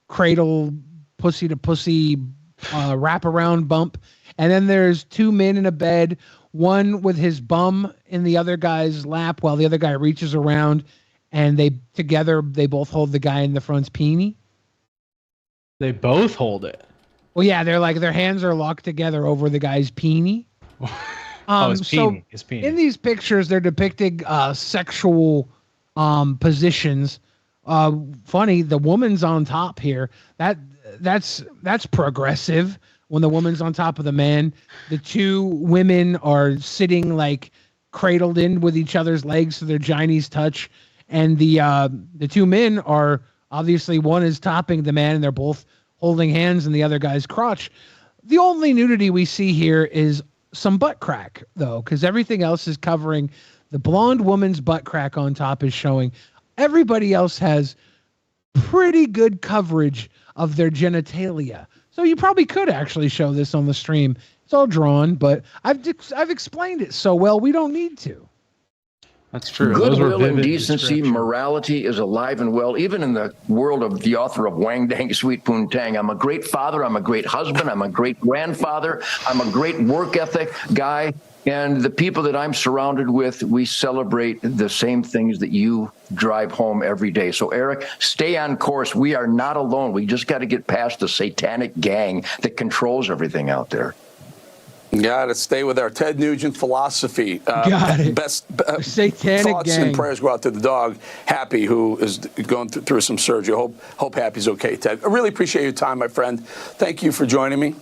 cradle pussy to pussy wraparound bump. And then there's 2 men in a bed, one with his bum in the other guy's lap while the other guy reaches around, and they both hold the guy in the front's peenie. They both hold it. Well, yeah, they're like their hands are locked together over the guy's peenie. His peenie. His peenie. In these pictures, they're depicting sexual positions. Funny, the woman's on top here. That's progressive. When the woman's on top of the man, the 2 women are sitting like cradled in with each other's legs so their ginies touch, and the 2 men are. Obviously, one is topping the man, and they're both holding hands in the other guy's crotch. The only nudity we see here is some butt crack, though, because everything else is covering. The blonde woman's butt crack on top is showing. Everybody else has pretty good coverage of their genitalia. So you probably could actually show this on the stream. It's all drawn, but I've explained it so well, we don't need to. That's true. Goodwill and decency, morality is alive and well, even in the world of the author of Wang Dang Sweet Poontang. I'm a great father. I'm a great husband. I'm a great grandfather. I'm a great work ethic guy. And the people that I'm surrounded with, we celebrate the same things that you drive home every day. So, Eric, stay on course. We are not alone. We just got to get past the satanic gang that controls everything out there. Got to stay with our Ted Nugent philosophy. Got it. Best satanic thoughts gang. and prayers go out to the dog, Happy, who is going through some surgery. Hope Happy's okay, Ted. I really appreciate your time, my friend. Thank you for joining me.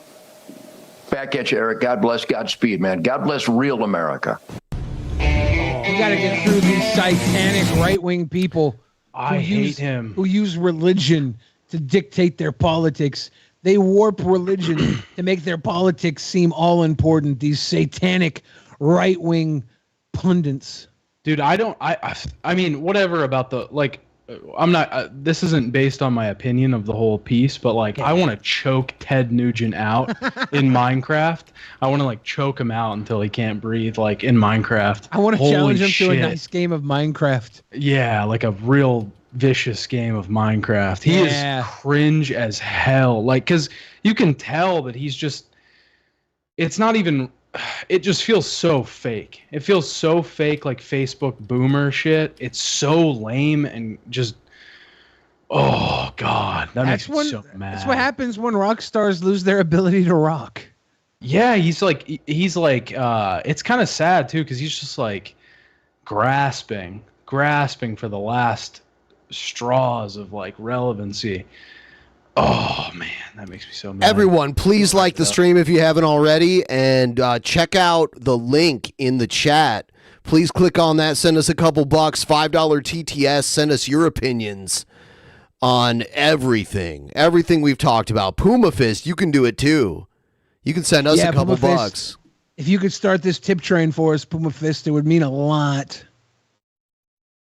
Back at you, Eric. God bless, Godspeed, man. God bless real America. We got to get through these satanic right-wing people. I hate him. Who use religion to dictate their politics. They warp religion to make their politics seem all important. These satanic right-wing pundits. Dude, I mean, whatever about the, like, I'm not. This isn't based on my opinion of the whole piece, but like, I want to choke Ted Nugent out in Minecraft. I want to like choke him out until he can't breathe, like in Minecraft. I want to challenge him shit. to a nice game of Minecraft. Yeah, like a real vicious game of Minecraft. He is cringe as hell. Like, cause you can tell that he's just. It's not even. It just feels so fake. It feels so fake, like Facebook boomer shit. It's so lame and just, oh God, that makes me so mad. That's what happens when rock stars lose their ability to rock. Yeah, he's like, it's kind of sad too, because he's just like grasping for the last straws of like relevancy. Oh man, that makes me so mad. Everyone, please like the stream if you haven't already, and check out the link in the chat. Please click on that. Send us a couple bucks, $5 TTS. Send us your opinions on everything we've talked about. Puma Fist, you can do it too. You can send us a couple bucks. If you could start this tip train for us, Puma Fist, it would mean a lot.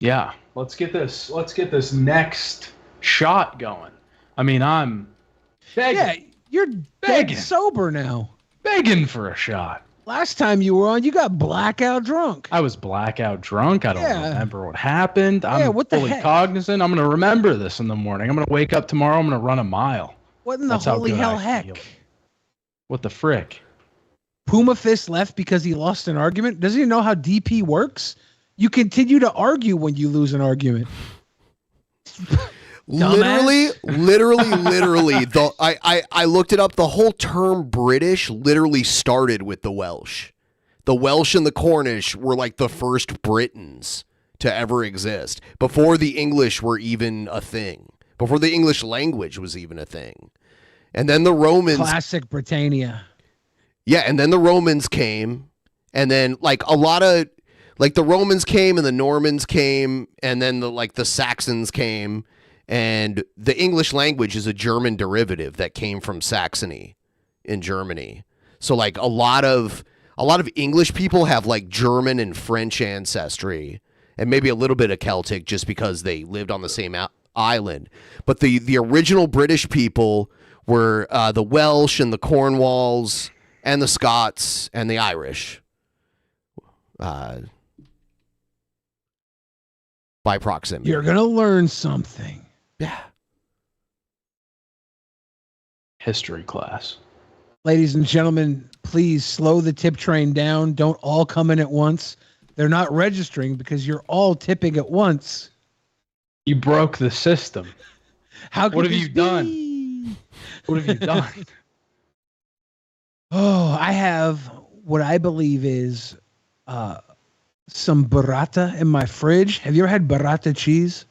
Yeah, let's get this next shot going. I mean, I'm begging. Yeah, you're dead sober now. Begging for a shot. Last time you were on, you got blackout drunk. I was blackout drunk. I don't remember what happened. I'm fully cognizant. I'm going to remember this in the morning. I'm going to wake up tomorrow. I'm going to run a mile. What in the holy hell heck? What the frick? Puma Fist left because he lost an argument? Doesn't he know how DP works? You continue to argue when you lose an argument. Literally. I looked it up. The whole term British literally started with the Welsh. The Welsh and the Cornish were like the first Britons to ever exist before the English were even a thing. Before the English language was even a thing. And then the Romans. Classic Britannia. Yeah, and then the Romans came, and then like a lot of like the Romans came and the Normans came, and then the Saxons came. And the English language is a German derivative that came from Saxony in Germany. So like a lot of English people have like German and French ancestry, and maybe a little bit of Celtic just because they lived on the same island. But the original British people were the Welsh and the Cornwalls and the Scots and the Irish. By proximity. You're going to learn something. Yeah. History class. Ladies and gentlemen, please slow the tip train down. Don't all come in at once. They're not registering because you're all tipping at once. You broke the system. What have you done? What have you done? Oh, I have what I believe is some burrata in my fridge. Have you ever had burrata cheese?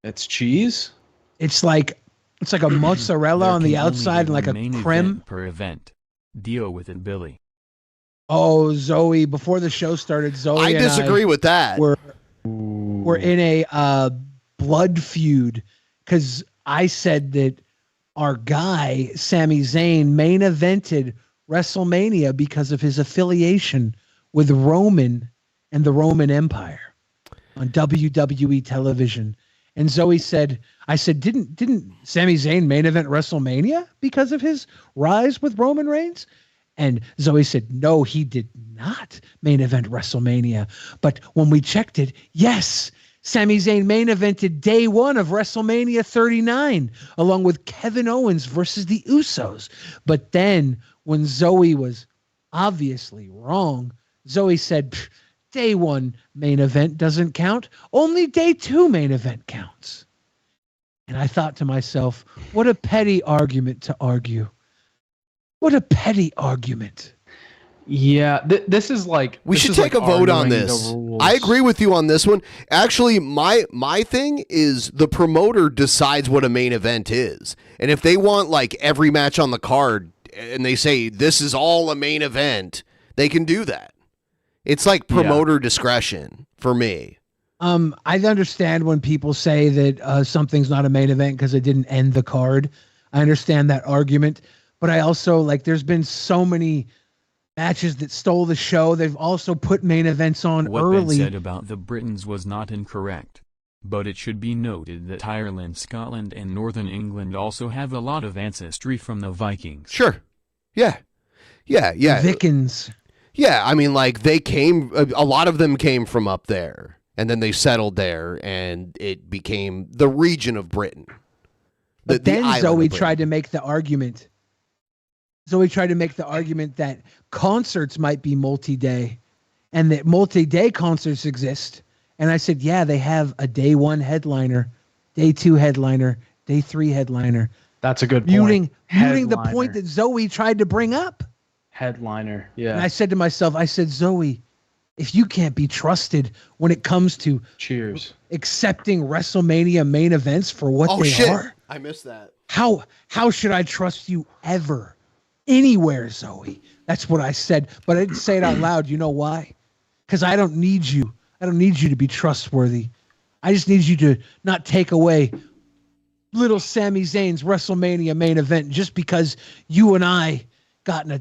It's cheese? It's like a mozzarella on the outside and like a creme. Per event. Deal with it, Billy. Oh, Zoe, before the show started, Zoe I disagree with that. We're in a blood feud because I said that our guy, Sami Zayn, main evented WrestleMania because of his affiliation with Roman and the Roman Empire on WWE television. And Zoe said, I said, didn't Sami Zayn main event WrestleMania because of his rise with Roman Reigns? And Zoe said, no, he did not main event WrestleMania. But when we checked it, yes, Sami Zayn main evented day one of WrestleMania 39, along with Kevin Owens versus the Usos. But then when Zoe was obviously wrong, Zoe said, day one main event doesn't count. Only day two main event counts. And I thought to myself, what a petty argument to argue. What a petty argument. Yeah, this is like... We should take a vote on this. I agree with you on this one. Actually, my thing is the promoter decides what a main event is. And if they want like every match on the card and they say this is all a main event, they can do that. It's like promoter discretion for me. I understand when people say that something's not a main event because it didn't end the card. I understand that argument. But I also, like, there's been so many matches that stole the show. They've also put main events on What early. Ben said about the Britons was not incorrect. But it should be noted that Ireland, Scotland and Northern England also have a lot of ancestry from the Vikings. Sure. Yeah. Yeah, yeah. Vikings. Yeah, I mean, like, they came, a lot of them came from up there, and then they settled there, and it became the region of Britain. But then Zoe tried to make the argument. Zoe tried to make the argument that concerts might be multi-day, and that multi-day concerts exist. And I said, yeah, they have a day 1 headliner, day 2 headliner, day 3 headliner. That's a good point. Muting the point that Zoe tried to bring up. Headliner, yeah. And I said to myself, I said, Zoe, if you can't be trusted when it comes to accepting WrestleMania main events for what they are, I missed that. How should I trust you ever, anywhere, Zoe? That's what I said, but I didn't say it out loud. You know why? Because I don't need you. I don't need you to be trustworthy. I just need you to not take away little Sami Zayn's WrestleMania main event just because you and I got in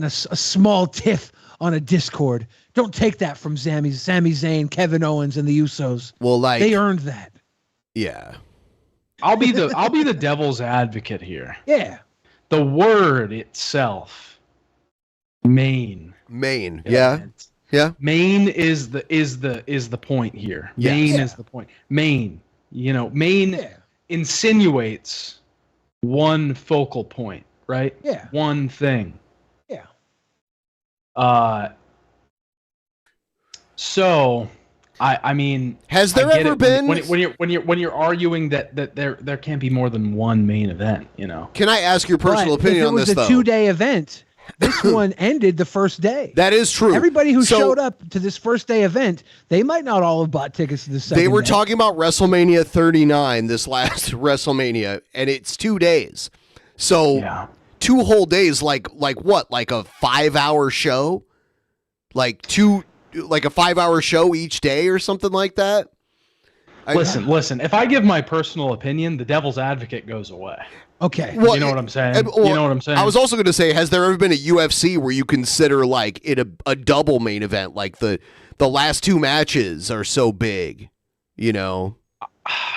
a small tiff on a Discord. Don't take that from Sami Zayn, Kevin Owens, and the Usos. Well, like, they earned that. Yeah. I'll be the devil's advocate here. Yeah. The word itself, main. Yeah. Yeah. Main is the point here. Yes. Main is the point. Main. Main insinuates one focal point, right? Yeah. One thing. Yeah. So I mean, has there ever been when you're arguing that there can't be more than one main event, Can I ask your personal opinion on this, though? It was a 2-day event. This one ended the first day. That is true. Everybody who showed up to this first day event, they might not all have bought tickets to the second. They were day. talking about WrestleMania 39, this last WrestleMania, and it's 2 days. So 2 whole days, like what? Like a 5-hour show? Like a 5-hour show each day or something like that? Listen. If I give my personal opinion, the devil's advocate goes away. Okay. Well, you know what I'm saying? You know what I'm saying? I was also going to say, has there ever been a UFC where you consider like it a double main event? Like the last 2 matches are so big,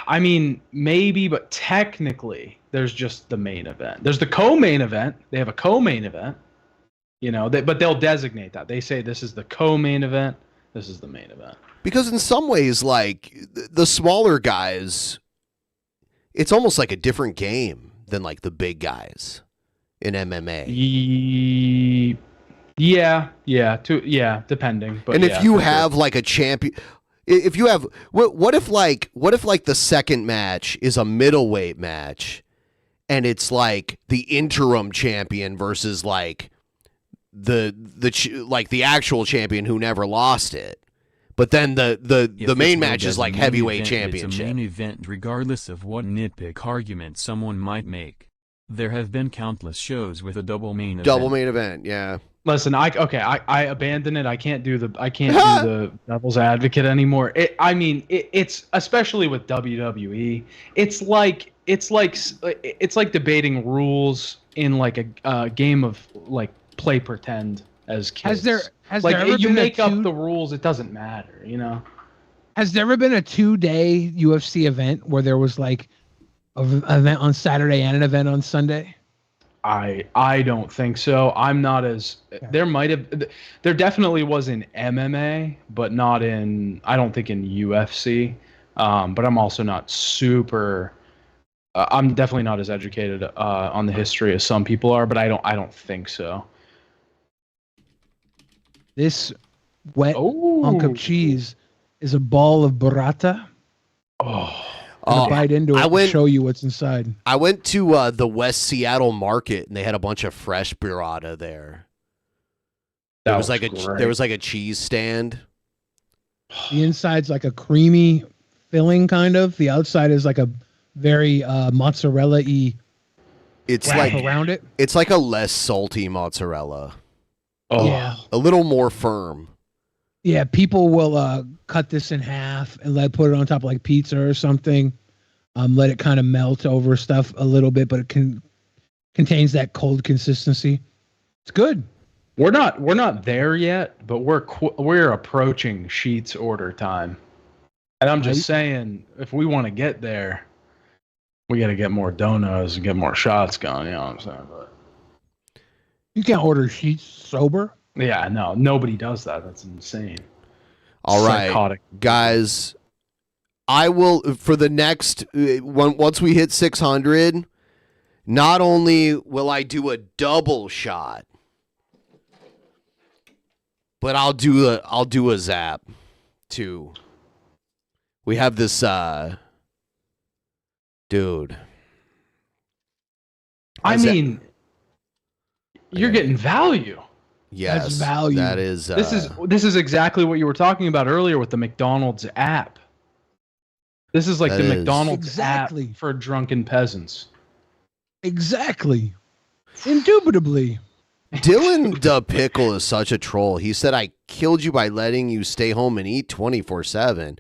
I mean, maybe, but technically there's just the main event. There's the co-main event. They have a co-main event, but they'll designate that. They say this is the co-main event. This is the main event. Because in some ways, like the smaller guys, it's almost like a different game than like the big guys in MMA. Yeah, depending. But if you have like a champion, if you have what if the second match is a middleweight match, and it's like the interim champion versus like the actual champion who never lost it. But then the main match is like heavyweight championship. It's a main event regardless of what nitpick argument someone might make. There have been countless shows with a double main event. Double main event, yeah. Listen, I abandon it. I can't do the devil's advocate anymore. It's especially with WWE. It's like debating rules in like a game of like play pretend as kids. Has there ever you been make up the rules? It doesn't matter, Has there ever been a 2-day UFC event where there was like an event on Saturday and an event on Sunday? I don't think so. I'm not as there definitely was in MMA, but not in I don't think in UFC. But I'm also not super. I'm definitely not as educated on the history as some people are, but I don't think so. This wet hunk of cheese is a ball of burrata. Bite into it and show you what's inside. I went to the West Seattle market and they had a bunch of fresh burrata there. There was like a cheese stand. The inside's like a creamy filling, kind of. The outside is like a very mozzarella-y. It's wrap like around it. It's like a less salty mozzarella. Oh, yeah, a little more firm. Yeah, people will cut this in half and put it on top of like pizza or something. Let it kind of melt over stuff a little bit, but it contains that cold consistency. It's good. We're not there yet, but we're approaching Sheet's order time. And I'm just saying, if we want to get there, we got to get more donos and get more shots going. You know what I'm saying? But you can't order sheets sober. Yeah, no, nobody does that. That's insane. All right, Psychotic. guys. I will, for the next, once we hit 600, not only will I do a double shot, but I'll do a zap too. We have this dude. I mean, you're getting value. Yes, That's value. that is. This is exactly what you were talking about earlier with the McDonald's app. This is like That the is. McDonald's app for drunken peasants. Exactly. Indubitably. Dylan the Pickle is such a troll. He said, I killed you by letting you stay home and eat 24/7.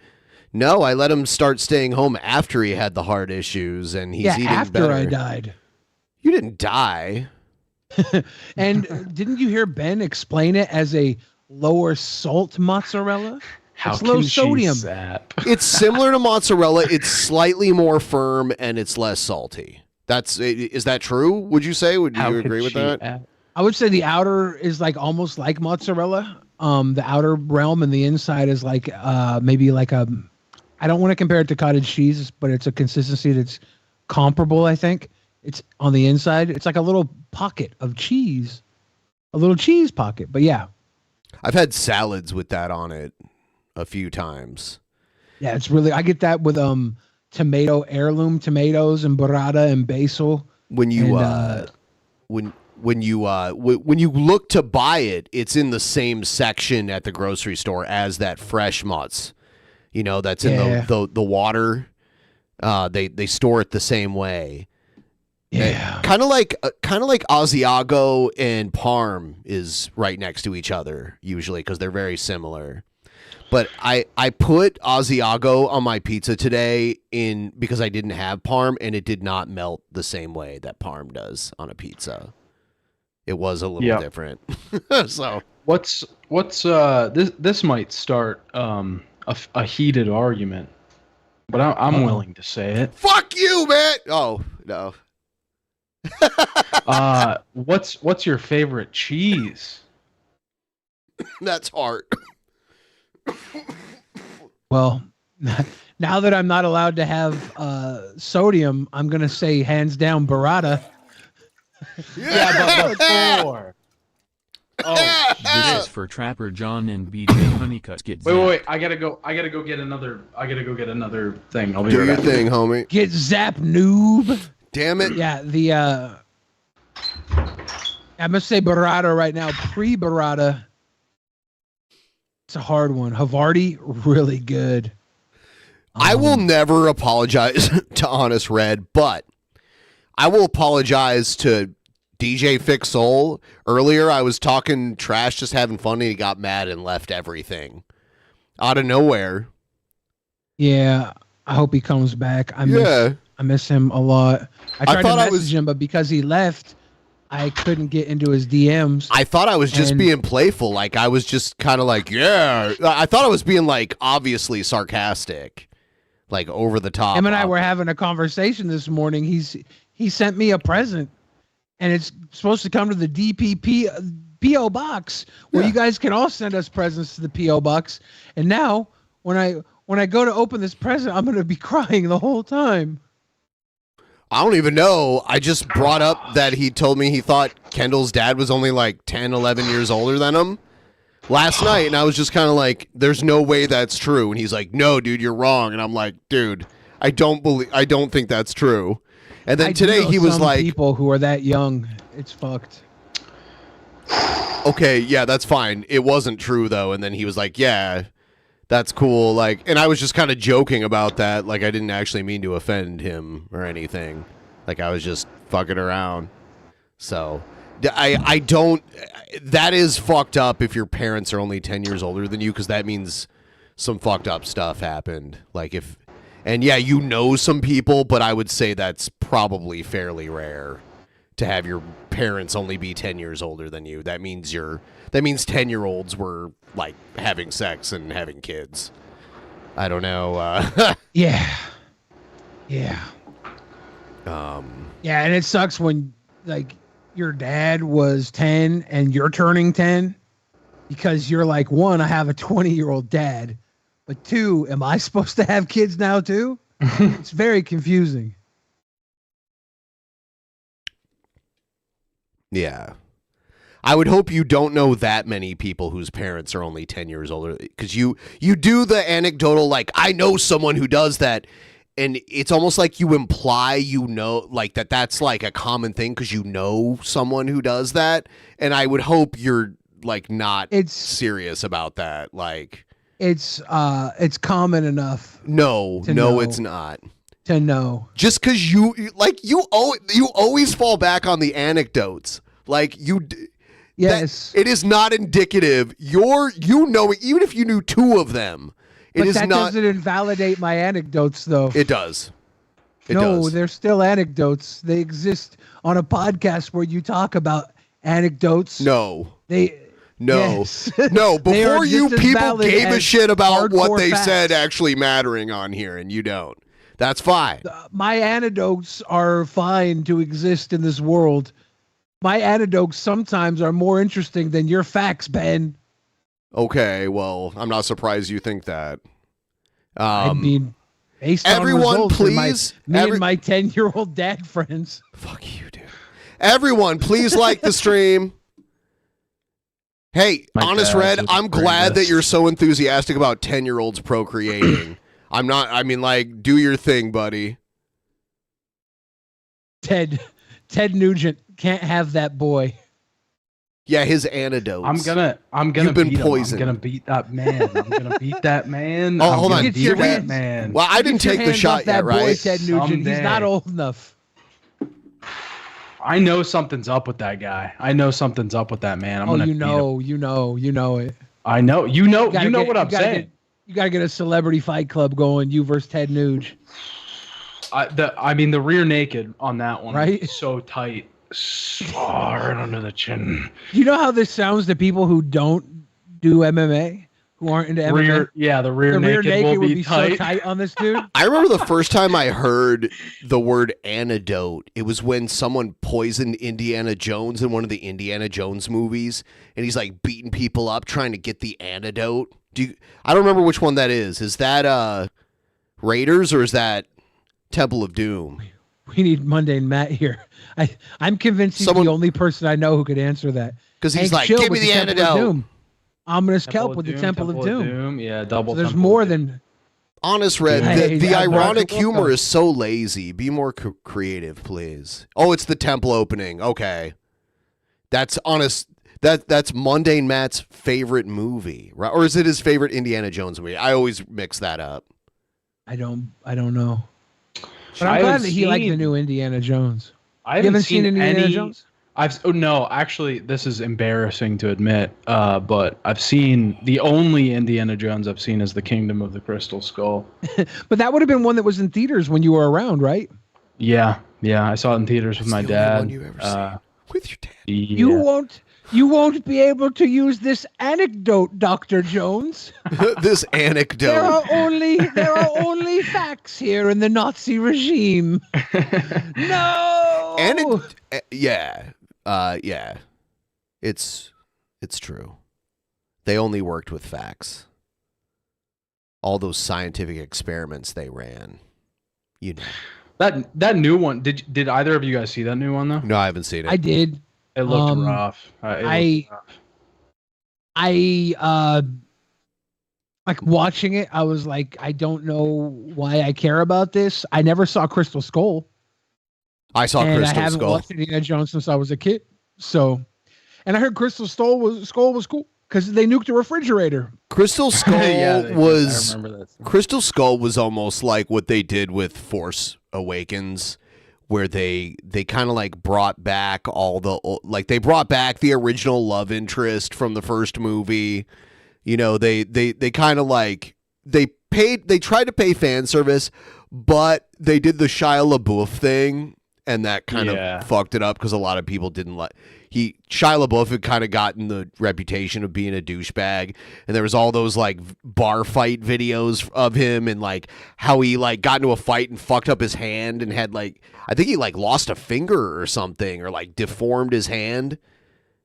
No, I let him start staying home after he had the heart issues, and he's eating after better. I died. You didn't die. And didn't you hear Ben explain it as a lower salt mozzarella? How it's low can she sodium. zap? It's similar to mozzarella. It's slightly more firm, and it's less salty. Is that true? Would you say? Would you agree with that? I would say the outer is like almost like mozzarella. The outer realm and the inside is like maybe like a. I don't want to compare it to cottage cheese, but it's a consistency that's comparable. I think it's on the inside. It's like a little pocket of cheese, a little cheese pocket. But yeah, I've had salads with that on it a few times. yeah, it's really. I get that with tomato heirloom tomatoes and burrata and basil. When you and, when you look to buy it, it's in the same section at the grocery store as that fresh mozz. You know, that's in the water. They store it the same way. Yeah, kind of like Asiago and Parm is right next to each other usually because they're very similar. But I put Asiago on my pizza today because I didn't have Parm, and it did not melt the same way that Parm does on a pizza. It was a little different. So what's this might start a heated argument, but I'm willing to say it. Fuck you, man. Oh no. What's your favorite cheese? That's hard. Well, now that I'm not allowed to have sodium, I'm gonna say hands down burrata. Yeah, but before. Oh, This is for Trapper John and BJ Honeycutt. Get wait! I gotta go get another thing. I'll be Do right your back. thing, homie. Get zap noob. Damn it. Yeah, I must say burrata right now. Pre-burrata, it's a hard one. Havarti, really good. I will never apologize to Honest Red, but I will apologize to DJ Fix Soul. Earlier, I was talking trash, just having fun, and he got mad and left everything out of nowhere. Yeah, I hope he comes back. I miss him a lot. I tried to message him, but because he left, I couldn't get into his DMs. I thought I was just being playful. Like, I was just kind of like, yeah. I thought I was being, like, obviously sarcastic. Like, over the top. Him and I were having a conversation this morning. He sent me a present, and it's supposed to come to the DPP PO box, where you guys can all send us presents to the PO box. And now, when I go to open this present, I'm going to be crying the whole time. I don't even know. I just brought up that he told me he thought Kendall's dad was only like 10, 11 years older than him last night. And I was just kind of like, there's no way that's true. And he's like, no, dude, you're wrong. And I'm like, dude, I don't think that's true. And then today he was like, people who are that young, it's fucked. Okay, yeah, that's fine. It wasn't true though. And then he was like, yeah, that's cool. Like, and I was just kind of joking about that. Like, I didn't actually mean to offend him or anything. Like, I was just fucking around. So I don't, that is fucked up if your parents are only 10 years older than you, because that means some fucked up stuff happened. Like, and yeah, you know some people, but I would say that's probably fairly rare to have your parents only be 10 years older than you. That means 10-year-olds were like having sex and having kids. I don't know. Yeah. Yeah. Yeah, and it sucks when like your dad was 10 and you're turning 10 because you're like, one, I have a 20-year-old dad, but two, am I supposed to have kids now too? It's very confusing. Yeah. I would hope you don't know that many people whose parents are only 10 years older, because you do the anecdotal, like, I know someone who does that, and it's almost like you imply like that's like a common thing because you know someone who does that, and I would hope you're like not serious about that. Like it's common enough. No, know. It's not. To know. Just because you always fall back on the anecdotes. Like yes, it is not indicative. Even if you knew two of them, that doesn't invalidate my anecdotes, though. It does. No, they're still anecdotes. They exist on a podcast where you talk about anecdotes. No. Yes. No. They are Before you just as people valid gave a as shit about what hardcore they facts. said actually mattering on here, and you don't. That's fine. My anecdotes are fine to exist in this world. My anecdotes sometimes are more interesting than your facts, Ben. Okay, well, I'm not surprised you think that. I mean, based on everyone, results please, and me and my 10-year-old dad friends. Fuck you, dude. Everyone, please like the stream. Hey, Honest Red, I'm glad that you're so enthusiastic about 10-year-olds procreating. I'm not. I mean, like, do your thing, buddy. Ted Nugent can't have that boy. Yeah, his antidotes. I'm gonna You've been beat him. poisoned. I'm gonna beat that man. I'm gonna beat that man. Oh, I'm hold gonna on. beat that man. Well, I didn't Get your take the hands shot off that yet, boy, right? Ted Nugent. He's Someday. not old enough. I know something's up with that guy. I know something's up with that man. I'm gonna you beat know it. I know. You know what I'm saying. You gotta get a celebrity fight club going. You versus Ted Nuge. I mean, the rear naked on that one, Right? So tight, right under the chin. You know how this sounds to people who don't do MMA, who aren't into MMA. The rear naked will be tight. so tight on this dude. I remember the first time I heard the word antidote. It was when someone poisoned Indiana Jones in one of the Indiana Jones movies, and he's like beating people up trying to get the antidote. I don't remember which one that is. Is that Raiders or is that Temple of Doom? We need Mundane Matt here. I'm convinced he's the only person I know who could answer that. Because he's Hank like, Chill give me with the Temple of antidote. Doom. Ominous Temple Kelp of with the Doom, Temple of Doom. Yeah, double. So there's Temple more of Doom. than Honest Red, Hey, the I brought ironic the book humor up. is so lazy. Be more creative, please. Oh, it's the temple opening. Okay. That's honest. That's Mundane Matt's favorite movie, right? Or is it his favorite Indiana Jones movie? I always mix that up. I don't know. But I I'm glad haven't that he liked the seen- new Indiana Jones. I You haven't seen Indiana any. Jones? No, actually, this is embarrassing to admit, but I've seen the only Indiana Jones I've seen is the Kingdom of the Crystal Skull. But that would have been one that was in theaters when you were around, right? Yeah, I saw it in theaters with my dad. one you've ever seen. With your dad. Yeah. You won't be able to use this anecdote, Dr. Jones. This anecdote. There are only facts here in the Nazi regime. No. Yeah. It's true. They only worked with facts. All those scientific experiments they ran. You know. That new one. Did either of you guys see that new one though? No, I haven't seen it. I did. It looked rough. Like watching it, I was like, I don't know why I care about this. I never saw Crystal Skull. I saw and Crystal I haven't Skull. watched Indiana Jones since I was a kid. So, and I heard Crystal Skull was cool because they nuked a refrigerator. Crystal Skull Yeah, I was remember that. Crystal Skull was almost like what they did with Force Awakens, where they kind of like brought back they brought back the original love interest from the first movie. You know, they kind of like they tried to pay fan service, but they did the Shia LaBeouf thing, and that kind of fucked it up because a lot of people didn't like. Shia LaBeouf had kind of gotten the reputation of being a douchebag, and there was all those like bar fight videos of him and like how he like got into a fight and fucked up his hand and had like I think he like lost a finger or something or like deformed his hand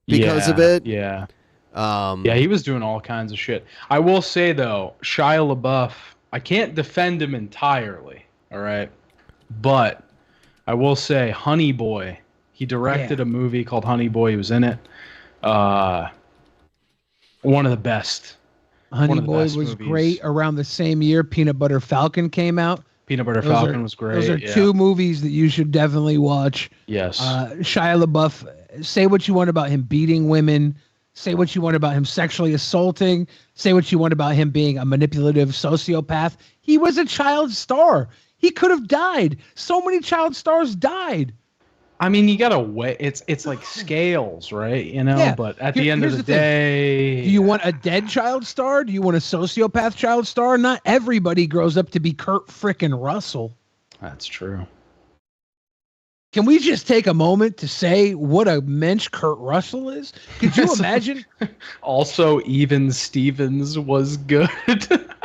because of it. Yeah. Yeah, he was doing all kinds of shit. I will say though, Shia LaBeouf, I can't defend him entirely, all right? But I will say Honey Boy, he directed a movie called Honey Boy, he was in it. One of the best. Honey Boy was movies. Great. Around the same year Peanut Butter Falcon came out. Peanut Butter Falcon was great. Those are two movies that you should definitely watch. Yes. Shia LaBeouf, say what you want about him beating women. Say what you want about him sexually assaulting. Say what you want about him being a manipulative sociopath. He was a child star. He could have died. So many child stars died. I mean, you gotta weigh. It's like scales, right? You know. Yeah. But at the end of the day, do you want a dead child star? Do you want a sociopath child star? Not everybody grows up to be Kurt frickin' Russell. That's true. Can we just take a moment to say what a mensch Kurt Russell is? Could you imagine? Also, Even Stevens was good.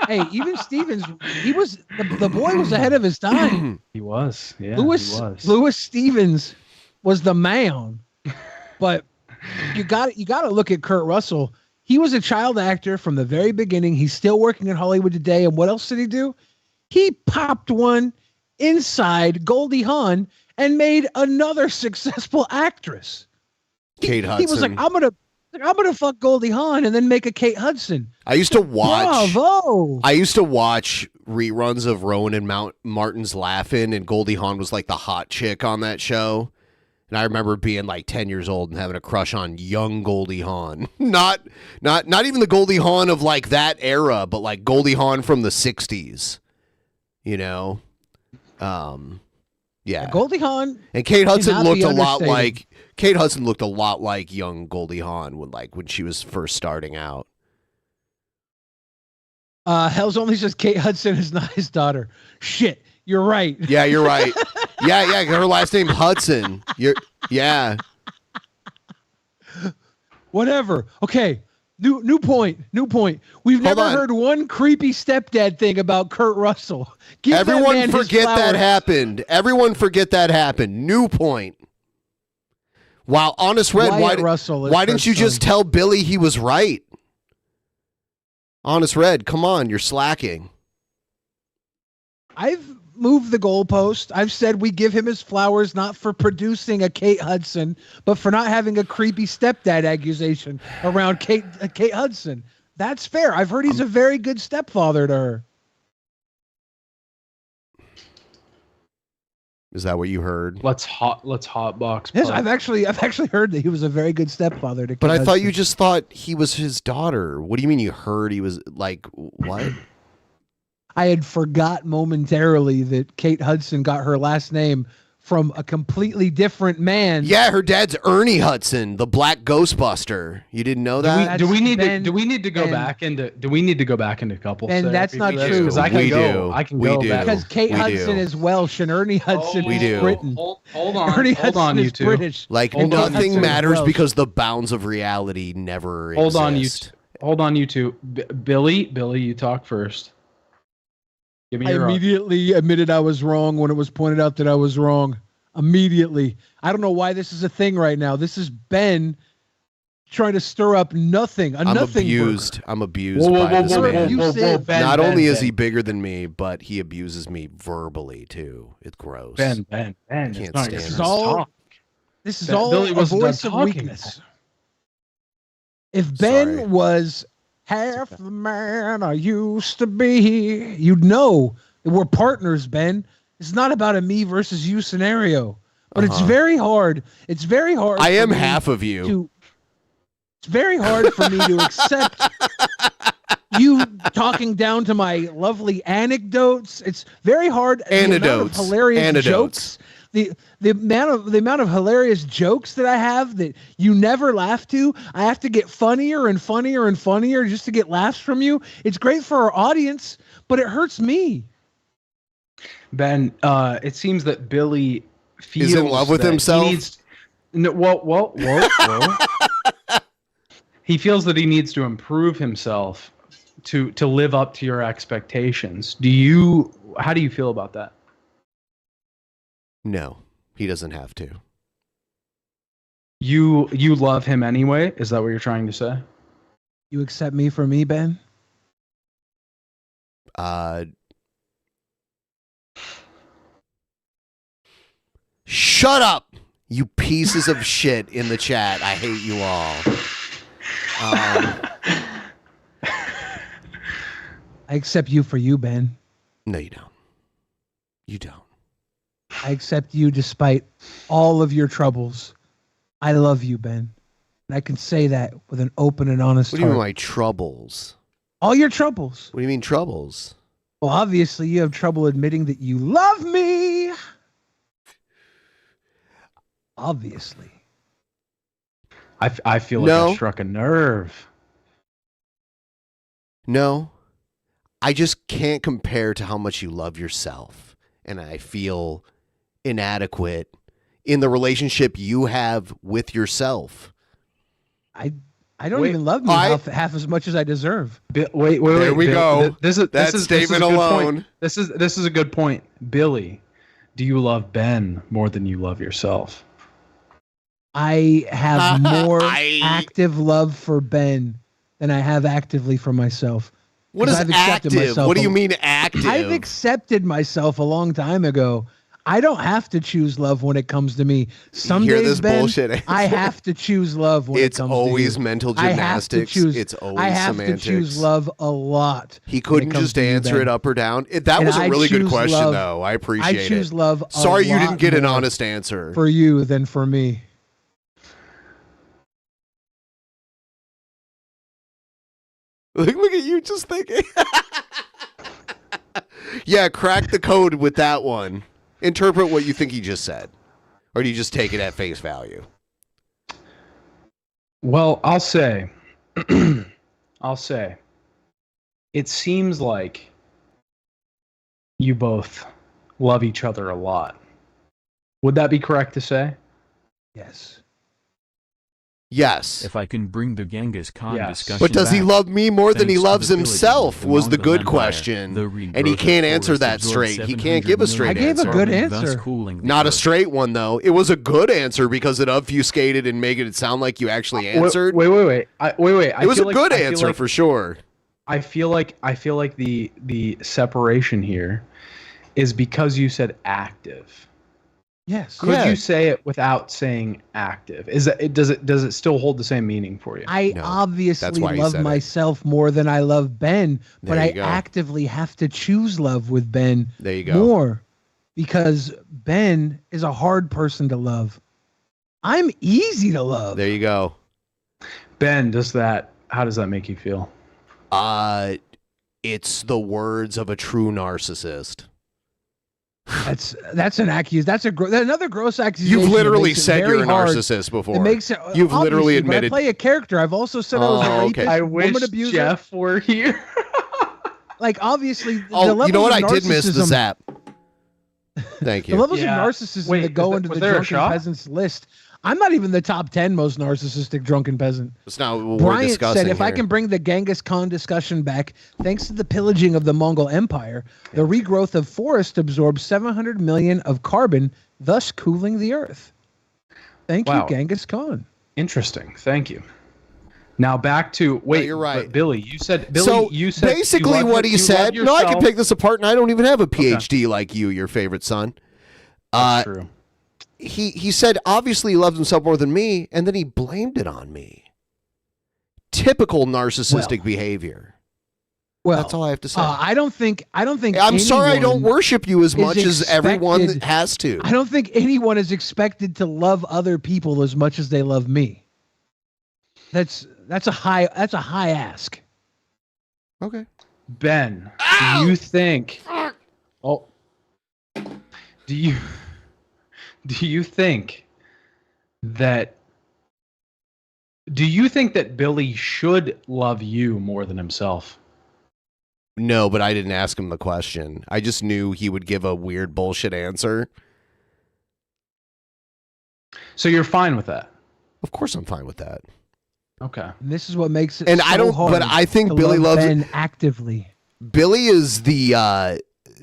Hey, Even Stevens, he was the boy was ahead of his time. He was, yeah. Louis Stevens was the man. But you got to look at Kurt Russell. He was a child actor from the very beginning. He's still working in Hollywood today. And what else did he do? He popped one inside Goldie Hawn and made another successful actress. Kate Hudson. He was like, I'm gonna fuck Goldie Hawn and then make a Kate Hudson. I used to watch. Bravo. I used to watch reruns of Rowan and Martin's Laugh-In, and Goldie Hawn was like the hot chick on that show. And I remember being like 10 years old and having a crush on young Goldie Hawn. Not even the Goldie Hawn of like that era, but like Goldie Hawn from the 60s. You know? Yeah. Goldie Hawn. And Kate Hudson looked a lot like young Goldie Hawn when she was first starting out. Hell's Only says Kate Hudson is not his daughter. Shit, you're right. Yeah, you're right. yeah, her last name Hudson. Yeah. Whatever. Okay. New point. We've never heard one creepy stepdad thing about Kurt Russell. Everyone forget that happened. New point. Wow, Honest Red, why didn't you just tell Billy he was right? Honest Red, come on, you're slacking. I've moved the goalpost. I've said we give him his flowers not for producing a Kate Hudson, but for not having a creepy stepdad accusation around Kate Hudson. That's fair. I've heard he's a very good stepfather to her. Is that what you heard? Let's hotbox. Yes, I've actually heard that he was a very good stepfather to Kate But I Hudson. thought you just thought he was his daughter. What do you mean you heard he was like what? I had forgot momentarily that Kate Hudson got her last name from a completely different man. Yeah, her dad's Ernie Hudson, the Black Ghostbuster. You didn't know that? Do we need to go back into couples? And that's not true. Because I can go back. Because Kate Hudson is Welsh and Ernie Hudson is Britain. Hold on. Ernie Hold on, Hudson you is two. British. Like And Kate nothing Hudson matters is Welsh. because the bounds of reality never Hold exist. on, you two. Billy, you talk first. I immediately admitted I was wrong when it was pointed out that I was wrong. Immediately. I don't know why this is a thing right now. This is Ben trying to stir up nothing. I'm abused. I'm abused by this man. Not only is he bigger than me, but he abuses me verbally too. It's gross. Ben. Can't stand This is it. all Billy a wasn't voice done of talking. weakness. If Ben was half the man I used to be, you'd know that we're partners, Ben. It's not about a me versus you scenario, but it's very hard. It's very hard. I am half of you. It's very hard for me to accept you talking down to my lovely anecdotes. It's very hard. Anecdotes. Hilarious jokes. The amount of hilarious jokes that I have that you never laugh to. I have to get funnier and funnier and funnier just to get laughs from you. It's great for our audience, but it hurts me. Ben, it seems that Billy feels in love with that himself? He needs, No, whoa. He feels that he needs to improve himself to live up to your expectations. How do you feel about that? No, he doesn't have to. You love him anyway? Is that what you're trying to say? You accept me for me, Ben? Shut up, you pieces of shit in the chat. I hate you all. I accept you for you, Ben. No, you don't. You don't. I accept you despite all of your troubles. I love you, Ben. And I can say that with an open and honest What do you mean heart. my troubles? All your troubles. What do you mean troubles? Well, obviously you have trouble admitting that you love me. Obviously. I feel like I struck a nerve. No. I just can't compare to how much you love yourself. And I feel inadequate in the relationship you have with yourself. I don't even love me half as much as I deserve. Wait. There we Bill, go. This is That statement a good alone. point. This is a good point. Billy, do you love Ben more than you love yourself? I have more active love for Ben than I have actively for myself. What is active? What do you mean active? I've accepted myself a long time ago. I don't have to choose love when it comes to me. Some hear days, this Ben, bullshit answer? I have to choose love when it comes to you. It's always mental gymnastics. It's always I have semantics. to choose love a lot. He couldn't just answer it up or down. That was a really good question, though. I appreciate it. I choose love a Sorry you lot didn't get an more honest answer. for you than for me. Look at you just thinking. Yeah, crack the code with that one. Interpret what you think he just said. Or do you just take it at face value? Well, I'll say, it seems like you both love each other a lot. Would that be correct to say? Yes. Yes. If I can bring the Genghis Khan discussion But does he back, love me more than he thanks to loves the pillaging himself of was the Mongol good Empire, question. the And he rebirth can't of answer forests that absorbed straight. He can't 700 give a straight million answer. I gave a good thus answer. cooling the Not a earth. straight one, though. It was a good answer because it obfuscated and made it sound like you actually answered. Wait. Wait. It was a good answer for sure. I feel like the separation here is because you said active. Yes. Could you say it without saying active? Is that does it still hold the same meaning for you? I obviously love myself more than I love Ben, but There I you go. actively have to choose love with Ben There you go. more because Ben is a hard person to love. I'm easy to love. There you go. Ben, how does that make you feel? It's the words of a true narcissist. That's another gross accusation. You've literally that makes it said very you're a hard. narcissist before. It makes it, You've literally obviously, but admitted. I play a character. I've also said I was a Oh, rapist, okay. I wish woman abuser. Jeff were here. Like obviously, the Oh, levels you know what? of I did miss the narcissism- zap. Thank The you. levels of narcissism that go into was the there a drunken shot? peasants list. I'm not even the top 10 most narcissistic drunken peasant. It's not what we're Bryant discussing said, if I here. can bring the Genghis Khan discussion back, thanks to the pillaging of the Mongol Empire, the regrowth of forest absorbs 700 million of carbon, thus cooling the earth. Thank Wow. you, Genghis Khan. Interesting. Thank you. Now back to you're right. but Billy, you said basically you love what he you said. love No, I can yourself. pick this apart, and I don't even have a PhD like you, your favorite son. That's true. He said obviously he loves himself more than me, and then he blamed it on me. Typical narcissistic behavior. Well, that's all I have to say. I don't think. I'm sorry I don't anyone worship you as is much as everyone expected- has to. I don't think anyone is expected to love other people as much as they love me. That's a high ask. Okay. Ben, do you think? Oh, do you think that? Do you think that Billy should love you more than himself? No, but I didn't ask him the question. I just knew he would give a weird bullshit answer. So you're fine with that? Of course I'm fine with that. Okay. And this is what makes it And so I don't, hard but I think to Billy love loves Ben actively. Billy is the,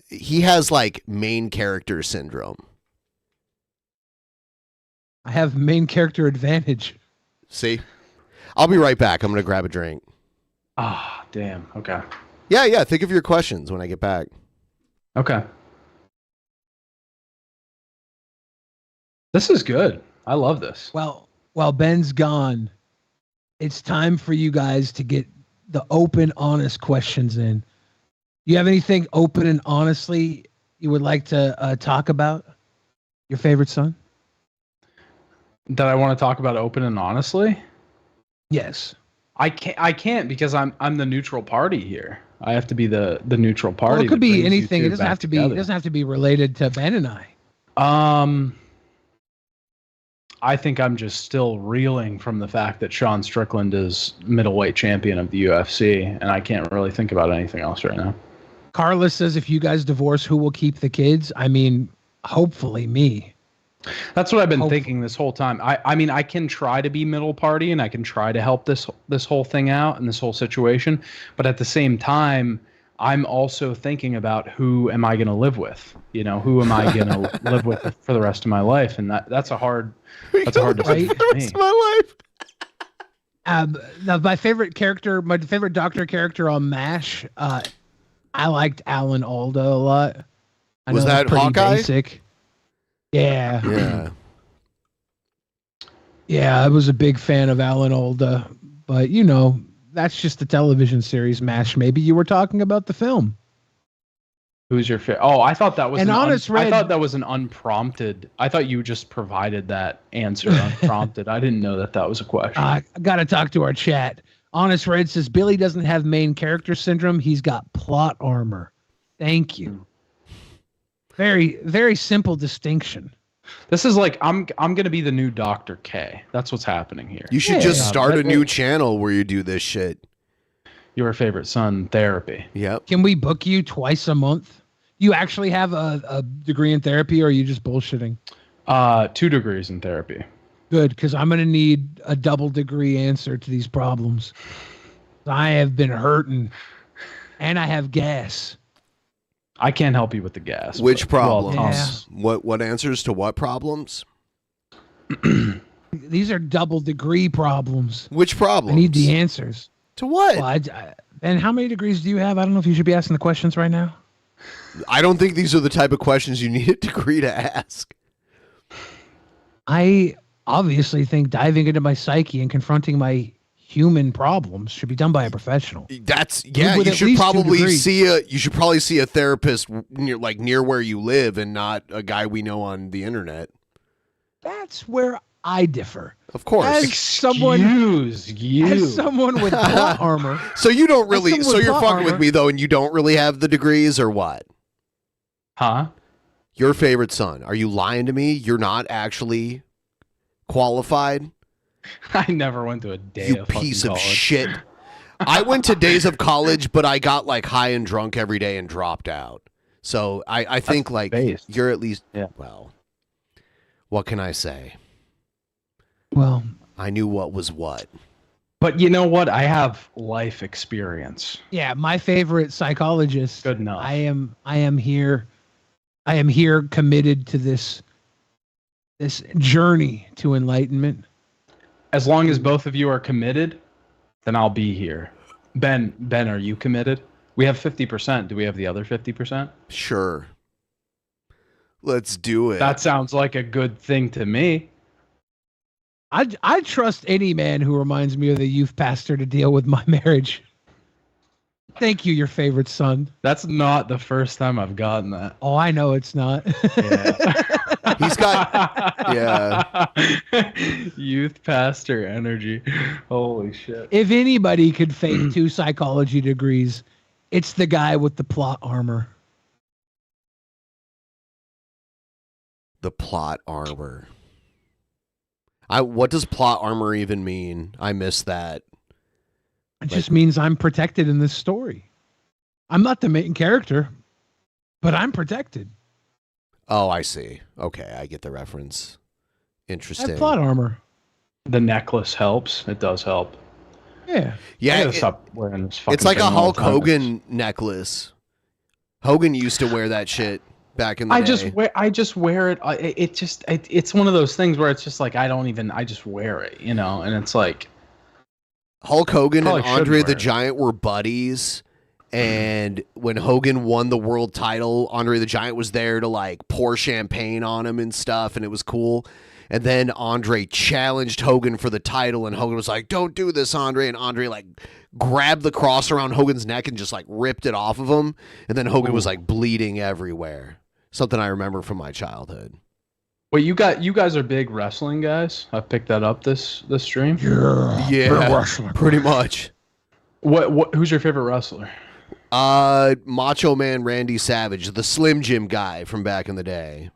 he has like main character syndrome. I have main character advantage. See? I'll be right back. I'm going to grab a drink. Ah, damn. Okay. Yeah. Think of your questions when I get back. Okay. This is good. I love this. Well, while Ben's gone, it's time for you guys to get the open, honest questions in. Do you have anything open and honestly you would like to talk about? Your favorite son? That I want to talk about open and honestly? Yes. I can't because I'm the neutral party here. I have to be the neutral party. Well, it could that be brings you anything. two It doesn't back have to be. together. It doesn't have to be related to Ben and I. I think I'm just still reeling from the fact that Sean Strickland is middleweight champion of the UFC, and I can't really think about anything else right now. Carla says, if you guys divorce, who will keep the kids? I mean, hopefully me. That's what I've been thinking this whole time. I mean, I can try to be middle party and I can try to help this whole thing out and this whole situation, but at the same time, I'm also thinking about who am I going to live with? You know, who am I going to live with for the rest of my life? And that's a hard decision for me. My life. My favorite character, my favorite doctor character on MASH, I liked Alan Alda a lot. I Was know that it's pretty Hawkeye? Basic. Yeah. Yeah. Yeah, I was a big fan of Alan Alda, but you know, that's just the television series MASH. Maybe you were talking about the film. Who's your favorite? Oh, I thought that was And an Honest Red- I thought that was an unprompted. I thought you just provided that answer unprompted. I didn't know that was a question. I got to talk to our chat. Honest Red says Billy doesn't have main character syndrome. He's got plot armor. Thank you. Very, very simple distinction. This is like I'm going to be the new Dr. K. That's what's happening here. You should just start a new channel where you do this shit. Your favorite son therapy. Yep. Can we book you twice a month? You actually have a degree in therapy, or are you just bullshitting? 2 degrees in therapy. Good, because I'm going to need a double degree answer to these problems. I have been hurting, and I have gas. I can't help you with the gas. Which but- well, problems? What answers to what problems? These are double degree problems. Which problems? I need the answers. To what? Well, Ben, how many degrees do you have? I don't know if you should be asking the questions right now. I don't think these are the type of questions you need a degree to ask. I obviously think diving into my psyche and confronting my human problems should be done by a professional. That's you should probably see a therapist near where you live and not a guy we know on the internet. That's where I differ. Of course. As someone with plot armor. So you don't really someone with you're plot fucking with armor- me though, and you don't really have the degrees or what? Huh? Your favorite son. Are you lying to me? You're not actually qualified? I never went to a day You of fucking piece of college. shit. I went to days of college, but I got like high and drunk every day and dropped out. So I think like you're at least well, what can I say? Well, I knew what was what. But you know what? I have life experience. Yeah, my favorite psychologist. Good enough. I am here committed to this journey to enlightenment. As long as both of you are committed, then I'll be here. Ben, are you committed? We have 50%. Do we have the other 50%? Sure. Let's do it. That sounds like a good thing to me. I trust any man who reminds me of the youth pastor to deal with my marriage. Thank you, your favorite son. That's not the first time I've gotten that. Oh, I know it's not. He's got youth pastor energy. Holy shit. If anybody could fake 2 psychology degrees, it's the guy with the plot armor. The plot armor. What does plot armor even mean? I missed that. It just means I'm protected in this story. I'm not the main character, but I'm protected. Oh, I see. Okay, I get the reference. interesting. Plot armor. The necklace helps. It does help. Yeah. Yeah. I gotta stop wearing this fucking It's like thing a all Hulk the time. Hogan necklace. Hogan used to wear that shit back in the day. I just wear it. It's one of those things where it's just like I just wear it, you know, and it's like Hulk Hogan and Probably should Andre wear the it. Giant were buddies. And when Hogan won the world title, Andre the Giant was there to like pour champagne on him and stuff, and it was cool. And then Andre challenged Hogan for the title, and Hogan was like, "Don't do this, Andre." And Andre like grabbed the cross around Hogan's neck and just like ripped it off of him. And then Hogan was like bleeding everywhere. Something I remember from my childhood. Wait, you guys are big wrestling guys. I picked that up this stream. Yeah, pretty much. Who's your favorite wrestler? Macho Man Randy Savage, the Slim Jim guy from back in the day.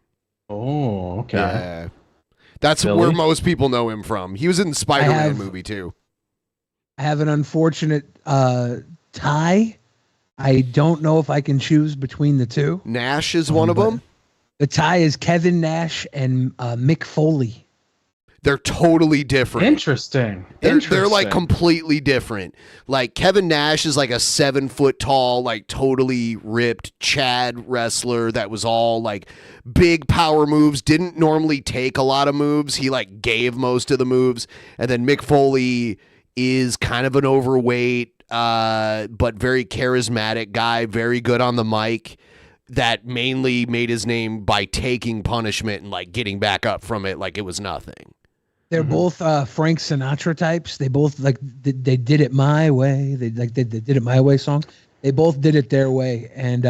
Oh, okay. Yeah. That's Billy? where most people know him from. He was in the Spider-Man movie too. I have an unfortunate tie. I don't know if I can choose between the two. Nash is one of them. The tie is Kevin Nash and Mick Foley. They're totally different. Interesting. They're like completely different. Like Kevin Nash is like a 7 foot tall, like totally ripped Chad wrestler that was all like big power moves, didn't normally take a lot of moves. He like gave most of the moves. And then Mick Foley is kind of an overweight, but very charismatic guy, very good on the mic, that mainly made his name by taking punishment and like getting back up from it like it was nothing. They're both Frank Sinatra types. They both like they did it my way. They did it my way song. They both did it their way, and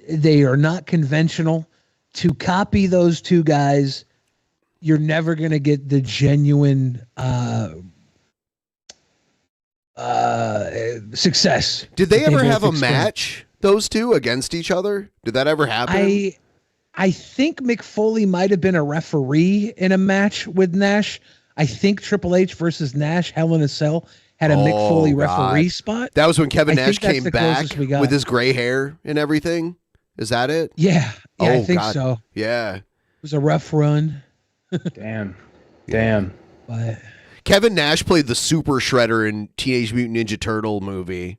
they are not conventional. To copy those two guys, you're never gonna get the genuine success. Did they that ever both have a experienced. match, those two, against each other? Did that ever happen? I think Mick Foley might have been a referee in a match with Nash. I think Triple H versus Nash, Hell in a Cell, had a Mick Foley referee spot. That was when Kevin I Nash think that's came the back closest we got. with his gray hair and everything. Is that it? Yeah, I Oh, think God. so. Yeah. It was a rough run. Damn. But Kevin Nash played the Super Shredder in Teenage Mutant Ninja Turtle movie.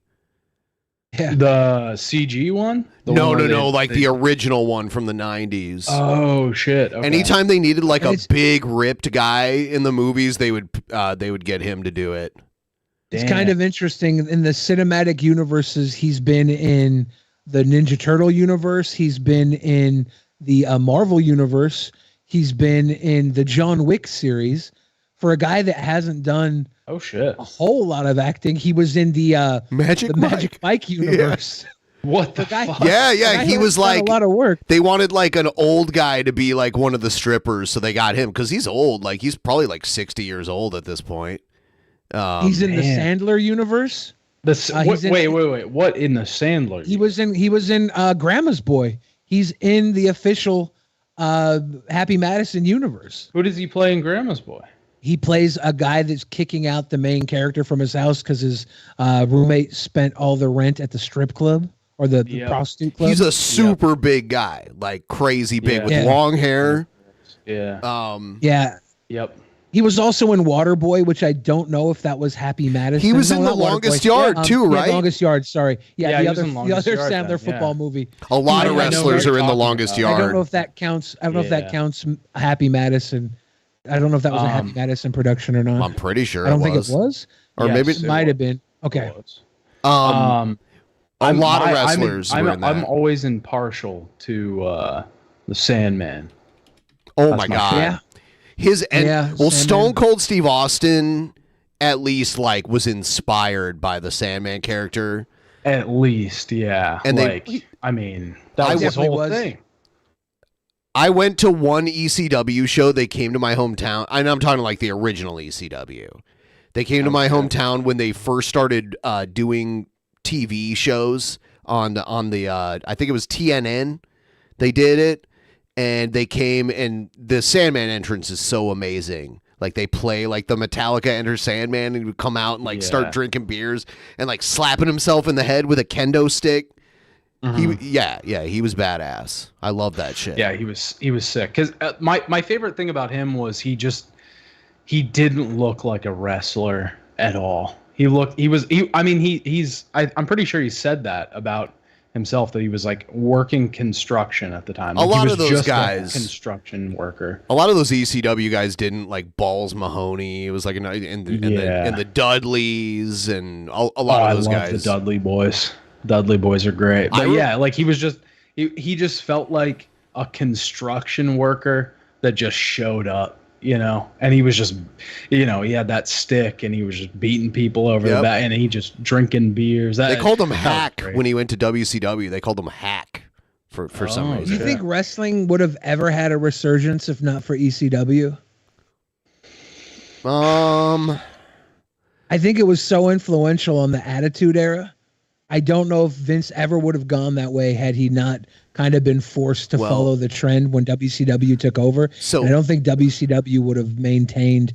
Yeah. The CG one? No, like the original one from the 90s. Oh shit. Okay. Anytime they needed like a big ripped guy in the movies, they would get him to do it. it's kind of interesting. In the cinematic universes, he's been in the Ninja Turtle universe. He's been in the Marvel universe. He's been in the John Wick series. For a guy that hasn't done a whole lot of acting, he was in the Magic Mike universe. What the fuck? Yeah, he was like a lot of work. They wanted like an old guy to be like one of the strippers, so they got him because he's old. Like he's probably like 60 years old at this point. He's in the Sandler universe. Wait. What in the Sandler? He was in Grandma's Boy. He's in the official Happy Madison universe. Who does he play in Grandma's Boy? He plays a guy that's kicking out the main character from his house because his roommate spent all the rent at the strip club or the prostitute club. He's a super big guy, like crazy big with long hair. Yeah. Yeah. Yep. He was also in Waterboy, which I don't know if that was Happy Madison. He was in The not Waterboy. Longest Yard too, Yeah, right? Longest Yard. Sorry. Yeah, the he was other in Longest Yard Sandler then, football movie. A lot of I know wrestlers what are in The you're Longest talking about. I Yard. don't know if that counts. I don't know if that counts Happy Madison. I don't know if that was a Happy Madison production or not. I'm pretty sure I don't it think was. it was. Or Yes, maybe It might have been. Okay. a lot of wrestlers I'm were in that. always impartial to the Sandman. Oh That's my my god. favorite. His Yeah, well, Sandman. Stone Cold Steve Austin at least like was inspired by the Sandman character. At least, yeah. And like, they- I mean, that I was his definitely whole was. thing. I went to one ECW show. They came to my hometown. And I'm talking like the original ECW. They came to my hometown when they first started doing TV shows on the I think it was TNN. They did it, and they came, and the Sandman entrance is so amazing. Like they play like the Metallica Enter Sandman, and he would come out and like start drinking beers and like slapping himself in the head with a kendo stick. He was badass. I love that shit. Yeah, he was sick. Because my favorite thing about him was he didn't look like a wrestler at all. I'm pretty sure he said that about himself, that he was like working construction at the time. A lot he was of those just guys, a construction worker. A lot of those ECW guys didn't like Balls Mahoney. It was like and the Dudleys and a lot of those guys. The Dudley boys. Dudley boys are great. But like he was just he just felt like a construction worker that just showed up, and he was just, he had that stick and he was just beating people over the back, and he just drinking beers. They called him Hack when he went to WCW. They called him Hack for some reason. Do you think wrestling would have ever had a resurgence if not for ECW? I think it was so influential on the Attitude Era. I don't know if Vince ever would have gone that way had he not kind of been forced to follow the trend when WCW took over. So I don't think WCW would have maintained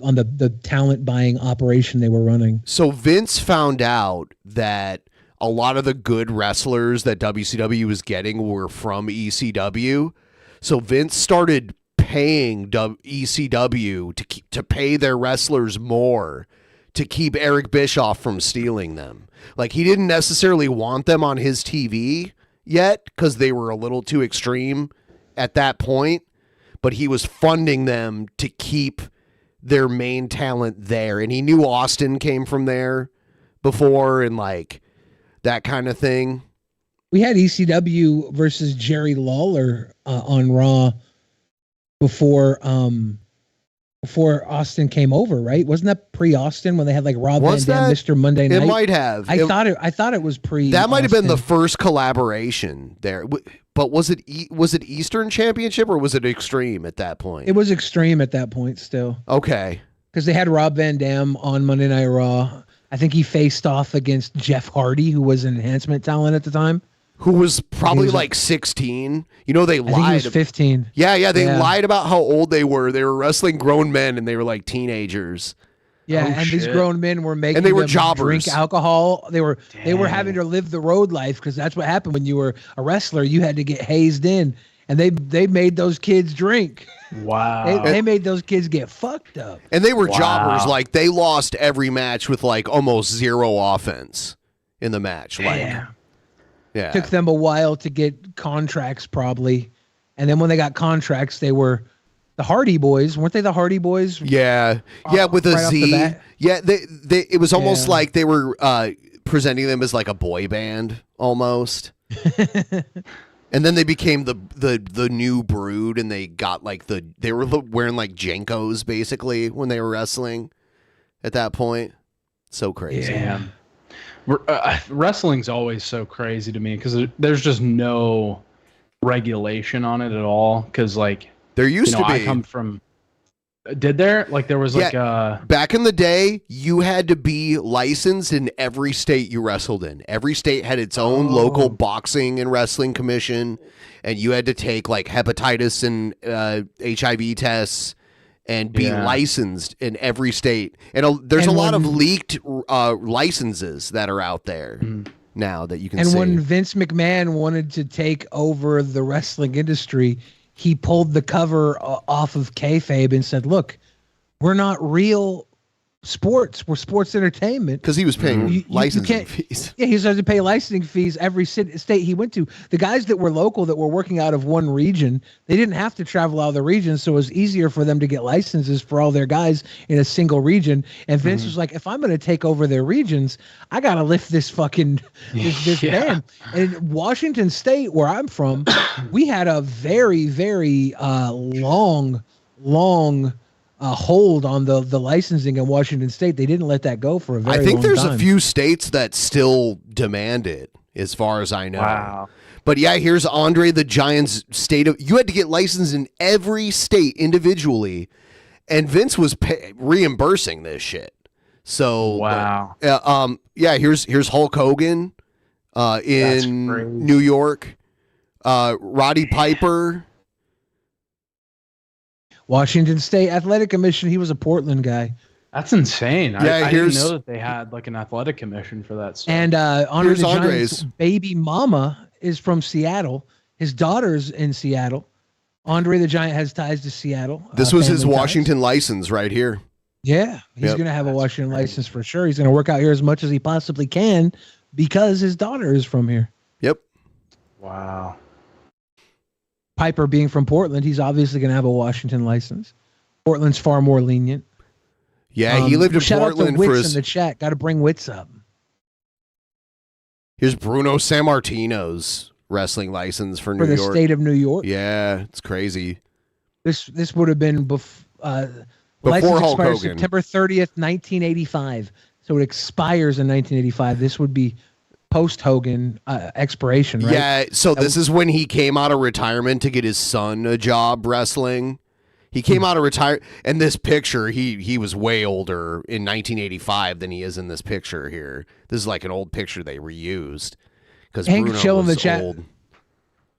on the talent buying operation they were running. So Vince found out that a lot of the good wrestlers that WCW was getting were from ECW. So Vince started paying ECW to pay their wrestlers more to keep Eric Bischoff from stealing them. Like, he didn't necessarily want them on his TV yet because they were a little too extreme at that point, but he was funding them to keep their main talent there. And he knew Austin came from there before and like that kind of thing. We had ECW versus Jerry Lawler on Raw before Austin came over, right? Wasn't that pre-Austin when they had like Rob Van Dam, Mr. Monday Night? It might have. I thought it was pre. That might have been the first collaboration there. But was it Eastern Championship or was it Extreme at that point? It was Extreme at that point still. Okay. Because they had Rob Van Dam on Monday Night Raw. I think he faced off against Jeff Hardy, who was an enhancement talent at the time. Who was probably like 16. They lied. I think he was 15. Yeah, they lied about how old they were. They were wrestling grown men and they were like teenagers. Yeah, these grown men were making and they were them jobbers. drink alcohol. They were having to live the road life because that's what happened when you were a wrestler. You had to get hazed in, and they made those kids drink. Wow. They made those kids get fucked up. And they were jobbers. Like, they lost every match with like almost zero offense in the match. Like, yeah. Took them a while to get contracts probably. And then when they got contracts, they were the Hardy Boys. Weren't they the Hardy Boys? Yeah. Yeah, with a right Z. off the bat? Yeah, it was almost like they were presenting them as like a boy band almost. And then they became the new Brood, and they got like they were wearing like Jenkos basically when they were wrestling at that point. So crazy. Yeah. Wrestling's always so crazy to me because there's just no regulation on it at all. Because like there used to be. I come from. Did there? Like there was back in the day, you had to be licensed in every state you wrestled in. Every state had its own local boxing and wrestling commission, and you had to take like hepatitis and HIV tests and be licensed in every state. And there's a lot of leaked licenses that are out there now that you can see. And when Vince McMahon wanted to take over the wrestling industry, he pulled the cover off of kayfabe and said, look, we're not real sports. We're sports entertainment. Because he was paying licensing fees. Yeah, he started to pay licensing fees every state he went to. The guys that were local that were working out of one region, they didn't have to travel out of the region, so it was easier for them to get licenses for all their guys in a single region. And Vince was like, if I'm going to take over their regions, I got to lift this fucking this band. And in Washington State, where I'm from, we had a very, very long hold on the licensing in Washington State. They didn't let that go for a very long time. I think there's a few states that still demand it, as far as I know. Wow. But yeah, here's Andre the Giant's state of. You had to get licensed in every state individually, and Vince was reimbursing this shit. So wow. Here's Hulk Hogan in New York. Roddy Piper. Washington State Athletic Commission. He was a Portland guy. That's insane. Yeah, I didn't know that they had like an athletic commission for that stuff. And Andre Here's the Andre's. Giant's baby mama is from Seattle. His daughter's in Seattle. Andre the Giant has ties to Seattle. This was his family ties. Washington license right here. Yeah, he's Yep. going to have a Washington license for sure. He's going to work out here as much as he possibly can because his daughter is from here. Yep. Wow. Piper being from Portland, he's obviously going to have a Washington license. Portland's far more lenient. Yeah, he lived in shout out Portland to for Wits his. in the chat. Got to bring Wits up. Here's Bruno Sammartino's wrestling license for New For the York. state of New York. Yeah, it's crazy. This would have been Before license Hulk expires Hogan. September 30th, 1985. So it expires in 1985. This would be post Hogan expiration, right? Yeah, so this is when he came out of retirement to get his son a job wrestling. He came out of retire, and this picture, he was way older in 1985 than he is in this picture here. This is like an old picture they reused because Hank Bruno Chill in was the chat. old.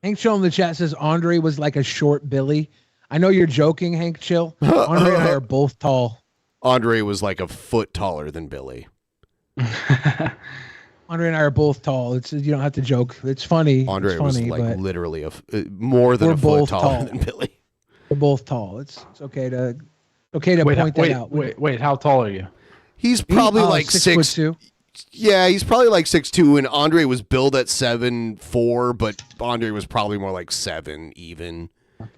Hank Chill in the chat says Andre was like a short Billy. I know you're joking, Hank Chill. Andre and I are both tall. Andre was like a foot taller than Billy. Andre and I are both tall. It's you don't have to joke. It's funny. Andre it's funny, was like but literally more than we're a foot both taller tall. than Billy. We're both tall. It's okay to point that out. Wait, how tall are you? He's probably like 6'2". Yeah, he's probably like 6'2", and Andre was billed at 7'4", but Andre was probably more like 7 even.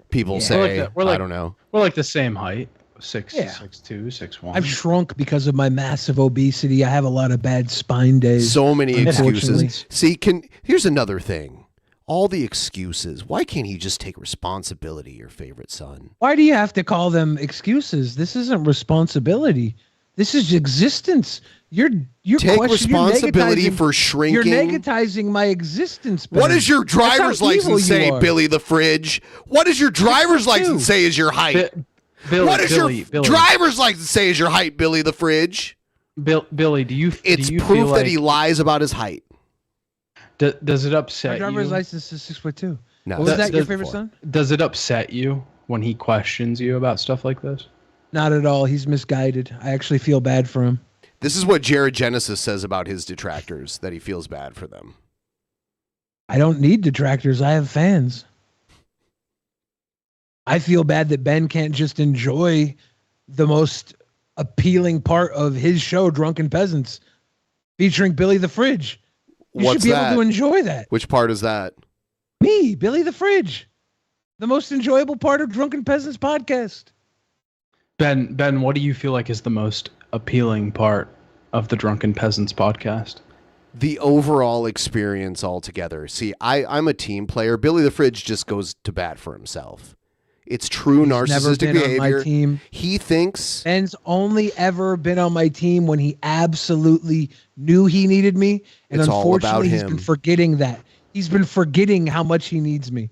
People say, I don't know. We're like the same height. 6'2", Yeah. 6'1". I've shrunk because of my massive obesity. I have a lot of bad spine days. So many unfortunately. excuses. See, here's another thing. All the excuses. Why can't he just take responsibility, your favorite son? Why do you have to call them excuses? This isn't responsibility. This is existence. You're Take responsibility for shrinking. You're negatizing my existence. Ben. What does your That's how driver's evil license you say, are. Billy the Fridge? What does your driver's license say is your height? What does your driver's license say is your height, Billy the Fridge? Billy, do you? It's do you proof feel that he lies about his height. Does it My upset driver's you? license is 6'2". No, What was that your that's favorite four. son? Does it upset you when he questions you about stuff like this? Not at all. He's misguided. I actually feel bad for him. This is what Jared Genesis says about his detractors, that he feels bad for them. I don't need detractors. I have fans. I feel bad that Ben can't just enjoy the most appealing part of his show, Drunken Peasants, featuring Billy the Fridge. You What's should be that? able to enjoy that. Which part is that? Me, Billy the Fridge. The most enjoyable part of Drunken Peasants podcast. Ben, what do you feel like is the most appealing part of the Drunken Peasants podcast? The overall experience altogether. See, I'm a team player. Billy the Fridge just goes to bat for himself. It's true Never narcissistic been on behavior. my team. He thinks Ben's only ever been on my team when he absolutely knew he needed me. And It's all about unfortunately, he's him. been forgetting that. He's been forgetting how much he needs me.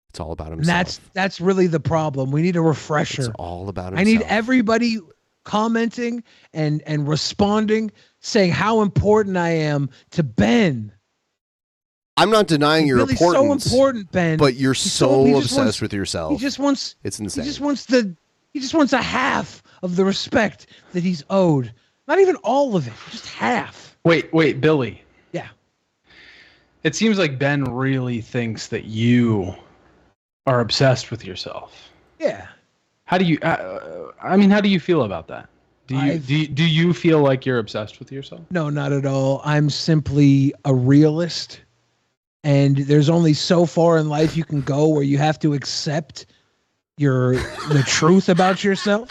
it's all about And himself. that's really the problem. We need a refresher. It's all about I himself. need everybody commenting and responding, saying how important I am to Ben. I'm not denying your Billy's importance. so important, Ben. But you're He's so he just obsessed wants- with yourself. He just wants. It's insane. He just wants a half of the respect that he's owed. Not even all of it, just half. Wait, Billy. Yeah. It seems like Ben really thinks that you are obsessed with yourself. Yeah. How do you? How do you feel about that? Do you feel like you're obsessed with yourself? No, not at all. I'm simply a realist. And there's only so far in life you can go where you have to accept the truth about yourself.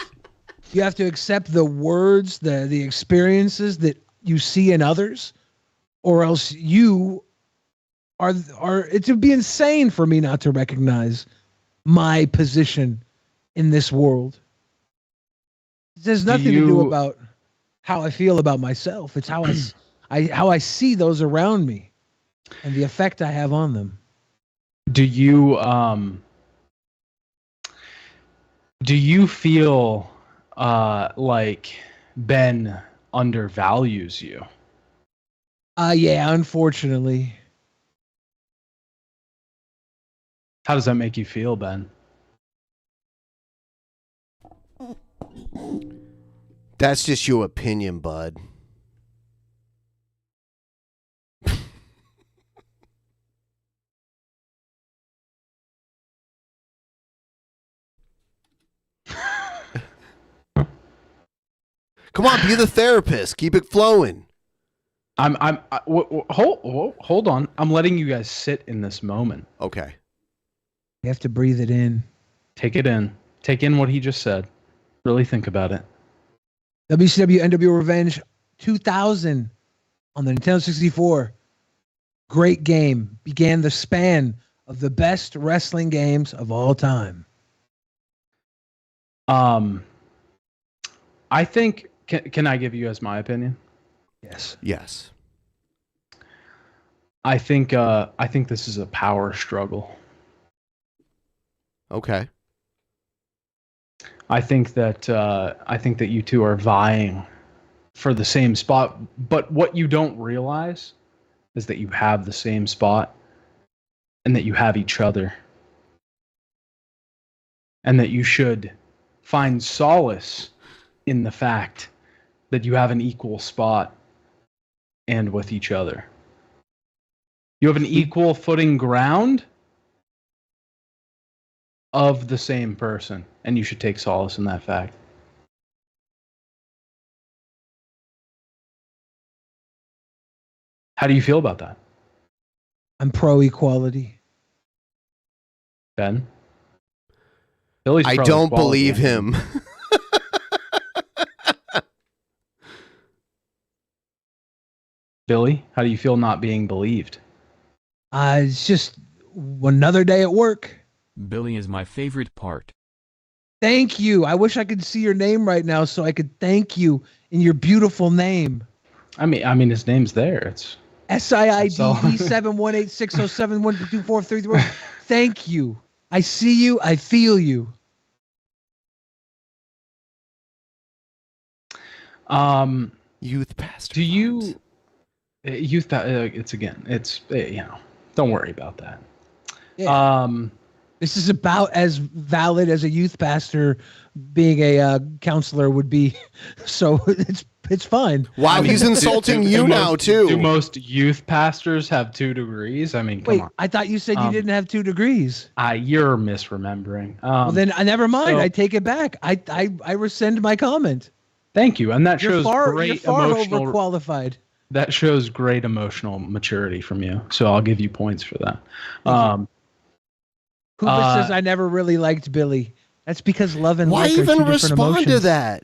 You have to accept the words, the experiences that you see in others, or else you are it would be insane for me not to recognize my position in this world. It has nothing to do about how I feel about myself. It's how how I see those around me and the effect I have on them. Do you feel like Ben undervalues you? Yeah, unfortunately. How does that make you feel, Ben? That's just your opinion, bud. Come on, be the therapist. Keep it flowing. Hold on. I'm letting you guys sit in this moment. Okay. You have to breathe it in. Take it in. Take in what he just said. Really think about it. WCW NWO Revenge 2000 on the Nintendo 64. Great game. Began the span of the best wrestling games of all time. I think. Can I give you guys my opinion? Yes. Yes. I think this is a power struggle. Okay. I think that you two are vying for the same spot, but what you don't realize is that you have the same spot and that you have each other. And that you should find solace in the fact that you have an equal spot and with each other. You have an equal footing ground of the same person, and you should take solace in that fact. How do you feel about that? I'm pro equality. Ben? Billy's I pro don't equality. believe him. Billy, how do you feel not being believed? It's just another day at work. Billy is my favorite part. Thank you. I wish I could see your name right now so I could thank you in your beautiful name. I mean, his name's there. It's SIIDE71860712433. Thank you. I see you. I feel you. Youth pastor. Do you youth? It's don't worry about that. Yeah. This is about as valid as a youth pastor being a counselor would be. So it's fine. Wow, he's insulting you now too. Do most youth pastors have 2 degrees? I mean, come on. I thought you said you didn't have 2 degrees. You're misremembering. Well, then never mind. I take it back. I rescind my comment. Thank you, and that shows great you're far emotional. overqualified. That shows great emotional maturity from you. So I'll give you points for that. Hoover says I never really liked Billy. That's because love and why like are even 2 different respond emotions. to that?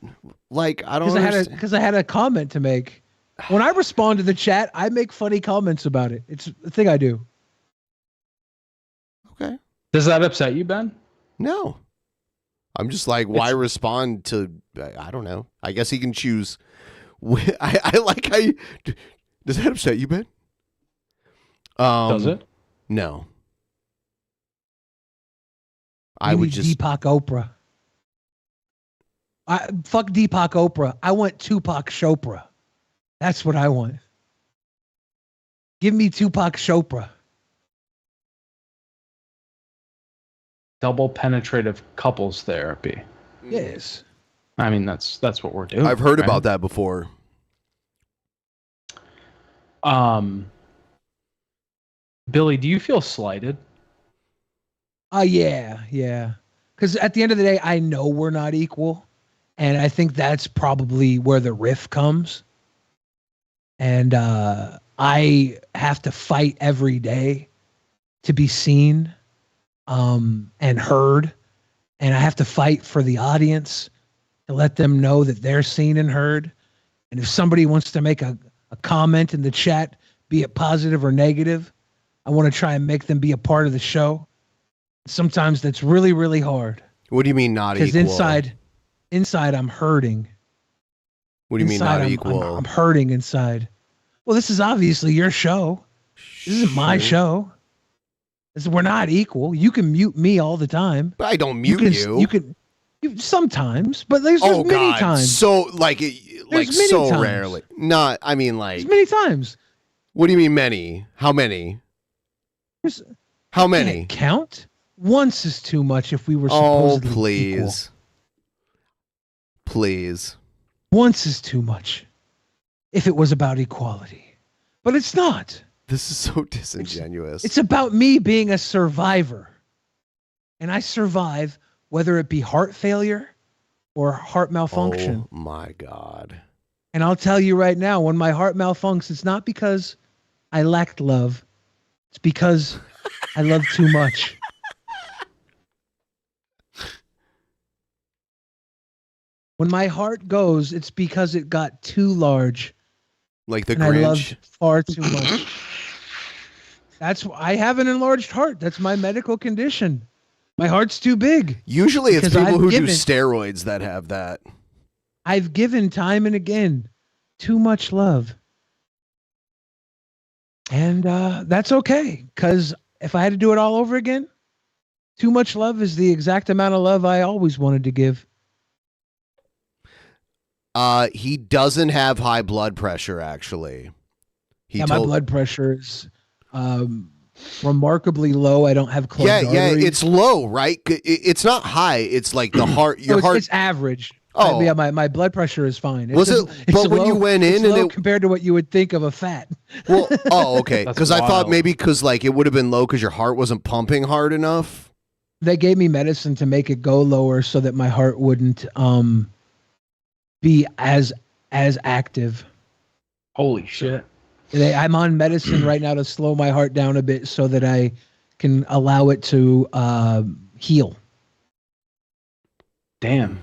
Like I don't. Because I had a comment to make. When I respond to the chat, I make funny comments about it. It's the thing I do. Okay. Does that upset you, Ben? No. I'm just like, why respond to? I don't know. I guess he can choose. I like how you. Does that upset you, Ben? Does it? No. I would just Deepak Oprah. Fuck Deepak Oprah. I want Tupac Chopra. That's what I want. Give me Tupac Chopra. Double penetrative couples therapy. Yes. I mean, that's what we're doing. I've heard about that before. Billy, do you feel slighted? Yeah. Because at the end of the day, I know we're not equal. And I think that's probably where the riff comes. And I have to fight every day to be seen and heard. And I have to fight for the audience to let them know that they're seen and heard. And if somebody wants to make a comment in the chat, be it positive or negative, I want to try and make them be a part of the show. Sometimes that's really, really hard. What do you mean not equal? Because inside I'm hurting. What do you mean not equal? I'm hurting inside. Well, this is obviously your show. This isn't my show. We're not equal. You can mute me all the time. But I don't mute you. You can sometimes, but there's many times. So so times. rarely. Not. I mean, like there's many times. What do you mean many? How many? How many? Count. Once is too much if we were supposedly please. equal. Please. Once is too much. If it was about equality. But it's not. This is so disingenuous. It's about me being a survivor. And I survive whether it be heart failure or heart malfunction. Oh my God. And I'll tell you right now, when my heart malfunctions, it's not because I lacked love. It's because I love too much. When my heart goes, it's because it got too large. Like the and I love Grinch. far too much. I have an enlarged heart. That's my medical condition. My heart's too big. Usually it's Because people who do given- steroids that have that. I've given time and again too much love. And that's okay. Because if I had to do it all over again, too much love is the exact amount of love I always wanted to give. He doesn't have high blood pressure, actually. My blood pressure is remarkably low. I don't have clogged arteries. It's low, right? It's not high. It's like the heart. Your heart. It's average. Oh. Yeah, my blood pressure is fine. Was it? But when you went in, and and compared to what you would think of a fat. Well, oh, okay. That's Because I thought wild. maybe because like it would have been low because your heart wasn't pumping hard enough. They gave me medicine to make it go lower so that my heart wouldn't be as active. Holy shit. I'm on medicine right now to slow my heart down a bit so that I can allow it to heal. Damn.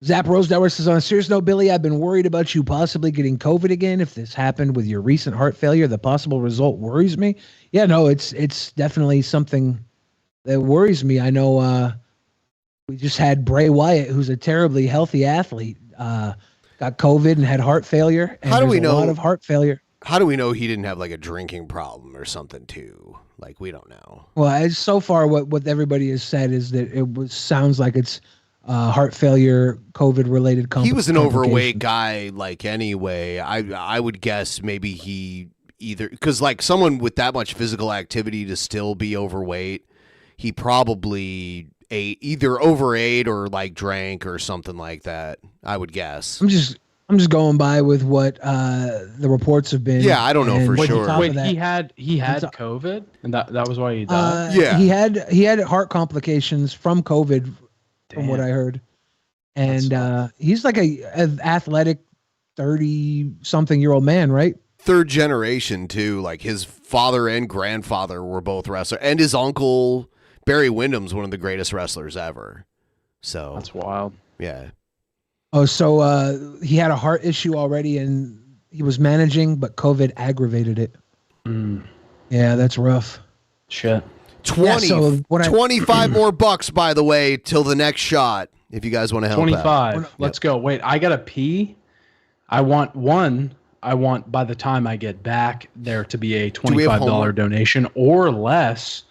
Zap Rosedauer says, on a serious note, Billy, I've been worried about you possibly getting COVID again. If this happened with your recent heart failure, the possible result worries me. Yeah, no, it's definitely something that worries me. I know we just had Bray Wyatt, who's a terribly healthy athlete, got COVID and had heart failure. And How do we there's know? a lot of heart failure. How do we know he didn't have like a drinking problem or something too? Like we don't know. Well, so far, what everybody has said is that sounds like it's heart failure, COVID related. He was an overweight guy, like anyway. I would guess maybe he either because like someone with that much physical activity to still be overweight, he probably either overate or like drank or something like that. I would guess. I'm just going by with what the reports have been. Yeah, I don't know for sure. Wait, he had COVID, and that was why he died. he had heart complications from COVID, from what I heard, and he's like an athletic 30-something-year-old man, right? Third generation too. Like his father and grandfather were both wrestlers, and his uncle Barry Windham's one of the greatest wrestlers ever. So that's wild. Yeah. Oh, so he had a heart issue already, and he was managing, but COVID aggravated it. Yeah, that's rough. Shit. 25 more bucks, by the way, till the next shot. If you guys want to help 25. out. Let's go. Wait, I gotta pee. I want by the time I get back there to be a $25 donation or less,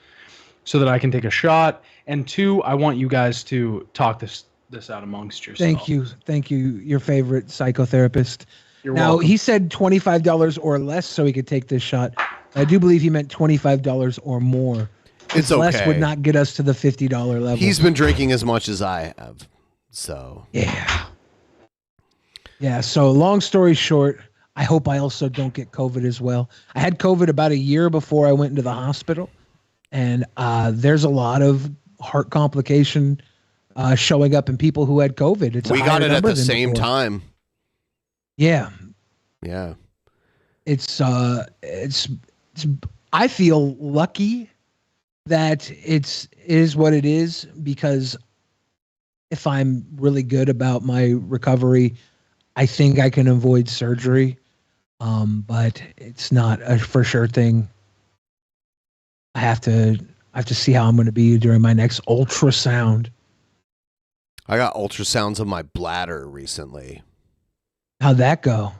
so that I can take a shot. And 2, I want you guys to talk this out amongst yourselves. Thank you, your favorite psychotherapist. You're now welcome. he said $25 or less so he could take this shot. I do believe he meant $25 or more. It's Less okay. would not get us to the $50 level. He's been drinking as much as I have. So Yeah, so long story short, I hope I also don't get COVID as well. I had COVID about a year before I went into the hospital, and there's a lot of heart complication showing up in people who had COVID. It's we got it at the same time. Yeah. Yeah. It's I feel lucky that it is what it is, because if I'm really good about my recovery, I think I can avoid surgery. But it's not a for sure thing. I have to see how I'm going to be during my next ultrasound. I got ultrasounds of my bladder recently. How'd that go?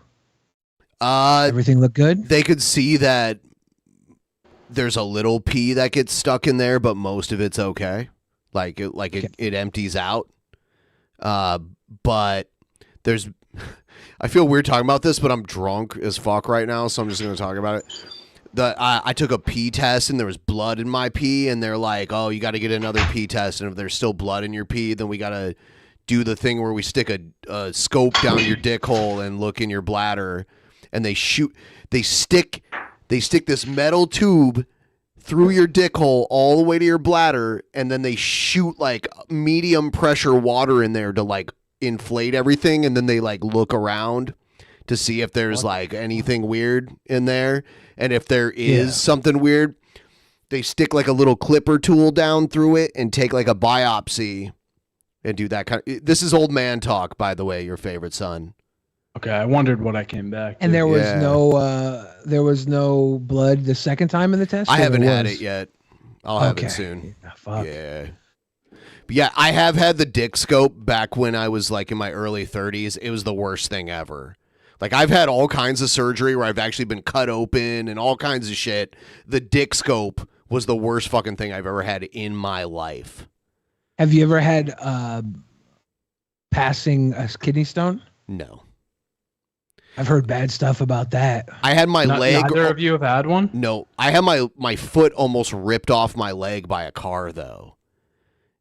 Everything look good? They could see that there's a little pee that gets stuck in there, but most of it's okay. It empties out. But there's I feel weird talking about this, but I'm drunk as fuck right now, so I'm just going to talk about it. I took a pee test and there was blood in my pee, and they're like, "Oh, you got to get another pee test, and if there's still blood in your pee, then we got to do the thing where we stick a scope down your dick hole and look in your bladder, and they stick this metal tube through your dick hole all the way to your bladder, and then they shoot like medium pressure water in there to like inflate everything, and then they like look around to see if there's like anything weird in there, and if there is something weird, they stick like a little clipper tool down through it and take like a biopsy and do that kind of. This is old man talk, by the way. Your favorite son. Okay, I wondered what I came back to. And there was no blood the second time in the test? I haven't had it yet. I'll have it soon. Fuck. Yeah. But yeah, I have had the dick scope back when I was like in my early 30s. It was the worst thing ever. Like, I've had all kinds of surgery where I've actually been cut open and all kinds of shit. The dick scope was the worst fucking thing I've ever had in my life. Have you ever had passing a kidney stone? No. I've heard bad stuff about that. I had my leg. Neither of you have had one? No. I had my foot almost ripped off my leg by a car, though.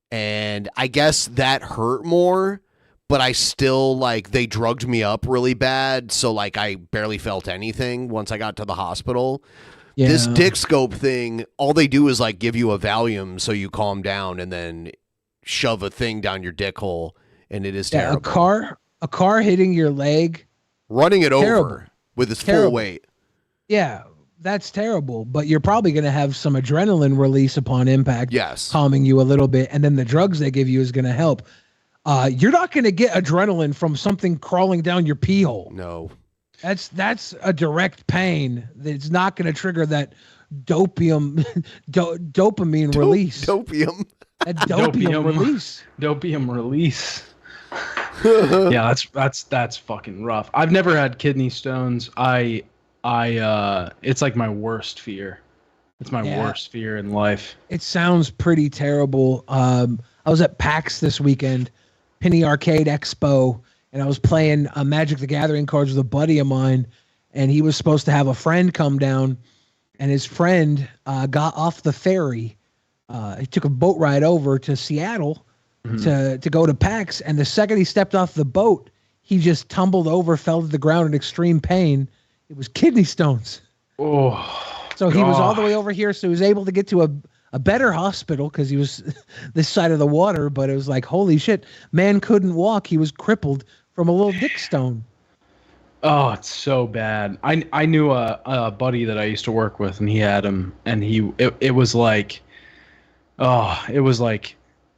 And I guess that hurt more, but I still, like, they drugged me up really bad, so, like, I barely felt anything once I got to the hospital. Yeah. This dick scope thing, all they do is, like, give you a Valium so you calm down and then shove a thing down your dick hole, and it is terrible. A car hitting your leg. Running it over with its full weight. Yeah, that's terrible. But you're probably going to have some adrenaline release upon impact. Yes. Calming you a little bit. And then the drugs they give you is going to help. You're not going to get adrenaline from something crawling down your pee hole. No. That's a direct pain. It's not going to trigger that dopamine release. Dopium. That dopium release. Dopium release. Yeah, that's fucking rough. I've never had kidney stones. I it's like my worst fear. It's my worst fear in life. It sounds pretty terrible. I was at PAX this weekend, Penny Arcade Expo, and I was playing Magic the Gathering cards with a buddy of mine, and he was supposed to have a friend come down, and his friend got off the ferry. He took a boat ride over to Seattle to go to PAX, and the second he stepped off the boat, he just tumbled over, fell to the ground in extreme pain. It was kidney stones. Oh, so he was all the way over here, so he was able to get to a better hospital because he was this side of the water, but it was like, holy shit, man couldn't walk. He was crippled from a little dick stone. Oh, it's so bad. I knew a buddy that I used to work with, and he had him, and it was like,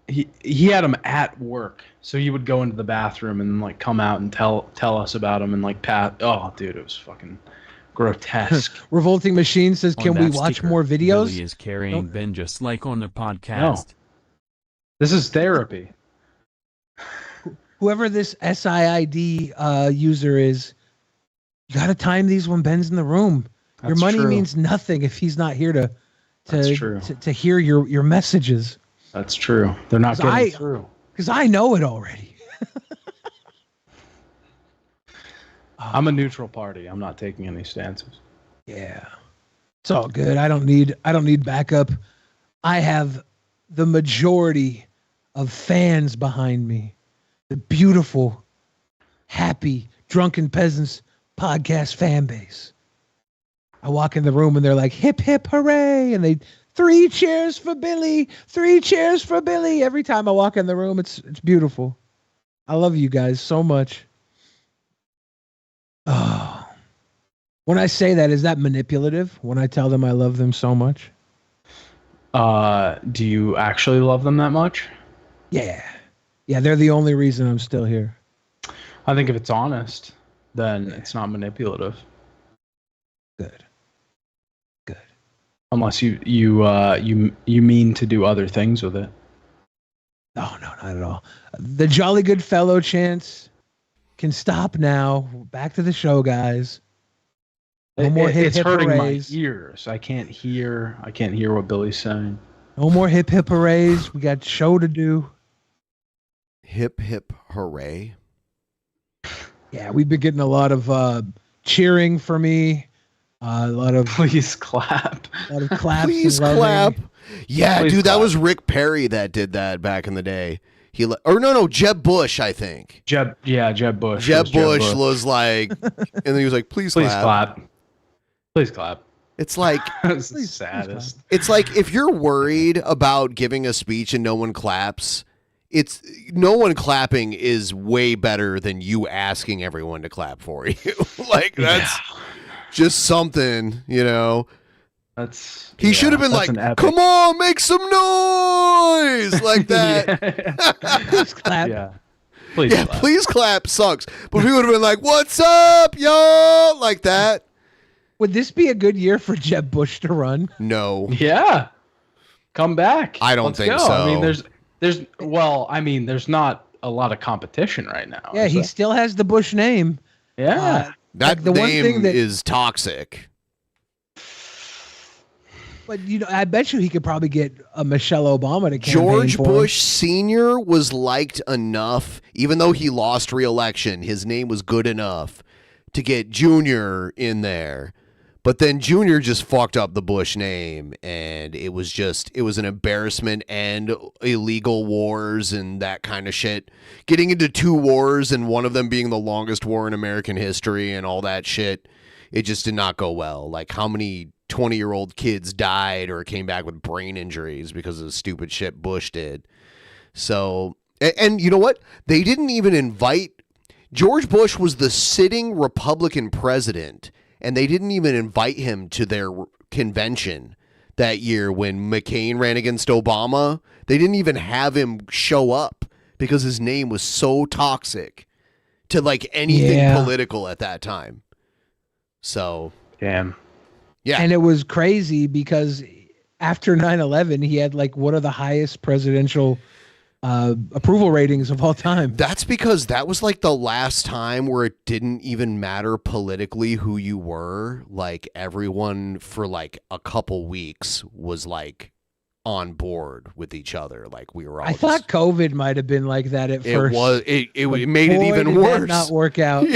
he had him at work, so he would go into the bathroom and like come out and tell us about him and like oh dude, it was fucking grotesque. Revolting Machine says, can we watch more videos? Billy is carrying Ben just like on the podcast. No. This is therapy. Whoever this SIID user is, you gotta time these when Ben's in the room. Your money means nothing if he's not here to hear your messages. That's true. They're not getting through. Because I know it already. I'm a neutral party. I'm not taking any stances. Yeah. It's all good. I don't need backup. I have the majority of fans behind me. The beautiful, happy, Drunken Peasants podcast fan base. I walk in the room and they're like, hip, hip, hooray. And they 3 cheers for Billy. 3 cheers for Billy. Every time I walk in the room, it's beautiful. I love you guys so much. Oh. When I say that, is that manipulative? When I tell them I love them so much? Do you actually love them that much? Yeah. Yeah, they're the only reason I'm still here. I think if it's honest, then it's not manipulative. Good. Unless you mean to do other things with it. No, not at all. The Jolly Good Fellow chants can stop now. Back to the show, guys. No more hip it's hip hurting hoorays. my ears. I can't hear what Billy's saying. No more hip hip hoorays. We got show to do. Hip hip hooray. Yeah, we've been getting a lot of cheering for me. A lot of please clap. A lot of claps. Please and clap. Yeah, Please dude, clap. that was Rick Perry that did that back in the day. Jeb Bush, I think. Jeb Bush. Jeb Bush was like, and then he was like, please clap. Please clap. It's like, it's the saddest. It's like if you're worried about giving a speech and no one claps, no one clapping is way better than you asking everyone to clap for you. Like that's just something, you know. He should have been like, come on, make some noise like that. Please clap. Yeah. Please clap sucks. But he would have been like, what's up, y'all? Like that. Would this be a good year for Jeb Bush to run? No. Yeah. Come back. I don't think so. I mean, there's not a lot of competition right now. Yeah, he still has the Bush name. Yeah. That the name one thing that is toxic. But I bet you he could probably get a Michelle Obama to campaign George for Bush Sr. was liked enough, even though he lost re-election, his name was good enough to get Junior in there. But then Junior just fucked up the Bush name, and it was an embarrassment and illegal wars and that kind of shit. Getting into 2 wars and one of them being the longest war in American history and all that shit, it just did not go well. Like how many 20-year-old kids died or came back with brain injuries because of the stupid shit Bush did. So, and you know what? They didn't even invite, George Bush was the sitting Republican president, and they didn't even invite him to their convention that year when McCain ran against Obama. They didn't even have him show up because his name was so toxic to like anything political at that time. So, damn. Yeah. And it was crazy because after 9/11, he had like one of the highest presidential approval ratings of all time. That's because that was like the last time where it didn't even matter politically who you were. Like everyone for like a couple weeks was like on board with each other. Like we were all. I thought COVID might have been like that at first. It made it even worse. That not work out.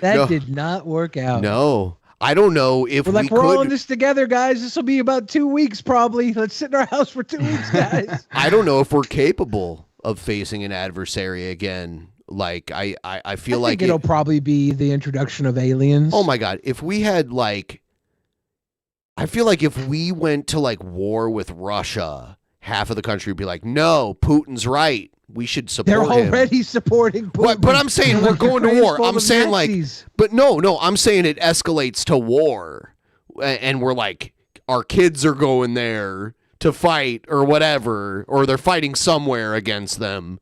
That did not work out. No. I don't know if we're all in this together, guys. This will be about 2 weeks, probably. Let's sit in our house for 2 weeks, guys. I don't know if we're capable of facing an adversary again. Like I feel like it'll probably be the introduction of aliens. Oh my God. If we had like, I feel like if we went to like war with Russia, half of the country would be like, no, Putin's right. We should support They're him. already supporting Putin. But I'm saying we're going to war. I'm saying Nazis. like, but no, I'm saying it escalates to war. And we're like, our kids are going there to fight or whatever, or they're fighting somewhere against them.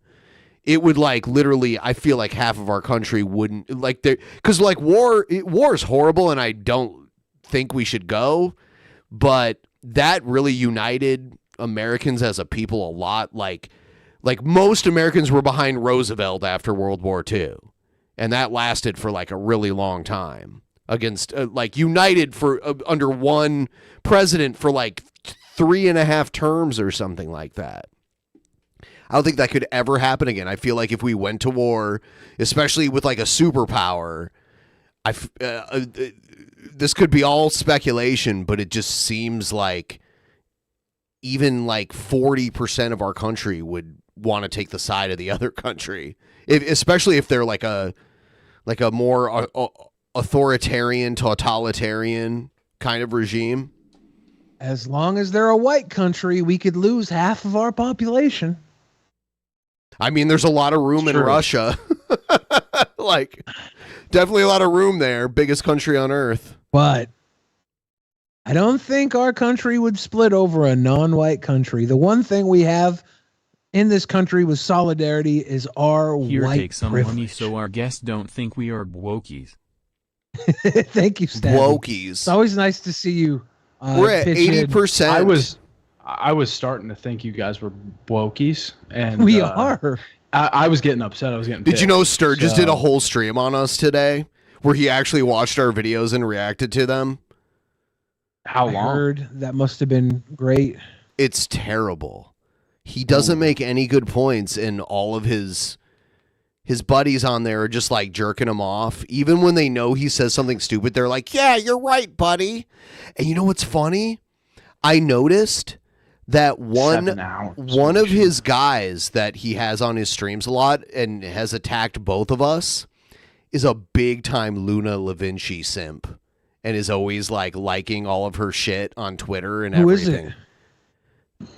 It would like literally, I feel like half of our country wouldn't like because like war is horrible and I don't think we should go. But that really united Americans as a people a lot. Like most Americans were behind Roosevelt after World War II. And that lasted for like a really long time against like united for under one president for like 3.5 terms or something like that. I don't think that could ever happen again. I feel like if we went to war, especially with like a superpower, this could be all speculation, but it just seems like even like 40% of our country would want to take the side of the other country, especially if they're like a more authoritarian, totalitarian kind of regime. As long as they're a white country, we could lose half of our population. I mean, there's a lot of room in Russia. Like, definitely a lot of room there. Biggest country on earth. But I don't think our country would split over a non-white country. The one thing we have in this country with solidarity is our Here, white take some privilege. money so our guests don't think we are wokies. Thank you, Stan. Wokies. It's always nice to see you. We're at 80%. I was starting to think you guys were wokies, and We are. I was getting upset. I was getting. Did you know pissed, Sturgis so- did a whole stream on us today where he actually watched our videos and reacted to them? How I long? heard that must have been great. It's terrible. He doesn't make any good points, and all of his buddies on there are just like jerking him off. Even when they know he says something stupid, they're like, yeah, you're right, buddy. And you know what's funny? I noticed that 7 hours. one of his guys that he has on his streams a lot and has attacked both of us is a big time Luna Levinci simp and is always like liking all of her shit on Twitter and everything. Who is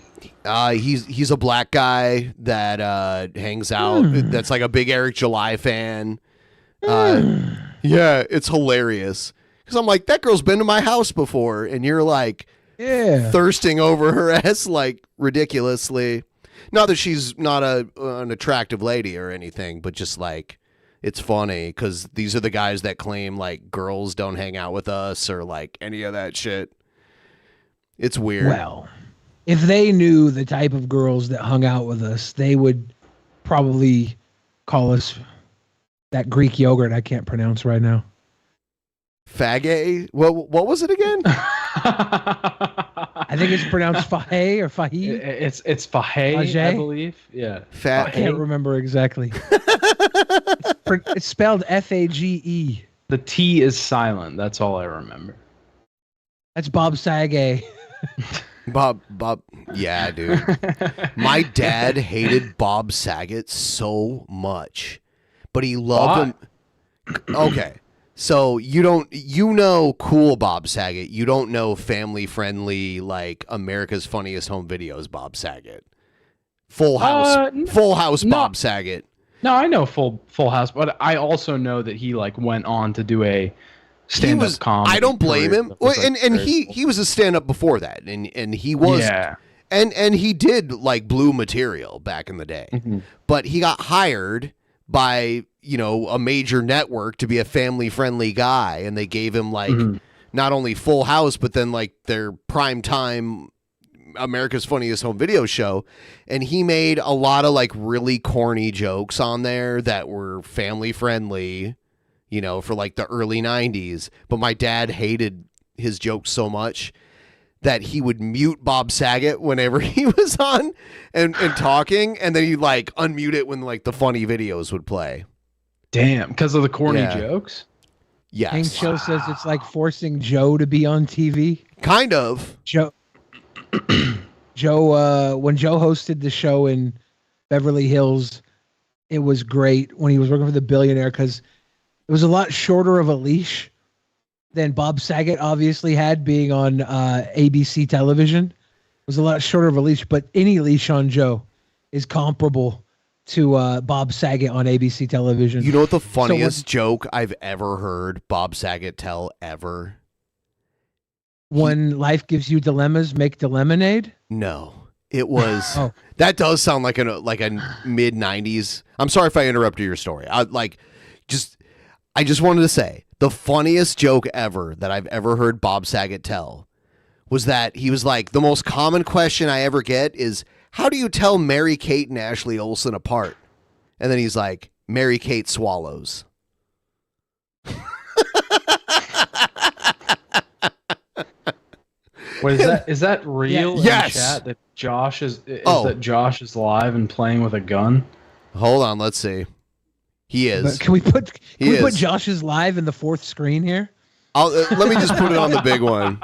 it? He's a black guy that hangs out. That's like a big Eric July fan. Yeah, it's hilarious because I'm like, that girl's been to my house before, and you're like, thirsting over her ass like ridiculously. Not that she's not an attractive lady or anything, but just like it's funny because these are the guys that claim like girls don't hang out with us or like any of that shit. It's weird. Well, if they knew the type of girls that hung out with us, they would probably call us that Greek yogurt I can't pronounce right now. Fagay? What was it again? I think it's pronounced Fahe or Fahi. It's Fahe, I believe. Yeah. I can't remember exactly. It's spelled Fage. The T is silent. That's all I remember. That's Bob Saget. Bob, yeah, dude. My dad hated Bob Saget so much, but he loved him. Okay. So you know cool Bob Saget. You don't know family friendly, like America's Funniest Home Videos Bob Saget. Full House Bob Saget. No, I know Full House, but I also know that he like went on to do a stand-up comedy. I don't blame him. Well, and he was a stand-up before that, and he was and he did like blue material back in the day. Mm-hmm. But he got hired by a major network to be a family-friendly guy, and they gave him like not only Full House, but then like their prime time America's Funniest Home Video show, and he made a lot of like really corny jokes on there that were family-friendly, for like the early 90s. But my dad hated his jokes so much that he would mute Bob Saget whenever he was on and talking, and then he'd like unmute it when like the funny videos would play. Damn, because of the corny jokes? Yes. Hank Cho says it's like forcing Joe to be on TV. Kind of. Joe, when Joe hosted the show in Beverly Hills, it was great when he was working for the Billionaire because it was a lot shorter of a leash than Bob Saget obviously had being on ABC television. It was a lot shorter of a leash, but any leash on Joe is comparable to Bob Saget on ABC television. You know what the funniest joke I've ever heard Bob Saget tell ever? When life gives you dilemmas, make dilemonade? No. It was that does sound like a mid 90s. I'm sorry if I interrupted your story. I just wanted to say the funniest joke ever that I've ever heard Bob Saget tell was that he was like, the most common question I ever get is, how do you tell Mary-Kate and Ashley Olsen apart? And then he's like, Mary-Kate swallows. Wait, is that real? Yes. In chat that Josh is that Josh is live and playing with a gun? Hold on, let's see. He is. But can we put Josh's live in the fourth screen here? Let me just put it on the big one.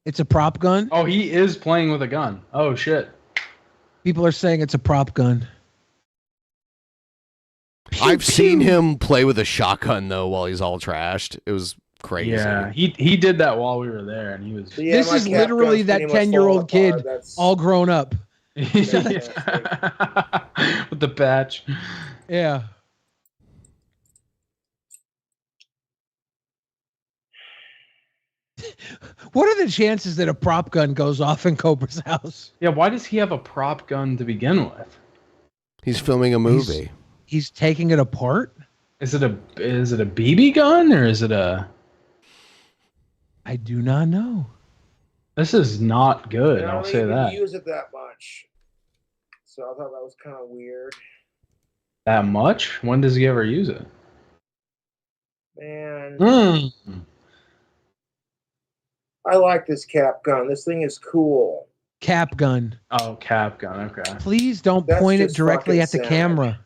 It's a prop gun? Oh, he is playing with a gun. Oh, shit. People are saying it's a prop gun. I've seen him play with a shotgun, though, while he's all trashed. It was crazy. Yeah, he did that while we were there, and he was... Yeah, this is literally that 10-year-old kid all grown up. With the patch. Yeah. What are the chances that a prop gun goes off in Cobra's house? Yeah, why does he have a prop gun to begin with? He's filming a movie. He's taking it apart? Is it a BB gun or is it a... I do not know. This is not good, I'll say that. I don't even use it that much. So I thought that was kind of weird. That much? When does he ever use it? Man. I like this cap gun. This thing is cool. Cap gun. Oh, cap gun. Okay. Please don't point it directly at the camera.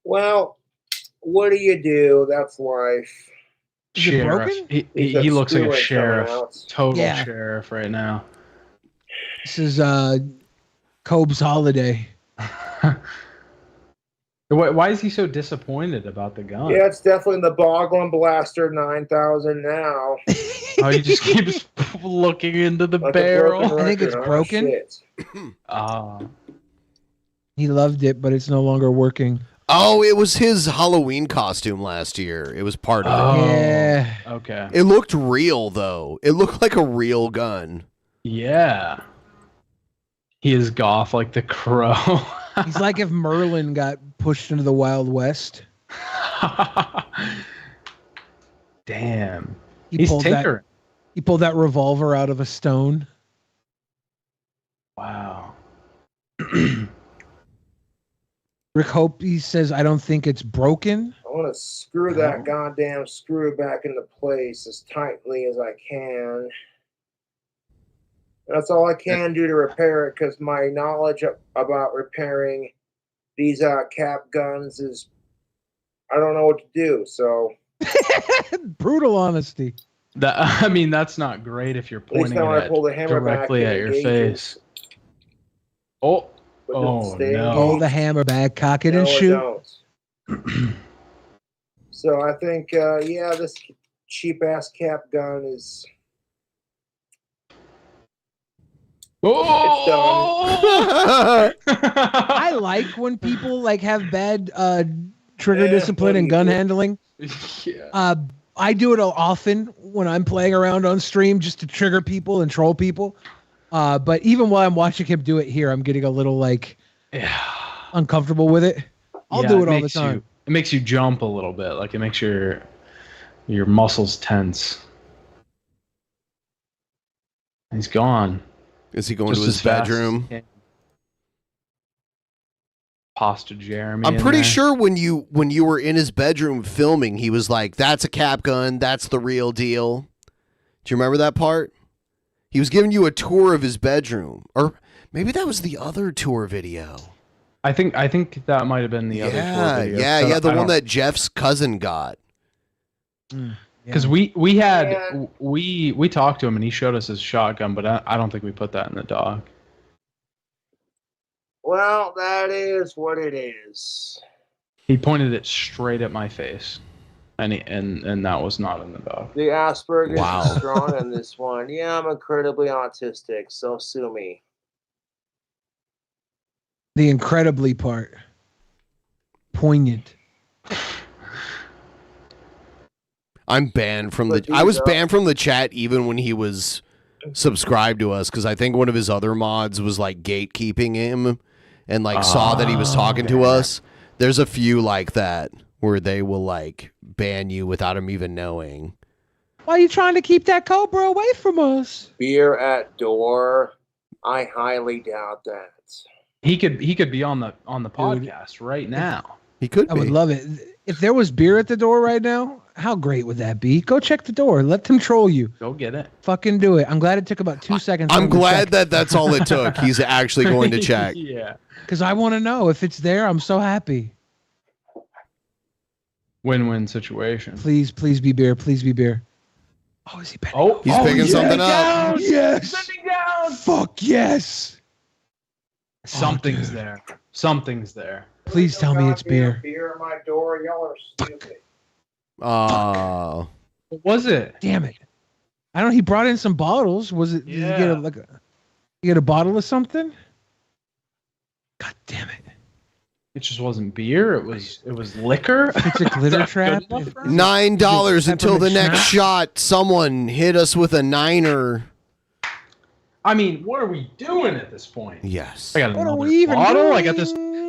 Well, what do you do? That's life. Is it broken? He looks like a sheriff. Total Yeah. sheriff right now. This is Cobb's holiday. Why is he so disappointed about the gun? Yeah, it's definitely the Boglin Blaster 9000 now. Oh, he just keeps looking into the Like a barrel. broken I think it's record. Oh, broken. shit. He loved it, but it's no longer working. Oh, it was his Halloween costume last year. It was part of it. Yeah. Okay. It looked real, though. It looked like a real gun. Yeah. He is goth like the Crow. He's like if Merlin got pushed into the Wild West. Damn. He He's pulled tinkering. He pulled that revolver out of a stone. Wow. Rick Hope, he says, I don't think it's broken. I want to screw that goddamn screw back into place as tightly as I can. That's all I can do to repair it because my knowledge about repairing these cap guns is I don't know what to do. So brutal honesty. I mean, that's not great if you're pointing it directly at your face. Oh, no. Pull the hammer back, cock it, and shoot. So I think, yeah, this cheap ass cap gun is. Oh! I like when people like have bad trigger discipline and gun handling. Yeah. I do it often when I'm playing around on stream just to trigger people and troll people. But even while I'm watching him do it here, I'm getting a little like uncomfortable with it. I'll do it all the time. It makes you jump a little bit. Like it makes your muscles tense. He's gone. Is he going to his bedroom? Pasta Jeremy. I'm pretty sure when you were in his bedroom filming, he was like, "That's a cap gun. That's the real deal." Do you remember that part? He was giving you a tour of his bedroom, or maybe that was the other tour video. I think that might have been the other tour video. Yeah, the one that Jeff's cousin got. Because we talked to him and he showed us his shotgun, but I don't think we put that in the doc. Well, that is what it is. He pointed it straight at my face, and that was not in the doc. The Asperger's is strong in this one. Yeah, I'm incredibly autistic, so sue me. The incredibly part. Poignant. I'm banned from I was banned from the chat even when he was subscribed to us because I think one of his other mods was like gatekeeping him and like saw that he was talking to us. There's a few like that where they will like ban you without him even knowing. Why are you trying to keep that Cobra away from us? Beer at door. I highly doubt that. He could be on the podcast right now. He could. I would love it. If there was beer at the door right now, how great would that be? Go check the door. Let them troll you. Go get it. Fucking do it. I'm glad it took about 2 seconds. I'm glad that that's all it took. He's actually going to check. Yeah. Because I want to know if it's there. I'm so happy. Win-win situation. Please be beer. Please be beer. Oh, is he picking? Oh, he's picking something up. Down. Yes. Sending down. Fuck yes. Something's there. Something's there. Please tell me it's beer. Beer at my door. Y'all are stupid. Oh. What was it? Damn it. I don't know. He brought in some bottles. Was it? Did you get a bottle of something? God damn it. It just wasn't beer. It was liquor. It's a glitter trap. $9 until the next shot. Someone hit us with a niner. I mean, what are we doing at this point? Yes. I got What are another we even bottle. doing?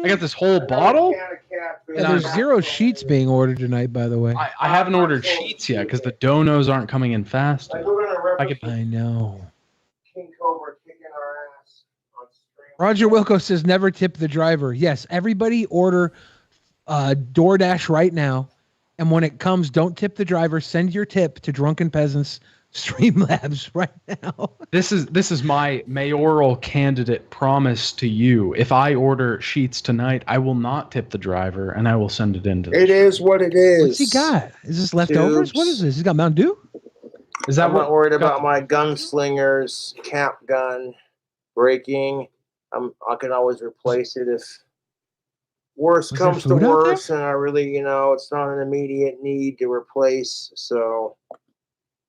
I got this whole bottle. Yeah, there's 0 sheets being ordered tonight, by the way. I haven't ordered sheets yet because the donos aren't coming in fast. I know. King Cobra kicking our ass on stream. Roger Wilco says never tip the driver. Yes, everybody order DoorDash right now. And when it comes, don't tip the driver. Send your tip to Drunken Peasants Streamlabs right now. This is my mayoral candidate promise to you. If I order sheets tonight, I will not tip the driver, and I will send it in to It is what it is. What's he got? Is this leftovers? What is this? He's got Mountain Dew? Is that I'm not worried about my gunslinger's cap gun breaking. I can always replace it if worse comes to worse, and I really, it's not an immediate need to replace. So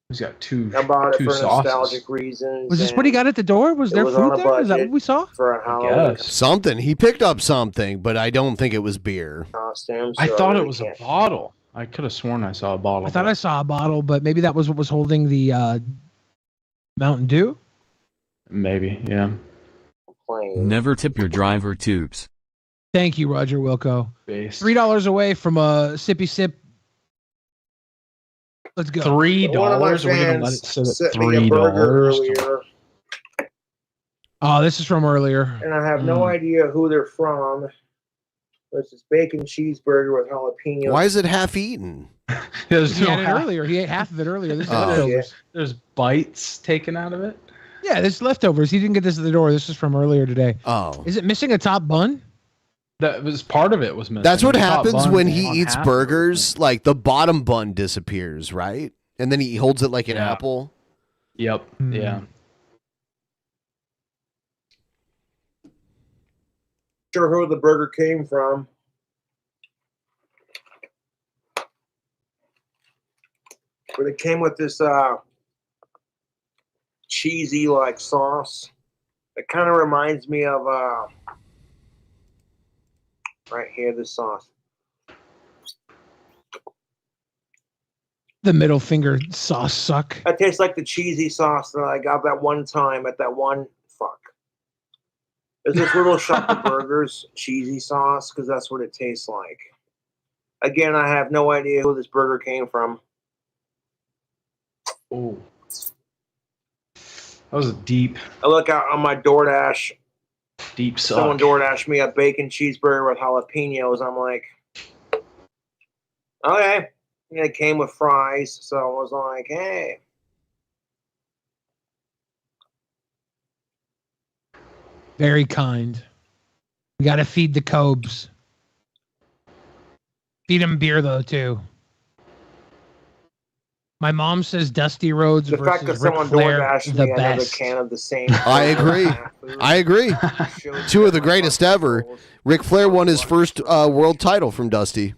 he's got two. I bought it for sauces. nostalgic reasons. Was this what he got at the door? Was there food there? Is that what we saw? For a Halloween Something. He picked up something, but I don't think it was beer. costume. I so thought really it was a bottle. I could have sworn I saw a bottle. I thought I saw a bottle, but maybe that was what was holding the Mountain Dew? Maybe, yeah. Never tip your driver tubes. Thank you, Roger Wilco. Base. $3 away from a sippy sip. Let's go. $3. One of my We're gonna let it fans sit at sent me a burger earlier, Oh, this is from earlier. and I have no idea who they're from. This is bacon cheeseburger with jalapenos. Why is it half eaten? There's He no had it half- earlier. He ate half of it earlier. This is Oh. leftovers. There's bites taken out of it. Yeah, this is leftovers. He didn't get this at the door. This is from earlier today. Oh. Is it missing a top bun? That was part of it was missing. That's what The top happens bun when was he on eats half. burgers. Like the bottom bun disappears, right? And then he holds it like an apple. Yep. Yeah. Sure who the burger came from. But it came with this cheesy like sauce. It kind of reminds me of right here, this sauce. The middle finger sauce suck. It tastes like the cheesy sauce that I got that one time at that one Is this little shop of burgers cheesy sauce? Because that's what it tastes like. Again, I have no idea who this burger came from. Oh, that was a deep. I look out on my DoorDash. Deep suck. Someone DoorDashed me a bacon cheeseburger with jalapenos. I'm like, okay. And it came with fries, so I was like, hey. Very kind. We got to feed the Cobes. Feed them beer, though, too. My mom says Dusty Rhodes The fact that versus Ric someone Flair, DoorDashed the me another best. can of the same. I agree. I agree. Two of the greatest ever. Ric Flair won his first world title from Dusty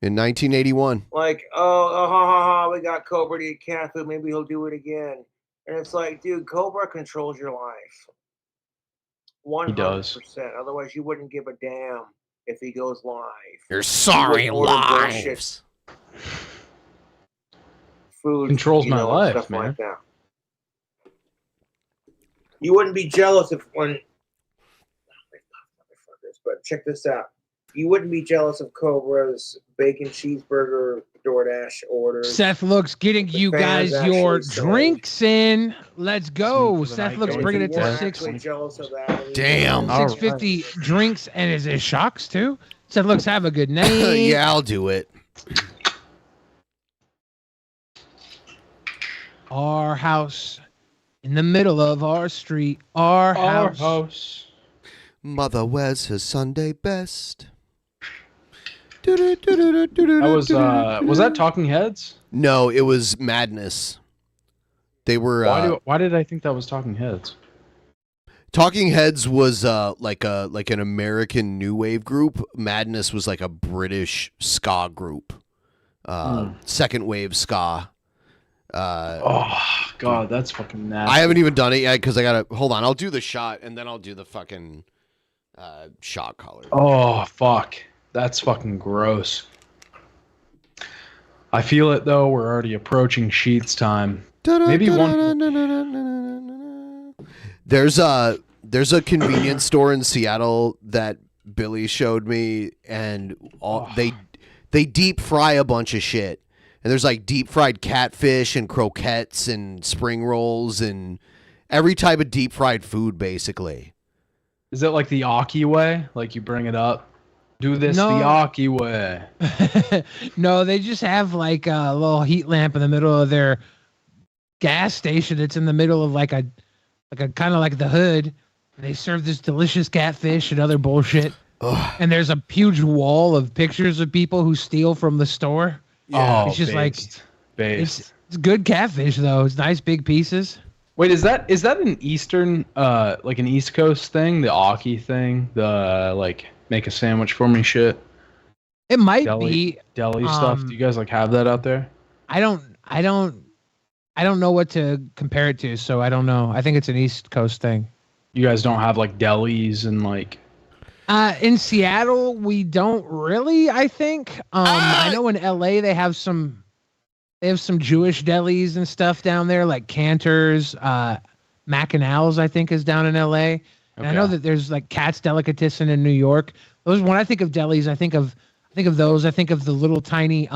in 1981. Like, ha ha ha, we got Cobra to eat cat food. Maybe he'll do it again. And it's like, dude, Cobra controls your life. 100%. He does. Otherwise, you wouldn't give a damn if he goes live. Your sorry You wouldn't order bullshit lives. Food Controls my and life, stuff man. like that. You wouldn't be jealous if when. But check this out. You wouldn't be jealous of Cobra's bacon cheeseburger DoorDash orders. Seth Looks getting you fans guys your actually say- drinks in. Let's go. for the Seth night Looks going bringing it We're to actually jealous of that. Damn. 650 drinks and is it shocks too? Seth Looks have a good night. Yeah, I'll do it. Our house in the middle of our street. Our house. Mother wears her Sunday best. That was that Talking Heads? No, it was Madness. They were Why did I think that was Talking Heads? Talking Heads was like an American new wave group. Madness was like a British ska group. Second wave ska. Oh God, that's fucking nasty. I haven't even done it yet because I gotta hold on. I'll do the shot and then I'll do the fucking shot color. Oh fuck, that's fucking gross. I feel it though. We're already approaching sheets time. Maybe one. There's a convenience store in Seattle that Billy showed me, and they deep fry a bunch of shit. And there's like deep fried catfish and croquettes and spring rolls and every type of deep fried food, basically. Is it like the Aki way? Like you bring it up, do this No. the Aki way. No, they just have like a little heat lamp in the middle of their gas station that's in the middle of like a kind of like the hood. And they serve this delicious catfish and other bullshit. And there's a huge wall of pictures of people who steal from the store. Yeah. It's just based. It's good catfish though. It's nice big pieces. Wait, is that an Eastern, like an East Coast thing? The Aki thing? The like make a sandwich for me shit? It might be deli stuff. Do you guys like have that out there? I don't know what to compare it to, so I don't know. I think it's an East Coast thing. You guys don't have like delis and like. In Seattle, we don't really. I think. I know in LA they have some Jewish delis and stuff down there, like Cantor's, Mackinac, I think, is down in LA. And I know that there's like Cat's Delicatessen in New York. Those when I think of delis, I think of those. I think of the little tiny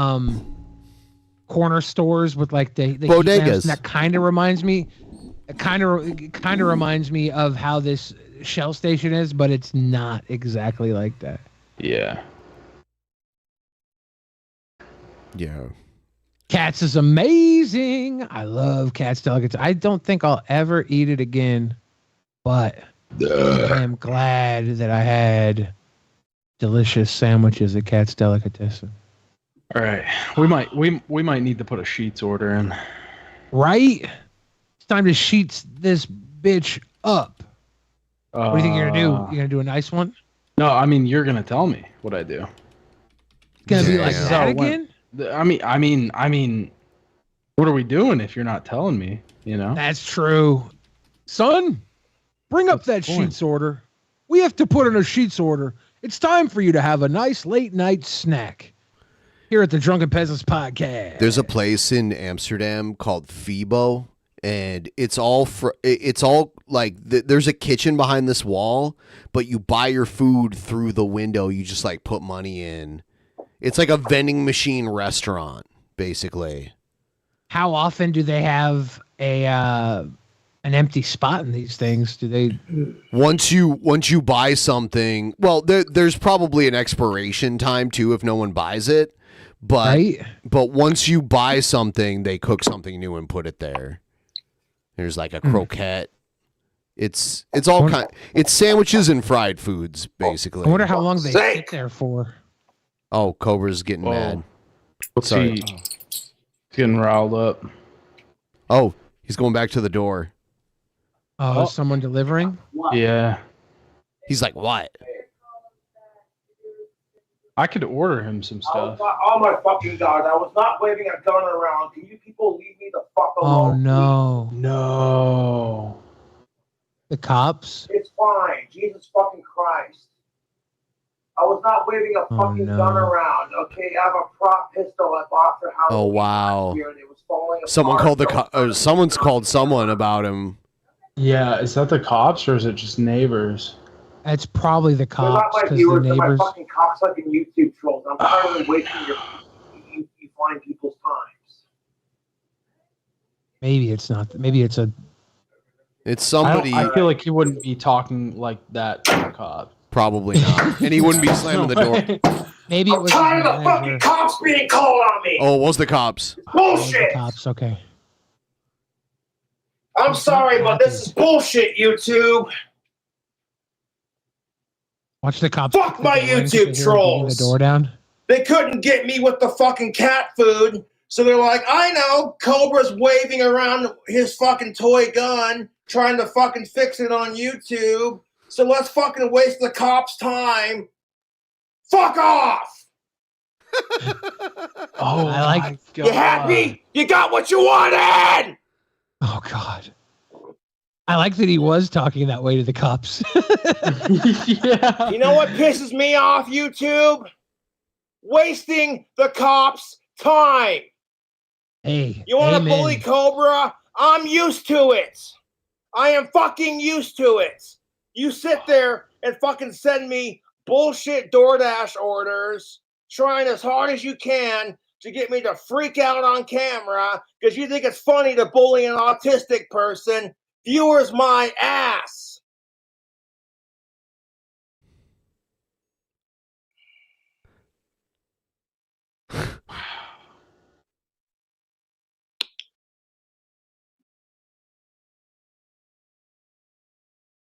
corner stores with like the bodegas. That kind of reminds me. It kind of reminds me of how this Shell station is, but it's not exactly like that. Yeah. Yeah. Cat's is amazing. I love Cat's Delicatessen. I don't think I'll ever eat it again, but I am glad that I had delicious sandwiches at Cat's Delicatessen. All right, we might need to put a sheets order in. Right? It's time to sheets this bitch up. What do you think you're gonna do? You gonna do a nice one? No, I mean you're gonna tell me what I do. It's gonna be like that again? I mean, what are we doing if you're not telling me? You know. That's true. Son, bring up that sheets order. We have to put in a sheets order. It's time for you to have a nice late night snack here at the Drunken Peasants podcast. There's a place in Amsterdam called Fibo, and it's all like there's a kitchen behind this wall, but you buy your food through the window. You just like put money in. It's like a vending machine restaurant, basically. How often do they have an empty spot in these things? Do they? Once you buy something, well, there's probably an expiration time too if no one buys it. But once you buy something, they cook something new and put it there. There's like a croquette. It's all kind. It's sandwiches and fried foods, basically. I wonder how long they sit there for. Oh, Cobra's getting mad. What's Sorry. He's getting riled up. Oh, he's going back to the door. Oh, is someone delivering? Yeah. He's like, what? I could order him some stuff. Oh my fucking God, I was not waving a gun around. Can you people leave me the fuck Oh alone? no. No. The cops? It's fine. Jesus fucking Christ. I was not waving a fucking gun around. Okay, I have a prop pistol I bought for Halloween. Oh wow. Last year and it was falling Someone apart. called someone's called someone about him. Yeah, is that the cops or is it just neighbors? It's probably the They're not cops my because the viewers, they're my neighbors. fucking cocksucking YouTube trolls. I'm tired of wasting you fine people's times. Maybe it's not. Maybe it's a. It's somebody. I feel like he wouldn't be talking like that to the cop. Probably not. And he wouldn't be slamming the door. Maybe it was. I'm tired of the fucking cops being called on me. Oh, it was the cops. Bullshit. Cops. Okay. I'm sorry, but this is bullshit, YouTube. Watch the cops. Fuck my YouTube trolls. The door down. They couldn't get me with the fucking cat food, so they're like, I know, Cobra's waving around his fucking toy gun, trying to fucking fix it on YouTube, so let's fucking waste the cops' time. Fuck off! Oh, I like. You happy? You got what you wanted! Oh God. I like that he was talking that way to the cops. Yeah. You know what pisses me off, YouTube? Wasting the cops' time. Hey. You want to amen. bully Cobra? I'm used to it. I am fucking used to it. You sit there and fucking send me bullshit DoorDash orders, trying as hard as you can to get me to freak out on camera because you think it's funny to bully an autistic person. Viewers, my ass.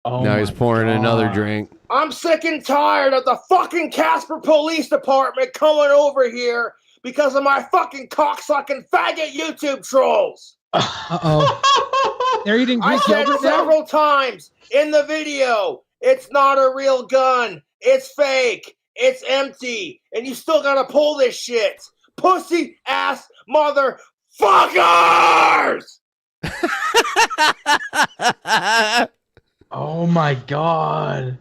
Oh Now he's pouring another drink. I'm sick and tired of the fucking Casper Police Department coming over here because of my fucking cocksucking faggot YouTube trolls. Uh-oh. They're eating I Greek said yogurt now? several times in the video, it's not a real gun. It's fake. It's empty. And you still gotta pull this shit. Pussy ass motherfuckers! Oh my god.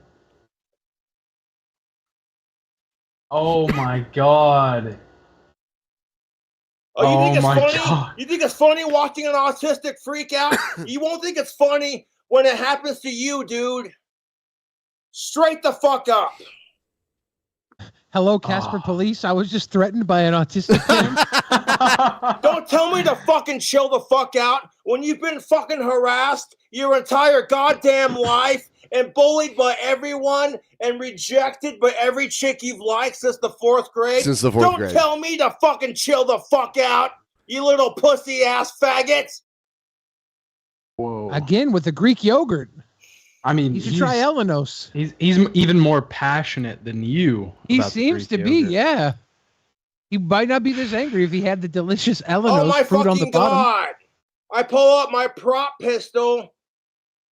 Oh my god. Oh, you think it's my funny? God. You think it's funny watching an autistic freak out? You won't think it's funny when it happens to you, dude. Straight the fuck up. Hello, Casper Police. I was just threatened by an autistic kid. Don't tell me to fucking chill the fuck out when you've been fucking harassed your entire goddamn life and bullied by everyone and rejected by every chick you've liked since the 4th grade. Since the 4th Don't grade. tell me to fucking chill the fuck out, you little pussy ass faggots. Whoa. Again, with the Greek yogurt. I mean, You should try Elenos. He's even more passionate than you. He about the seems to Greek be, yogurt. yeah. He might not be this angry if he had the delicious Oh Elenos my fruit on the fucking bottom. god! I pull up my prop pistol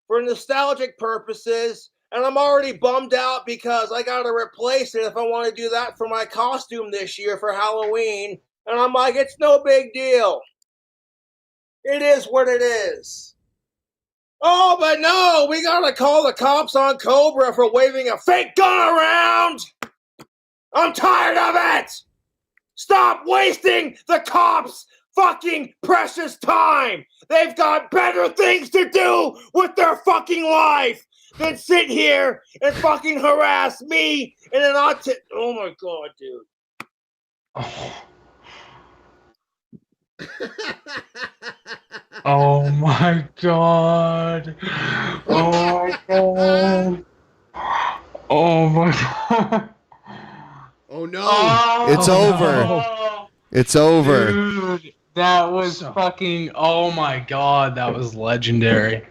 for nostalgic purposes, and I'm already bummed out because I gotta replace it if I want to do that for my costume this year for Halloween. And I'm like, it's no big deal. It is what it is. Oh, but no, we gotta call the cops on Cobra for waving a fake gun around. I'm tired of it. Stop wasting the cops' fucking precious time. They've got better things to do with their fucking life than sit here and fucking harass me and an autistic. Oh my god, dude. Oh my god. Oh my god. Oh my god. Oh no. It's over. No. It's over. Dude, that was fucking. Oh my god, that was legendary.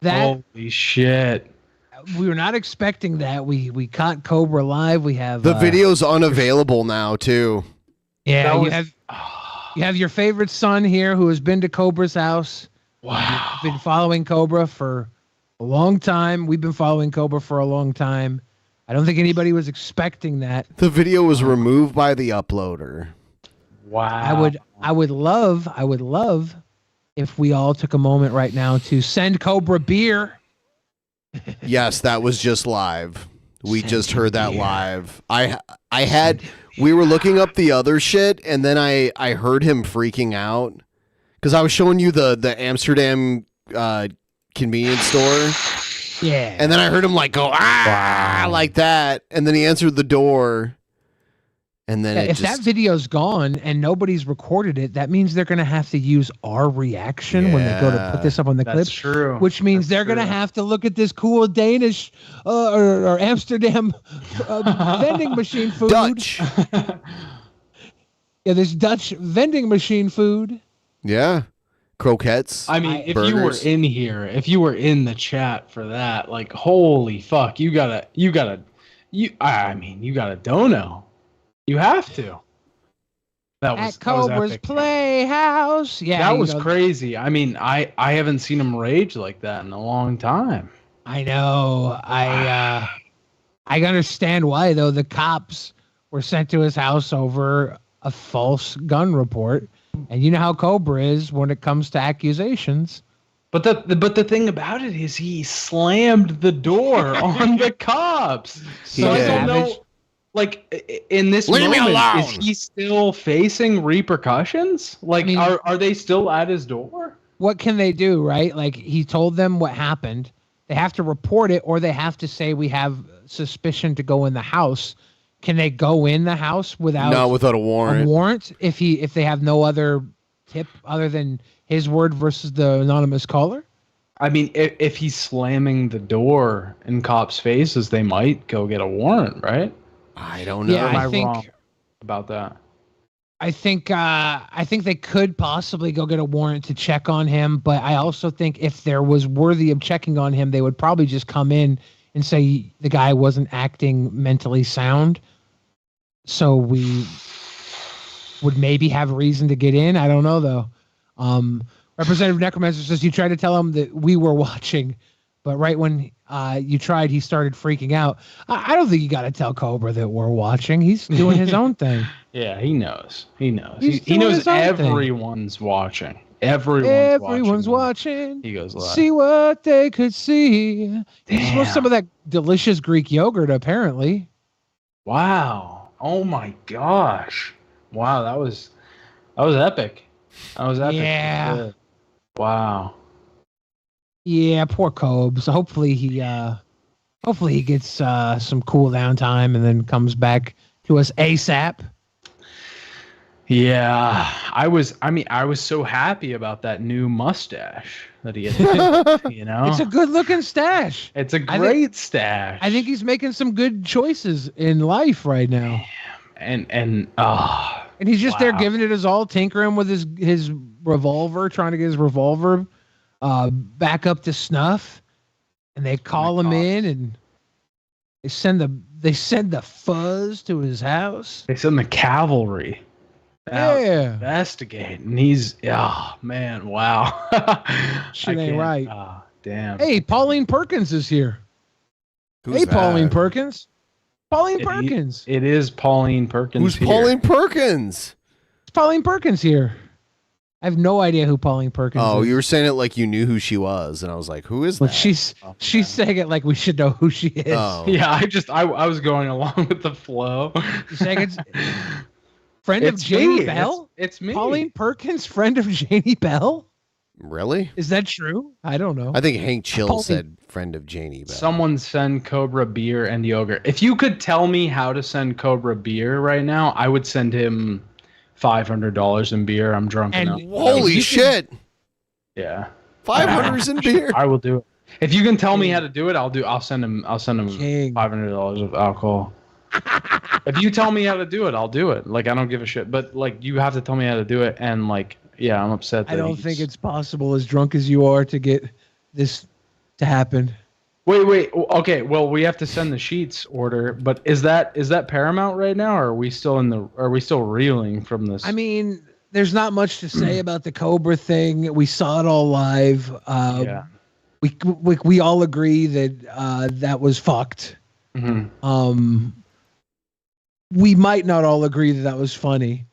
Holy shit. We were not expecting that. We caught Cobra live. We have The video's unavailable now too. Yeah, you have your favorite son here who has been to Cobra's house. Wow. Been following Cobra for a long time. We've been following Cobra for a long time. I don't think anybody was expecting that. The video was removed by the uploader. Wow. I would love if we all took a moment right now to send Cobra beer. Yes, that was just live. We just heard that live. We were looking up the other shit, and then I heard him freaking out because I was showing you the Amsterdam convenience store. Yeah. And then I heard him like go like that, and then he answered the door, and then If that video's gone and nobody's recorded it, that means they're going to have to use our reaction when they go to put this up on the That's clips. true. Which means they're going to have to look at this cool Danish or Amsterdam vending machine food. Dutch. Yeah, this Dutch vending machine food. Yeah. Croquettes. I mean, if you were in here, if you were in the chat for that, like, holy fuck, you gotta dono. You have to. At Cobra's epic. Playhouse. Yeah, that was crazy. I mean, I haven't seen him rage like that in a long time. I know. I understand why though. The cops were sent to his house over a false gun report, and you know how Cobra is when it comes to accusations. But the thing about it is he slammed the door on the cops. So I don't know. Like in this Leave me moment, alone. is he still facing repercussions? Like, I mean, are they still at his door? What can they do, right? Like he told them what happened. They have to report it, or they have to say we have suspicion to go in the house. Can they go in the house without a warrant? A warrant if they have no other tip other than his word versus the anonymous caller? I mean, if he's slamming the door in cops' faces, they might go get a warrant, right? I don't know. Yeah, Am I I think wrong about that? I think they could possibly go get a warrant to check on him, but I also think if there was worthy of checking on him, they would probably just come in and say the guy wasn't acting mentally sound. So we would maybe have reason to get in. I don't know though. Representative Necromancer says you tried to tell him that we were watching, but right when you tried, he started freaking out. I don't think you got to tell Cobra that we're watching. He's doing his own thing. Yeah, he knows. He knows. He's He doing knows his own thing. everyone's watching. Everyone's watching. He goes live. See what they could see. He smelled some of that delicious Greek yogurt, apparently. Wow. Oh my gosh. Wow, that was epic. That was epic. Yeah. Wow. Yeah, poor Cobes. Hopefully he gets some cool down time and then comes back to us ASAP. Yeah, I was so happy about that new mustache that he had. You know, It's a good looking stash. It's a great stash. I think he's making some good choices in life right now. And he's just there wow. giving it his all, tinkering with his revolver, trying to get his revolver back up to snuff. And they call him in and they send the fuzz to his house. They send the cavalry. Yeah. Investigate. And he's, oh man, wow. Shit ain't right. Damn. Hey, Pauline Perkins is here. Who's hey, that? Pauline Perkins. Pauline Perkins. It is Pauline Perkins. Who's here. Pauline Perkins? It's Pauline Perkins here. I have no idea who Pauline Perkins is. Oh, you were saying it like you knew who she was, and I was like, who is that? But she's saying it like we should know who she is. Oh. Yeah, I was going along with the flow. You're saying it's friend It's of Janie me. Bell? It's me. Pauline Perkins, friend of Janie Bell? Really? Is that true? I don't know. I think Hank Chill Pauline- said friend of Janie Bell. Someone send Cobra beer and yogurt. If you could tell me how to send Cobra beer right now, I would send him $500 in beer. I'm drunk enough. Holy shit. Yeah. 500's in beer. I will do it. If you can tell me how to do it, I'll send him $500 of alcohol. If you tell me how to do it, I'll do it. Like, I don't give a shit. But like, you have to tell me how to do it. And like, yeah, I'm upset. I don't think it's possible, as drunk as you are, to get this to happen. Wait. Okay, well, we have to send the sheets order, but is that paramount right now, or are we still reeling from this? I mean, there's not much to say about the Cobra thing. We saw it all live. Yeah. We all agree that that was fucked. Mm-hmm. We might not all agree that that was funny,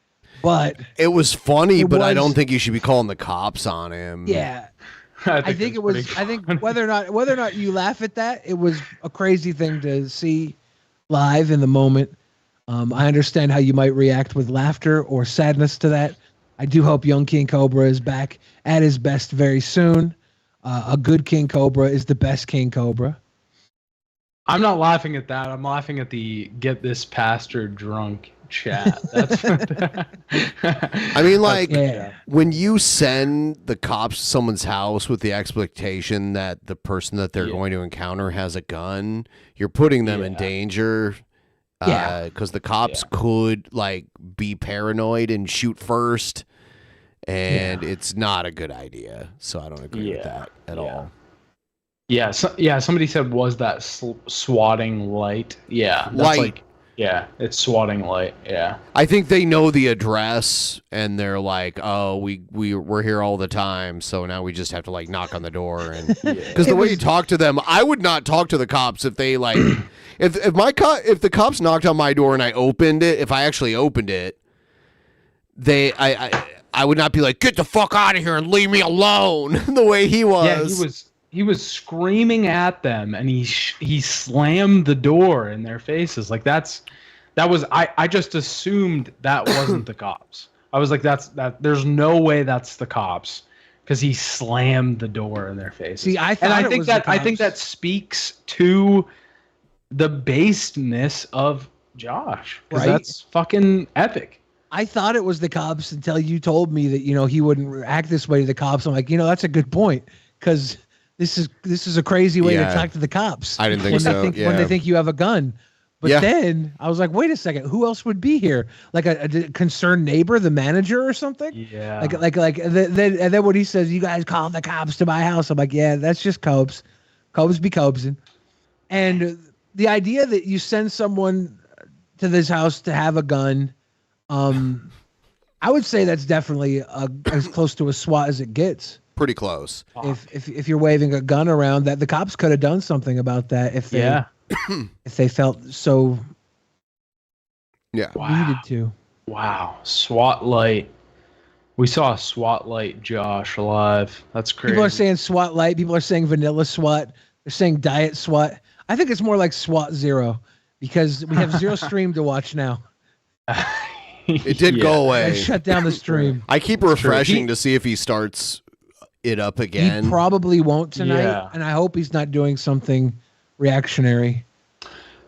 but It was funny, It but I was- don't think you should be calling the cops on him. yeah. I think it was. I think whether or not you laugh at that, it was a crazy thing to see live in the moment. I understand how you might react with laughter or sadness to that. I do hope young King Cobra is back at his best very soon. A good King Cobra is the best King Cobra. I'm not laughing at that. I'm laughing at the get this pastor drunk chat. That's I mean, like, Yeah. when you send the cops to someone's house with the expectation that the person that they're going to encounter has a gun, you're putting them in danger. Yeah. Because the cops could, like, be paranoid and shoot first, and it's not a good idea. So I don't agree with that at all. Yeah, somebody said, was that swatting light? Yeah. That's Light. like, yeah, it's swatting light. Yeah. I think they know the address, and they're like, "Oh, we're here all the time, so now we just have to like knock on the door." And because the way you talk to them, I would not talk to the cops if they like, if the cops knocked on my door and I opened it, if I actually opened it, I would not be like, "Get the fuck out of here and leave me alone." The way he was. Yeah, he was screaming at them, and he slammed the door in their faces. Like I just assumed that wasn't the cops. I was like, there's no way that's the cops, because he slammed the door in their faces. See, I think that speaks to the baseness of Josh, because Right? that's fucking epic. I thought it was the cops until you told me that he wouldn't act this way to the cops. I'm like, that's a good point, because this is a crazy way to talk to the cops. I didn't think when so. When they think you have a gun. But then I was like, wait a second, who else would be here? Like a concerned neighbor, the manager or something? Yeah. And then when he says, you guys call the cops to my house, I'm like, yeah, that's just Cobes. Cobes be Cobesing. And the idea that you send someone to this house to have a gun, I would say that's definitely as close to a SWAT as it gets. Pretty close. If you're waving a gun around, that the cops could have done something about that if they if they felt so needed to. Wow. SWAT light. We saw a SWAT light, Josh, live. That's crazy. People are saying SWAT light. People are saying vanilla SWAT. They're saying diet SWAT. I think it's more like SWAT Zero because we have zero stream to watch now. It did go away. I shut down the stream. I keep refreshing to see if he starts it up again. He probably won't tonight, Yeah. and I hope he's not doing something reactionary.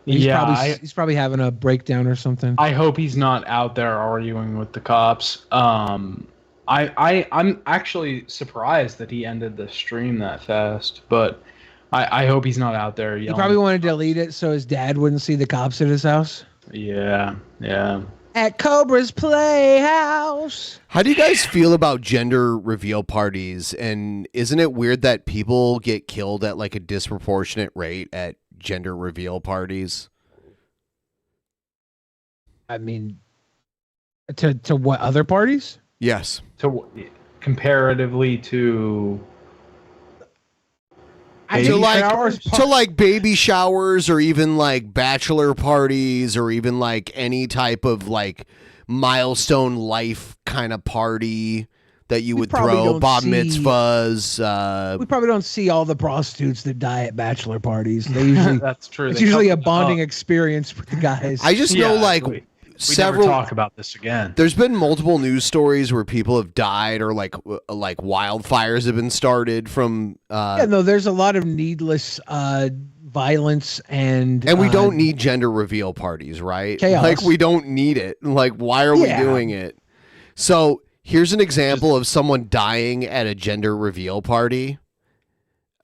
He's probably having a breakdown or something. I hope he's not out there arguing with the cops. I'm actually surprised that he ended the stream that fast, but I hope he's not out there He yelling. probably wanted to delete it so his dad wouldn't see the cops at his house. Yeah. At Cobra's Playhouse. How do you guys feel about gender reveal parties? And isn't it weird that people get killed at like a disproportionate rate at gender reveal parties? I mean, to what, other parties? Yes. Comparatively to To like baby showers or even like bachelor parties or even like any type of like milestone life kind of party that you would probably throw, don't bar see- mitzvahs. We probably don't see all the prostitutes that die at bachelor parties. They usually That's true. It's They usually a cover them bonding up. experience with the guys. I just know like we several never talk about this again. There's been multiple news stories where people have died or like wildfires have been started from yeah, no, there's a lot of needless violence and we don't need gender reveal parties, right? Chaos. Like we don't need it. Like why are we Yeah. doing it? So here's an example of someone dying at a gender reveal party.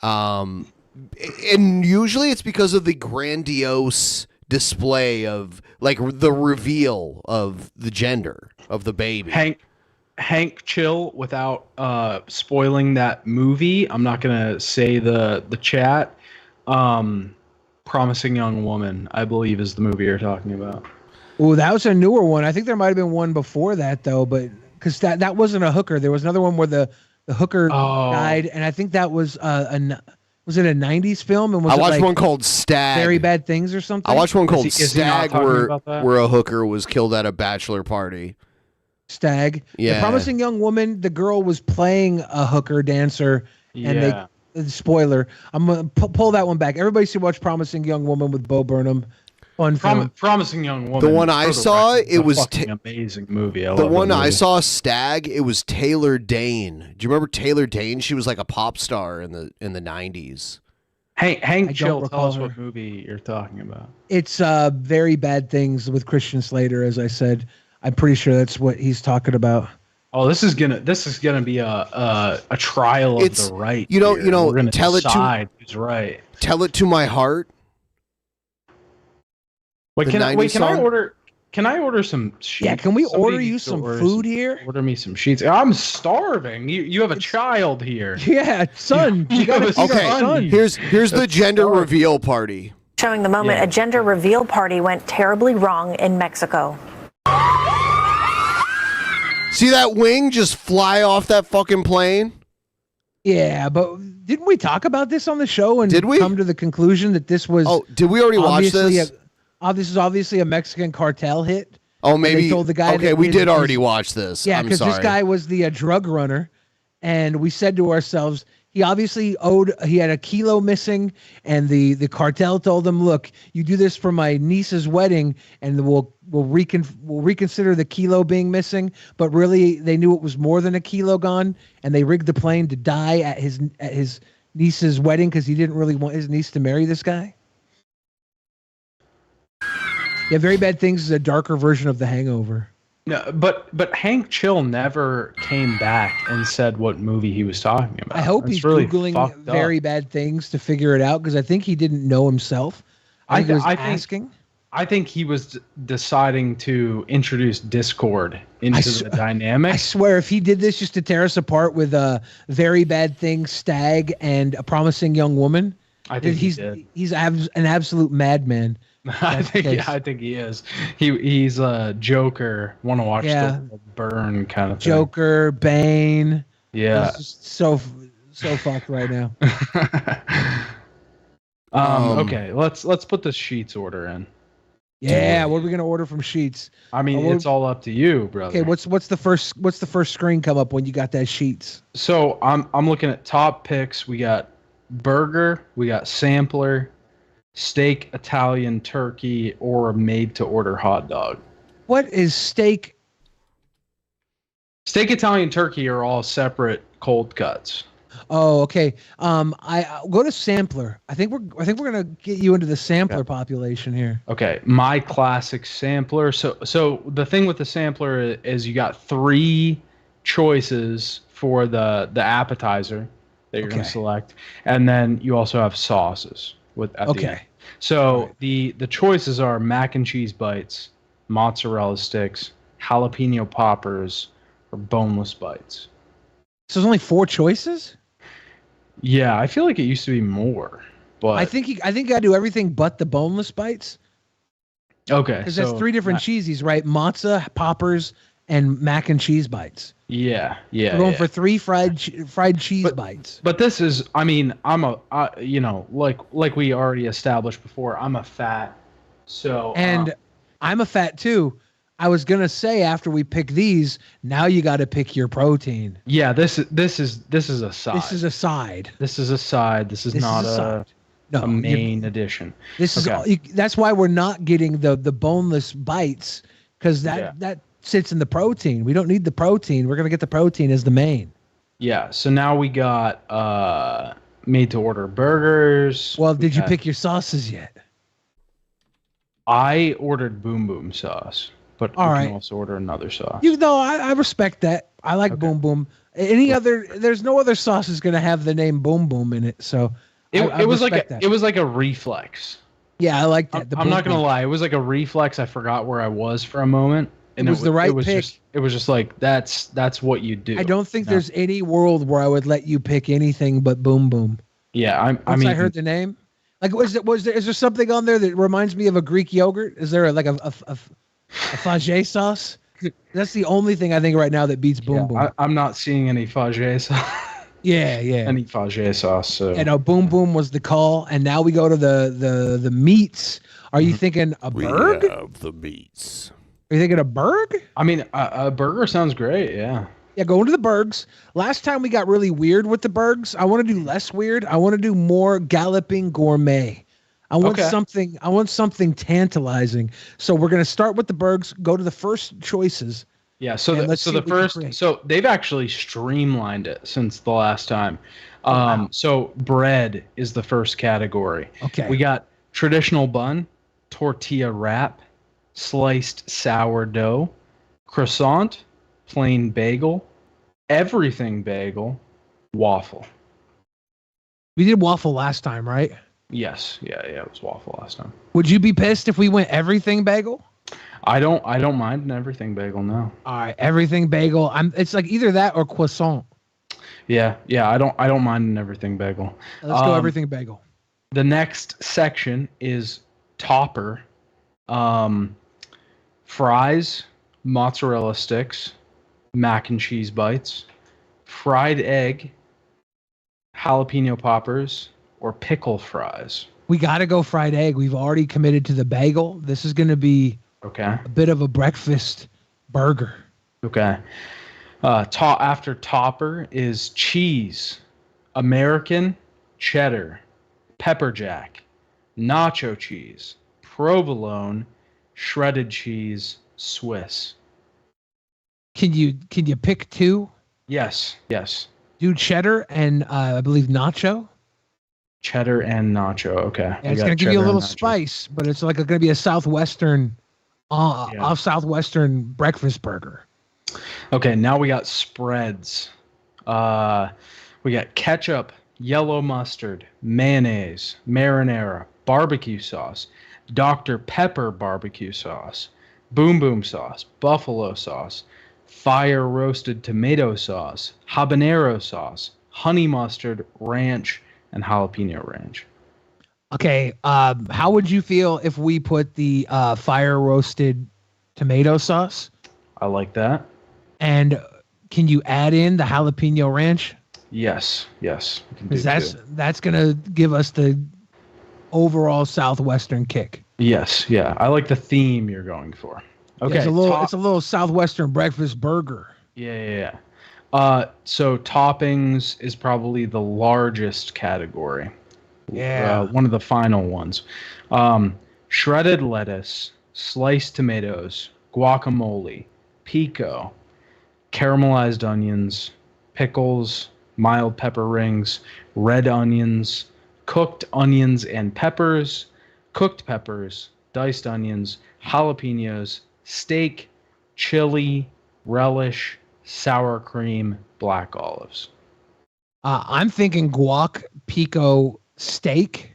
And usually it's because of the grandiose display of like the reveal of the gender of the baby. Hank Chill, without spoiling that movie, I'm not gonna say the chat. Promising Young Woman, I believe, is the movie you're talking about. Oh, that was a newer one. I think there might have been one before that though, but because that wasn't a hooker. There was another one where the hooker died, and I think that was was it a 90s film? And was I it watched like one called Stag. Very Bad Things or something? I watched one called Is he not Stag talking where about that? a hooker was killed at a bachelor party. Stag. Yeah. The Promising Young Woman, the girl was playing a hooker dancer, and Yeah. spoiler, I'm going to pull that one back. Everybody should watch Promising Young Woman with Bo Burnham. Fun film. Promising Young Woman. The one I for the saw, record, is it a was fucking amazing movie. The one I saw, Stag, it was Taylor Dane. Do you remember Taylor Dane? She was like a pop star in the 90s. Hank don't Chill, tell recall us her. what movie you're talking about. It's Very Bad Things with Christian Slater, as I said. I'm pretty sure that's what he's talking about. Oh, this is gonna be a trial of the right. You know, here. We're gonna tell it decide who's right. Tell It to My Heart. Wait, The can I 90s song? order? Can I order some sheets? Yeah, can we Somebody order you needs to some order food here? Order me some sheets. I'm starving. You have a child here. Yeah, son. You gotta have a feed our Okay, son. here's the gender reveal party. Showing the moment a gender reveal party went terribly wrong in Mexico. See that wing just fly off that fucking plane? Yeah, but didn't we talk about this on the show and Did we? come to the conclusion that this was? Oh, did we already watch obviously this? This is obviously a Mexican cartel hit. Oh, And maybe. they told the guy Okay, that we his- did already his- watch this. Yeah, I'm because this sorry. guy was the drug runner, and we said to ourselves, he obviously he had a kilo missing, and the cartel told him, "Look, you do this for my niece's wedding, and we'll reconsider the kilo being missing." But really, they knew it was more than a kilo gone, and they rigged the plane to die at his niece's wedding because he didn't really want his niece to marry this guy. Yeah, Very Bad Things is a darker version of The Hangover. No, but Hank Chill never came back and said what movie he was talking about. I hope That's he's really Googling fucked up. Very Bad Things to figure it out because I think he didn't know himself. I think he was asking. I think he was deciding to introduce discord into the dynamic. I swear, if he did this just to tear us apart with a Very Bad Thing, Stag, and A Promising Young Woman, I think he's an absolute madman. I think he is. He's a Joker. Want to watch Yeah. the burn kind of thing. Joker, Bane. Yeah. It's just so fucked right now. Okay, let's put the Sheets order in. Yeah, what are we gonna order from Sheets? I mean, it's all up to you, brother. Okay, what's the first screen come up when you got that Sheets? So I'm looking at top picks. We got burger, we got sampler, steak, Italian, turkey, or made to order hot dog. What is steak? Steak, Italian, turkey are all separate cold cuts. Oh, okay. I'll go to sampler. I think we're gonna get you into the sampler population here. Okay, my classic sampler. So the thing with the sampler is you got 3 choices for the appetizer that you're going to select, and then you also have sauces at the end. So the choices are mac and cheese bites, mozzarella sticks, jalapeno poppers, or boneless bites. So there's only 4 choices? Yeah, I feel like it used to be more, but I think you gotta do everything but the boneless bites. Okay, because that's 3 different cheesies, right? Mozza, poppers, and mac and cheese bites. Yeah. We're going for 3 fried cheese bites. But this is, I mean, like we already established before, I'm a fat, so and I'm a fat too. I was gonna say after we pick these, now you got to pick your protein. Yeah, this is a side. This is a side. This is a side. This is not a main addition. This is that's why we're not getting the boneless bites, because that sits in the protein. We don't need the protein. We're gonna get the protein as the main. Yeah. So now we got made to order burgers. Well, did you pick your sauces yet? I ordered Boom Boom sauce. But All we right. can also order another sauce. I respect that. I like Boom Boom. There's no other sauce is gonna have the name Boom Boom in it. So it was like a reflex. Yeah, I like that. I'm not gonna lie. It was like a reflex. I forgot where I was for a moment. And it was the right pick. It was just like that's what you do. I don't think there's any world where I would let you pick anything but Boom Boom. Yeah, Once I heard the name, like is there something on there that reminds me of a Greek yogurt? Is there like a Fage sauce? That's the only thing I think right now that beats Boom Boom. I'm not seeing any Fage sauce. Yeah. Any Fage sauce. So. And Boom Boom was the call, and now we go to the meats. Are you thinking a burg? We have the meats. Are you thinking a burg? I mean, a burger sounds great. Yeah. Yeah, go into the burgs. Last time we got really weird with the burgs. I want to do less weird. I want to do more galloping gourmet. I want something tantalizing. So we're gonna start with the burgs. Go to the first choices. Yeah. So they've actually streamlined it since the last time. Wow. So bread is the first category. Okay. We got traditional bun, tortilla wrap, sliced sourdough, croissant, plain bagel, everything bagel, waffle. We did waffle last time, right? Yes. Yeah. It was waffle last time. Would you be pissed if we went everything bagel? I don't mind an everything bagel now. All right, everything bagel. It's like either that or croissant. Yeah. I don't mind an everything bagel. Let's go everything bagel. The next section is topper. Fries, mozzarella sticks, mac and cheese bites, fried egg, jalapeno poppers, or pickle fries. We got to go fried egg. We've already committed to the bagel. This is going to be a bit of a breakfast burger. Okay. After topper is cheese, American, cheddar, pepper jack, nacho cheese, provolone, shredded cheese, Swiss. Can you pick 2? Yes. Do cheddar and I believe nacho. Cheddar and nacho. Okay. Yeah, it's gonna give you a little spice, but it's like gonna be a southwestern breakfast burger. Okay, now we got spreads. We got ketchup, yellow mustard, mayonnaise, marinara, barbecue sauce, Dr. Pepper barbecue sauce, Boom Boom sauce, buffalo sauce, fire roasted tomato sauce, habanero sauce, honey mustard, ranch, and jalapeno ranch. Okay, how would you feel if we put the fire roasted tomato sauce? I like that. And can you add in the jalapeno ranch? Yes. Because that's gonna give us the overall southwestern kick. Yes, yeah. I like the theme you're going for. Okay, Yeah, it's a little southwestern breakfast burger. Yeah. So toppings is probably the largest category. Yeah. One of the final ones. Shredded lettuce, sliced tomatoes, guacamole, pico, caramelized onions, pickles, mild pepper rings, red onions, cooked onions and peppers, cooked peppers, diced onions, jalapenos, steak, chili, relish, sour cream, black olives. I'm thinking guac pico steak.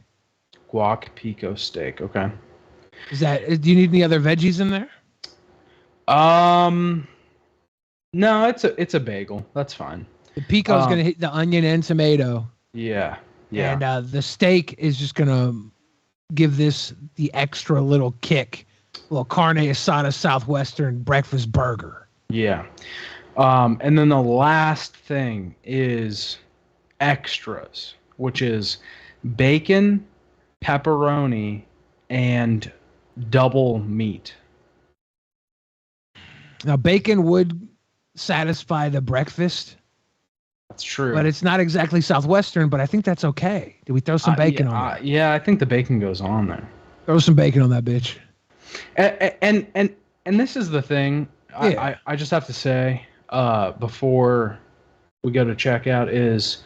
Guac pico steak. Okay. Do you need any other veggies in there? No, it's a bagel. That's fine. The pico's gonna hit the onion and tomato. Yeah. And the steak is just gonna give this the extra little kick, little carne asada southwestern breakfast burger. Yeah. And then the last thing is extras, which is bacon, pepperoni, and double meat. Now, bacon would satisfy the breakfast. That's true. But it's not exactly southwestern, but I think that's okay. Did we throw some bacon on there? Yeah, I think the bacon goes on there. Throw some bacon on that bitch. And this is the thing. Yeah. I just have to say before we go to checkout is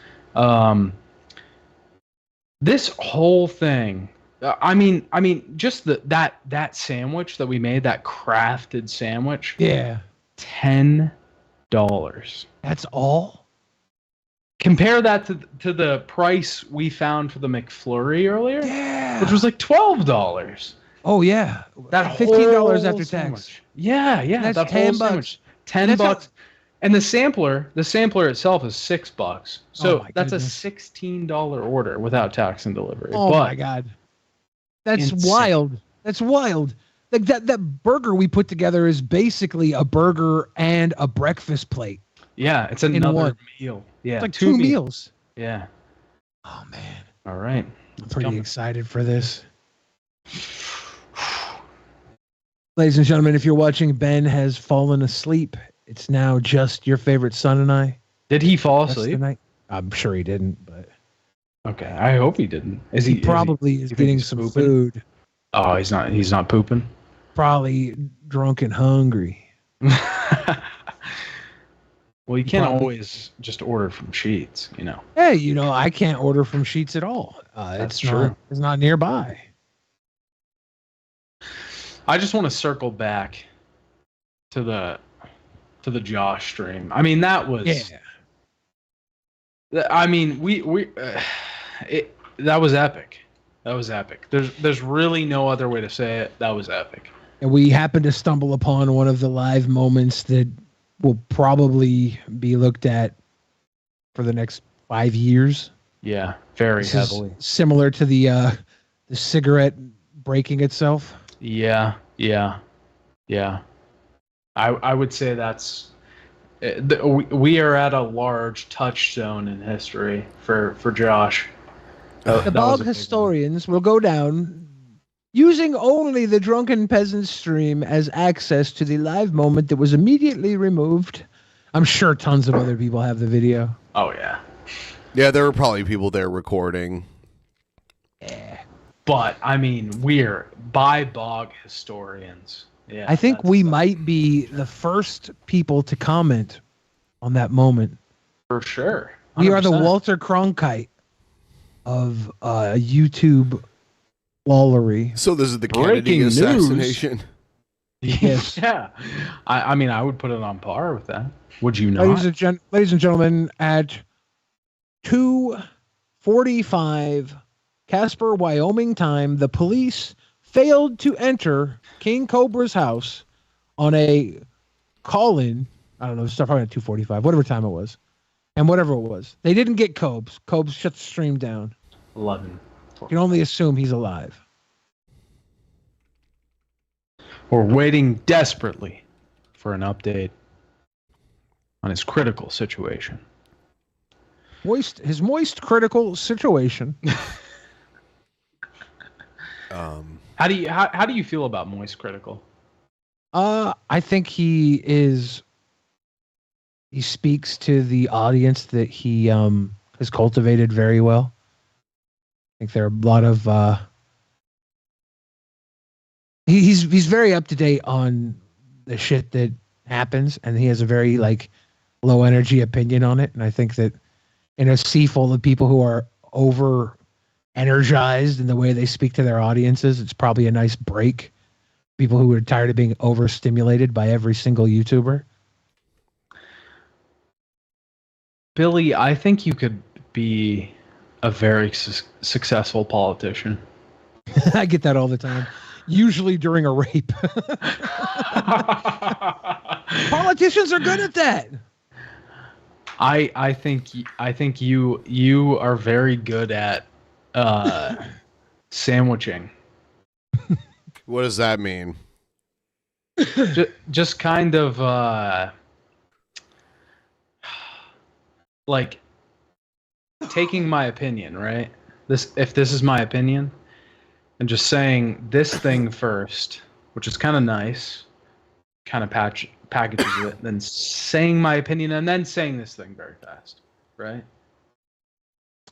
this whole thing. I mean, just that sandwich that we made, that crafted sandwich. Yeah. $10. That's all? Compare that to the price we found for the McFlurry earlier. Yeah. Which was like $12. Oh yeah. That $15 after sandwich. tax. Yeah. That's that $10. whole sandwich. $10. And the sampler itself is $6. So that's a $16 order without tax and delivery. Oh my God. That's insane. wild. That's wild. Like that burger we put together is basically a burger and a breakfast plate. Yeah, it's another one. meal. Yeah, It's like two meals. Yeah. Oh man. All right. I'm pretty excited for this. Ladies and gentlemen, if you're watching, Ben has fallen asleep. It's now just your favorite son and I. Did he fall asleep? I'm sure he didn't, but okay. I hope he didn't. He probably is getting some pooping? food. Oh, he's not pooping. Probably drunk and hungry. Well, you can't always just order from Sheets, you know. Hey, I can't order from Sheets at all. That's true. It's not nearby. I just want to circle back to the Josh stream. I mean, that was. Yeah. I mean, that was epic. That was epic. There's really no other way to say it. That was epic. And we happened to stumble upon one of the live moments that will probably be looked at for the next 5 years. Yeah, very This heavily. is similar to the cigarette breaking itself. Yeah. I would say that's we are at a large touchstone in history for Josh. The bog historians will go down using only the Drunken Peasants stream as access to the live moment that was immediately removed. I'm sure tons of other people have the video. Oh yeah. Yeah, there were probably people there recording. Yeah. But I mean, we're by bog historians. Yeah. I think we might be the first people to comment on that moment. For sure. 100%. We are the Walter Cronkite of YouTube wallery. So this is the Kennedy Breaking assassination. Yes. Yeah. I mean, I would put it on par with that. Would you not? Ladies and gentlemen, at 2:45 Casper, Wyoming time, the police failed to enter King Cobra's house on a call-in. I don't know, start probably at 2:45, whatever time it was, and whatever it was. They didn't get Cobes. Cobes shut the stream down. 11. You can only assume he's alive. We're waiting desperately for an update on his critical situation. His moist critical situation. How do you feel about moist critical? I think he speaks to the audience that he has cultivated very well. I think there are a lot of he's very up to date on the shit that happens, and he has a very low energy opinion on it. And I think that in a sea full of people who are over energized in the way they speak to their audiences, it's probably a nice break. People who are tired of being overstimulated by every single YouTuber. Billy, I think you could be a very successful politician. I get that all the time. Usually during a rape. Politicians are good at that. I think you are very good at sandwiching. What does that mean? Just kind of like taking my opinion, right? If this is my opinion, and just saying this thing first, which is kind of nice, kind of packages it, then saying my opinion, and then saying this thing very fast, right?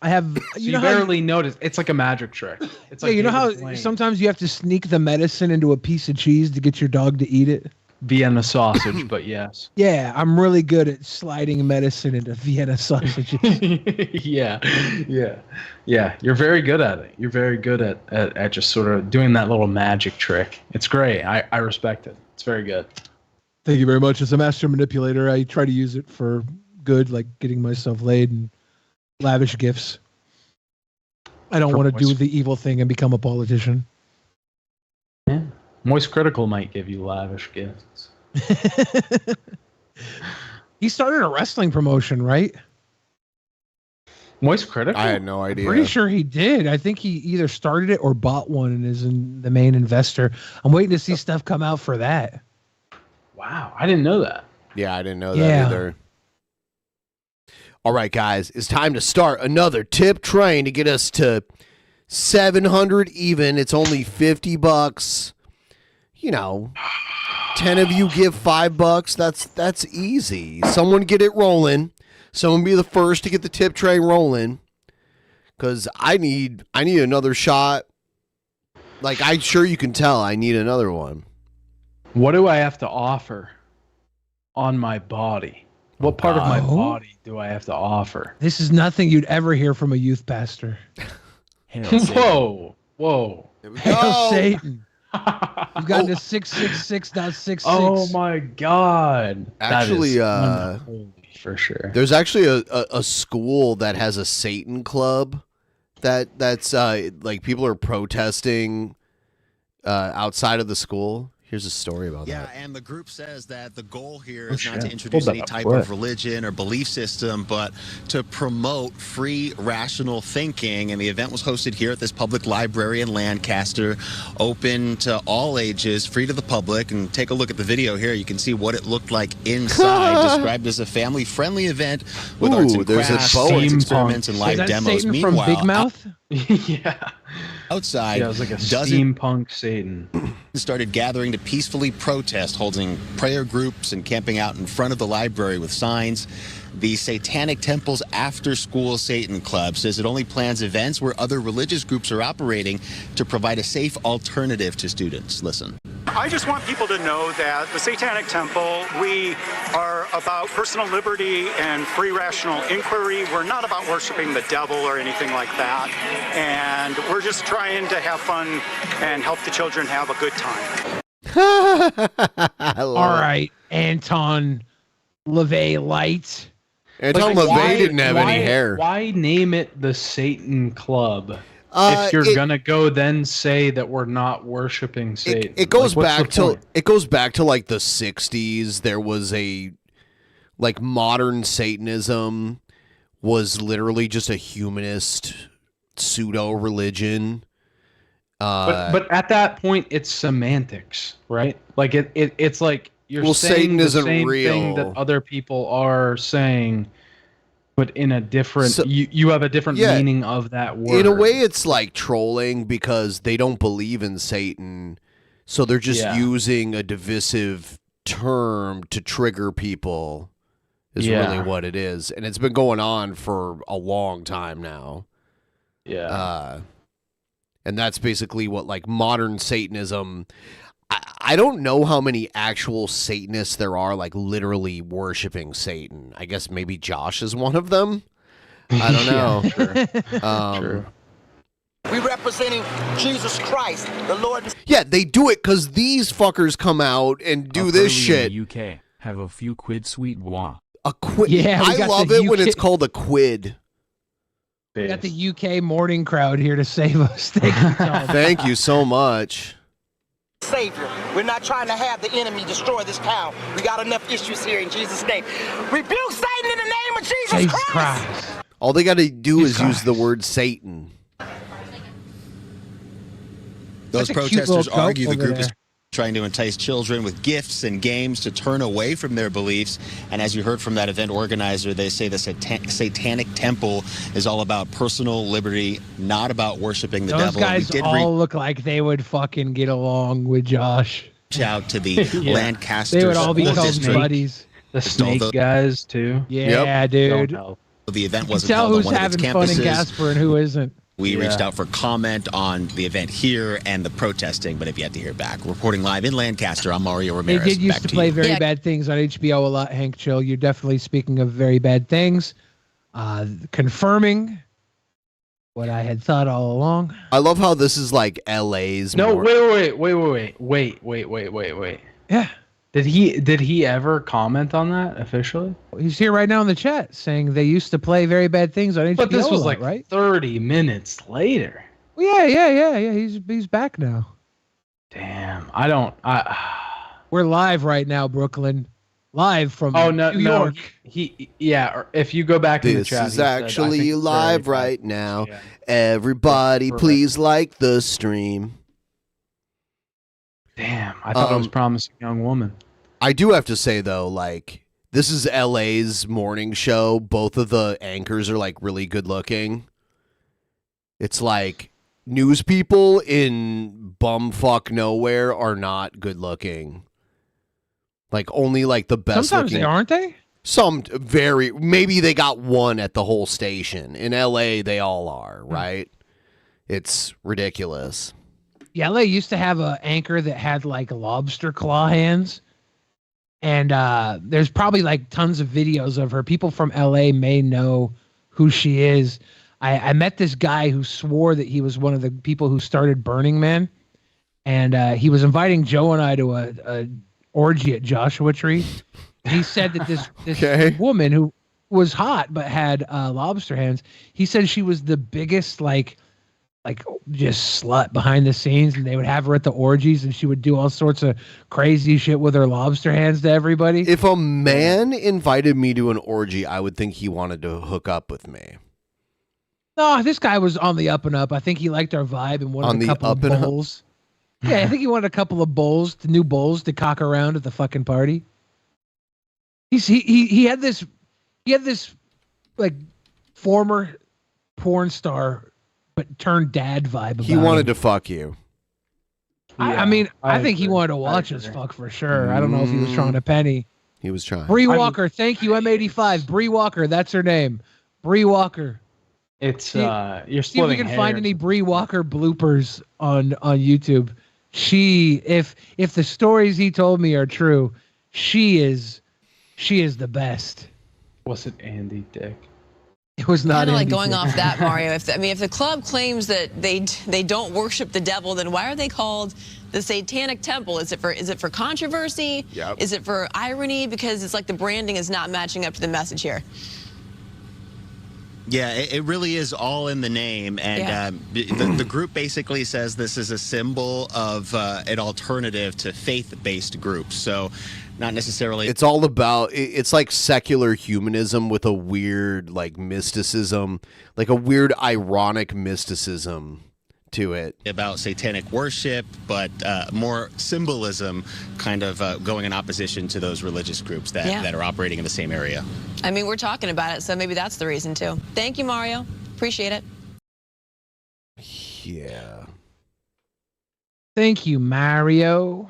I have. You barely notice. It's like a magic trick. It's like you know how sometimes you have to sneak the medicine into a piece of cheese to get your dog to eat it? Vienna sausage, but yes. Yeah, I'm really good at sliding medicine into Vienna sausages. Yeah. You're very good at it. You're very good at just sort of doing that little magic trick. It's great. I respect it. It's very good. Thank you very much. As a master manipulator, I try to use it for good, like getting myself laid and lavish gifts. I don't want to do the evil thing and become a politician. Yeah. Moist Critical might give you lavish gifts. He started a wrestling promotion, right? Moist Critical? I had no idea. Pretty sure he did. I think he either started it or bought one and is the main investor. I'm waiting to see stuff come out for that. Wow, I didn't know that. Yeah, I didn't know that either. All right, guys, it's time to start another tip train to get us to 700 even. It's only $50. You know, 10 of you give $5. That's easy. Someone get it rolling. Someone be the first to get the tip train rolling. Cause I need another shot. Like, I'm sure you can tell I need another one. What do I have to offer on my body? What part of my body do I have to offer? This is nothing you'd ever hear from a youth pastor. Whoa. Hail Satan. You've gotten to 666.66. Oh my God. Actually, for sure. There's actually a school that has a Satan club that's like people are protesting outside of the school. Here's a story about that. Yeah, and the group says that the goal here is not to introduce any type of religion or belief system, but to promote free, rational thinking. And the event was hosted here at this public library in Lancaster, open to all ages, free to the public. And take a look at the video here. You can see what it looked like inside, described as a family-friendly event with arts and crafts, science experiments, and live demos. Satan Meanwhile, from Big Mouth? Yeah. Outside, it was like a steampunk Satan. Started gathering to peacefully protest, holding prayer groups and camping out in front of the library with signs. The Satanic Temple's after-school Satan Club says it only plans events where other religious groups are operating to provide a safe alternative to students. Listen. I just want people to know that the Satanic Temple, we are about personal liberty and free rational inquiry. We're not about worshiping the devil or anything like that. And we're just trying to have fun and help the children have a good time. All right, Anton LaVey Light. Anton LaVey didn't have any hair. Why name it the Satan Club? If you're gonna go, then say that we're not worshiping Satan. It goes Like, back to like the 60s. There was a like modern Satanism was literally just a humanist pseudo religion. But at that point, it's semantics, right? Like it's like you're saying Satan the isn't same real. thing that other people are saying, but in a different. You have a different meaning of that word. In a way, it's like trolling because they don't believe in Satan, so they're just using a divisive term to trigger people. Is really what it is, and it's been going on for a long time now. Yeah. And that's basically what like modern Satanism. I don't know how many actual Satanists there are, like literally worshiping Satan. I guess maybe Josh is one of them. I don't know. True. We representing Jesus Christ, the Lord. Yeah, they do it because these fuckers come out and do this shit. In the UK, have a few quid sweet bois. A quid. Yeah, we I got love the it when UK it's called a quid. We got the UK morning crowd here to save us. Thank you, Tom. Thank you so much. Savior. We're not trying to have the enemy destroy this town. We got enough issues here in Jesus' name. Rebuke Satan in the name of Jesus Christ. All they got to do is use the word Satan. Those That's a cute protesters little argue the goat group over is there. trying to entice children with gifts and games to turn away from their beliefs. And as you heard from that event organizer, they say the satanic temple is all about personal liberty, not about worshiping the Those devil. guys all look like they would fucking get along with Josh. Reach out to the Lancaster They would all be School called District. buddies. The snake guys too. Yeah, dude. The event You wasn't tell held on who's one of its having fun in campuses. Casper and who isn't. We reached out for comment on the event here and the protesting, but have yet to hear back. Reporting live in Lancaster, I'm Mario They Ramirez. did used Back to to play you. Very Bad Things on HBO a lot, Hank Chill. You're definitely speaking of Very Bad Things. Confirming what I had thought all along. I love how this is like LA's. No, more- wait. Yeah. Did he ever comment on that officially? He's here right now in the chat saying they used to play Very Bad Things on HBO. But this a was lot, like right? 30 minutes later. Well, yeah. He's back now. Damn. We're live right now, Brooklyn. Live from New York. Or if you go back in the This chat, is he said, I actually think it's live very right now. Everybody, please like the stream. Damn, I thought it was Promising Young Woman. I do have to say though, like this is LA's morning show. Both of the anchors are like really good looking. It's like news people in bumfuck nowhere are not good looking. Like only like the best Sometimes looking. they aren't they? Some very maybe they got one at the whole station. In LA they all are, right? It's ridiculous. Yeah, LA used to have an anchor that had like lobster claw hands. And there's probably like tons of videos of her. People from LA may know who she is. I met this guy who swore that he was one of the people who started Burning Man. And he was inviting Joe and I to a orgy at Joshua Tree. He said that this woman who was hot but had lobster hands, he said she was the biggest like just slut behind the scenes, and they would have her at the orgies and she would do all sorts of crazy shit with her lobster hands to everybody. If a man invited me to an orgy, I would think he wanted to hook up with me. No, this guy was on the up and up. I think he liked our vibe and wanted a couple of bowls. Yeah, I think he wanted a couple of bowls, the new bowls to cock around at the fucking party. He had this like former porn star but turned dad vibe about He wanted him. to fuck you. I mean, I think he wanted to watch us fuck for sure. I don't know if he was trying to penny. He was trying. Bree Walker, thank you, M85. Bree Walker, that's her name. Bree Walker. It's you're splitting see if we can find any Bree Walker bloopers on YouTube. She, if the stories he told me are true, she is the best. Was it Andy Dick? It was not. Kind of like Andy going Dick. off that, Mario. If the club claims that they don't worship the devil, then why are they called the Satanic Temple? Is it for controversy? Yep. Is it for irony? Because it's like the branding is not matching up to the message here. Yeah, it really is all in the name, and the group basically says this is a symbol of an alternative to faith-based groups. So, not necessarily. It's all about. It's like secular humanism with a weird like mysticism, like a weird ironic mysticism to it. About satanic worship, but more symbolism, kind of going in opposition to those religious groups that are operating in the same area. I mean, we're talking about it, so maybe that's the reason too. Thank you, Mario. Appreciate it. Yeah. Thank you, Mario.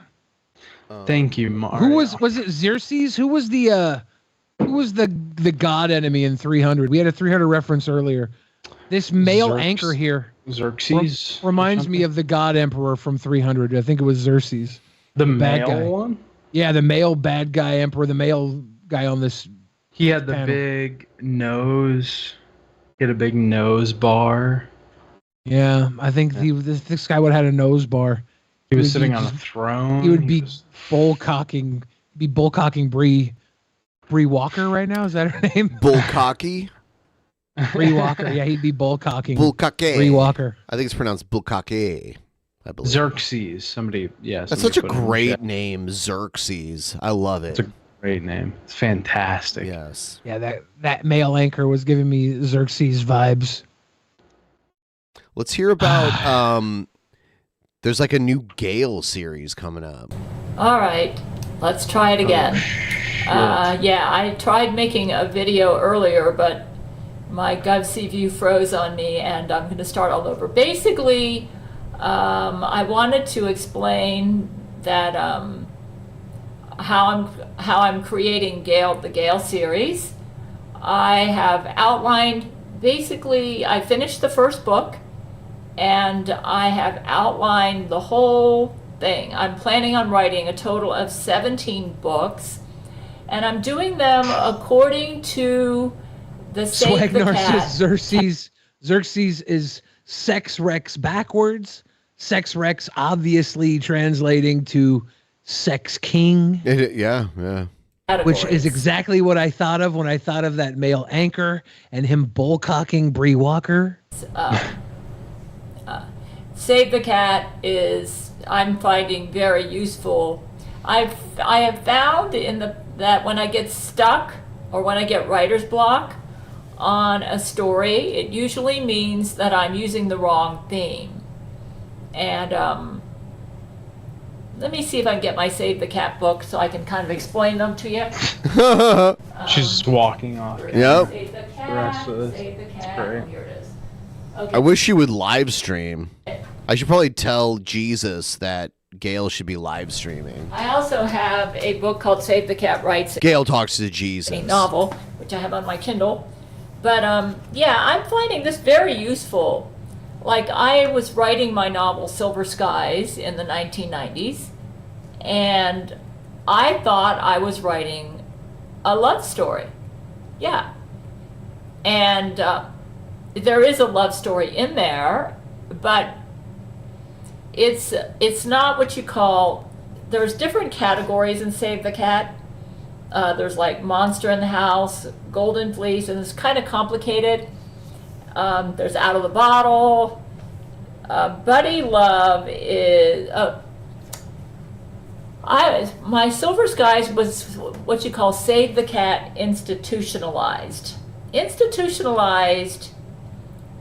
Thank you, Mario. Who was it Xerxes? Who was the god enemy in 300? We had a 300 reference earlier. This male anchor here, Xerxes, reminds me of the god emperor from 300. I think it was Xerxes. The bad male guy. one? Yeah, the male bad guy emperor, the male guy on this. He had the panel. big nose. He had a big nose bar. Yeah, I think this guy would have had a nose bar. He was sitting on a throne. He would be bullcocking Bree Walker right now. Is that her name? Bullcocky. Bree Walker. Yeah, he'd be bullcocking. Bullcocky. Bree Walker. I think it's pronounced Bullcocky. I believe. Xerxes. Somebody. That's such a great name, Xerxes. I love it. It's a great name. It's fantastic. Yes. Yeah, that male anchor was giving me Xerxes vibes. Let's hear about. There's like a new Gale series coming up. All right, let's try it again. Yeah, I tried making a video earlier, but my GovC view froze on me, and I'm going to start all over. Basically, I wanted to explain that how I'm creating the Gale series. I have outlined. Basically, I finished the first book, and I have outlined the whole thing. I'm planning on writing a total of 17 books, and I'm doing them according to the Save the Cat. Xerxes is sex rex backwards. Sex rex obviously translating to sex king. Yeah. Which is exactly what I thought of when I thought of that male anchor and him bullcocking Bree Walker. Save the Cat is, I'm finding very useful. I have found that when I get stuck or when I get writer's block on a story, it usually means that I'm using the wrong theme. And let me see if I can get my Save the Cat book so I can kind of explain them to you. She's just walking off. Yep. Save the Cat, The rest of this. Save the Cat. It's great. Here it is. Okay. I wish you would live stream. I should probably tell Jesus that Gail should be live streaming. I also have a book called Save the Cat Writes, Gail talks to Jesus. a novel, which I have on my Kindle. But yeah, I'm finding this very useful. Like, I was writing my novel Silver Skies in the 1990s, and I thought I was writing a love story. Yeah. And there is a love story in there, but it's not what you call. There's different categories in Save the Cat. There's like Monster in the House, Golden Fleece, and it's kind of complicated. There's Out of the Bottle. Buddy Love is. My Silver Skies was what you call Save the Cat institutionalized. Institutionalized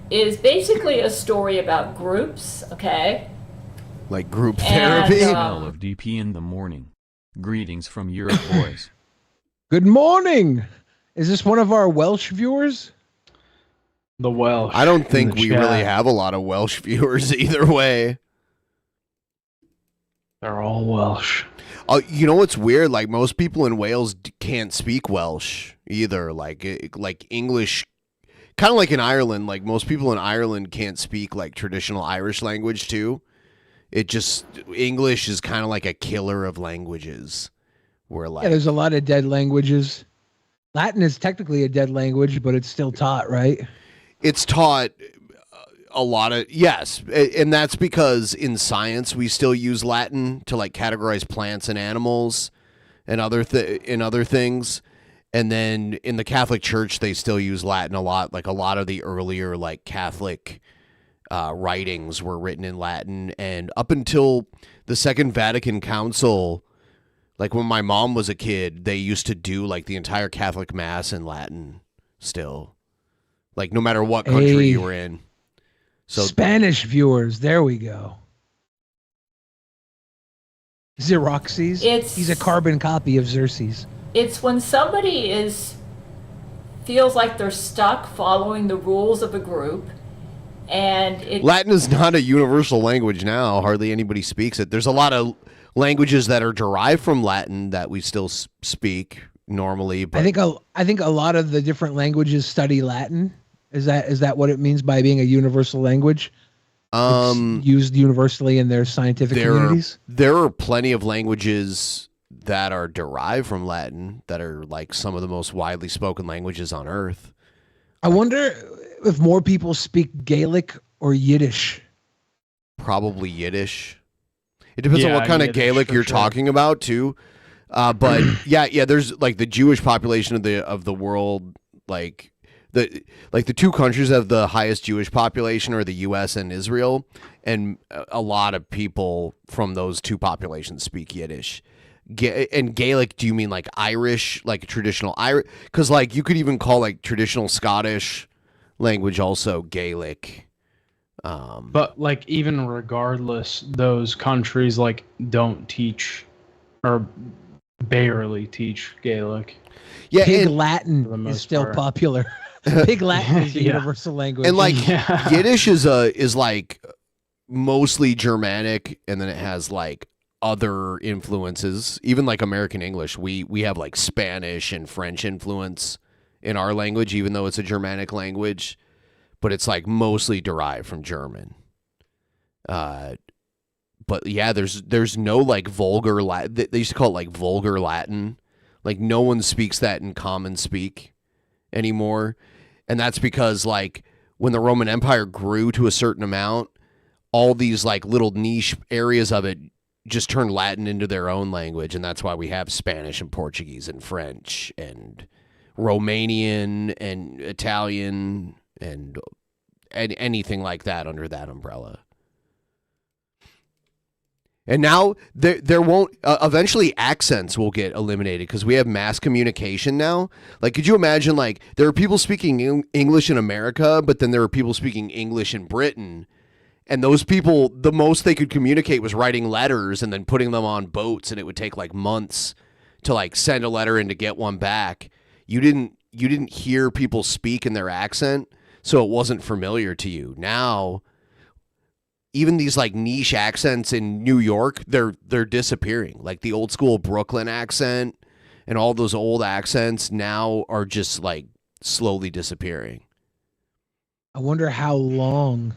is basically a story about groups, okay? Like group And, therapy. Smell of DP in the morning. Greetings from Europe, boys. Good morning. Is this one of our Welsh viewers? The Welsh. I don't think in the we chat. really have a lot of Welsh viewers either way. They're all Welsh. You know what's weird? Like most people in Wales can't speak Welsh either. Like English, kind of like in Ireland. Like most people in Ireland can't speak like traditional Irish language too. English is kind of like a killer of languages. Where like Yeah, there's a lot of dead languages. Latin is technically a dead language, but it's still taught, right? it's taught a lot of, yes, and that's because in science we still use Latin to like categorize plants and animals and other things. And then in the Catholic Church, they still use Latin a lot. Like a lot of the earlier like Catholic writings were written in Latin. And up until the Second Vatican Council, like when my mom was a kid, they used to do like the entire Catholic Mass in Latin still. Like no matter what country you were in. So Spanish viewers, there we go. Xeroxes. He's a carbon copy of Xerxes. It's when somebody feels like they're stuck following the rules of a group, and Latin is not a universal language now. Hardly anybody speaks it. There's a lot of languages that are derived from Latin that we still speak normally. But I think a lot of the different languages study Latin. Is that what it means by being a universal language? It's used universally in their scientific communities. There are plenty of languages that are derived from Latin that are like some of the most widely spoken languages on Earth. I wonder if more people speak Gaelic or Yiddish. Probably Yiddish. It depends on what kind of Gaelic you're talking about too. But yeah, there's like the Jewish population of the world, like the two countries that have the highest Jewish population are the U.S. and Israel, and a lot of people from those two populations speak Yiddish. And Gaelic, do you mean like Irish, like traditional Irish? Because like you could even call like traditional Scottish language also Gaelic. But like even regardless, those countries like don't teach or barely teach Gaelic. Yeah, Pig Latin is still popular. Pig Latin is a universal language. And like Yiddish is like mostly Germanic, and then it has like other influences, even like American English. We have like Spanish and French influence in our language, even though it's a Germanic language, but it's like mostly derived from German. But yeah, there's no like vulgar Latin. They used to call it like vulgar Latin. Like no one speaks that in common speak anymore. And that's because like when the Roman Empire grew to a certain amount, all these like little niche areas of it just turned Latin into their own language. And that's why we have Spanish and Portuguese and French and Romanian and Italian and anything like that under that umbrella. And now there won't eventually accents will get eliminated because we have mass communication now. Like, could you imagine like there are people speaking English in America, but then there are people speaking English in Britain, and those people, the most they could communicate was writing letters and then putting them on boats, and it would take like months to like send a letter and to get one back. You didn't hear people speak in their accent, so it wasn't familiar to you. Now, even these like niche accents in New York, they're disappearing. Like the old school Brooklyn accent and all those old accents now are just like slowly disappearing. I wonder how long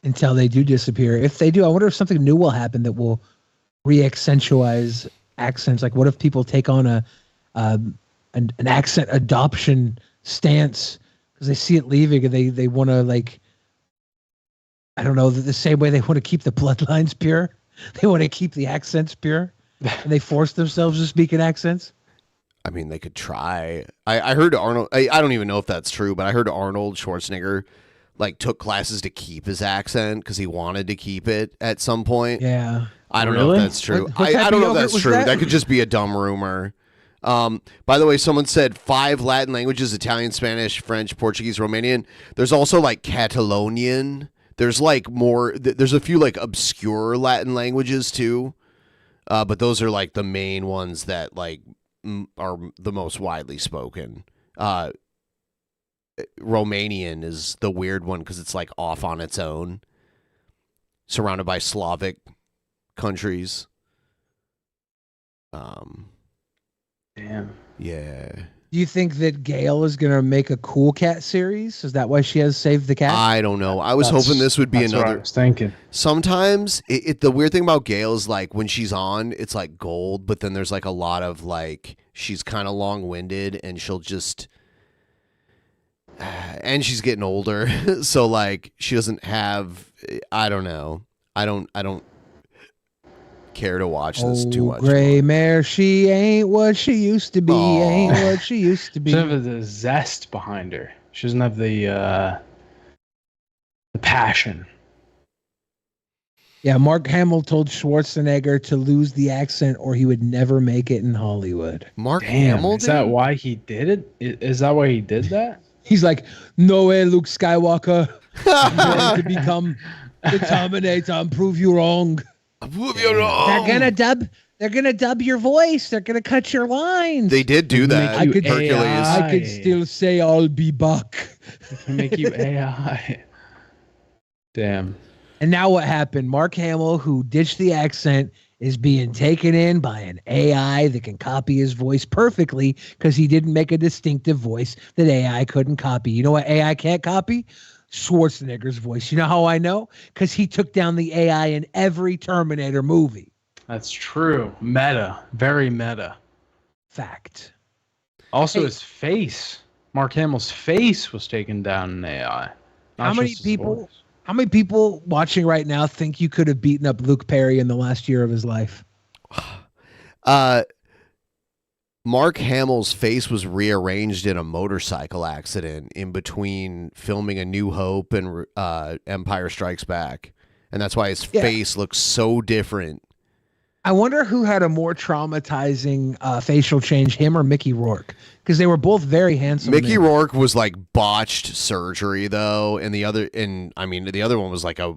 until they do disappear. If they do, I wonder if something new will happen that will re-accentuate accents. Like what if people take on an accent adoption stance because they see it leaving and they want to like, I don't know, the same way they want to keep the bloodlines pure. They want to keep the accents pure, and they force themselves to speak in accents. I mean, they could try. I heard Arnold. I don't even know if that's true, but I heard Arnold Schwarzenegger like took classes to keep his accent because he wanted to keep it at some point. Yeah, I don't know if that's true. I don't know if that's true. That could just be a dumb rumor. By the way, someone said 5 Latin languages: Italian, Spanish, French, Portuguese, Romanian. There's also like Catalonian. There's like more, there's a few like obscure Latin languages too. But those are like the main ones that like are the most widely spoken. Romanian is the weird one because it's like off on its own, surrounded by Slavic countries. Damn. Yeah. Do you think that Gail is going to make a Cool Cat series? Is that why she has Saved the Cat? I don't know. I was hoping this would be another. What I was thinking. Sometimes the weird thing about Gail is like when she's on, it's like gold, but then there's like a lot of like she's kind of long-winded and she'll just, and she's getting older, so like she doesn't have. I don't know. I don't. care to watch this too much. Gray mare, she ain't what she used to be. Ain't what she used to be. She doesn't have the zest behind her. She doesn't have the passion. Yeah, Mark Hamill told Schwarzenegger to lose the accent or he would never make it in Hollywood. Mark Hamill? Is that why he did it? Is that why he did that? He's like, no way, Luke Skywalker. I'm going to become the Terminator and prove you wrong. Prove you wrong. They're gonna dub your voice. They're gonna cut your lines. They did do that. I could, Hercules. I could still say I'll be back. Make you AI. Damn. And now what happened? Mark Hamill, who ditched the accent, is being taken in by an AI that can copy his voice perfectly because he didn't make a distinctive voice that AI couldn't copy. You know what AI can't copy? Schwarzenegger's voice. You know how I know? Because he took down the AI in every Terminator movie. That's true. Meta. Very meta. Fact. Also, his face. Mark Hamill's face was taken down in AI. How many people watching right now think you could have beaten up Luke Perry in the last year of his life? Mark Hamill's face was rearranged in a motorcycle accident in between filming A New Hope and Empire Strikes Back. And that's why his face looks so different. I wonder who had a more traumatizing facial change, him or Mickey Rourke, because they were both very handsome. Mickey Rourke was like botched surgery though, and the other one was like a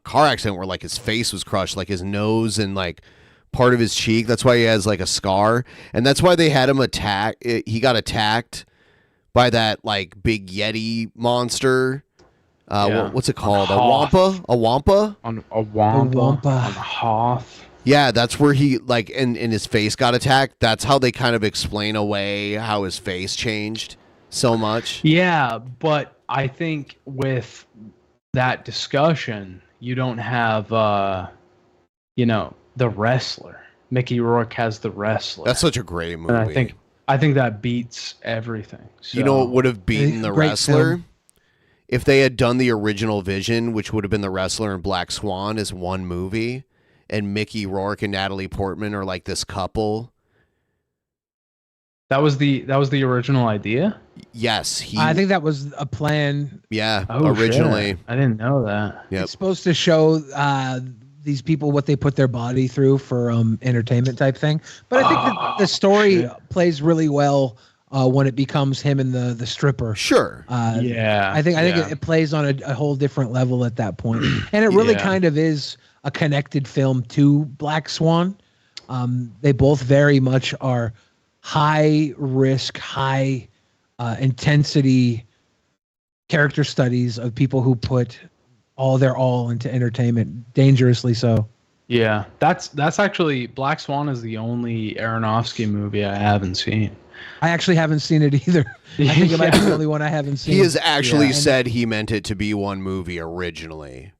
car accident where like his face was crushed, like his nose and like part of his cheek. That's why he has like a scar, and that's why they had him he got attacked by that like big Yeti monster. What's it called? A wampa? A wampa? A wampa. On a Hoth. Yeah, that's where he like and his face got attacked. That's how they kind of explain away how his face changed so much. Yeah, but I think with that discussion, you don't have the wrestler. Mickey Rourke has the wrestler. That's such a great movie. And I think that beats everything. So, you know what would have beaten the wrestler? Film. If they had done the original Vision, which would have been the wrestler and Black Swan as one movie. And Mickey Rourke and Natalie Portman are like this couple. That was the original idea? Yes. I think that was a plan. Yeah, originally. Shit. I didn't know that. Yep. It's supposed to show these people what they put their body through for entertainment type thing. But I think that the story plays really well when it becomes him and the stripper. Sure. I think it plays on a whole different level at that point. And it really kind of is a connected film to Black Swan. They both very much are high risk, high intensity character studies of people who put all their all into entertainment, dangerously so. Yeah, that's actually Black Swan is the only Aronofsky movie I haven't seen. I actually haven't seen it either. I think it might be the only one I haven't seen. He has actually said he meant it to be one movie originally.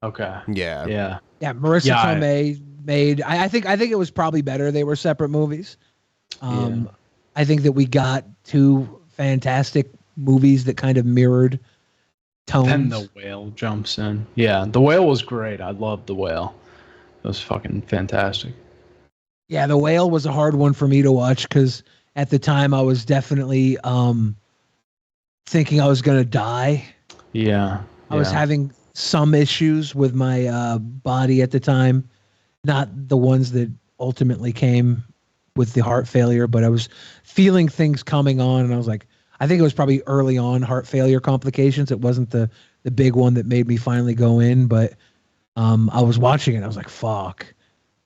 Okay. Yeah. Yeah. Yeah. Marissa Tomei made. I think it was probably better. They were separate movies. I think that we got two fantastic movies that kind of mirrored tones. Then The Whale jumps in. Yeah, The Whale was great. I loved The Whale. It was fucking fantastic. Yeah, The Whale was a hard one for me to watch because at the time I was definitely thinking I was gonna die. Yeah. I was having some issues with my body at the time, not the ones that ultimately came with the heart failure, but I was feeling things coming on, and I was like, I think it was probably early on heart failure complications. It wasn't the big one that made me finally go in, but I was watching it. I was like, fuck.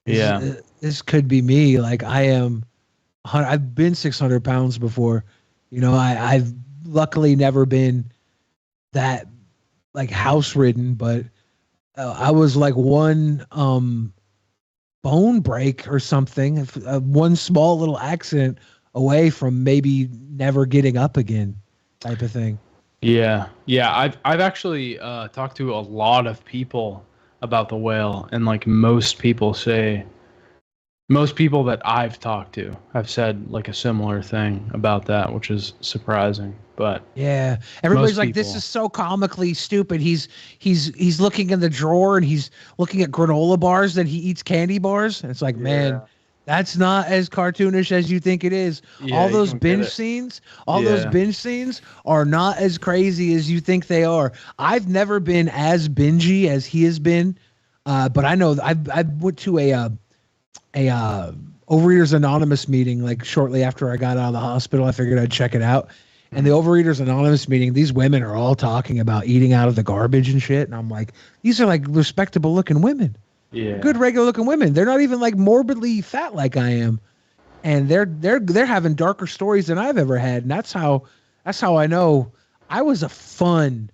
This could be me. Like I've been 600 pounds before. You know, I've luckily never been that like house ridden, but I was like one bone break or something, one small little accident away from maybe never getting up again type of thing. Yeah. I've actually talked to a lot of people about The Whale, and like most people that I've talked to have said like a similar thing about that, which is surprising. but yeah, everybody's most like, this people- is so comically stupid. He's looking in the drawer and he's looking at granola bars that he eats candy bars. And it's like, man, that's not as cartoonish as you think it is. Yeah, All you those don't get binge it. scenes, those binge scenes are not as crazy as you think they are. I've never been as bingy as he has been, but I know I went to a Overeaters Anonymous meeting like shortly after I got out of the hospital. I figured I'd check it out. And the Overeaters Anonymous meeting, these women are all talking about eating out of the garbage and shit. And I'm like, these are like respectable looking women. Yeah. Good regular looking women. They're not even like morbidly fat like I am. And they're having darker stories than I've ever had. And that's how I know I was a fun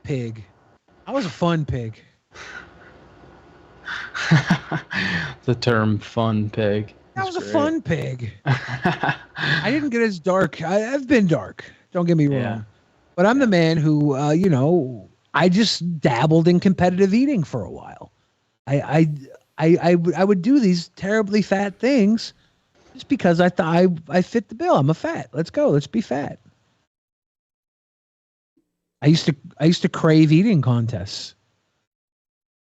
pig. I was a fun pig. The term "fun pig." That was a fun pig. I didn't get as dark. I've been dark. Don't get me wrong. But I'm the man who, I just dabbled in competitive eating for a while. I would do these terribly fat things just because I thought I fit the bill. I'm a fat. Let's go. Let's be fat. I used to crave eating contests.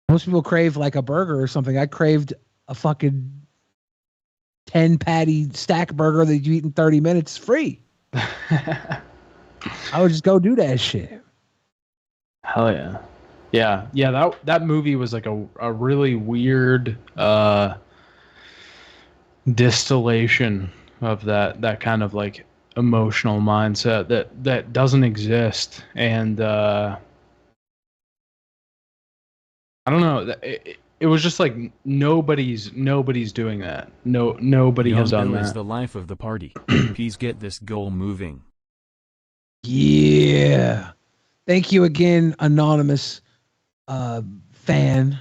Most people crave like a burger or something. I craved a fucking 10 patty stack burger that you eat in 30 minutes free. I would just go do that shit. Hell yeah. Yeah, that movie was like a really weird distillation of that kind of like emotional mindset that doesn't exist. And I don't know. It was just like nobody's doing that. Nobody has done Young Bill that. is the life of the party. Please get this goal moving. Yeah. Thank you again, anonymous fan.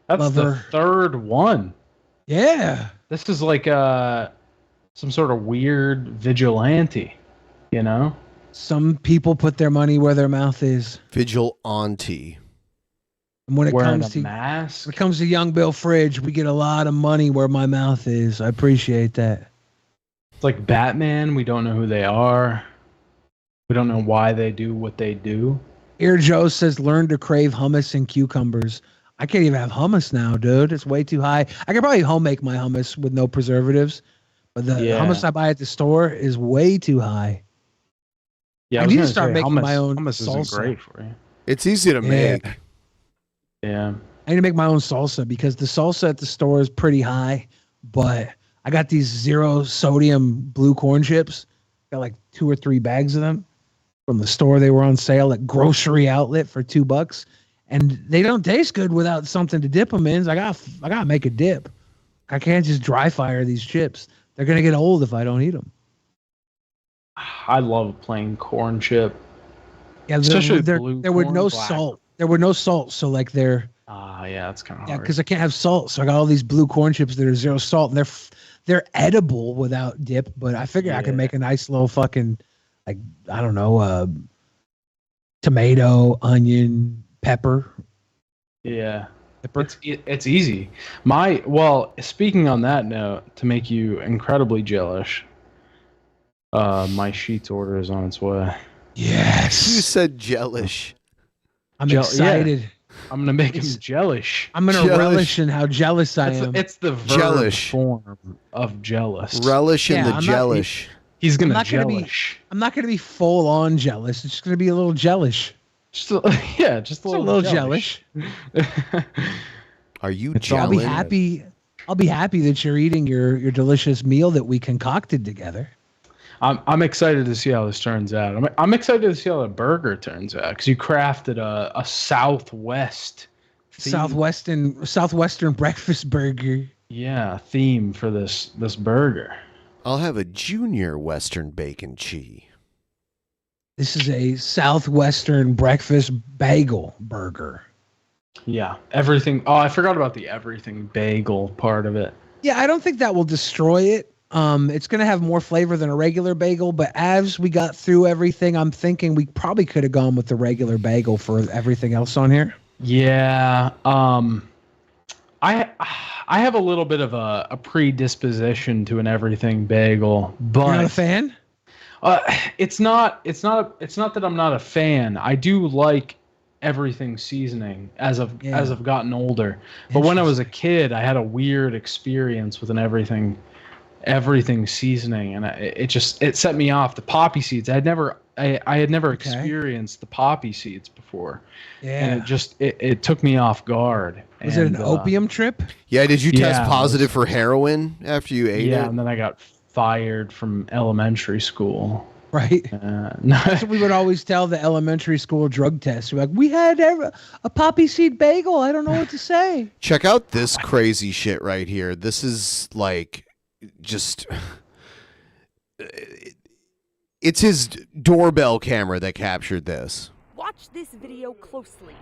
That's lover. the third one. Yeah. This is like some sort of weird vigilante, you know? Some people put their money where their mouth is. Vigilante. And when it Wearing comes a to mask? when it comes to Young Bill Fridge, we get a lot of money where my mouth is. I appreciate that. It's like Batman. We don't know who they are. We don't know why they do what they do. Ear Joe says, learn to crave hummus and cucumbers. I can't even have hummus now, dude. It's way too high. I could probably home make my hummus with no preservatives, but the hummus I buy at the store is way too high. Yeah, I need to start making my own hummus salsa. isn't great for you. It's easy to make. Yeah. I need to make my own salsa because the salsa at the store is pretty high, but I got these 0 sodium blue corn chips. Got like 2 or 3 bags of them from the store. They were on sale at Grocery Outlet for $2, and they don't taste good without something to dip them in. So I gotta make a dip. I can't just dry fire these chips. They're gonna get old if I don't eat them. I love plain corn chip. Yeah, Especially there blue were corn, no black. salt. There were no salt, so like they're Yeah, that's kind of yeah, hard. because I can't have salt. So I got all these blue corn chips that are 0 salt, and they're edible without dip. But I figure I can make a nice little fucking like I don't know, tomato, onion, pepper. Yeah. It's easy. Speaking on that note, to make you incredibly jealous, my sheets order is on its way. Yes. You said jealous. I'm excited. Yeah. I'm gonna make him jealous. I'm gonna relish in how jealous I am. It's the verb Jealous. form of jealous. Relish in the I'm not- jealous. He's gonna I'm not gonna jealous. be. I'm not gonna be full on jealous. It's just gonna be a little jealous. Just a little jealous. Are you I'll jealous? be happy. I'll be happy that you're eating your delicious meal that we concocted together. I'm excited to see how this turns out. I'm excited to see how the burger turns out because you crafted a Southwest theme. Southwestern breakfast burger. Yeah, theme for this burger. I'll have a junior Western bacon cheese. This is a Southwestern breakfast bagel burger. Yeah, everything. Oh, I forgot about the everything bagel part of it. Yeah, I don't think that will destroy it. It's going to have more flavor than a regular bagel, but as we got through everything, I'm thinking we probably could have gone with the regular bagel for everything else on here. Yeah. I have a little bit of a predisposition to an everything bagel, but You're not a fan? It's not that I'm not a fan. I do like everything seasoning as I've gotten older. But when I was a kid, I had a weird experience with an everything seasoning, and it set me off. The poppy seeds. I had never experienced the poppy seeds before. Yeah. And it took me off guard. Was it an opium trip? Yeah, did you test positive for heroin after you ate it? Yeah, and then I got fired from elementary school. Right. That's what we would always tell the elementary school drug test. We're like, we had a poppy seed bagel. I don't know what to say. Check out this crazy shit right here. This is like just... It's his doorbell camera that captured this. Watch this video closely.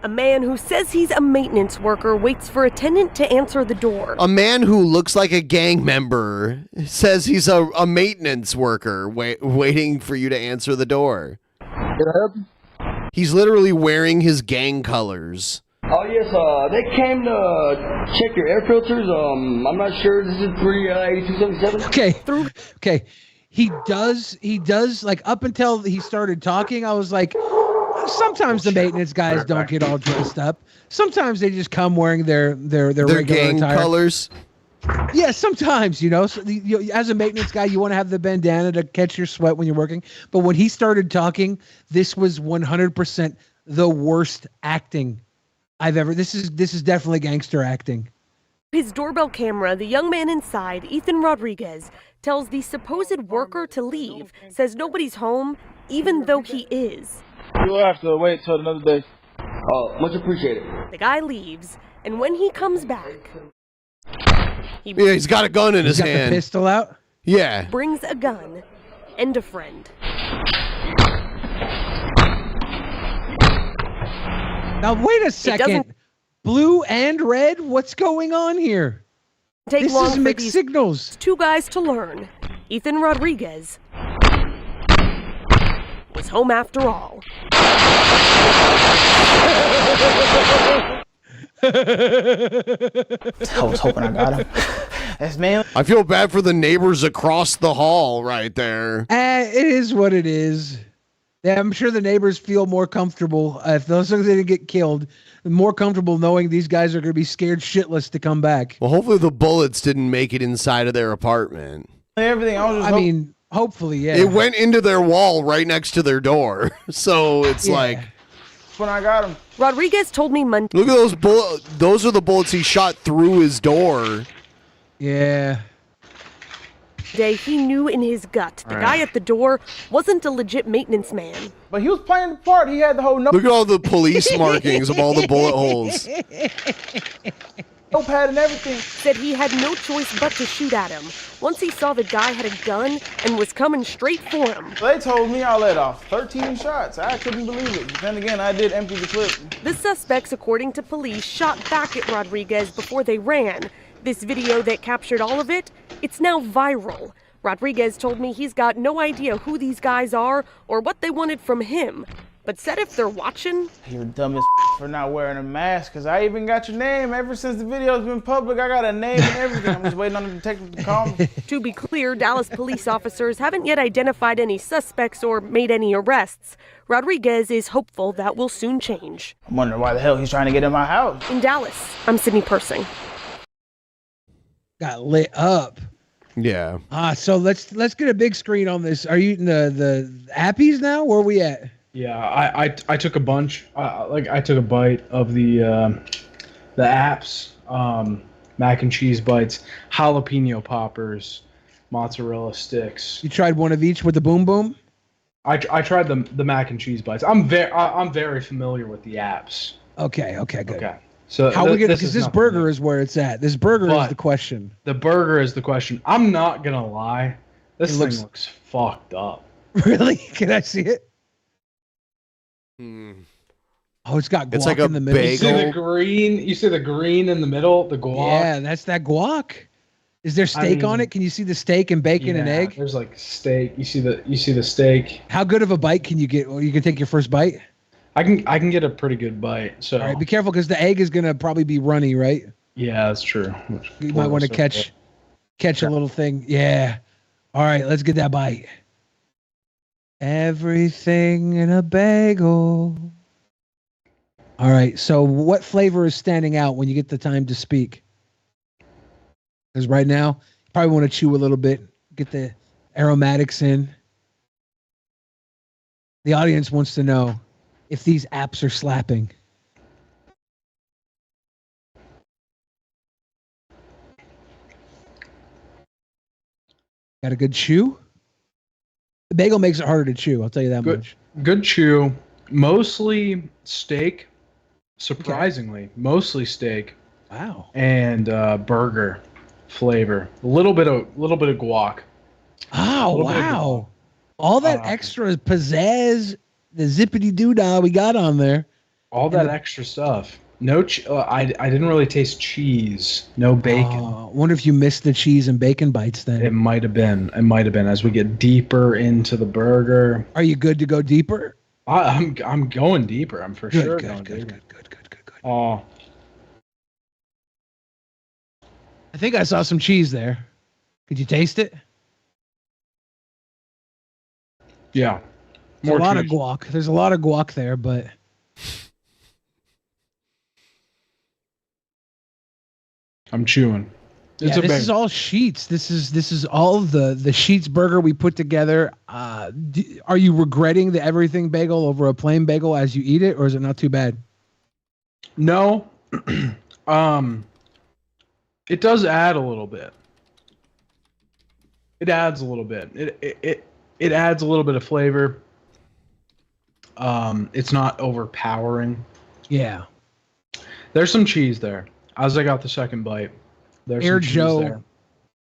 A man who says he's a maintenance worker waits for a tenant to answer the door. A man who looks like a gang member says he's a maintenance worker waiting for you to answer the door. Can I help you? He's literally wearing his gang colors. Oh yes, they came to check your air filters. I'm not sure. This is 38277. Okay. He does like up until he started talking, I was like, sometimes the maintenance guys don't get all dressed up. Sometimes they just come wearing their regular gang attire. colors. Yeah, sometimes, So as a maintenance guy, you want to have the bandana to catch your sweat when you're working. But when he started talking, this was 100% the worst acting I've ever. This is definitely gangster acting. His doorbell camera, the young man inside, Ethan Rodriguez, tells the supposed worker to leave, says nobody's home, even though he is. You'll have to wait till another day. Oh, much appreciated. The guy leaves, and when he comes back, he's got a gun in his hand. Got the pistol out? Yeah. Brings a gun and a friend. Now wait a second. Blue and red? What's going on here? This long is mixed signals. Two guys to learn. Ethan Rodriguez was home after all. I was hoping I got him. Yes, man. I feel bad for the neighbors across the hall right there. It is what it is. Yeah, I'm sure the neighbors feel more comfortable if those things didn't get killed. More comfortable knowing these guys are going to be scared shitless to come back. Well, hopefully the bullets didn't make it inside of their apartment. Everything. I mean, hopefully, yeah. It went into their wall right next to their door. So it's like... When I got him. Rodriguez told me Monday. Look at those bullets. Those are the bullets he shot through his door. Yeah. He knew in his gut the guy at the door wasn't a legit maintenance man. But he was playing the part. He had the whole Look at all the police markings of all the bullet holes. Notepad and everything. Said he had no choice but to shoot at him once he saw the guy had a gun and was coming straight for him. They told me I let off 13 shots. I couldn't believe it. But then again, I did empty the clip. The suspects, according to police, shot back at Rodriguez before they ran. This video that captured all of it, it's now viral. Rodriguez told me he's got no idea who these guys are or what they wanted from him, but said if they're watching... You're dumb as for not wearing a mask, because I even got your name. Ever since the video's been public, I got a name and everything. I'm just waiting on the detective to call me. To be clear, Dallas police officers haven't yet identified any suspects or made any arrests. Rodriguez is hopeful that will soon change. I'm wondering why the hell he's trying to get in my house. In Dallas, I'm Sydney Persing. Got lit up. Yeah. So let's get a big screen on this. Are you eating the appies now? Where are we at? Yeah, I took a bunch. I took a bite of the apps, mac and cheese bites, jalapeno poppers, mozzarella sticks. You tried one of each with the boom boom? I tried the mac and cheese bites. I'm very familiar with the apps. Okay, good. Okay. So how we get, because this burger is where it's at. This burger is the question. The burger is the question. I'm not gonna lie. This thing looks fucked up. Really? Can I see it? Oh, it's got guac like a in the middle. bagel. You see the green? You see the green in the middle? The guac? Yeah, that's that guac. Is there steak on it? Can you see the steak and bacon and egg? There's like steak. You see the steak. How good of a bite can you get? Or you can take your first bite? I can get a pretty good bite. So all right, be careful because the egg is gonna probably be runny, right? Yeah, that's true. You might want to catch a little thing. Yeah. All right, let's get that bite. Everything in a bagel. All right. So, what flavor is standing out when you get the time to speak? Because right now, you probably want to chew a little bit, get the aromatics in. The audience wants to know if these apps are slapping. Got a good chew? The bagel makes it harder to chew, I'll tell you that much. Good chew. Mostly steak. Surprisingly, mostly steak. Wow. And burger flavor. A little bit of guac. Oh, wow. All that extra pizzazz, the zippity doo-dah we got on there. All that extra stuff. No, I didn't really taste cheese. No bacon. I wonder if you missed the cheese and bacon bites then. It might have been. As we get deeper into the burger. Are you good to go deeper? I'm going deeper. I'm for sure good, going good, deeper. Good. Oh, I think I saw some cheese there. Could you taste it? Yeah. There's a lot of guac. There's a lot of guac there, but I'm chewing. This is all Sheets. This is all the Sheets burger we put together. Are you regretting the everything bagel over a plain bagel as you eat it, or is it not too bad? No. It does add a little bit. It adds a little bit. It adds a little bit of flavor. It's not overpowering. Yeah. There's some cheese there. As I got the second bite, there's Air some cheese Joe, there.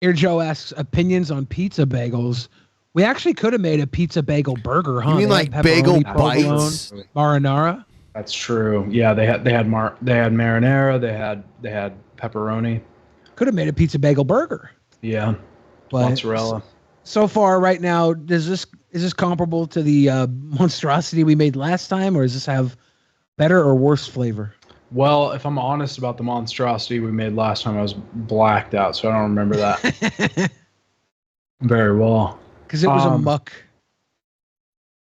Air Joe asks opinions on pizza bagels. We actually could have made a pizza bagel burger, huh? You mean They like had bagel pepperoni, provolone, bites? marinara. That's true. Yeah, they had marinara. They had pepperoni. Could have made a pizza bagel burger. Yeah, But mozzarella. So far, right now, is this comparable to the monstrosity we made last time, or does this have better or worse flavor? Well, if I'm honest about the monstrosity we made last time, I was blacked out, so I don't remember that very well. Because it was a muck.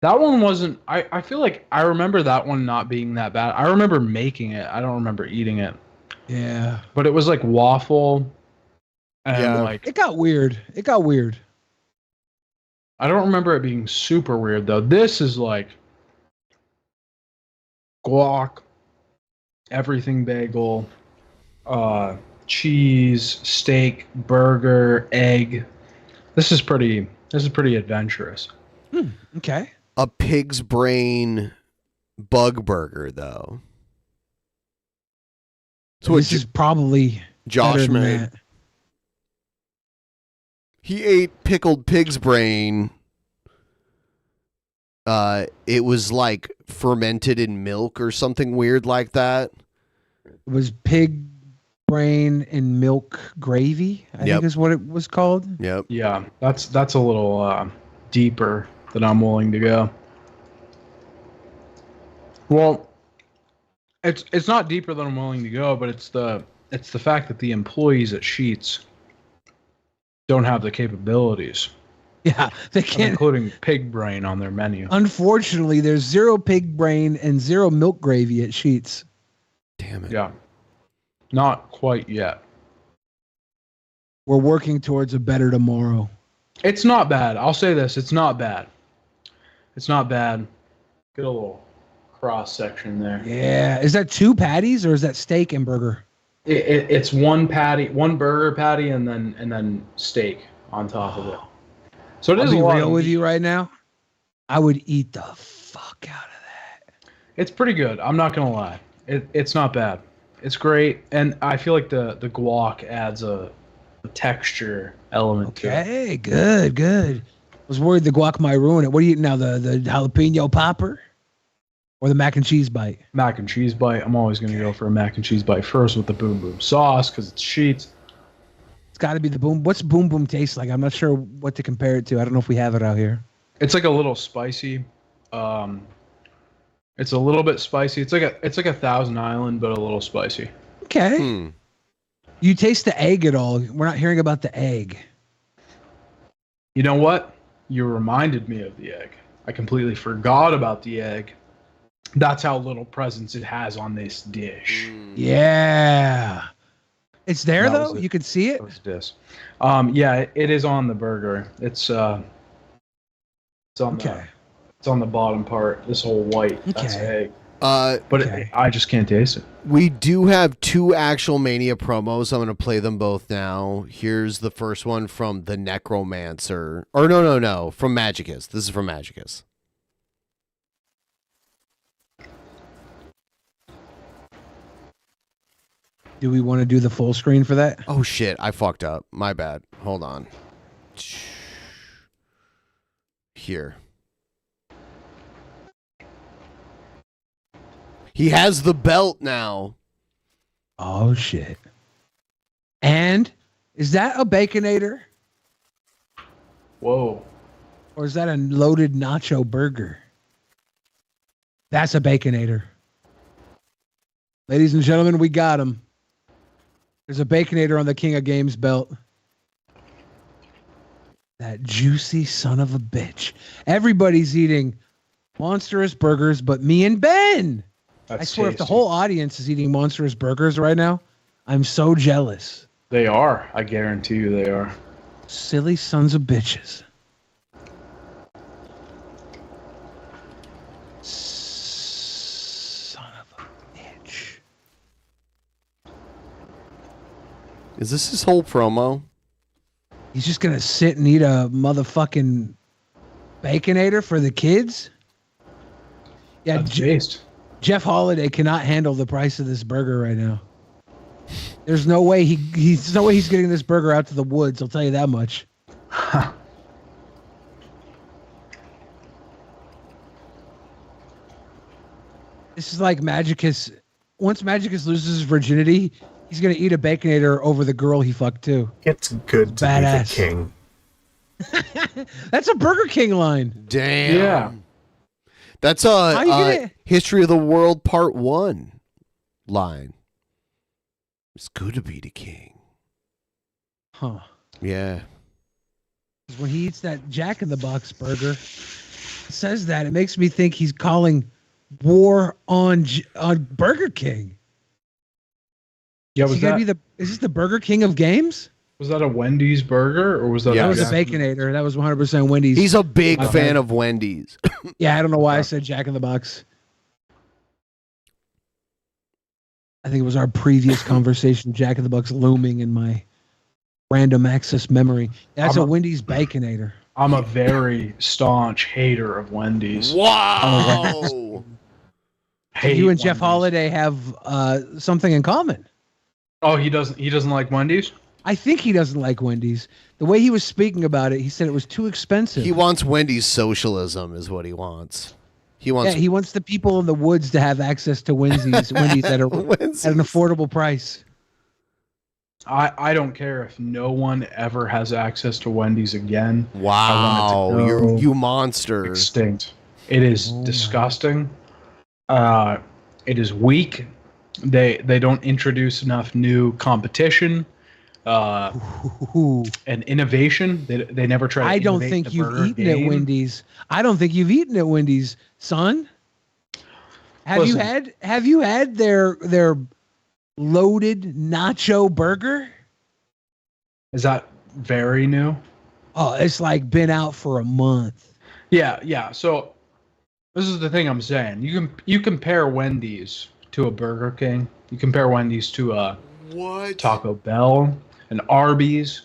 That one wasn't. I feel like I remember that one not being that bad. I remember making it. I don't remember eating it. Yeah. But it was like waffle. And like It got weird. I don't remember it being super weird though. This is like guac, everything bagel, cheese, steak, burger, egg. This is pretty adventurous. Okay. A pig's brain bug burger, though. So this is probably Josh better than made. that. He ate pickled pig's brain. It was like fermented in milk or something weird like that. It was pig brain and milk gravy, I think is what it was called. Yep. Yeah, that's a little deeper than I'm willing to go. Well, it's not deeper than I'm willing to go, but it's the fact that the employees at Sheets don't have the capabilities. Yeah, they can't. Including pig brain on their menu. Unfortunately, there's 0 pig brain and 0 milk gravy at Sheets. Damn it. Yeah. Not quite yet. We're working towards a better tomorrow. It's not bad. I'll say this. It's not bad. It's not bad. Get a little cross section there. Yeah. Is that 2 patties or is that steak and burger? It's one patty, one burger patty, and then steak on top of it. So it is I'll be a lot real of with meat. you right now. I would eat the fuck out of that. It's pretty good. I'm not gonna lie. It's not bad. It's great, and I feel like the guac adds a texture element to it. Okay, good. I was worried the guac might ruin it. What are you eating now? The jalapeno popper or the mac and cheese bite? Mac and cheese bite. I'm always gonna go for a mac and cheese bite first with the boom boom sauce because it's Sheets. It's got to be the boom. What's boom boom taste like? I'm not sure what to compare it to. I don't know if we have it out here. It's like a little spicy. It's a little bit spicy. It's like a Thousand Island, but a little spicy. Okay. You taste the egg at all? We're not hearing about the egg. You know what? You reminded me of the egg. I completely forgot about the egg. That's how little presence it has on this dish. Yeah. It's there That though. was it. You can see it. That was this. Yeah, it is on the burger. It's on the bottom part. This whole white. That's egg. I just can't taste it. We do have 2 actual Mania promos. I'm going to play them both now. Here's the first one from the Necromancer. Or no, from Magicus. This is from Magicus. Do we want to do the full screen for that? Oh shit, I fucked up. My bad. Hold on. Here. He has the belt now. Oh shit. And is that a Baconator? Whoa. Or is that a loaded nacho burger? That's a Baconator. Ladies and gentlemen, we got him. There's a Baconator on the King of Games belt. That juicy son of a bitch. Everybody's eating monstrous burgers, but me and Ben. I swear, if the whole audience is eating monstrous burgers right now, I'm so jealous. They are. I guarantee you they are. Silly sons of bitches. Son of a bitch. Is this his whole promo? He's just going to sit and eat a motherfucking Baconator for the kids? Yeah, Jeff Holiday cannot handle the price of this burger right now. There's no way he's getting this burger out to the woods, I'll tell you that much. This is like Magicus. Once Magicus loses his virginity, he's gonna eat a Baconator over the girl he fucked too. It's good to Badass. be the king. That's a Burger King line. Damn. Yeah. That's How you gonna- History of the World Part 1 line. It's good to be the king. Huh. Yeah. When he eats that Jack in the Box burger, it says that it makes me think he's calling war on Burger King. Yeah, is this the Burger King of games? Was that a Wendy's burger or was that? That was a Baconator. That was 100% Wendy's. He's a big fan of Wendy's. Yeah, I don't know why I said Jack in the Box. I think it was our previous conversation, Jack in the Box looming in my random access memory. That's a Wendy's Baconator. I'm a very staunch hater of Wendy's. Wow. You and Jeff Holiday have something in common. Oh, he doesn't like Wendy's? I think he doesn't like Wendy's. The way he was speaking about it, he said it was too expensive. He wants Wendy's socialism is what he wants. He wants the people in the woods to have access to Wendy's at an affordable price. I don't care if no one ever has access to Wendy's again. Wow, you monster. Extinct. It is disgusting. It is weak. They don't introduce enough new competition and innovation. They never try to I don't innovate think the you've burger eaten game. at Wendy's. I don't think you've eaten at Wendy's, son. Have you had their loaded nacho burger? Is that very new? Oh, it's like been out for a month. Yeah. So this is the thing I'm saying. You compare Wendy's to a Burger King. You compare Wendy's to a Taco Bell, an Arby's.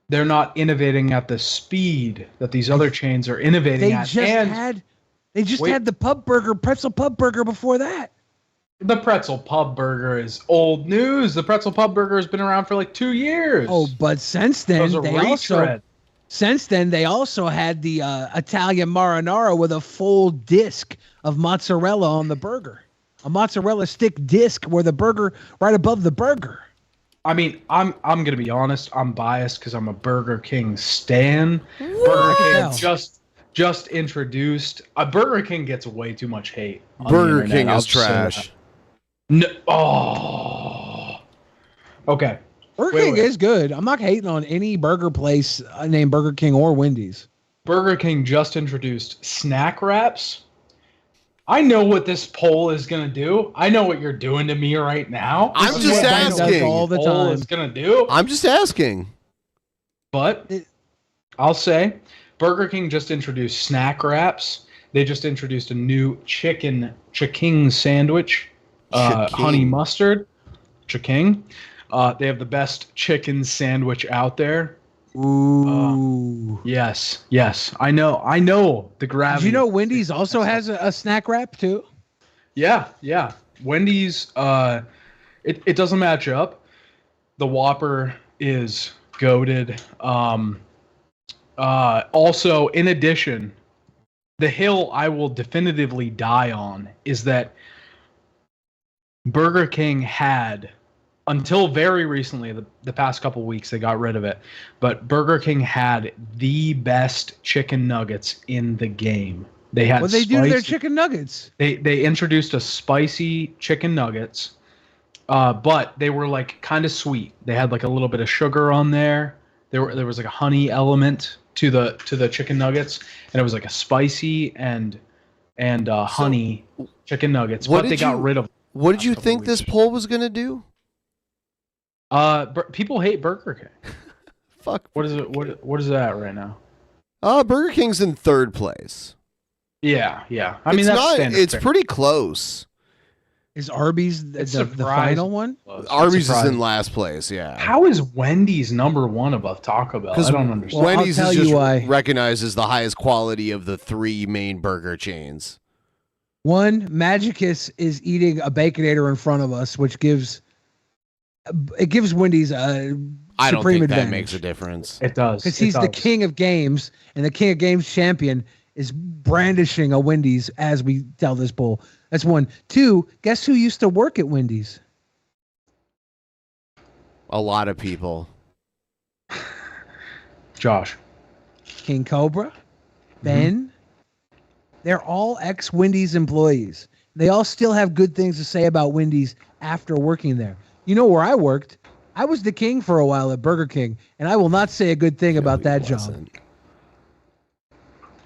They're not innovating at the speed that these other chains are innovating at. They just had the pretzel pub burger before that. The pretzel pub burger is old news. The pretzel pub burger has been around for like 2 years. Oh, but since then they also had the Italian marinara with a full disc of mozzarella on the burger. A mozzarella stick disc where the burger right above the burger. I mean, I'm gonna be honest. I'm biased because I'm a Burger King stan. Burger King just introduced. Burger King gets way too much hate. Burger King is trash. No. Oh. Okay. Burger King is good. I'm not hating on any burger place named Burger King or Wendy's. Burger King just introduced snack wraps. I know what this poll is gonna do. I know what you're doing to me right now. I'm just asking. All the time. Is gonna do. I'm just asking. But I'll say, Burger King just introduced snack wraps. They just introduced a new chicken sandwich, honey mustard, chicken. They have the best chicken sandwich out there. Ooh. Yes. I know the gravity. Did you know Wendy's also has a snack wrap too? Yeah. Wendy's, it doesn't match up. The Whopper is goated. Also, in addition, the hill I will definitively die on is that Burger King had, until very recently, the past couple weeks, they got rid of it, but Burger King had the best chicken nuggets in the game. They had. What they do to their chicken nuggets? They introduced a spicy chicken nuggets, but they were like kind of sweet. They had like a little bit of sugar on there. There was like a honey element to the chicken nuggets, and it was like a spicy and honey chicken nuggets. But they got rid of. What did you think this poll was gonna do? People hate Burger King. Fuck. What is it? What is that right now? Burger King's in third place. Yeah. I mean, it's pretty close. Is Arby's the final one? Arby's is in last place. Yeah. How is Wendy's number one above Taco Bell? I don't understand. Wendy's is just recognized as the highest quality of the three main burger chains. One, Magicus is eating a Baconator in front of us, which gives Wendy's a I don't supreme think advantage. that makes a difference. It does. Because he's the king of games, and the king of games champion is brandishing a Wendy's as we tell this poll. That's one. Two, guess who used to work at Wendy's? A lot of people. Josh. King Cobra. Ben. They're all ex-Wendy's employees. They all still have good things to say about Wendy's after working there. You know where I worked? I was the king for a while at Burger King, and I will not say a good thing about that job.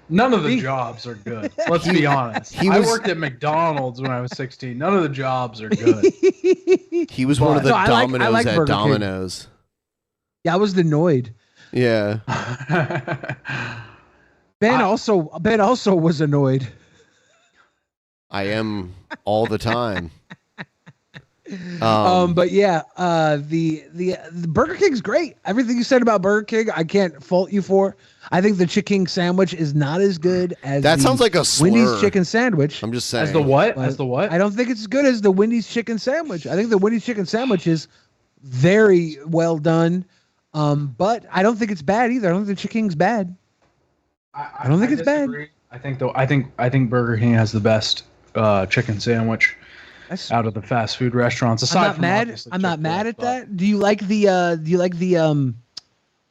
None of the jobs are good. Let's be honest. I worked at McDonald's when I was 16. None of the jobs are good. He was one of the Dominoes at Burger Domino's. King. Yeah, I was the Noid. Yeah. Ben also was annoyed. I am all the time. But yeah, the Burger King's great. Everything you said about Burger King, I can't fault you for. I think the chicken sandwich is not as good as that sounds like a slur. Wendy's chicken sandwich. I'm just saying. As the what? As the what? I don't think it's as good as the Wendy's chicken sandwich. I think the Wendy's chicken sandwich is very well done. But I don't think it's bad either. I don't think the chicken's bad. I don't think it's disagree. bad. I think Burger King has the best chicken sandwich out of the fast food restaurants. Aside I'm not mad at that. Do you like the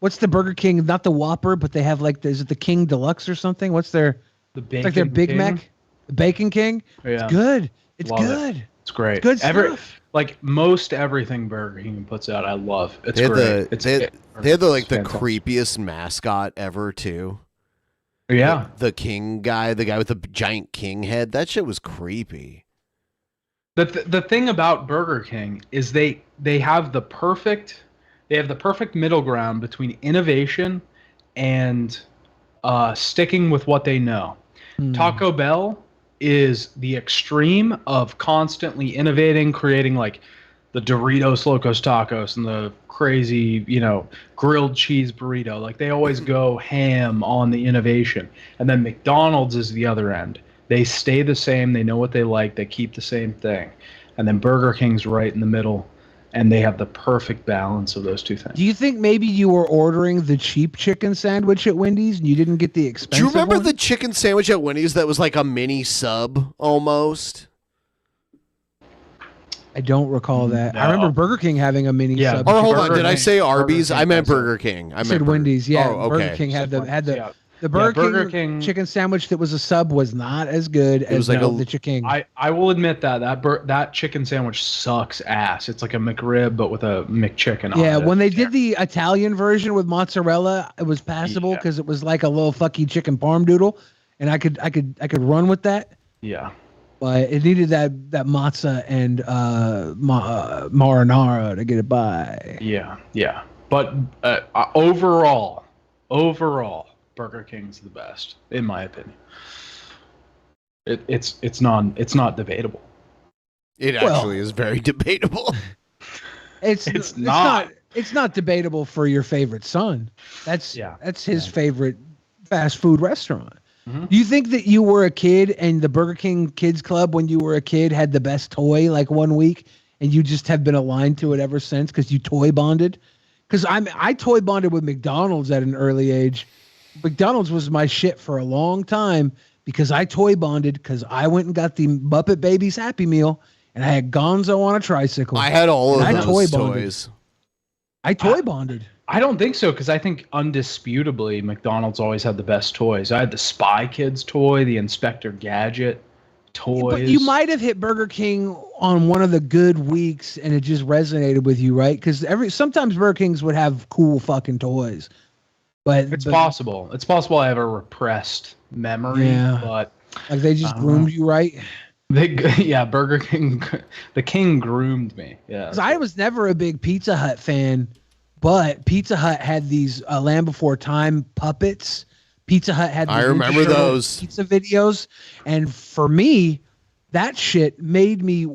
what's the Burger King? Not the Whopper, but they have like is it the King Deluxe or something? What's their Bacon their Big King? Mac? The Bacon King? Yeah. It's good. It's Love good. It. It's great. It's good stuff. Like most everything Burger King puts out, I love. It's they great. They had the creepiest mascot ever too. Yeah. The king guy, the guy with the giant king head. That shit was creepy. The thing about Burger King is they have the perfect middle ground between innovation and sticking with what they know. Taco Bell is the extreme of constantly innovating, creating like the Doritos Locos Tacos and the crazy, grilled cheese burrito. Like they always go ham on the innovation. And then McDonald's is the other end. They stay the same. They know what they like. They keep the same thing. And then Burger King's right in the middle. And they have the perfect balance of those two things. Do you think maybe you were ordering the cheap chicken sandwich at Wendy's and you didn't get the expensive Do you remember one? the chicken sandwich at Wendy's that was like a mini sub almost? I don't recall that. No. I remember Burger King having a mini sub. Or hold on, did I say Arby's? I meant Burger King. I said Wendy's. Yeah, Oh, okay. Burger King had the The Burger King chicken sandwich that was a sub was not as good as the chicken. I will admit that chicken sandwich sucks ass. It's like a McRib but with a McChicken on it. Yeah, when they did the Italian version with mozzarella, it was passable because it was like a little fucky chicken parm doodle, and I could run with that. Yeah. But it needed that matzah and marinara to get it by. Yeah. But overall, Burger King's the best, in my opinion. It's not debatable. It actually is very debatable. It's not debatable for your favorite son. That's his favorite fast food restaurant. Mm-hmm. Do you think that you were a kid and the Burger King Kids Club when you were a kid had the best toy like one week and you just have been aligned to it ever since because you toy bonded? Because I toy bonded with McDonald's at an early age. McDonald's was my shit for a long time because I toy bonded because I went and got the Muppet Babies Happy Meal and I had Gonzo on a tricycle. I had all of those toys. I toy bonded. I don't think so because I think undisputably McDonald's always had the best toys. I had the Spy Kids toy, the Inspector Gadget toys. But you might have hit Burger King on one of the good weeks and it just resonated with you, right? Because sometimes Burger Kings would have cool fucking toys. But it's possible. It's possible I have a repressed memory, but like they just groomed you, right? Burger King, the King groomed me. Yeah, 'cause I was never a big Pizza Hut fan, but Pizza Hut had these Land Before Time puppets. Pizza Hut had. I remember those pizza videos, and for me, that shit made me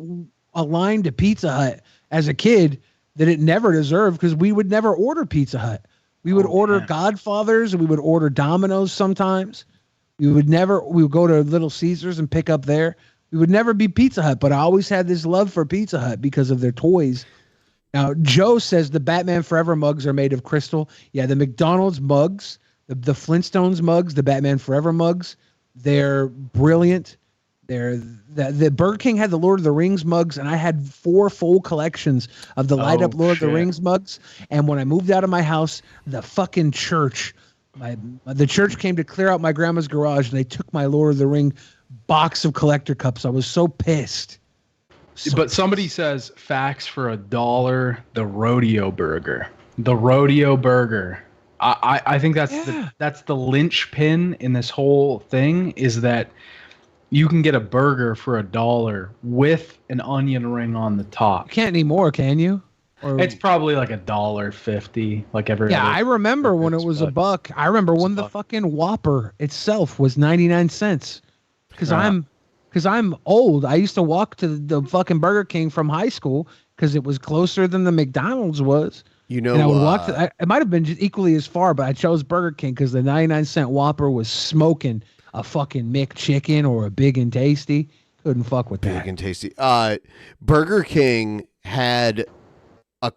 aligned to Pizza Hut as a kid that it never deserved because we would never order Pizza Hut. We would order Godfathers and we would order Domino's sometimes. We would go to Little Caesars and pick up there. We would never be Pizza Hut, but I always had this love for Pizza Hut because of their toys. Now, Joe says the Batman Forever mugs are made of crystal. Yeah, the McDonald's mugs, the Flintstones mugs, the Batman Forever mugs, they're brilliant. The Burger King had the Lord of the Rings mugs, and I had 4 full collections of the light up Lord of the Rings mugs. And when I moved out of my house, the fucking church, the church came to clear out my grandma's garage, and they took my Lord of the Ring box of collector cups. I was so pissed. But somebody says facts for $1, the rodeo burger. The rodeo burger. I think that's the linchpin in this whole thing is that you can get a burger for $1 with an onion ring on the top. You can't anymore, can you? Or, it's probably like $1.50, like every. Yeah, other I remember when it was $1. I remember when the fucking Whopper itself was 99 cents. Because I'm old. I used to walk to the fucking Burger King from high school because it was closer than the McDonald's was. You know, and I would walk it might have been just equally as far, but I chose Burger King because the 99-cent Whopper was smoking a fucking McChicken or a Big and Tasty. Couldn't fuck with that. Big and Tasty. Burger King had a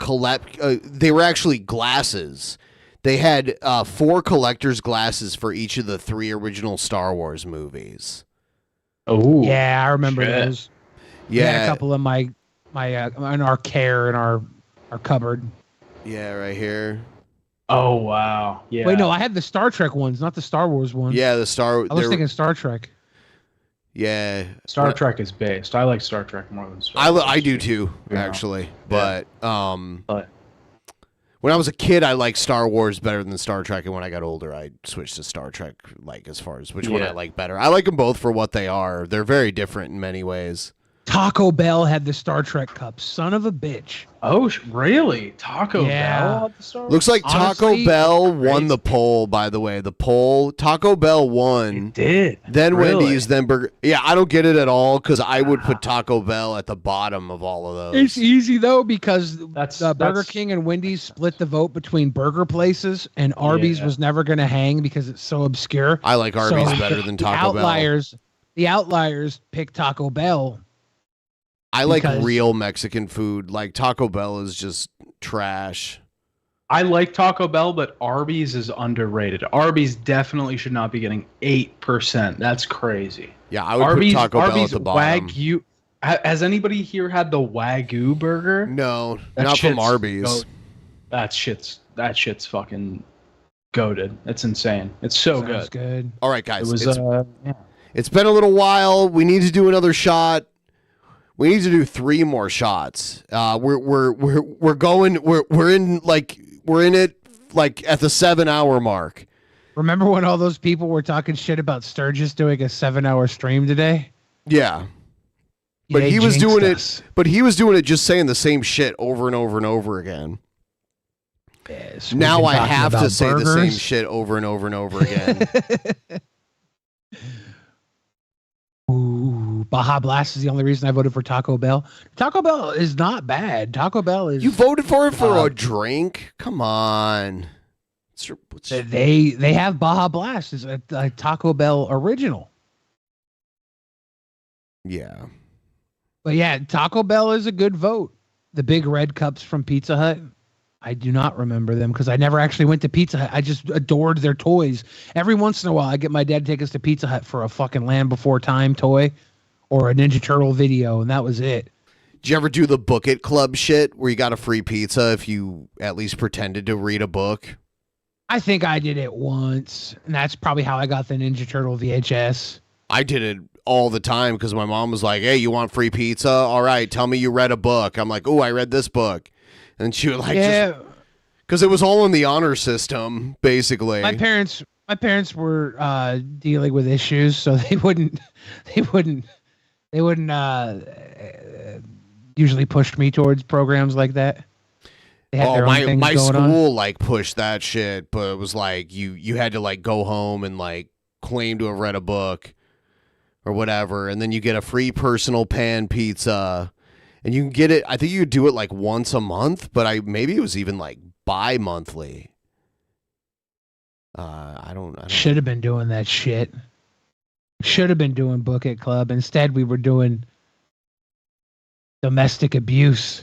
they were actually glasses. They had 4 collector's glasses for each of the 3 original Star Wars movies. Oh, yeah, I remember those. Yeah, we had a couple of my in our our cupboard. Yeah, right here. Oh wow! Yeah. Wait, no, I had the Star Trek ones, not the Star Wars ones. Yeah, I was thinking Star Trek. Yeah, Star Trek is based. I like Star Trek more than Star Wars. I do too, actually. But when I was a kid, I liked Star Wars better than Star Trek, and when I got older, I switched to Star Trek. Like as far as which one I like better, I like them both for what they are. They're very different in many ways. Taco Bell had the Star Trek cup. Son of a bitch. Oh, really? Taco Bell had the Star Wars? Looks like Taco Bell won the poll, by the way. The poll, Taco Bell won. It did. Then Really? Wendy's, then Burger. Yeah, I don't get it at all because I would put Taco Bell at the bottom of all of those. It's easy, though, because Burger King and Wendy's split the vote between burger places, and Arby's was never going to hang because it's so obscure. I like Arby's better than Taco Bell. The outliers pick Taco Bell. I like real Mexican food. Like Taco Bell is just trash. I like Taco Bell, but Arby's is underrated. Arby's definitely should not be getting 8%. That's crazy. Yeah, I would put Taco Bell at the bottom. Wagyu. Has anybody here had the Wagyu burger? No, not from Arby's. That shit's fucking goated. It's insane. It's so Sounds good. All right, guys. It was yeah. It's been a little while. We need to do another shot. We need to do 3 more shots. We're going. We're in it like at the 7-hour mark. Remember when all those people were talking shit about Sturgis doing a 7-hour stream today? Yeah. But he was doing it. But he was doing it just saying the same shit over and over and over again. Yes, now I have to say the same shit over and over and over again. Ooh, Baja Blast is the only reason I voted for Taco Bell. Taco Bell is not bad. Taco Bell is. You voted for it for a drink? Come on. They have Baja Blast is a Taco Bell original. Yeah. But yeah, Taco Bell is a good vote. The big red cups from Pizza Hut. I do not remember them because I never actually went to Pizza Hut. I just adored their toys. Every once in a while, I get my dad to take us to Pizza Hut for a fucking Land Before Time toy or a Ninja Turtle video, and that was it. Did you ever do the Book It Club shit where you got a free pizza if you at least pretended to read a book? I think I did it once, and that's probably how I got the Ninja Turtle VHS. I did it all the time because my mom was like, hey, you want free pizza? All right, tell me you read a book. I'm like, oh, I read this book. And she would like, yeah, because it was all in the honor system, basically. My parents were dealing with issues, so they wouldn't usually push me towards programs like that. They had their own things my going school on. like pushed that shit, but it was like you had to like go home and like claim to have read a book or whatever, and then you get a free personal pan pizza. And you can get it, I think you could do it like once a month, but maybe it was even like bi-monthly. I don't Should have been doing that shit. Should have been doing Book It Club. Instead, we were doing domestic abuse.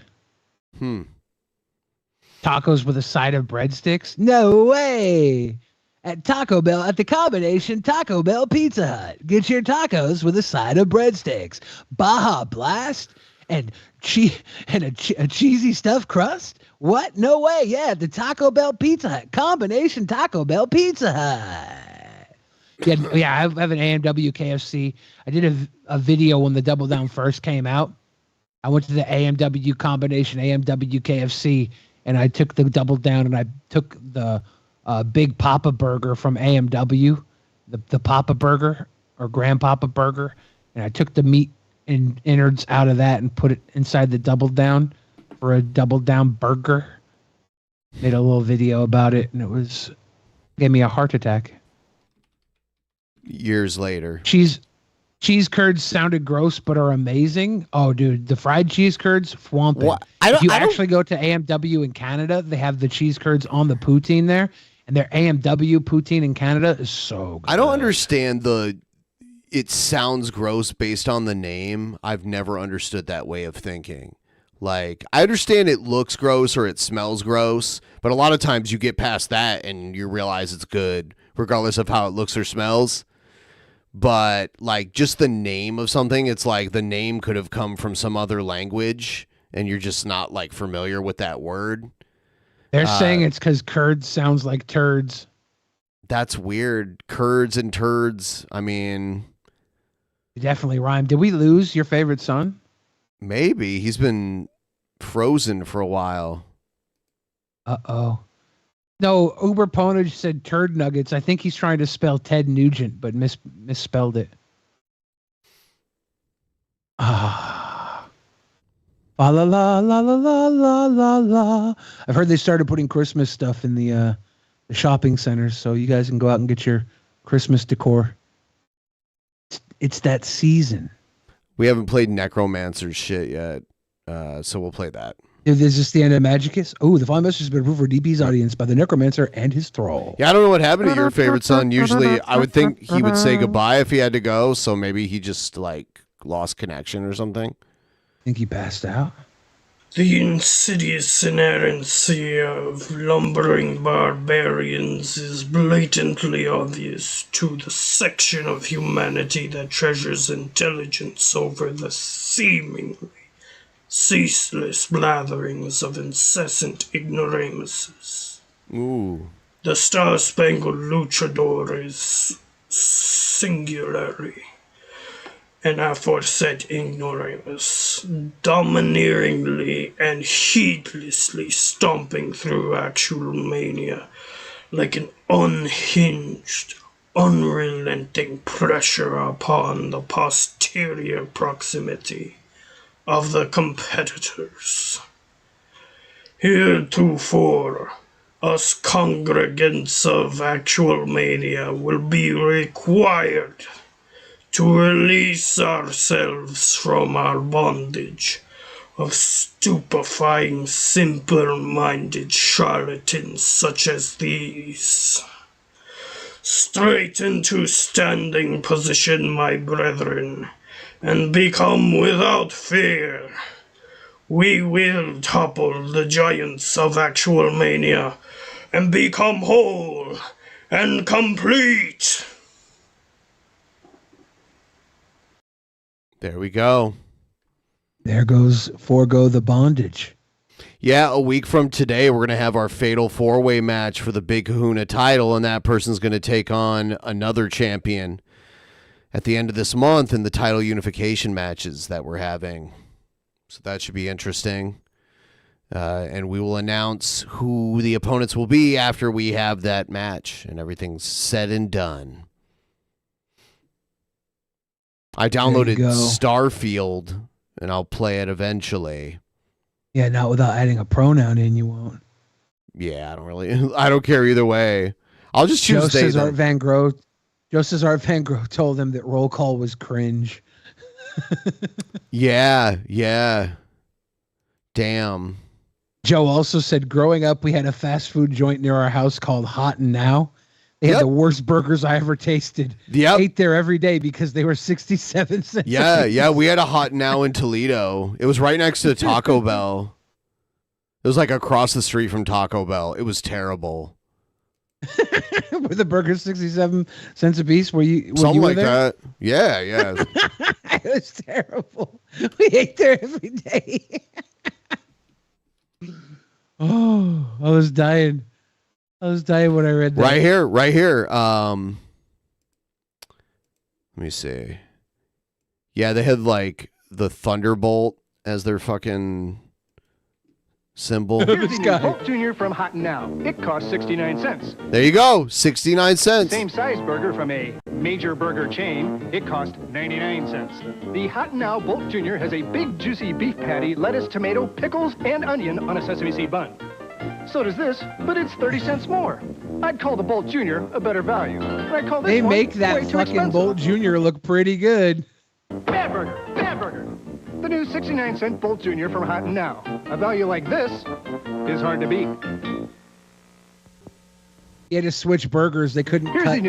Tacos with a side of breadsticks? No way! At Taco Bell, at the combination Taco Bell Pizza Hut. Get your tacos with a side of breadsticks. Baja Blast? And a cheesy stuffed crust? What? No way. Yeah, the Taco Bell Pizza Hut. Combination Taco Bell Pizza Hut. Yeah, I have an AMW KFC. I did a video when the Double Down first came out. I went to the AMW combination, AMW KFC, and I took the Double Down and I took the Big Papa Burger from AMW, the Papa Burger or Grandpapa Burger, and I took the meat and innards out of that and put it inside the Double Down for a Double Down burger. Made a little video about it, and gave me a heart attack. Years later. Cheese curds sounded gross, but are amazing. Oh, dude, the fried cheese curds, whomping. If you actually go to AMW in Canada, they have the cheese curds on the poutine there, and their AMW poutine in Canada is so good. I don't understand it sounds gross based on the name. I've never understood that way of thinking. Like, I understand it looks gross or it smells gross, but a lot of times you get past that and you realize it's good, regardless of how it looks or smells. But, like, just the name of something, it's like the name could have come from some other language, and you're just not, like, familiar with that word. They're saying it's because curds sounds like turds. That's weird. Curds and turds. I mean... Definitely rhyme. Did we lose your favorite son? Maybe. He's been frozen for a while. Uh-oh. No, Uber Ponage said turd nuggets. I think he's trying to spell Ted Nugent, but misspelled it. Ah. La la la la la la la la. I've heard they started putting Christmas stuff in the shopping centers, so you guys can go out and get your Christmas decor. It's that season. We haven't played Necromancer's shit yet, so we'll play that. Is this the end of Magicus? Oh, the following message has been approved for DP's audience by the Necromancer and his thrall. Yeah, I don't know what happened to your favorite son. Usually, I would think he would say goodbye if he had to go, so maybe he just, like, lost connection or something. Think he passed out? The insidious inerrancy of lumbering barbarians is blatantly obvious to the section of humanity that treasures intelligence over the seemingly ceaseless blatherings of incessant ignoramuses. Ooh. The Star-Spangled Luchador is singularly and aforesaid ignoramus, domineeringly and heedlessly stomping through actual mania like an unhinged, unrelenting pressure upon the posterior proximity of the competitors. Heretofore, us congregants of actual mania will be required to release ourselves from our bondage of stupefying, simple-minded charlatans such as these. Straight into standing position, my brethren, and become without fear. We will topple the giants of actual mania and become whole and complete. There we go. There goes forego the bondage. Yeah, a week from today, we're going to have our fatal four-way match for the Big Kahuna title, and that person's going to take on another champion at the end of this month in the title unification matches that we're having. So that should be interesting. And we will announce who the opponents will be after we have that match and everything's said and done. I downloaded Starfield, and I'll play it eventually. Yeah, not without adding a pronoun in, you won't. Yeah, I don't care either way. I'll just choose Joe says Art Van Gogh told him that roll call was cringe. Yeah. Damn. Joe also said, growing up, we had a fast food joint near our house called Hot and Now. They had the worst burgers I ever tasted. Yep. Ate there every day because they were 67 cents. Yeah. We had a Hot and Now in Toledo. It was right next to Taco Bell. It was like across the street from Taco Bell. It was terrible. Were the burgers 67 cents a piece? Something like that? Yeah. It was terrible. We ate there every day. Oh, I was dying. When I read that. Right here. Let me see. Yeah, they had like the Thunderbolt as their fucking symbol. Here's the new Bolt Jr. from Hot and Now. It costs 69 cents. There you go, 69 cents. Same size burger from a major burger chain. It costs 99 cents. The Hot and Now Bolt Jr. has a big juicy beef patty, lettuce, tomato, pickles, and onion on a sesame seed bun. So does this, but it's 30 cents more. I'd call the Bolt Jr. a better value. I'd call this they one make that way too fucking expensive. Bolt Jr. look pretty good. Bad burger. The new 69-cent Bolt Jr. from Hot and Now. A value like this is hard to beat. You had to switch burgers. They couldn't cut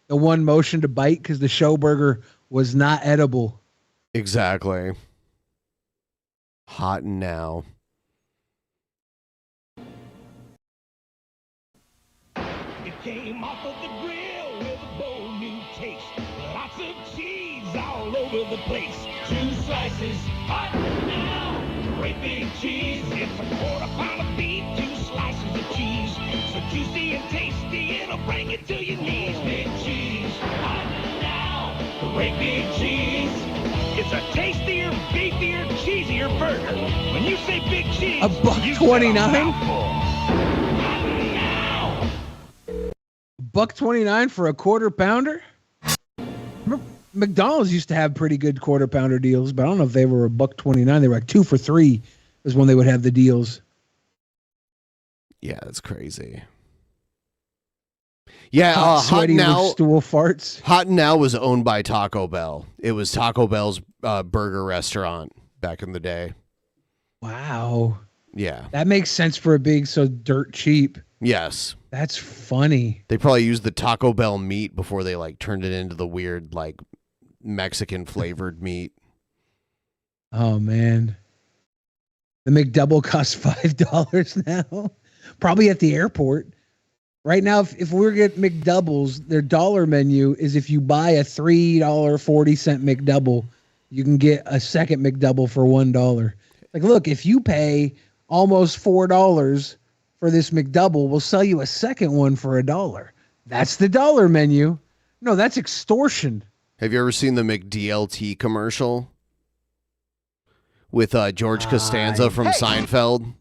the one motion to bite because the show burger was not edible. Exactly. Hot and Now. It came off of the grill with a bold new taste. Lots of cheese all over the place. 2 slices, hot now. Great big cheese. It's a quarter pound of beef, 2 slices of cheese. So juicy and tasty, it'll bring it to your knees. Big cheese, hot now. Great big cheese. It's a tastier, beefier, cheesier burger. When you say big cheese, $1.29? $1.29 for a quarter pounder? McDonald's used to have pretty good quarter pounder deals, but I don't know if they were $1.29. They were like 2 for $3 is when they would have the deals. Yeah, that's crazy. Yeah, Hot Now stool farts. Hot Now was owned by Taco Bell. It was Taco Bell's burger restaurant back in the day. Wow. Yeah. That makes sense for it being so dirt cheap. Yes. That's funny. They probably used the Taco Bell meat before they like turned it into the weird like Mexican flavored meat. Oh man. The McDouble costs $5 now. Probably at the airport. Right now, if we're getting McDoubles, their dollar menu is if you buy a $3.40 McDouble, you can get a second McDouble for $1. Like, look, if you pay almost $4 for for this McDouble, we'll sell you a second one for $1. That's the dollar menu. No, that's extortion. Have you ever seen the McDLT commercial with George Costanza from Seinfeld?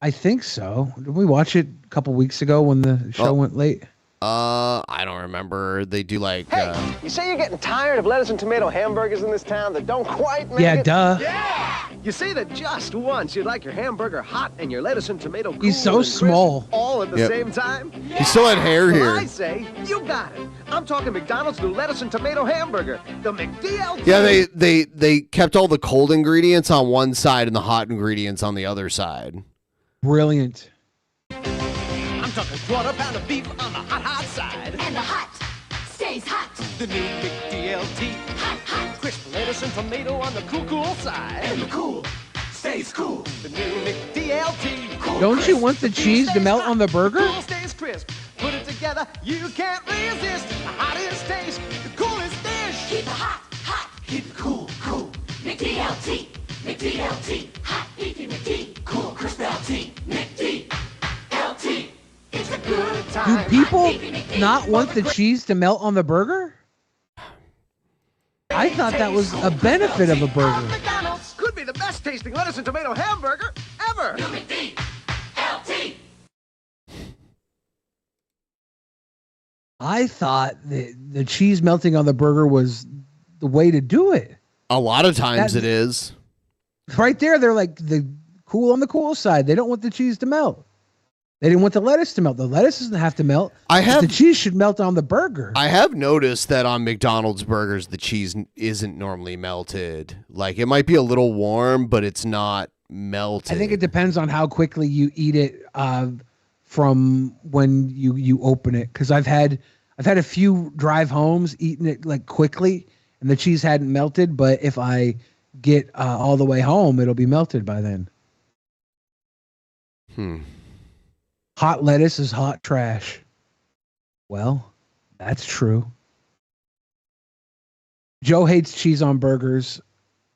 I think so. Did we watch it a couple weeks ago when the show went late? I don't remember. They do like. You say you're getting tired of lettuce and tomato hamburgers in this town that don't quite make Yeah, it? duh. Yeah! You say that just once you'd like your hamburger hot and your lettuce and tomato cool He's so and crisp small. all at the Yep. same time? He still had hair Well, here. I say, you got it. I'm talking McDonald's new lettuce and tomato hamburger, the McDLT. Yeah, they kept all the cold ingredients on one side and the hot ingredients on the other side. Brilliant. I'm talking quarter pound of beef on the hot side. And the hot stays hot. The new McDLT. Hot. Crisp lettuce and tomato on the cool side. And the cool stays cool. The new McDLT. Cool, Don't you crisp. want the cheese to melt on the burger? Cool stays crisp. Put it together, you can't resist. The hottest taste, the coolest dish. Keep it hot. Keep it cool. McDLT. Hot beefy McD. Cool crisp LT. McDLT. It's a good Do time. people not want the cheese to melt on the burger? I thought that was a benefit of a burger. McDonald's could be the best tasting lettuce and tomato hamburger ever. McDLT. I thought the cheese melting on the burger was the way to do it. A lot of times it is. Right there, they're like the cool side. They don't want the cheese to melt. They didn't want the lettuce to melt. The lettuce doesn't have to melt. The cheese should melt on the burger. I have noticed that on McDonald's burgers, the cheese isn't normally melted. Like, it might be a little warm, but it's not melted. I think it depends on how quickly you eat it from when you open it. Because I've had a few drive homes eating it like quickly, and the cheese hadn't melted. But if I get all the way home, it'll be melted by then. Hot lettuce is hot trash. Well, that's true. Joe hates cheese on burgers.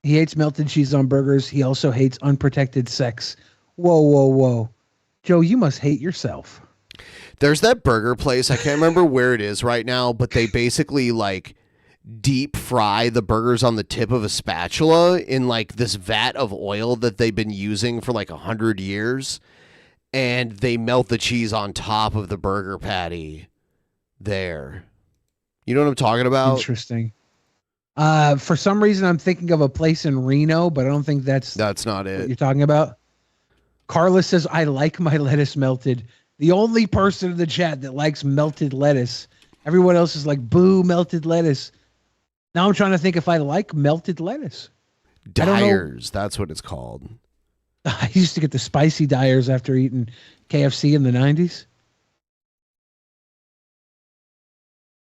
He hates melted cheese on burgers. He also hates unprotected sex. Whoa. Joe, you must hate yourself. There's that burger place. I can't remember where it is right now, but they basically like deep fry the burgers on the tip of a spatula in like this vat of oil that they've been using for like 100 years. And they melt the cheese on top of the burger patty there. You know what I'm talking about? Interesting. For some reason, I'm thinking of a place in Reno, but I don't think that's not it. What you're talking about. Carla says, I like my lettuce melted. The only person in the chat that likes melted lettuce. Everyone else is like, boo, melted lettuce. Now I'm trying to think if I like melted lettuce. Dyers, that's what it's called. I used to get the spicy Dyers after eating KFC in the 90s.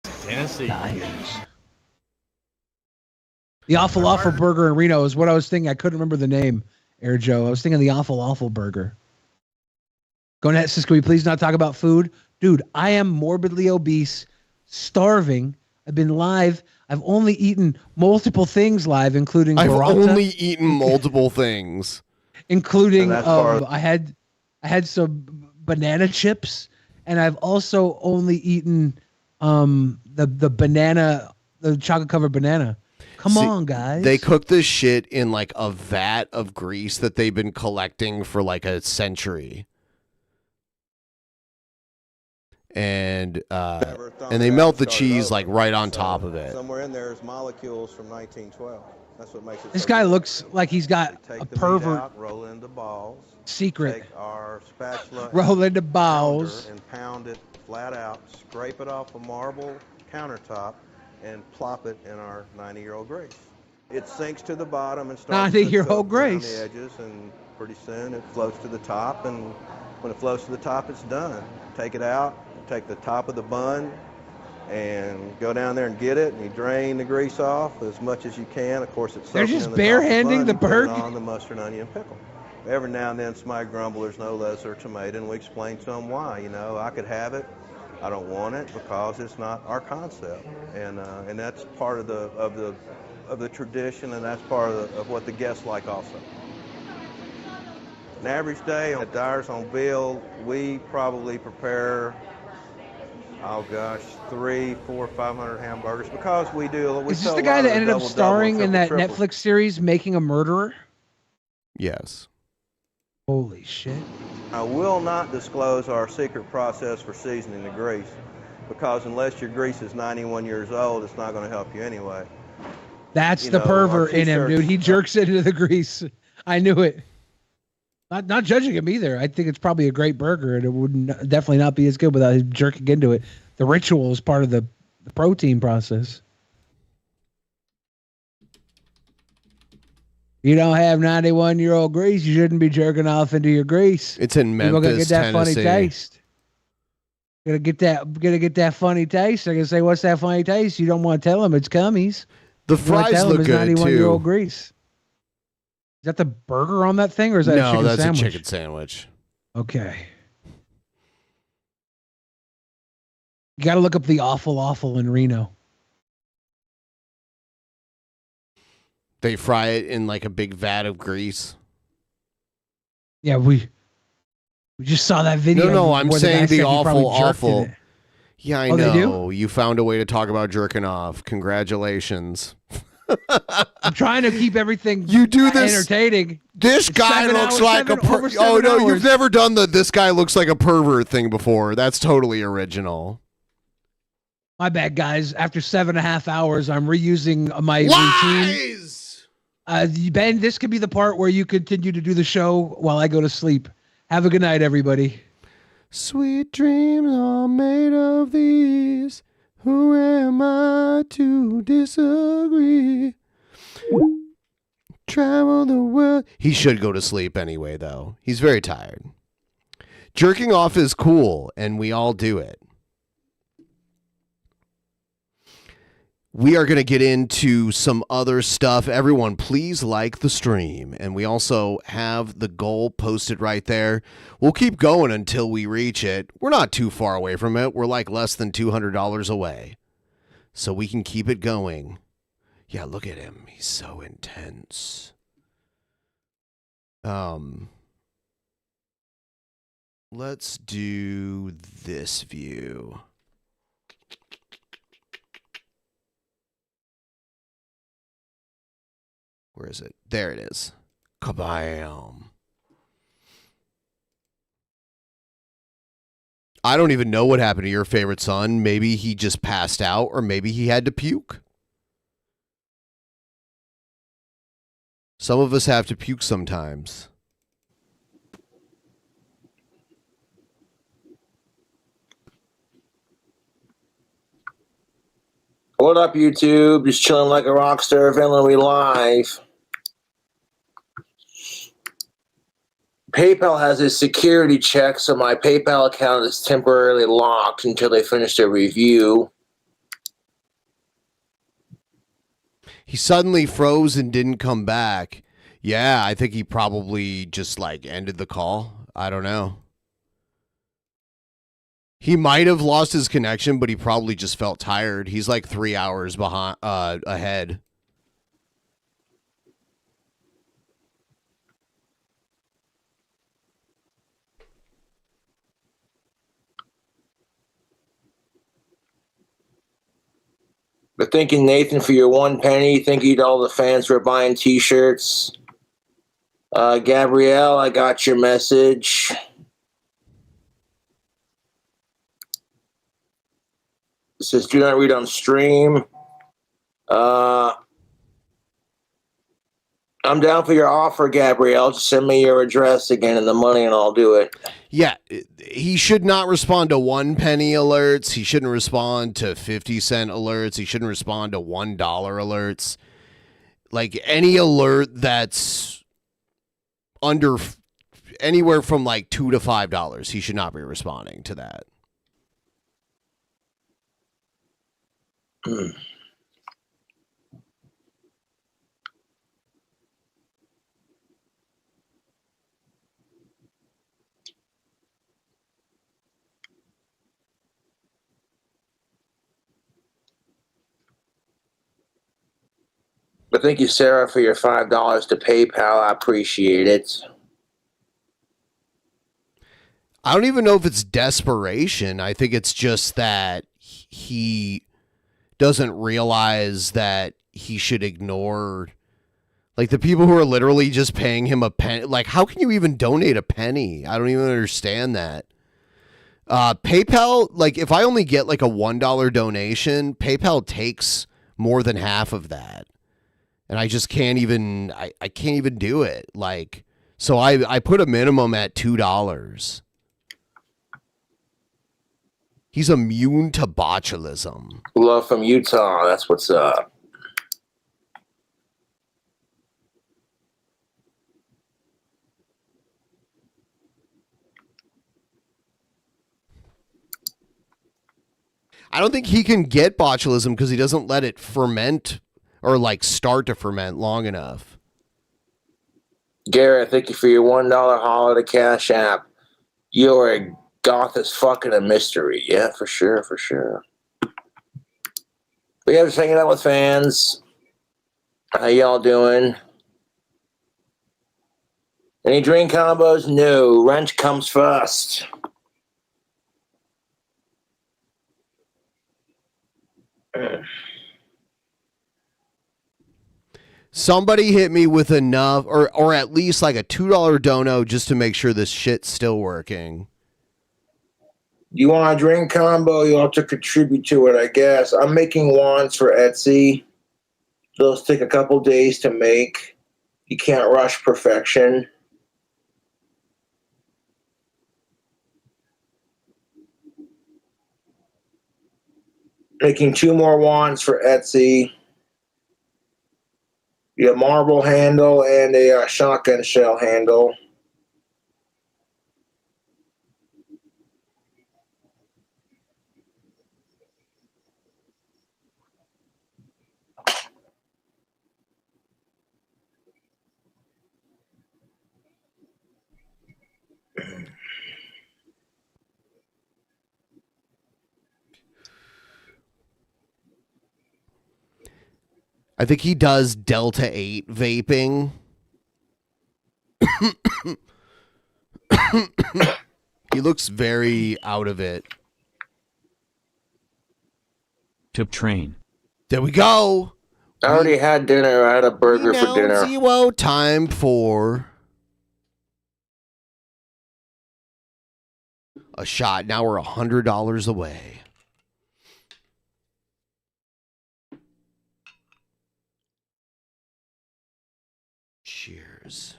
Tennessee. The Awful Burger in Reno is what I was thinking. I couldn't remember the name, Air Joe. I was thinking the Awful Burger. Gonette says, can we please not talk about food? Dude, I am morbidly obese, starving. I've been live. I've only eaten multiple things live, including burrata. I've only eaten multiple things. Including I had some banana chips, and I've also only eaten the chocolate covered banana. Come on, guys. They cook this shit in like a vat of grease that they've been collecting for like a century. And they melt the cheese like right on top of it. Somewhere in there is molecules from 1912. That's what makes it. This guy looks like he's got a pervert out, roll into balls. Secret. Take our spatula. Roll into balls. And pound it flat out. Scrape it off a marble countertop, and plop it in our 90-year-old grace. It sinks to the bottom and starts 90-year-old to soak around grace. the edges, and pretty soon it floats to the top. And when it floats to the top, it's done. Take it out. Take the top of the bun and go down there and get it, and you drain the grease off as much as you can. Of course, it's They're soaking just in the top of barehanding the bun. You put it burger. on the mustard, onion, pickle. Every now and then, somebody grumble there's no lettuce or tomato, and we explain to them why. You know, I could have it, I don't want it because it's not our concept, and that's part of the tradition, and that's part of what the guests like also. An average day at Dyer's on Bill, we probably prepare, oh gosh, 300, 400, 500 hamburgers because we Is this sell the a guy lot that of the ended up double, starring in that triple. Netflix series, Making a Murderer? Yes. Holy shit. I will not disclose our secret process for seasoning the grease because unless your grease is 91 years old, it's not going to help you anyway. That's You the know, pervert our in him, dude. t-shirts- He jerks into the grease. I knew it. Not judging him either. I think it's probably a great burger, and it would definitely not be as good without him jerking into it. The ritual is part of the protein process. You don't have 91-year-old grease, you shouldn't be jerking off into your grease. It's in People gotta Memphis, get that Tennessee. funny taste. Gotta get that funny taste. They're gonna say, "What's that funny taste?" You don't want to tell them it's cummies. The You wanna fries tell them look it's good 91-year-old too. grease. Is that the burger on that thing, or is that a No, chicken that's sandwich? a chicken sandwich. Okay. You got to look up the awful in Reno. They fry it in like a big vat of grease. Yeah, we just saw that video. No, I'm where saying guy the said he probably jerked in awful. it. Yeah, I Oh, they do? know. You found a way to talk about jerking off. Congratulations. I'm trying to keep everything you do this entertaining. This It's guy 7 looks hours, like a over 7 Oh no, hours. you've never done the this guy looks like a pervert thing before. That's totally original. My bad, guys. After 7.5 hours, I'm reusing my routine. Ben, this could be the part where you continue to do the show while I go to sleep. Have a good night, everybody. Sweet dreams are made of these. Who am I to disagree? Travel the world. He should go to sleep anyway, though. He's very tired. Jerking off is cool, and we all do it. We are going to get into some other stuff. Everyone, please like the stream. And we also have the goal posted right there. We'll keep going until we reach it. We're not too far away from it. We're like less than $200 away. So we can keep it going. Yeah, look at him. He's so intense. Let's do this view. Where is it? There it is. Kabam. I don't even know what happened to your favorite son. Maybe he just passed out, or maybe he had to puke. Some of us have to puke sometimes. What up, YouTube? Just chilling like a rock star, feeling we live. PayPal has a security check, so my PayPal account is temporarily locked until they finish their review. He suddenly froze and didn't come back. Yeah, I think he probably just like ended the call. I don't know. He might have lost his connection, but he probably just felt tired. He's like 3 hours behind ahead. But thank you, Nathan, for your 1 penny. Thank you to all the fans for buying t-shirts. Gabrielle, I got your message. It says, do not read on stream. I'm down for your offer, Gabrielle. Just send me your address again and the money, and I'll do it. Yeah, he should not respond to 1 penny alerts. He shouldn't respond to 50-cent alerts. He shouldn't respond to $1 alerts. Like any alert that's under anywhere from like $2 to $5, he should not be responding to that. But thank you, Sarah, for your $5 to PayPal. I appreciate it. I don't even know if it's desperation. I think it's just that he doesn't realize that he should ignore, like, the people who are literally just paying him a penny. Like, how can you even donate a penny? I don't even understand that. PayPal, like, if I only get like a $1 donation, PayPal takes more than half of that. And I just can't even, I can't even do it. Like, so I put a minimum at $2. He's immune to botulism. Love from Utah. That's what's up. I don't think he can get botulism because he doesn't let it ferment or like start to ferment long enough. Garrett, thank you for your $1 holiday cash app. You're a goth as fucking a mystery. Yeah, for sure, for sure. But yeah, just hanging out with fans. How y'all doing? Any drink combos? No. Rent comes first. Somebody hit me with enough, or at least like a $2 dono just to make sure this shit's still working. You want a drink combo? You have to contribute to it, I guess. I'm making wands for Etsy. Those take a couple days to make. You can't rush perfection. Making 2 more wands for Etsy. A marble handle and a shotgun shell handle. I think he does Delta 8 vaping. He looks very out of it. Tip train. There we go. I already had dinner. I had a burger for dinner. Zero time for a shot. Now we're $100 away. Cheers.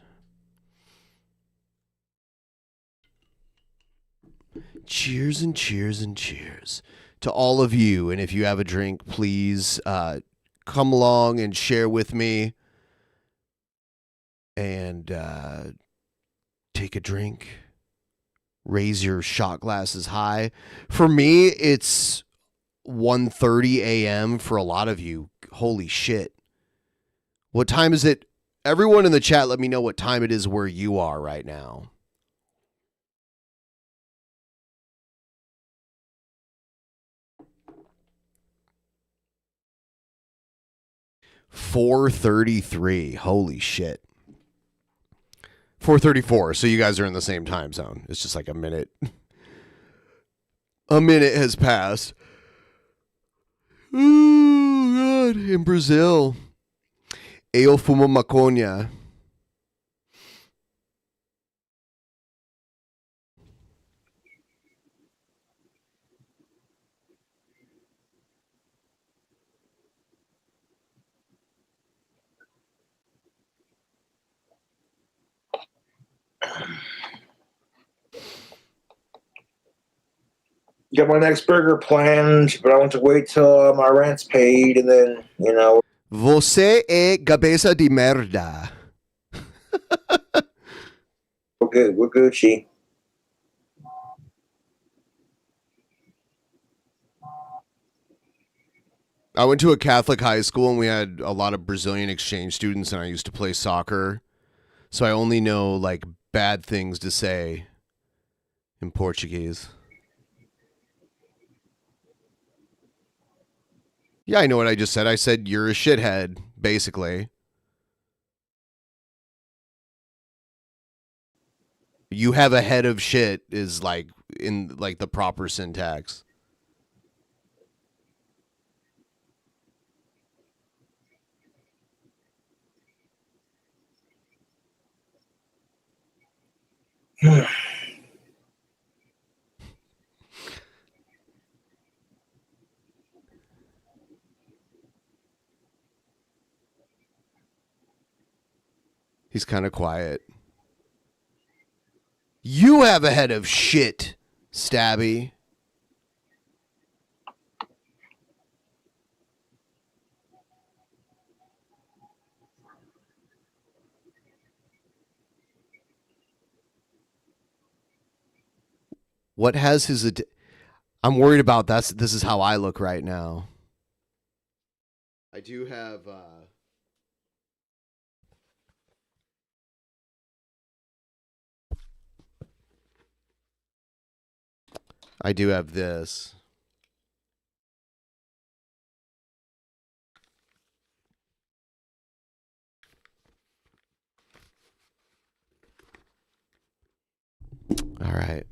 Cheers and cheers and cheers to all of you. And if you have a drink, please come along and share with me and take a drink. Raise your shot glasses high. For me, it's 1:30 a.m. For a lot of you. Holy shit. What time is it? Everyone in the chat, let me know what time it is where you are right now. $4:33. Holy shit. 4:34. So you guys are in the same time zone. It's just like a minute. A minute has passed. Oh, God. In Brazil. Eu fumo maconha. Got my next burger planned, but I want to wait till my rent's paid and then, you know. Você é cabeça de merda. We're good. We're Gucci. I went to a Catholic high school and we had a lot of Brazilian exchange students and I used to play soccer. So I only know like bad things to say in Portuguese. Yeah, I know what I just said. I said, you're a shithead, basically. You have a head of shit is like in like the proper syntax. He's kind of quiet. You have a head of shit, Stabby. What has his... I'm worried about this is how I look right now. I do have... I do have this. All right.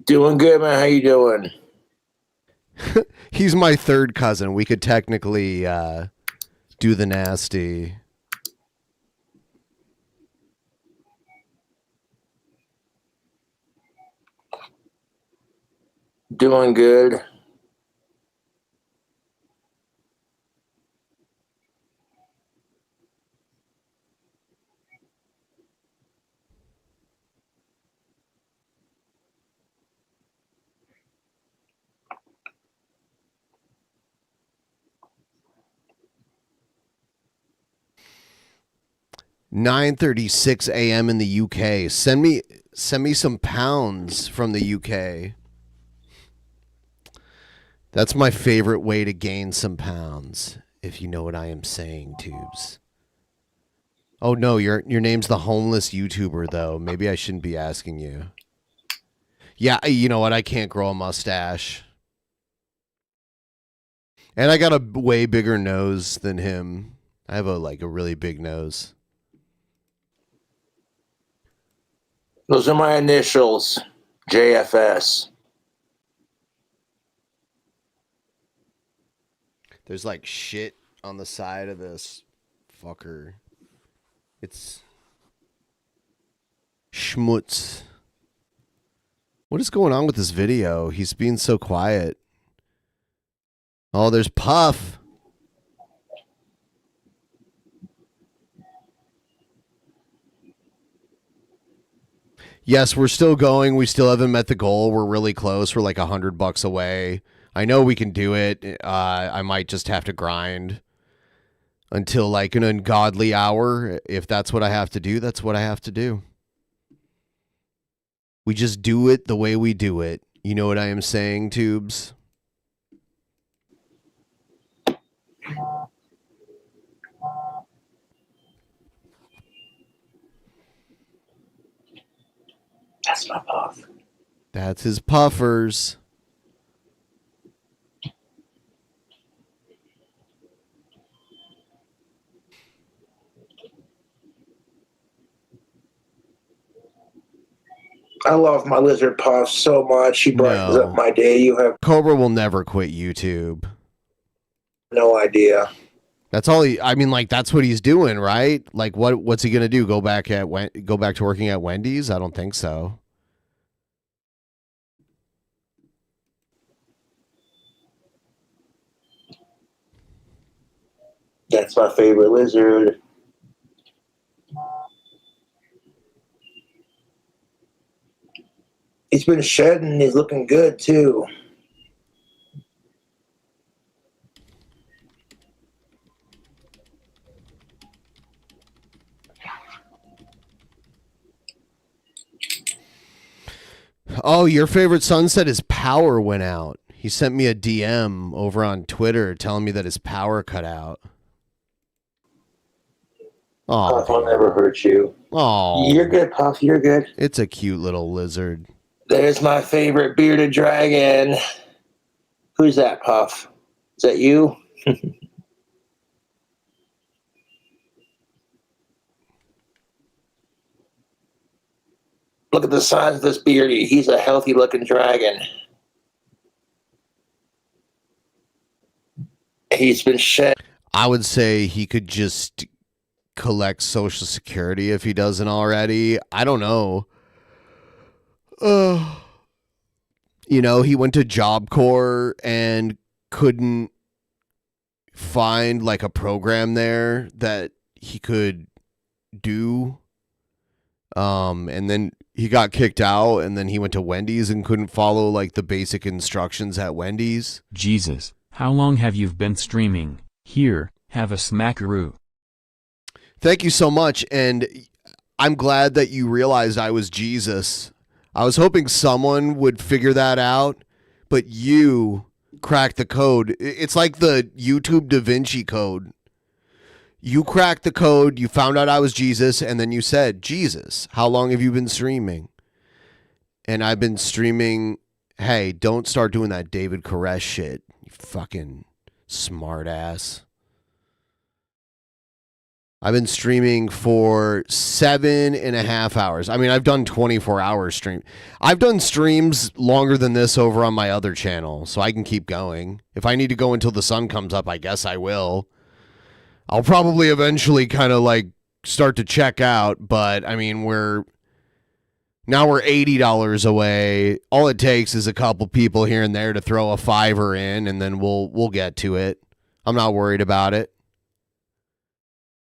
Doing good, man. How you doing? He's my third cousin. We could technically do the nasty. Doing good. $9:36 a.m. in the UK. Send me some pounds from the UK. That's my favorite way to gain some pounds, if you know what I am saying, Tubes. Oh no, your name's the homeless YouTuber though. Maybe I shouldn't be asking you. Yeah, you know what? I can't grow a mustache. And I got a way bigger nose than him. I have a really big nose. Those are my initials, JFS. There's like shit on the side of this fucker. It's schmutz. What is going on with this video? He's being so quiet. Oh, there's Puff. Yes, we're still going. We still haven't met the goal. We're really close. We're like $100 away. I know we can do it. I might just have to grind until like an ungodly hour. If that's what I have to do, that's what I have to do. We just do it the way we do it. You know what I am saying, Tubes? That's my puff. That's his puffers. I love my lizard puff so much. She brightens up my day. You have Cobra will never quit YouTube. no idea. That's all he. I mean, like that's what he's doing, right? Like, what's he gonna do? Go back to working at Wendy's? I don't think so. That's my favorite lizard. He's been shedding. He's looking good too. Oh, your favorite son said his power went out. He sent me a DM over on Twitter telling me that his power cut out. Oh, Puff, I'll never hurt you. oh, You're good, Puff. You're good. It's a cute little lizard. There's my favorite bearded dragon. Who's that, Puff? Is that you? Look at the size of this beardy. He's a healthy-looking dragon. He's been shed. I would say he could just collect Social Security if he doesn't already. I don't know. You know, he went to Job Corps and couldn't find like a program there that he could do. And then he got kicked out, and then he went to Wendy's and couldn't follow like the basic instructions at Wendy's. Jesus, how long have you been streaming? Here, have a smackaroo. Thank you so much, and I'm glad that you realized I was Jesus. I was hoping someone would figure that out, but you cracked the code. It's like the YouTube Da Vinci Code. You cracked the code, you found out I was Jesus, and then you said, Jesus, how long have you been streaming? And I've been streaming, hey, don't start doing that David Koresh shit, you fucking smart ass. I've been streaming for 7.5 hours. I mean, I've done 24-hour stream. I've done streams longer than this over on my other channel, so I can keep going. If I need to go until the sun comes up, I guess I will. I'll probably eventually kind of like start to check out, but I mean, we're $80 away. All it takes is a couple people here and there to throw a $5 in, and then we'll get to it. I'm not worried about it.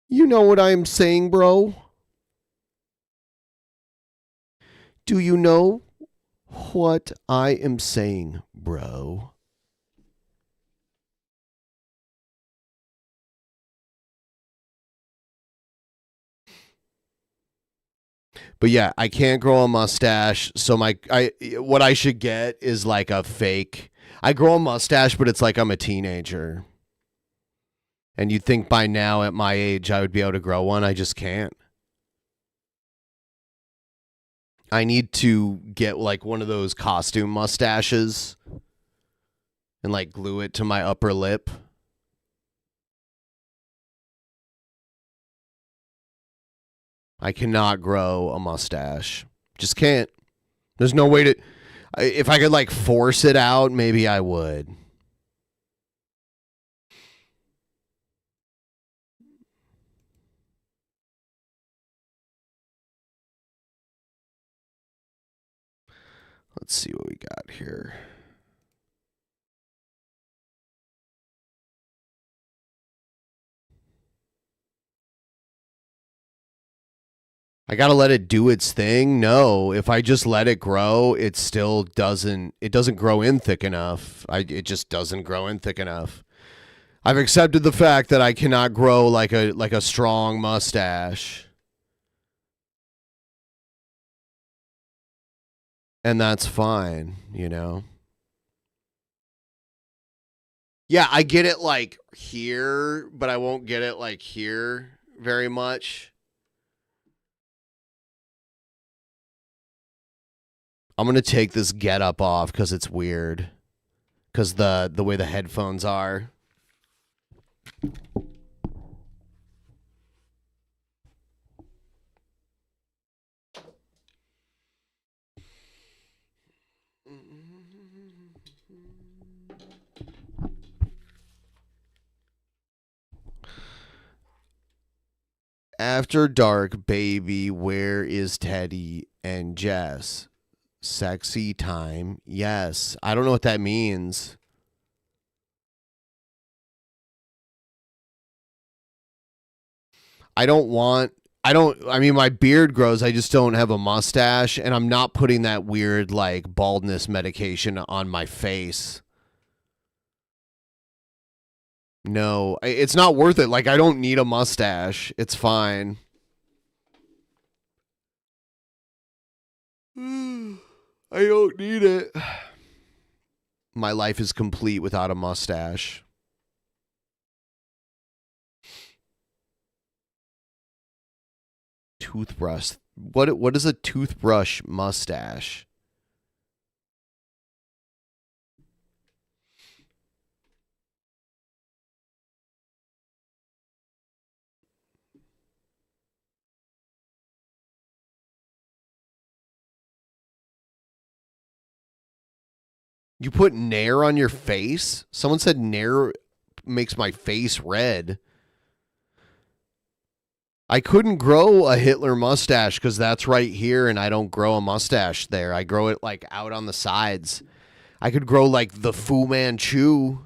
You know what I'm saying, bro? Do you know what I am saying, bro? But yeah, I can't grow a mustache, so what I should get is like a fake. I grow a mustache, but it's like I'm a teenager. And you'd think by now at my age I would be able to grow one. I just can't. I need to get like one of those costume mustaches and like glue it to my upper lip. I cannot grow a mustache. Just can't. There's no way to... If I could like force it out, maybe I would. Let's see what we got here. I gotta let it do its thing. No, if I just let it grow, it still doesn't. It doesn't grow in thick enough. It just doesn't grow in thick enough. I've accepted the fact that I cannot grow like a strong mustache. And that's fine, you know? Yeah, I get it like here, but I won't get it like here very much. I'm going to take this getup off because it's weird. Because the way the headphones are. After dark, baby, where is Teddy and Jess? Sexy time. Yes. I don't know what that means. I mean, my beard grows. I just don't have a mustache, and I'm not putting that weird, like, baldness medication on my face. No, it's not worth it. Like, I don't need a mustache. It's fine. I don't need it. My life is complete without a mustache. Toothbrush. What is a toothbrush mustache? You put Nair on your face? Someone said Nair makes my face red. I couldn't grow a Hitler mustache because that's right here, and I don't grow a mustache there. I grow it like out on the sides. I could grow like the Fu Manchu.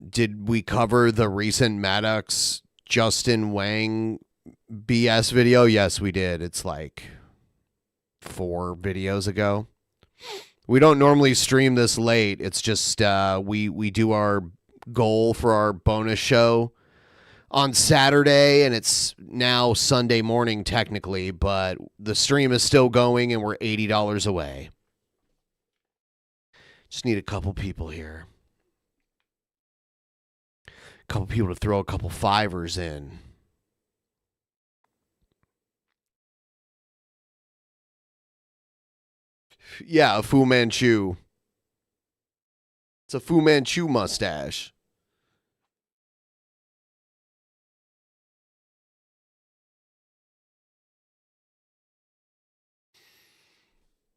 Did we cover the recent Maddox Justin Wang BS video? Yes, we did. It's like 4 videos ago. We don't normally stream this late. It's just we do our goal for our bonus show on Saturday, and it's now Sunday morning technically, but the stream is still going, and we're $80 away. Just need a couple people here. A couple people to throw a couple fivers in. Yeah, a Fu Manchu. It's a Fu Manchu mustache.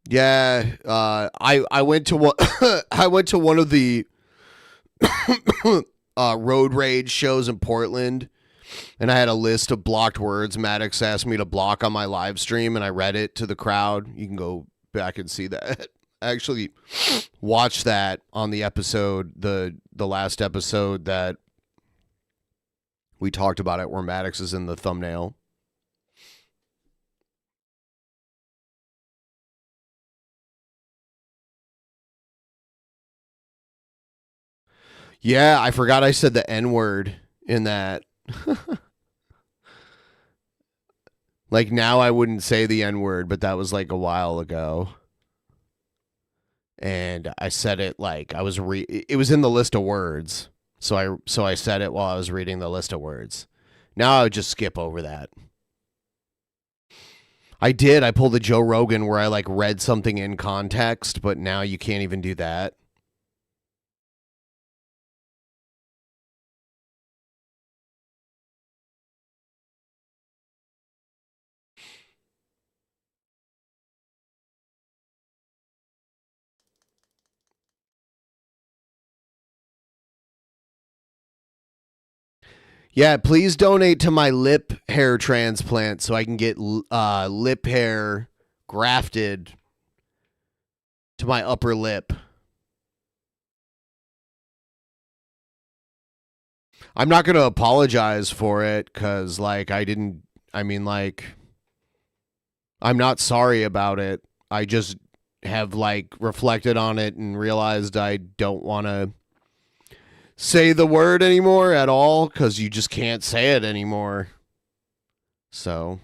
Yeah, I went to one I went to one of the road rage shows in Portland, and I had a list of blocked words Maddox asked me to block on my live stream, and I read it to the crowd. You can go back and see that. I actually watched that on the episode, the last episode that we talked about it, where Maddox is in the thumbnail. Yeah, I forgot I said the N-word in that. Like, now I wouldn't say the N-word, but that was like a while ago. And I said it like I was it was in the list of words. So I said it while I was reading the list of words. Now I would just skip over that. I did. I pulled a Joe Rogan where I like read something in context, but now you can't even do that. Yeah, please donate to my lip hair transplant so I can get lip hair grafted to my upper lip. I'm not going to apologize for it because, like, I'm not sorry about it. I just have, like, reflected on it and realized I don't want to say the word anymore at all because you just can't say it anymore. So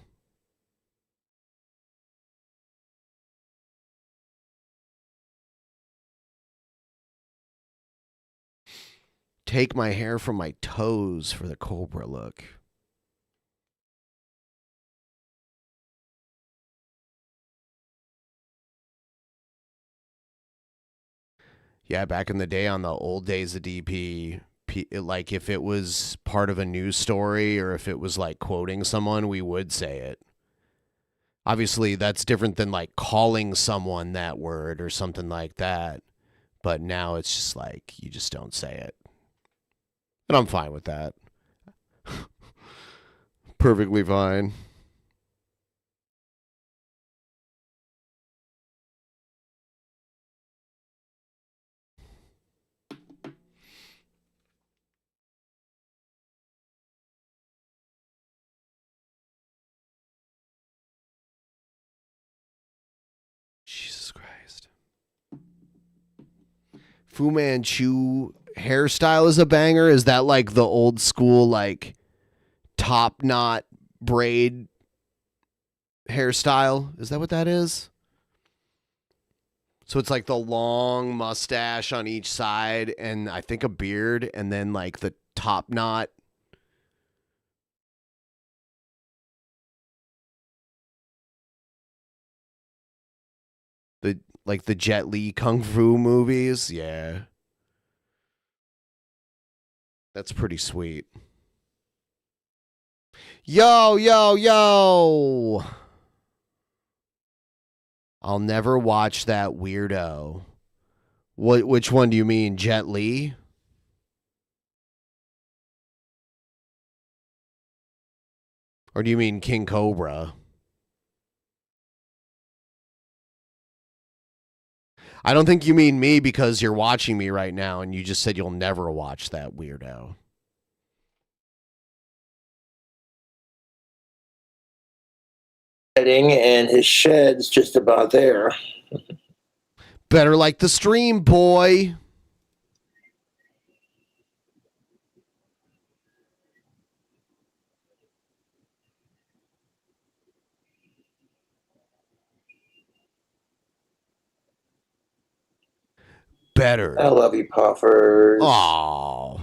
take my hair from my toes for the Cobra look. Yeah, back in the day on the old days of DP, like if it was part of a news story or if it was like quoting someone, we would say it. Obviously, that's different than like calling someone that word or something like that. But now it's just like you just don't say it. And I'm fine with that. Perfectly fine. Jesus Christ. Fu Manchu hairstyle is a banger. Is that like the old school, like top knot braid hairstyle? Is that what that is? So it's like the long mustache on each side and I think a beard and then like the top knot. Like the Jet Li Kung Fu movies. Yeah. That's pretty sweet. Yo, yo, yo. I'll never watch that weirdo. Which one do you mean, Jet Li? Or do you mean King Cobra? I don't think you mean me because you're watching me right now and you just said you'll never watch that weirdo. And his shed's just about there. Better like the stream, boy. Better. I love you, Puffers. Aww.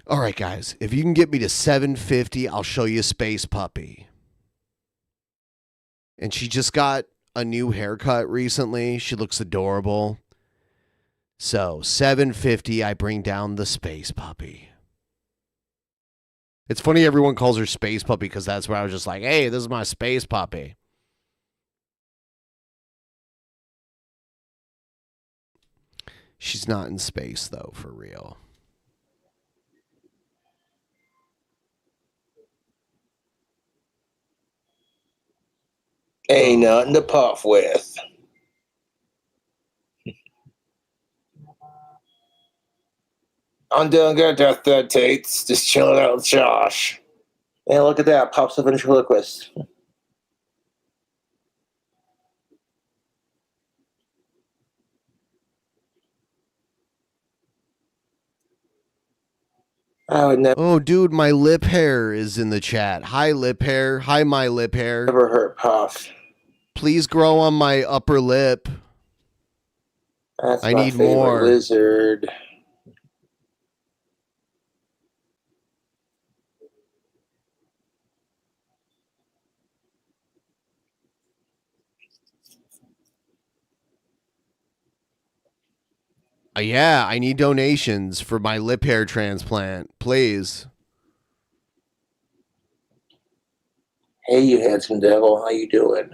All right, guys. If you can get me to 750, I'll show you Space Puppy. And she just got a new haircut recently. She looks adorable. So, 750, I bring down the Space Puppy. It's funny everyone calls her Space Puppy because that's where I was just like, hey, this is my Space Puppy. She's not in space, though, for real. Ain't nothing to puff with. I'm doing good, Death Dead Tates. Just chilling out with Josh. And look at that, Puff's a ventriloquist. I would never. Oh, dude, my lip hair is in the chat. Hi, lip hair. Hi, my lip hair. Never hurt Puff. Please grow on my upper lip. That's I my need favorite more. lizard. Yeah, I need donations for my lip hair transplant, please. Hey, you handsome devil. How you doing?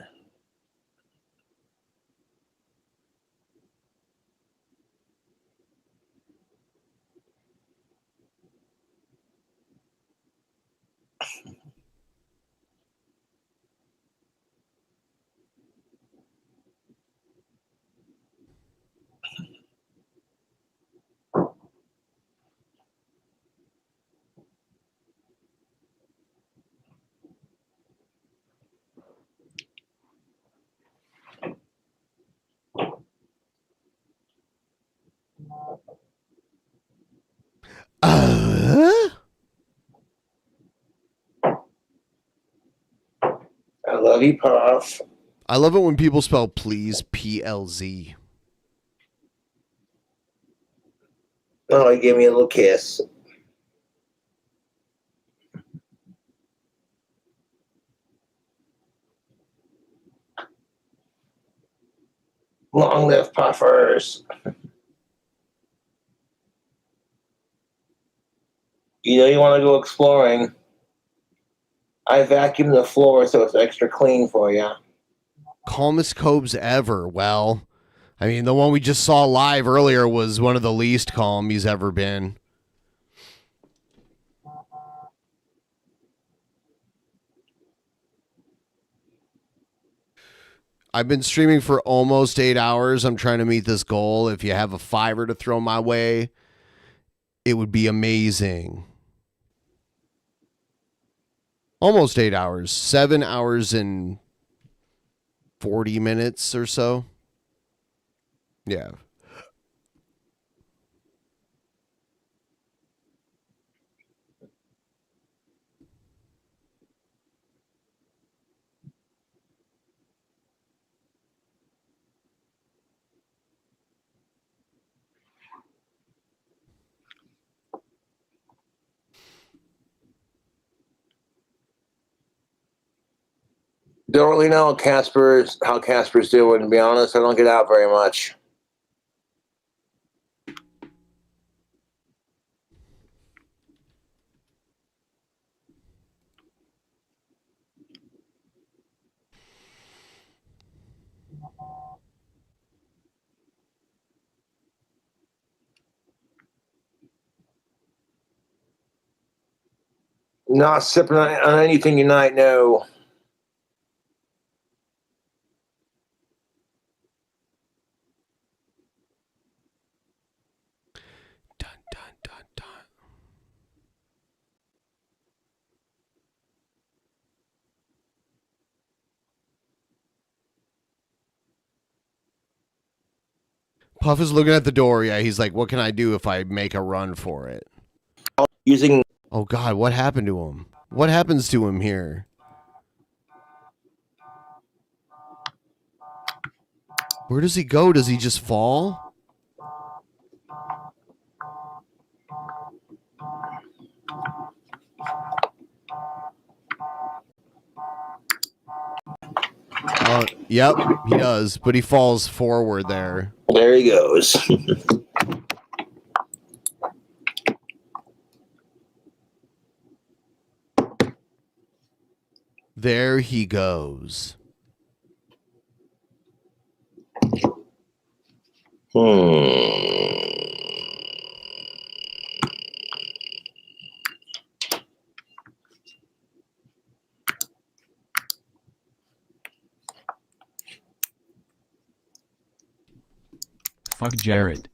I love you, Puff. I love it when people spell please, PLZ. Oh, he gave me a little kiss. Long live Puffers. You know you want to go exploring. I vacuum the floor so it's extra clean for you. Calmest Cobes ever. Well, I mean, the one we just saw live earlier was one of the least calm he's ever been. I've been streaming for almost 8 hours. I'm trying to meet this goal. If you have a $5 to throw my way, it would be amazing. Almost 8 hours. 7 hours and 40 minutes or so. Yeah. Don't really know how Casper's doing, to be honest. I don't get out very much. Not sipping on anything tonight, no. Puff is looking at the door. Yeah, he's like, what can I do if I make a run for it? Using. Oh, God, what happened to him? What happens to him here? Where does he go? Does he just fall? Oh, yep, he does, but he falls forward there. There he goes. There he goes. Fuck Jared.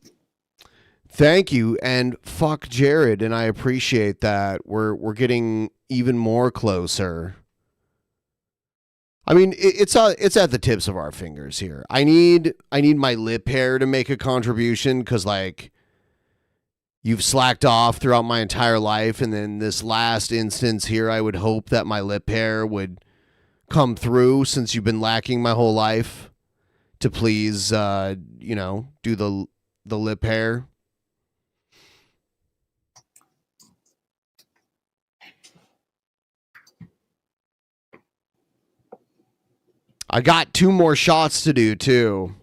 Thank you, and fuck Jared, and I appreciate that. We're getting even more closer. I mean, it's at the tips of our fingers here. I need my lip hair to make a contribution because, like, you've slacked off throughout my entire life, and then this last instance here, I would hope that my lip hair would come through since you've been lacking my whole life to please, do the lip hair. I got 2 more shots to do, too.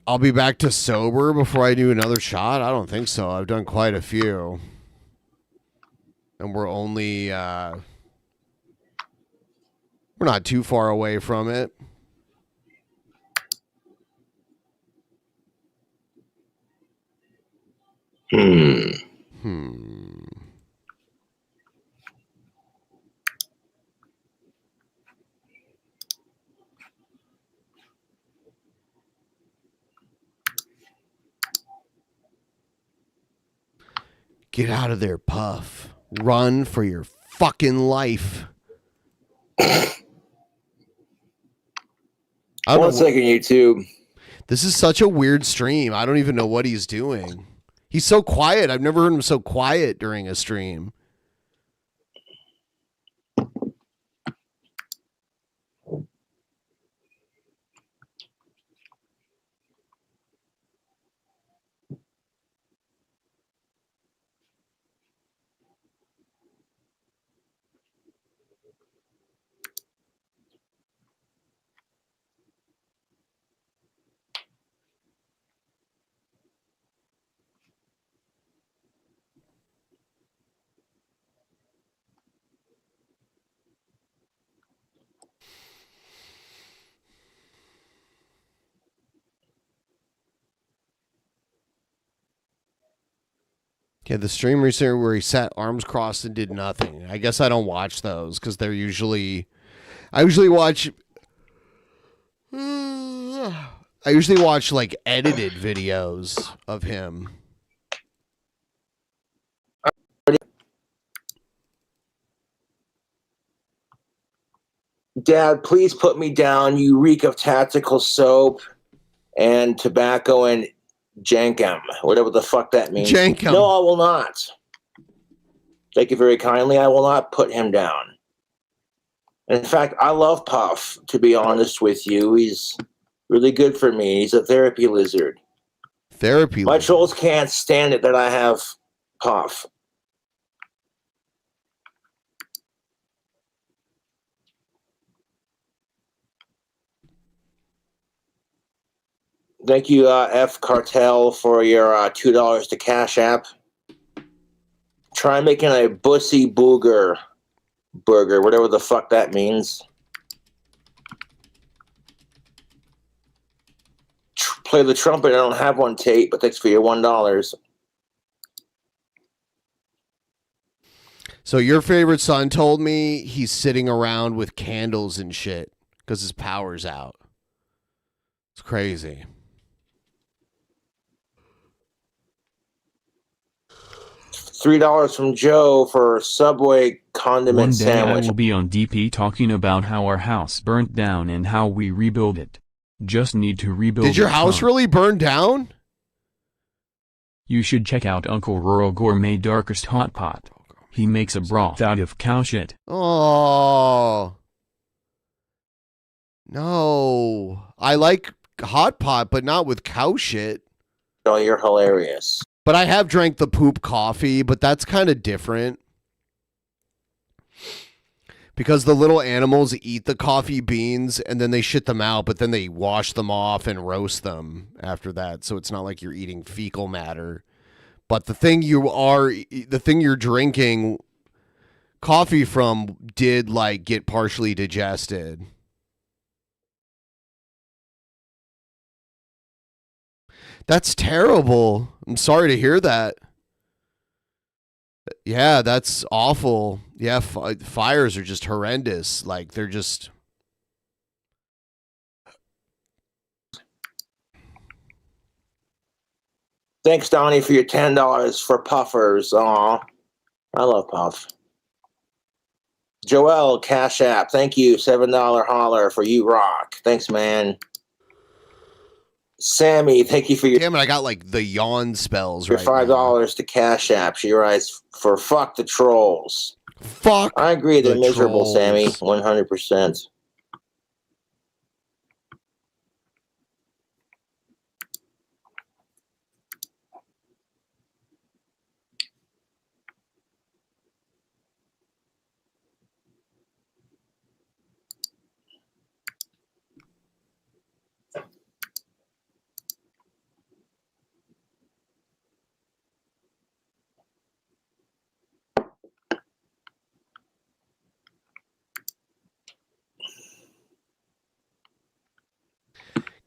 I'll be back to sober before I do another shot? I don't think so. I've done quite a few. And we're only, we're not too far away from it. Get out of there, Puff. Run for your fucking life. One second, YouTube. This is such a weird stream. I don't even know what he's doing. He's so quiet. I've never heard him so quiet during a stream. Yeah, the stream recently where he sat arms crossed and did nothing. I guess I don't watch those because they're usually... I usually watch like edited videos of him. Dad, please put me down. You reek of tactical soap and tobacco and jankum, whatever the fuck that means. Jankum. No, I will not. Thank you very kindly. I will not put him down. In fact, I love Puff, to be honest with you. He's really good for me. He's a therapy lizard. Therapy My lizard. trolls can't stand it that I have Puff. Thank you, F Cartel, for your $2 to Cash App. Try making a bussy booger burger, whatever the fuck that means. Play the trumpet. I don't have one, Tate, but thanks for your $1. So your favorite son told me he's sitting around with candles and shit because his power's out. It's crazy. $3 from Joe for Subway condiment One day sandwich. I will be on DP talking about how our house burnt down and how we rebuild it. Just need to rebuild it. Did your house really burn down? You should check out Uncle Rural Gourmet Darkest Hot Pot. He makes a broth out of cow shit. Oh. No. I like hot pot, but not with cow shit. Oh, you're hilarious. But I have drank the poop coffee, but that's kind of different. Because the little animals eat the coffee beans and then they shit them out, but then they wash them off and roast them after that. So it's not like you're eating fecal matter. But the thing you're drinking coffee from did like get partially digested. That's terrible. I'm sorry to hear that. Yeah, that's awful. Yeah, fires are just horrendous. Like, they're just... Thanks, Donnie, for your $10 for Puffers. Aw, I love Puff. Joel, Cash App. Thank you. $7 holler for You Rock. Thanks, man. Sammy, thank you for your... Damn it, I got like the yawn spells your right $5 to Cash App. She writes for fuck the trolls. Fuck. I agree. They're the miserable, trolls. Sammy. 100%.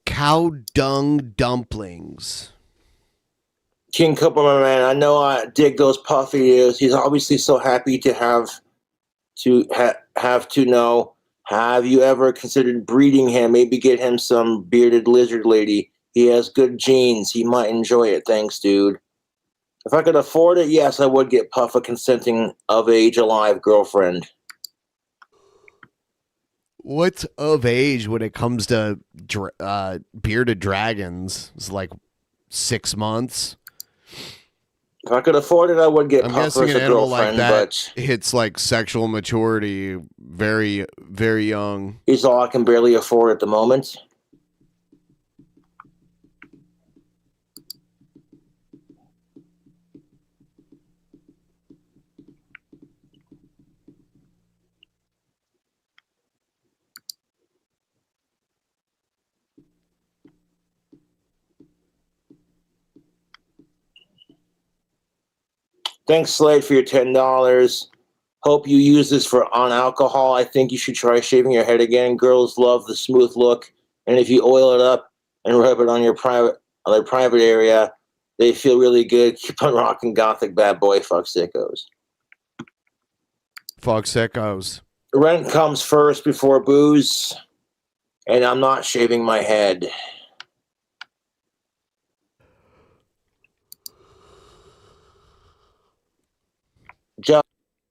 Cow dung dumplings. King Cobra, my man, I know I dig those Puff videos. He's obviously so happy to have to know. Have you ever considered breeding him? Maybe get him some bearded lizard lady. He has good genes. He might enjoy it. Thanks, dude. If I could afford it, yes, I would get Puff a consenting of age alive girlfriend. What's of age when it comes to bearded dragons? It's like 6 months. If I could afford it, I would get I'm Puff guessing as an a animal like girlfriend, that but hits like sexual maturity very, very young. he's all I can barely afford at the moment. Thanks, Slade, for your $10. Hope you use this for on alcohol. I think you should try shaving your head again. Girls love the smooth look, and if you oil it up and rub it on your private area, they feel really good. Keep on rocking gothic, bad boy. Fuck sickos. Fuck sickos. Rent comes first before booze, and I'm not shaving my head.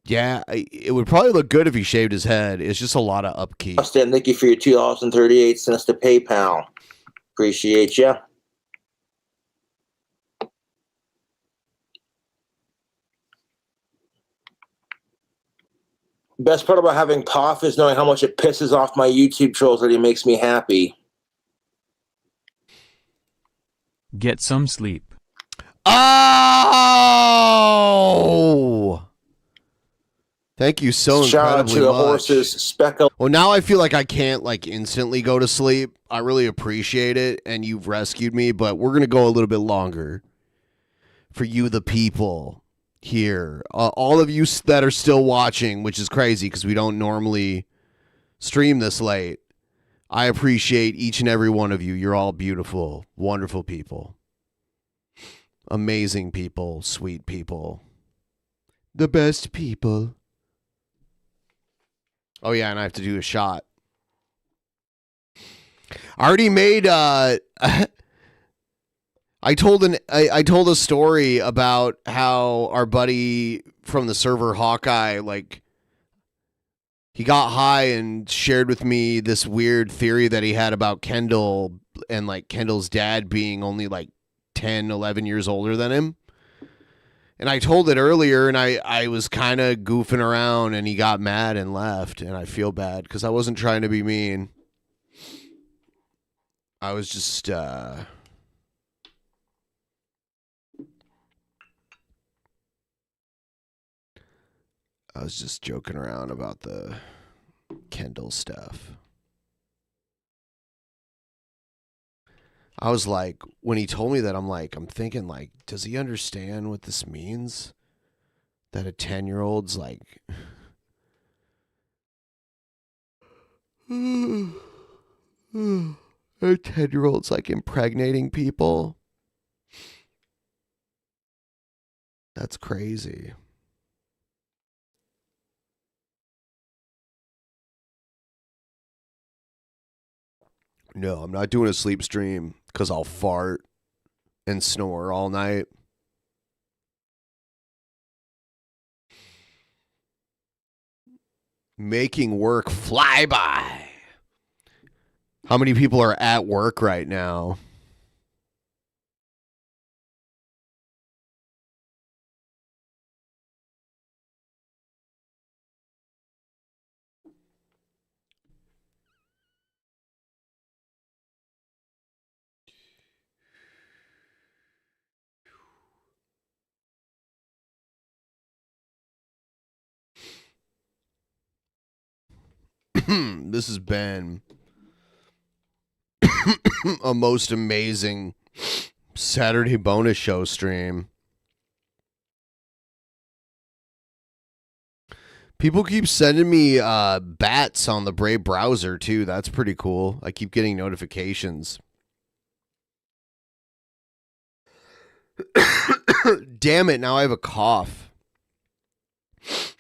Yeah, it would probably look good if he shaved his head. It's just a lot of upkeep. Austin, thank you for your $2.38 to PayPal. Appreciate you. Best part about having Puff is knowing how much it pisses off my YouTube trolls that he makes me happy. Get some sleep. Oh! Thank you so Shout out incredibly to the much. horses, Speckle. Well, now I feel like I can't like instantly go to sleep. I really appreciate it, and you've rescued me, but we're gonna go a little bit longer for you, the people here. All of you that are still watching, which is crazy because we don't normally stream this late. I appreciate each and every one of you. You're all beautiful, wonderful people. Amazing people, sweet people. The best people. Oh yeah, and I have to do a shot. I already made I told a story about how our buddy from the server Hawkeye, like, he got high and shared with me this weird theory that he had about Kendall and like Kendall's dad being only like 10, 11 years older than him. And I told it earlier, and I was kind of goofing around, and he got mad and left, and I feel bad because I wasn't trying to be mean. I was just joking around about the Kendall stuff. I was like, when he told me that, I'm thinking, like, does he understand what this means? That a 10-year-old's like, a 10-year-old's like impregnating people? That's crazy. No, I'm not doing a sleep stream because I'll fart and snore all night. Making work fly by. How many people are at work right now? This has been a most amazing Saturday bonus show stream. People keep sending me bats on the Brave browser too. That's pretty cool. I keep getting notifications. Damn it, now I have a cough.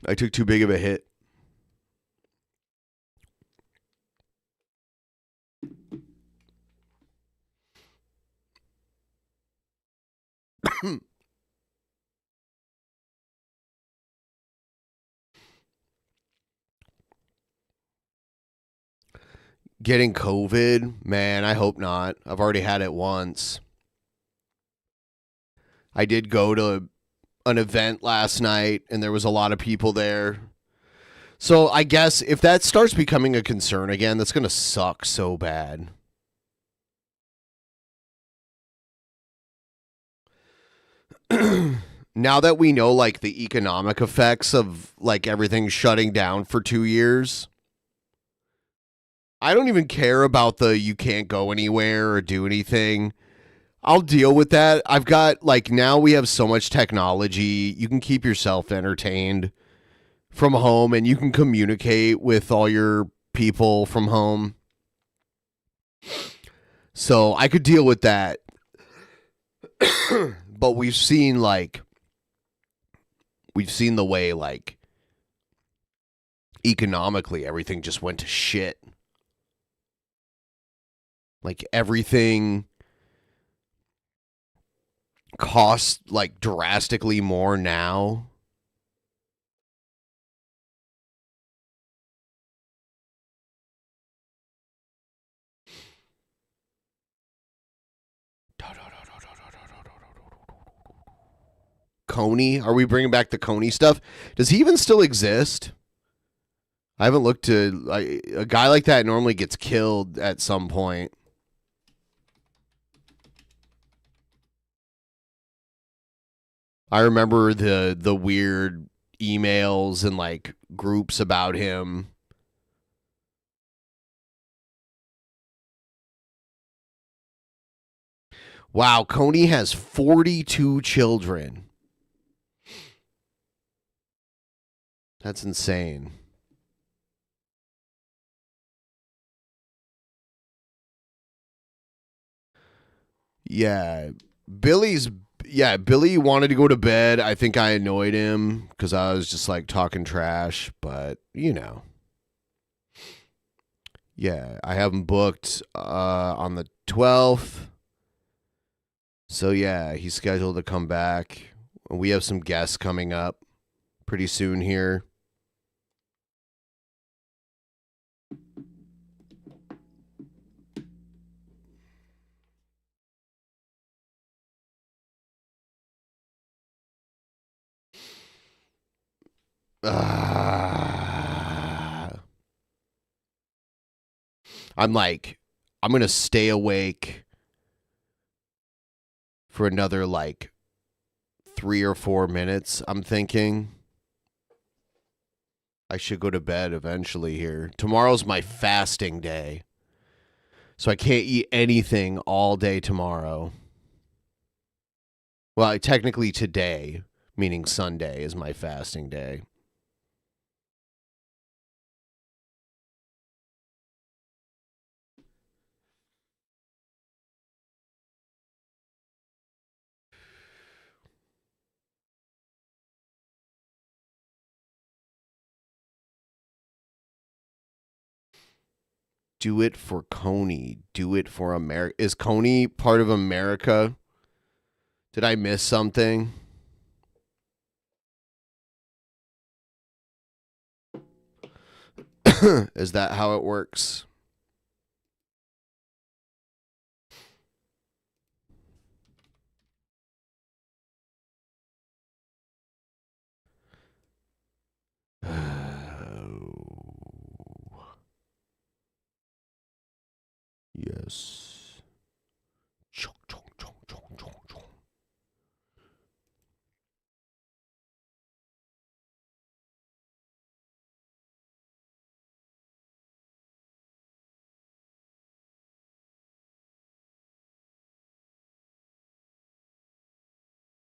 I took too big of a hit. Getting COVID? Man, I hope not. I've already had it once. I did go to an event last night, and there was a lot of people there. So I guess if that starts becoming a concern again, that's going to suck so bad. Now that we know, like, the economic effects of, like, everything shutting down for 2 years, I don't even care about the you can't go anywhere or do anything. I'll deal with that. I've got, like, now we have so much technology. You can keep yourself entertained from home, and you can communicate with all your people from home. So I could deal with that. But we've seen the way, like, economically everything just went to shit. Like, everything costs, like, drastically more now Coney? Are we bringing back the Coney stuff? Does he even still exist? I haven't looked to, like, a guy like that normally gets killed at some point. I remember the weird emails and like groups about him. Wow, Coney has 42 children. That's insane. Yeah, Billy wanted to go to bed. I think I annoyed him because I was just like talking trash, but you know. Yeah, I have him booked on the 12th. So yeah, he's scheduled to come back. We have some guests coming up pretty soon here. I'm going to stay awake for another like 3 or 4 minutes, I'm thinking. I should go to bed eventually here. Tomorrow's my fasting day. So I can't eat anything all day tomorrow. Well, technically today, meaning Sunday, is my fasting day. Do it for Coney. Do it for America. Is Coney part of America? Did I miss something? Is that how it works? Yes.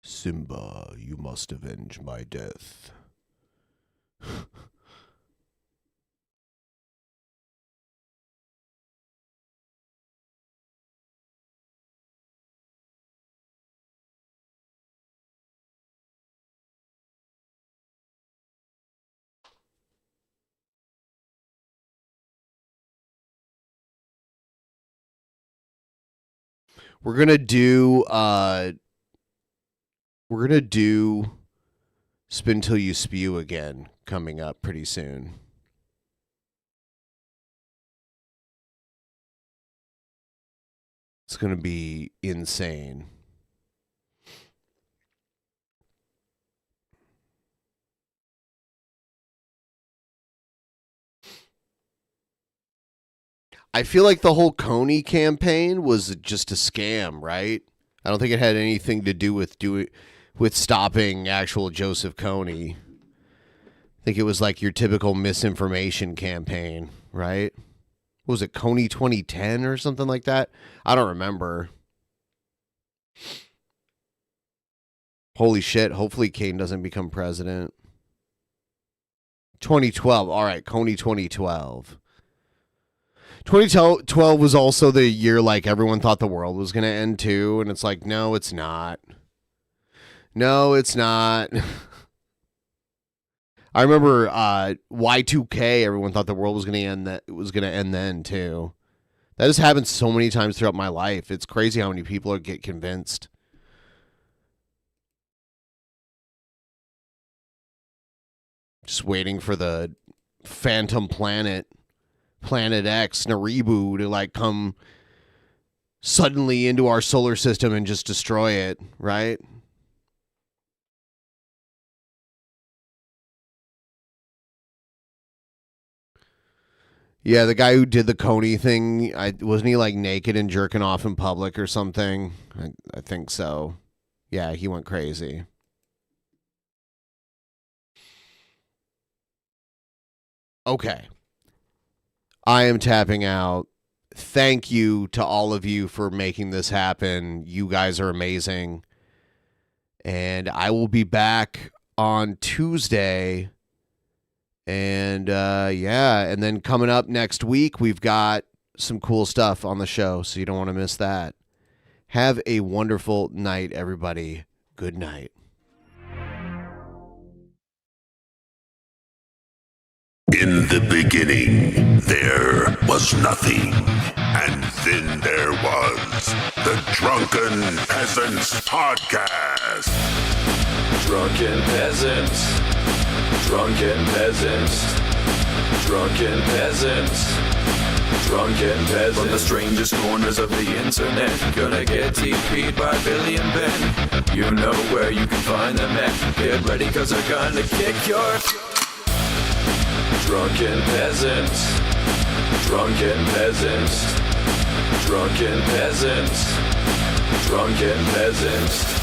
Simba, you must avenge my death. We're gonna do Spin Till You Spew again coming up pretty soon. It's gonna be insane. I feel like the whole Coney campaign was just a scam, right? I don't think it had anything to do with stopping actual Joseph Coney. I think it was like your typical misinformation campaign, right? What was it, Coney 2010 or something like that? I don't remember. Holy shit, hopefully Kane doesn't become president. 2012, all right, Coney 2012. 2012 was also the year like everyone thought the world was going to end too, and it's like, no, it's not. No, it's not. I remember Y2K, everyone thought the world was going to end then too. That has happened so many times throughout my life. It's crazy how many people get convinced. Just waiting for the Phantom Planet X, Naribu, to like come suddenly into our solar system and just destroy it, right? Yeah, the guy who did the Coney thing, wasn't he like naked and jerking off in public or something? I think so. Yeah, he went crazy. Okay. I am tapping out. Thank you to all of you for making this happen. You guys are amazing. And I will be back on Tuesday. And and then coming up next week, we've got some cool stuff on the show, so you don't want to miss that. Have a wonderful night, everybody. Good night. In the beginning, there was nothing. And then there was the Drunken Peasants Podcast. Drunken Peasants. Drunken Peasants. Drunken Peasants. Drunken Peasants. From the strangest corners of the internet, gonna get TP'd by Billy and Ben. You know where you can find them at. Get ready, cause they're gonna kick your... Drunken Peasants. Drunken Peasants. Drunken Peasants. Drunken Peasants.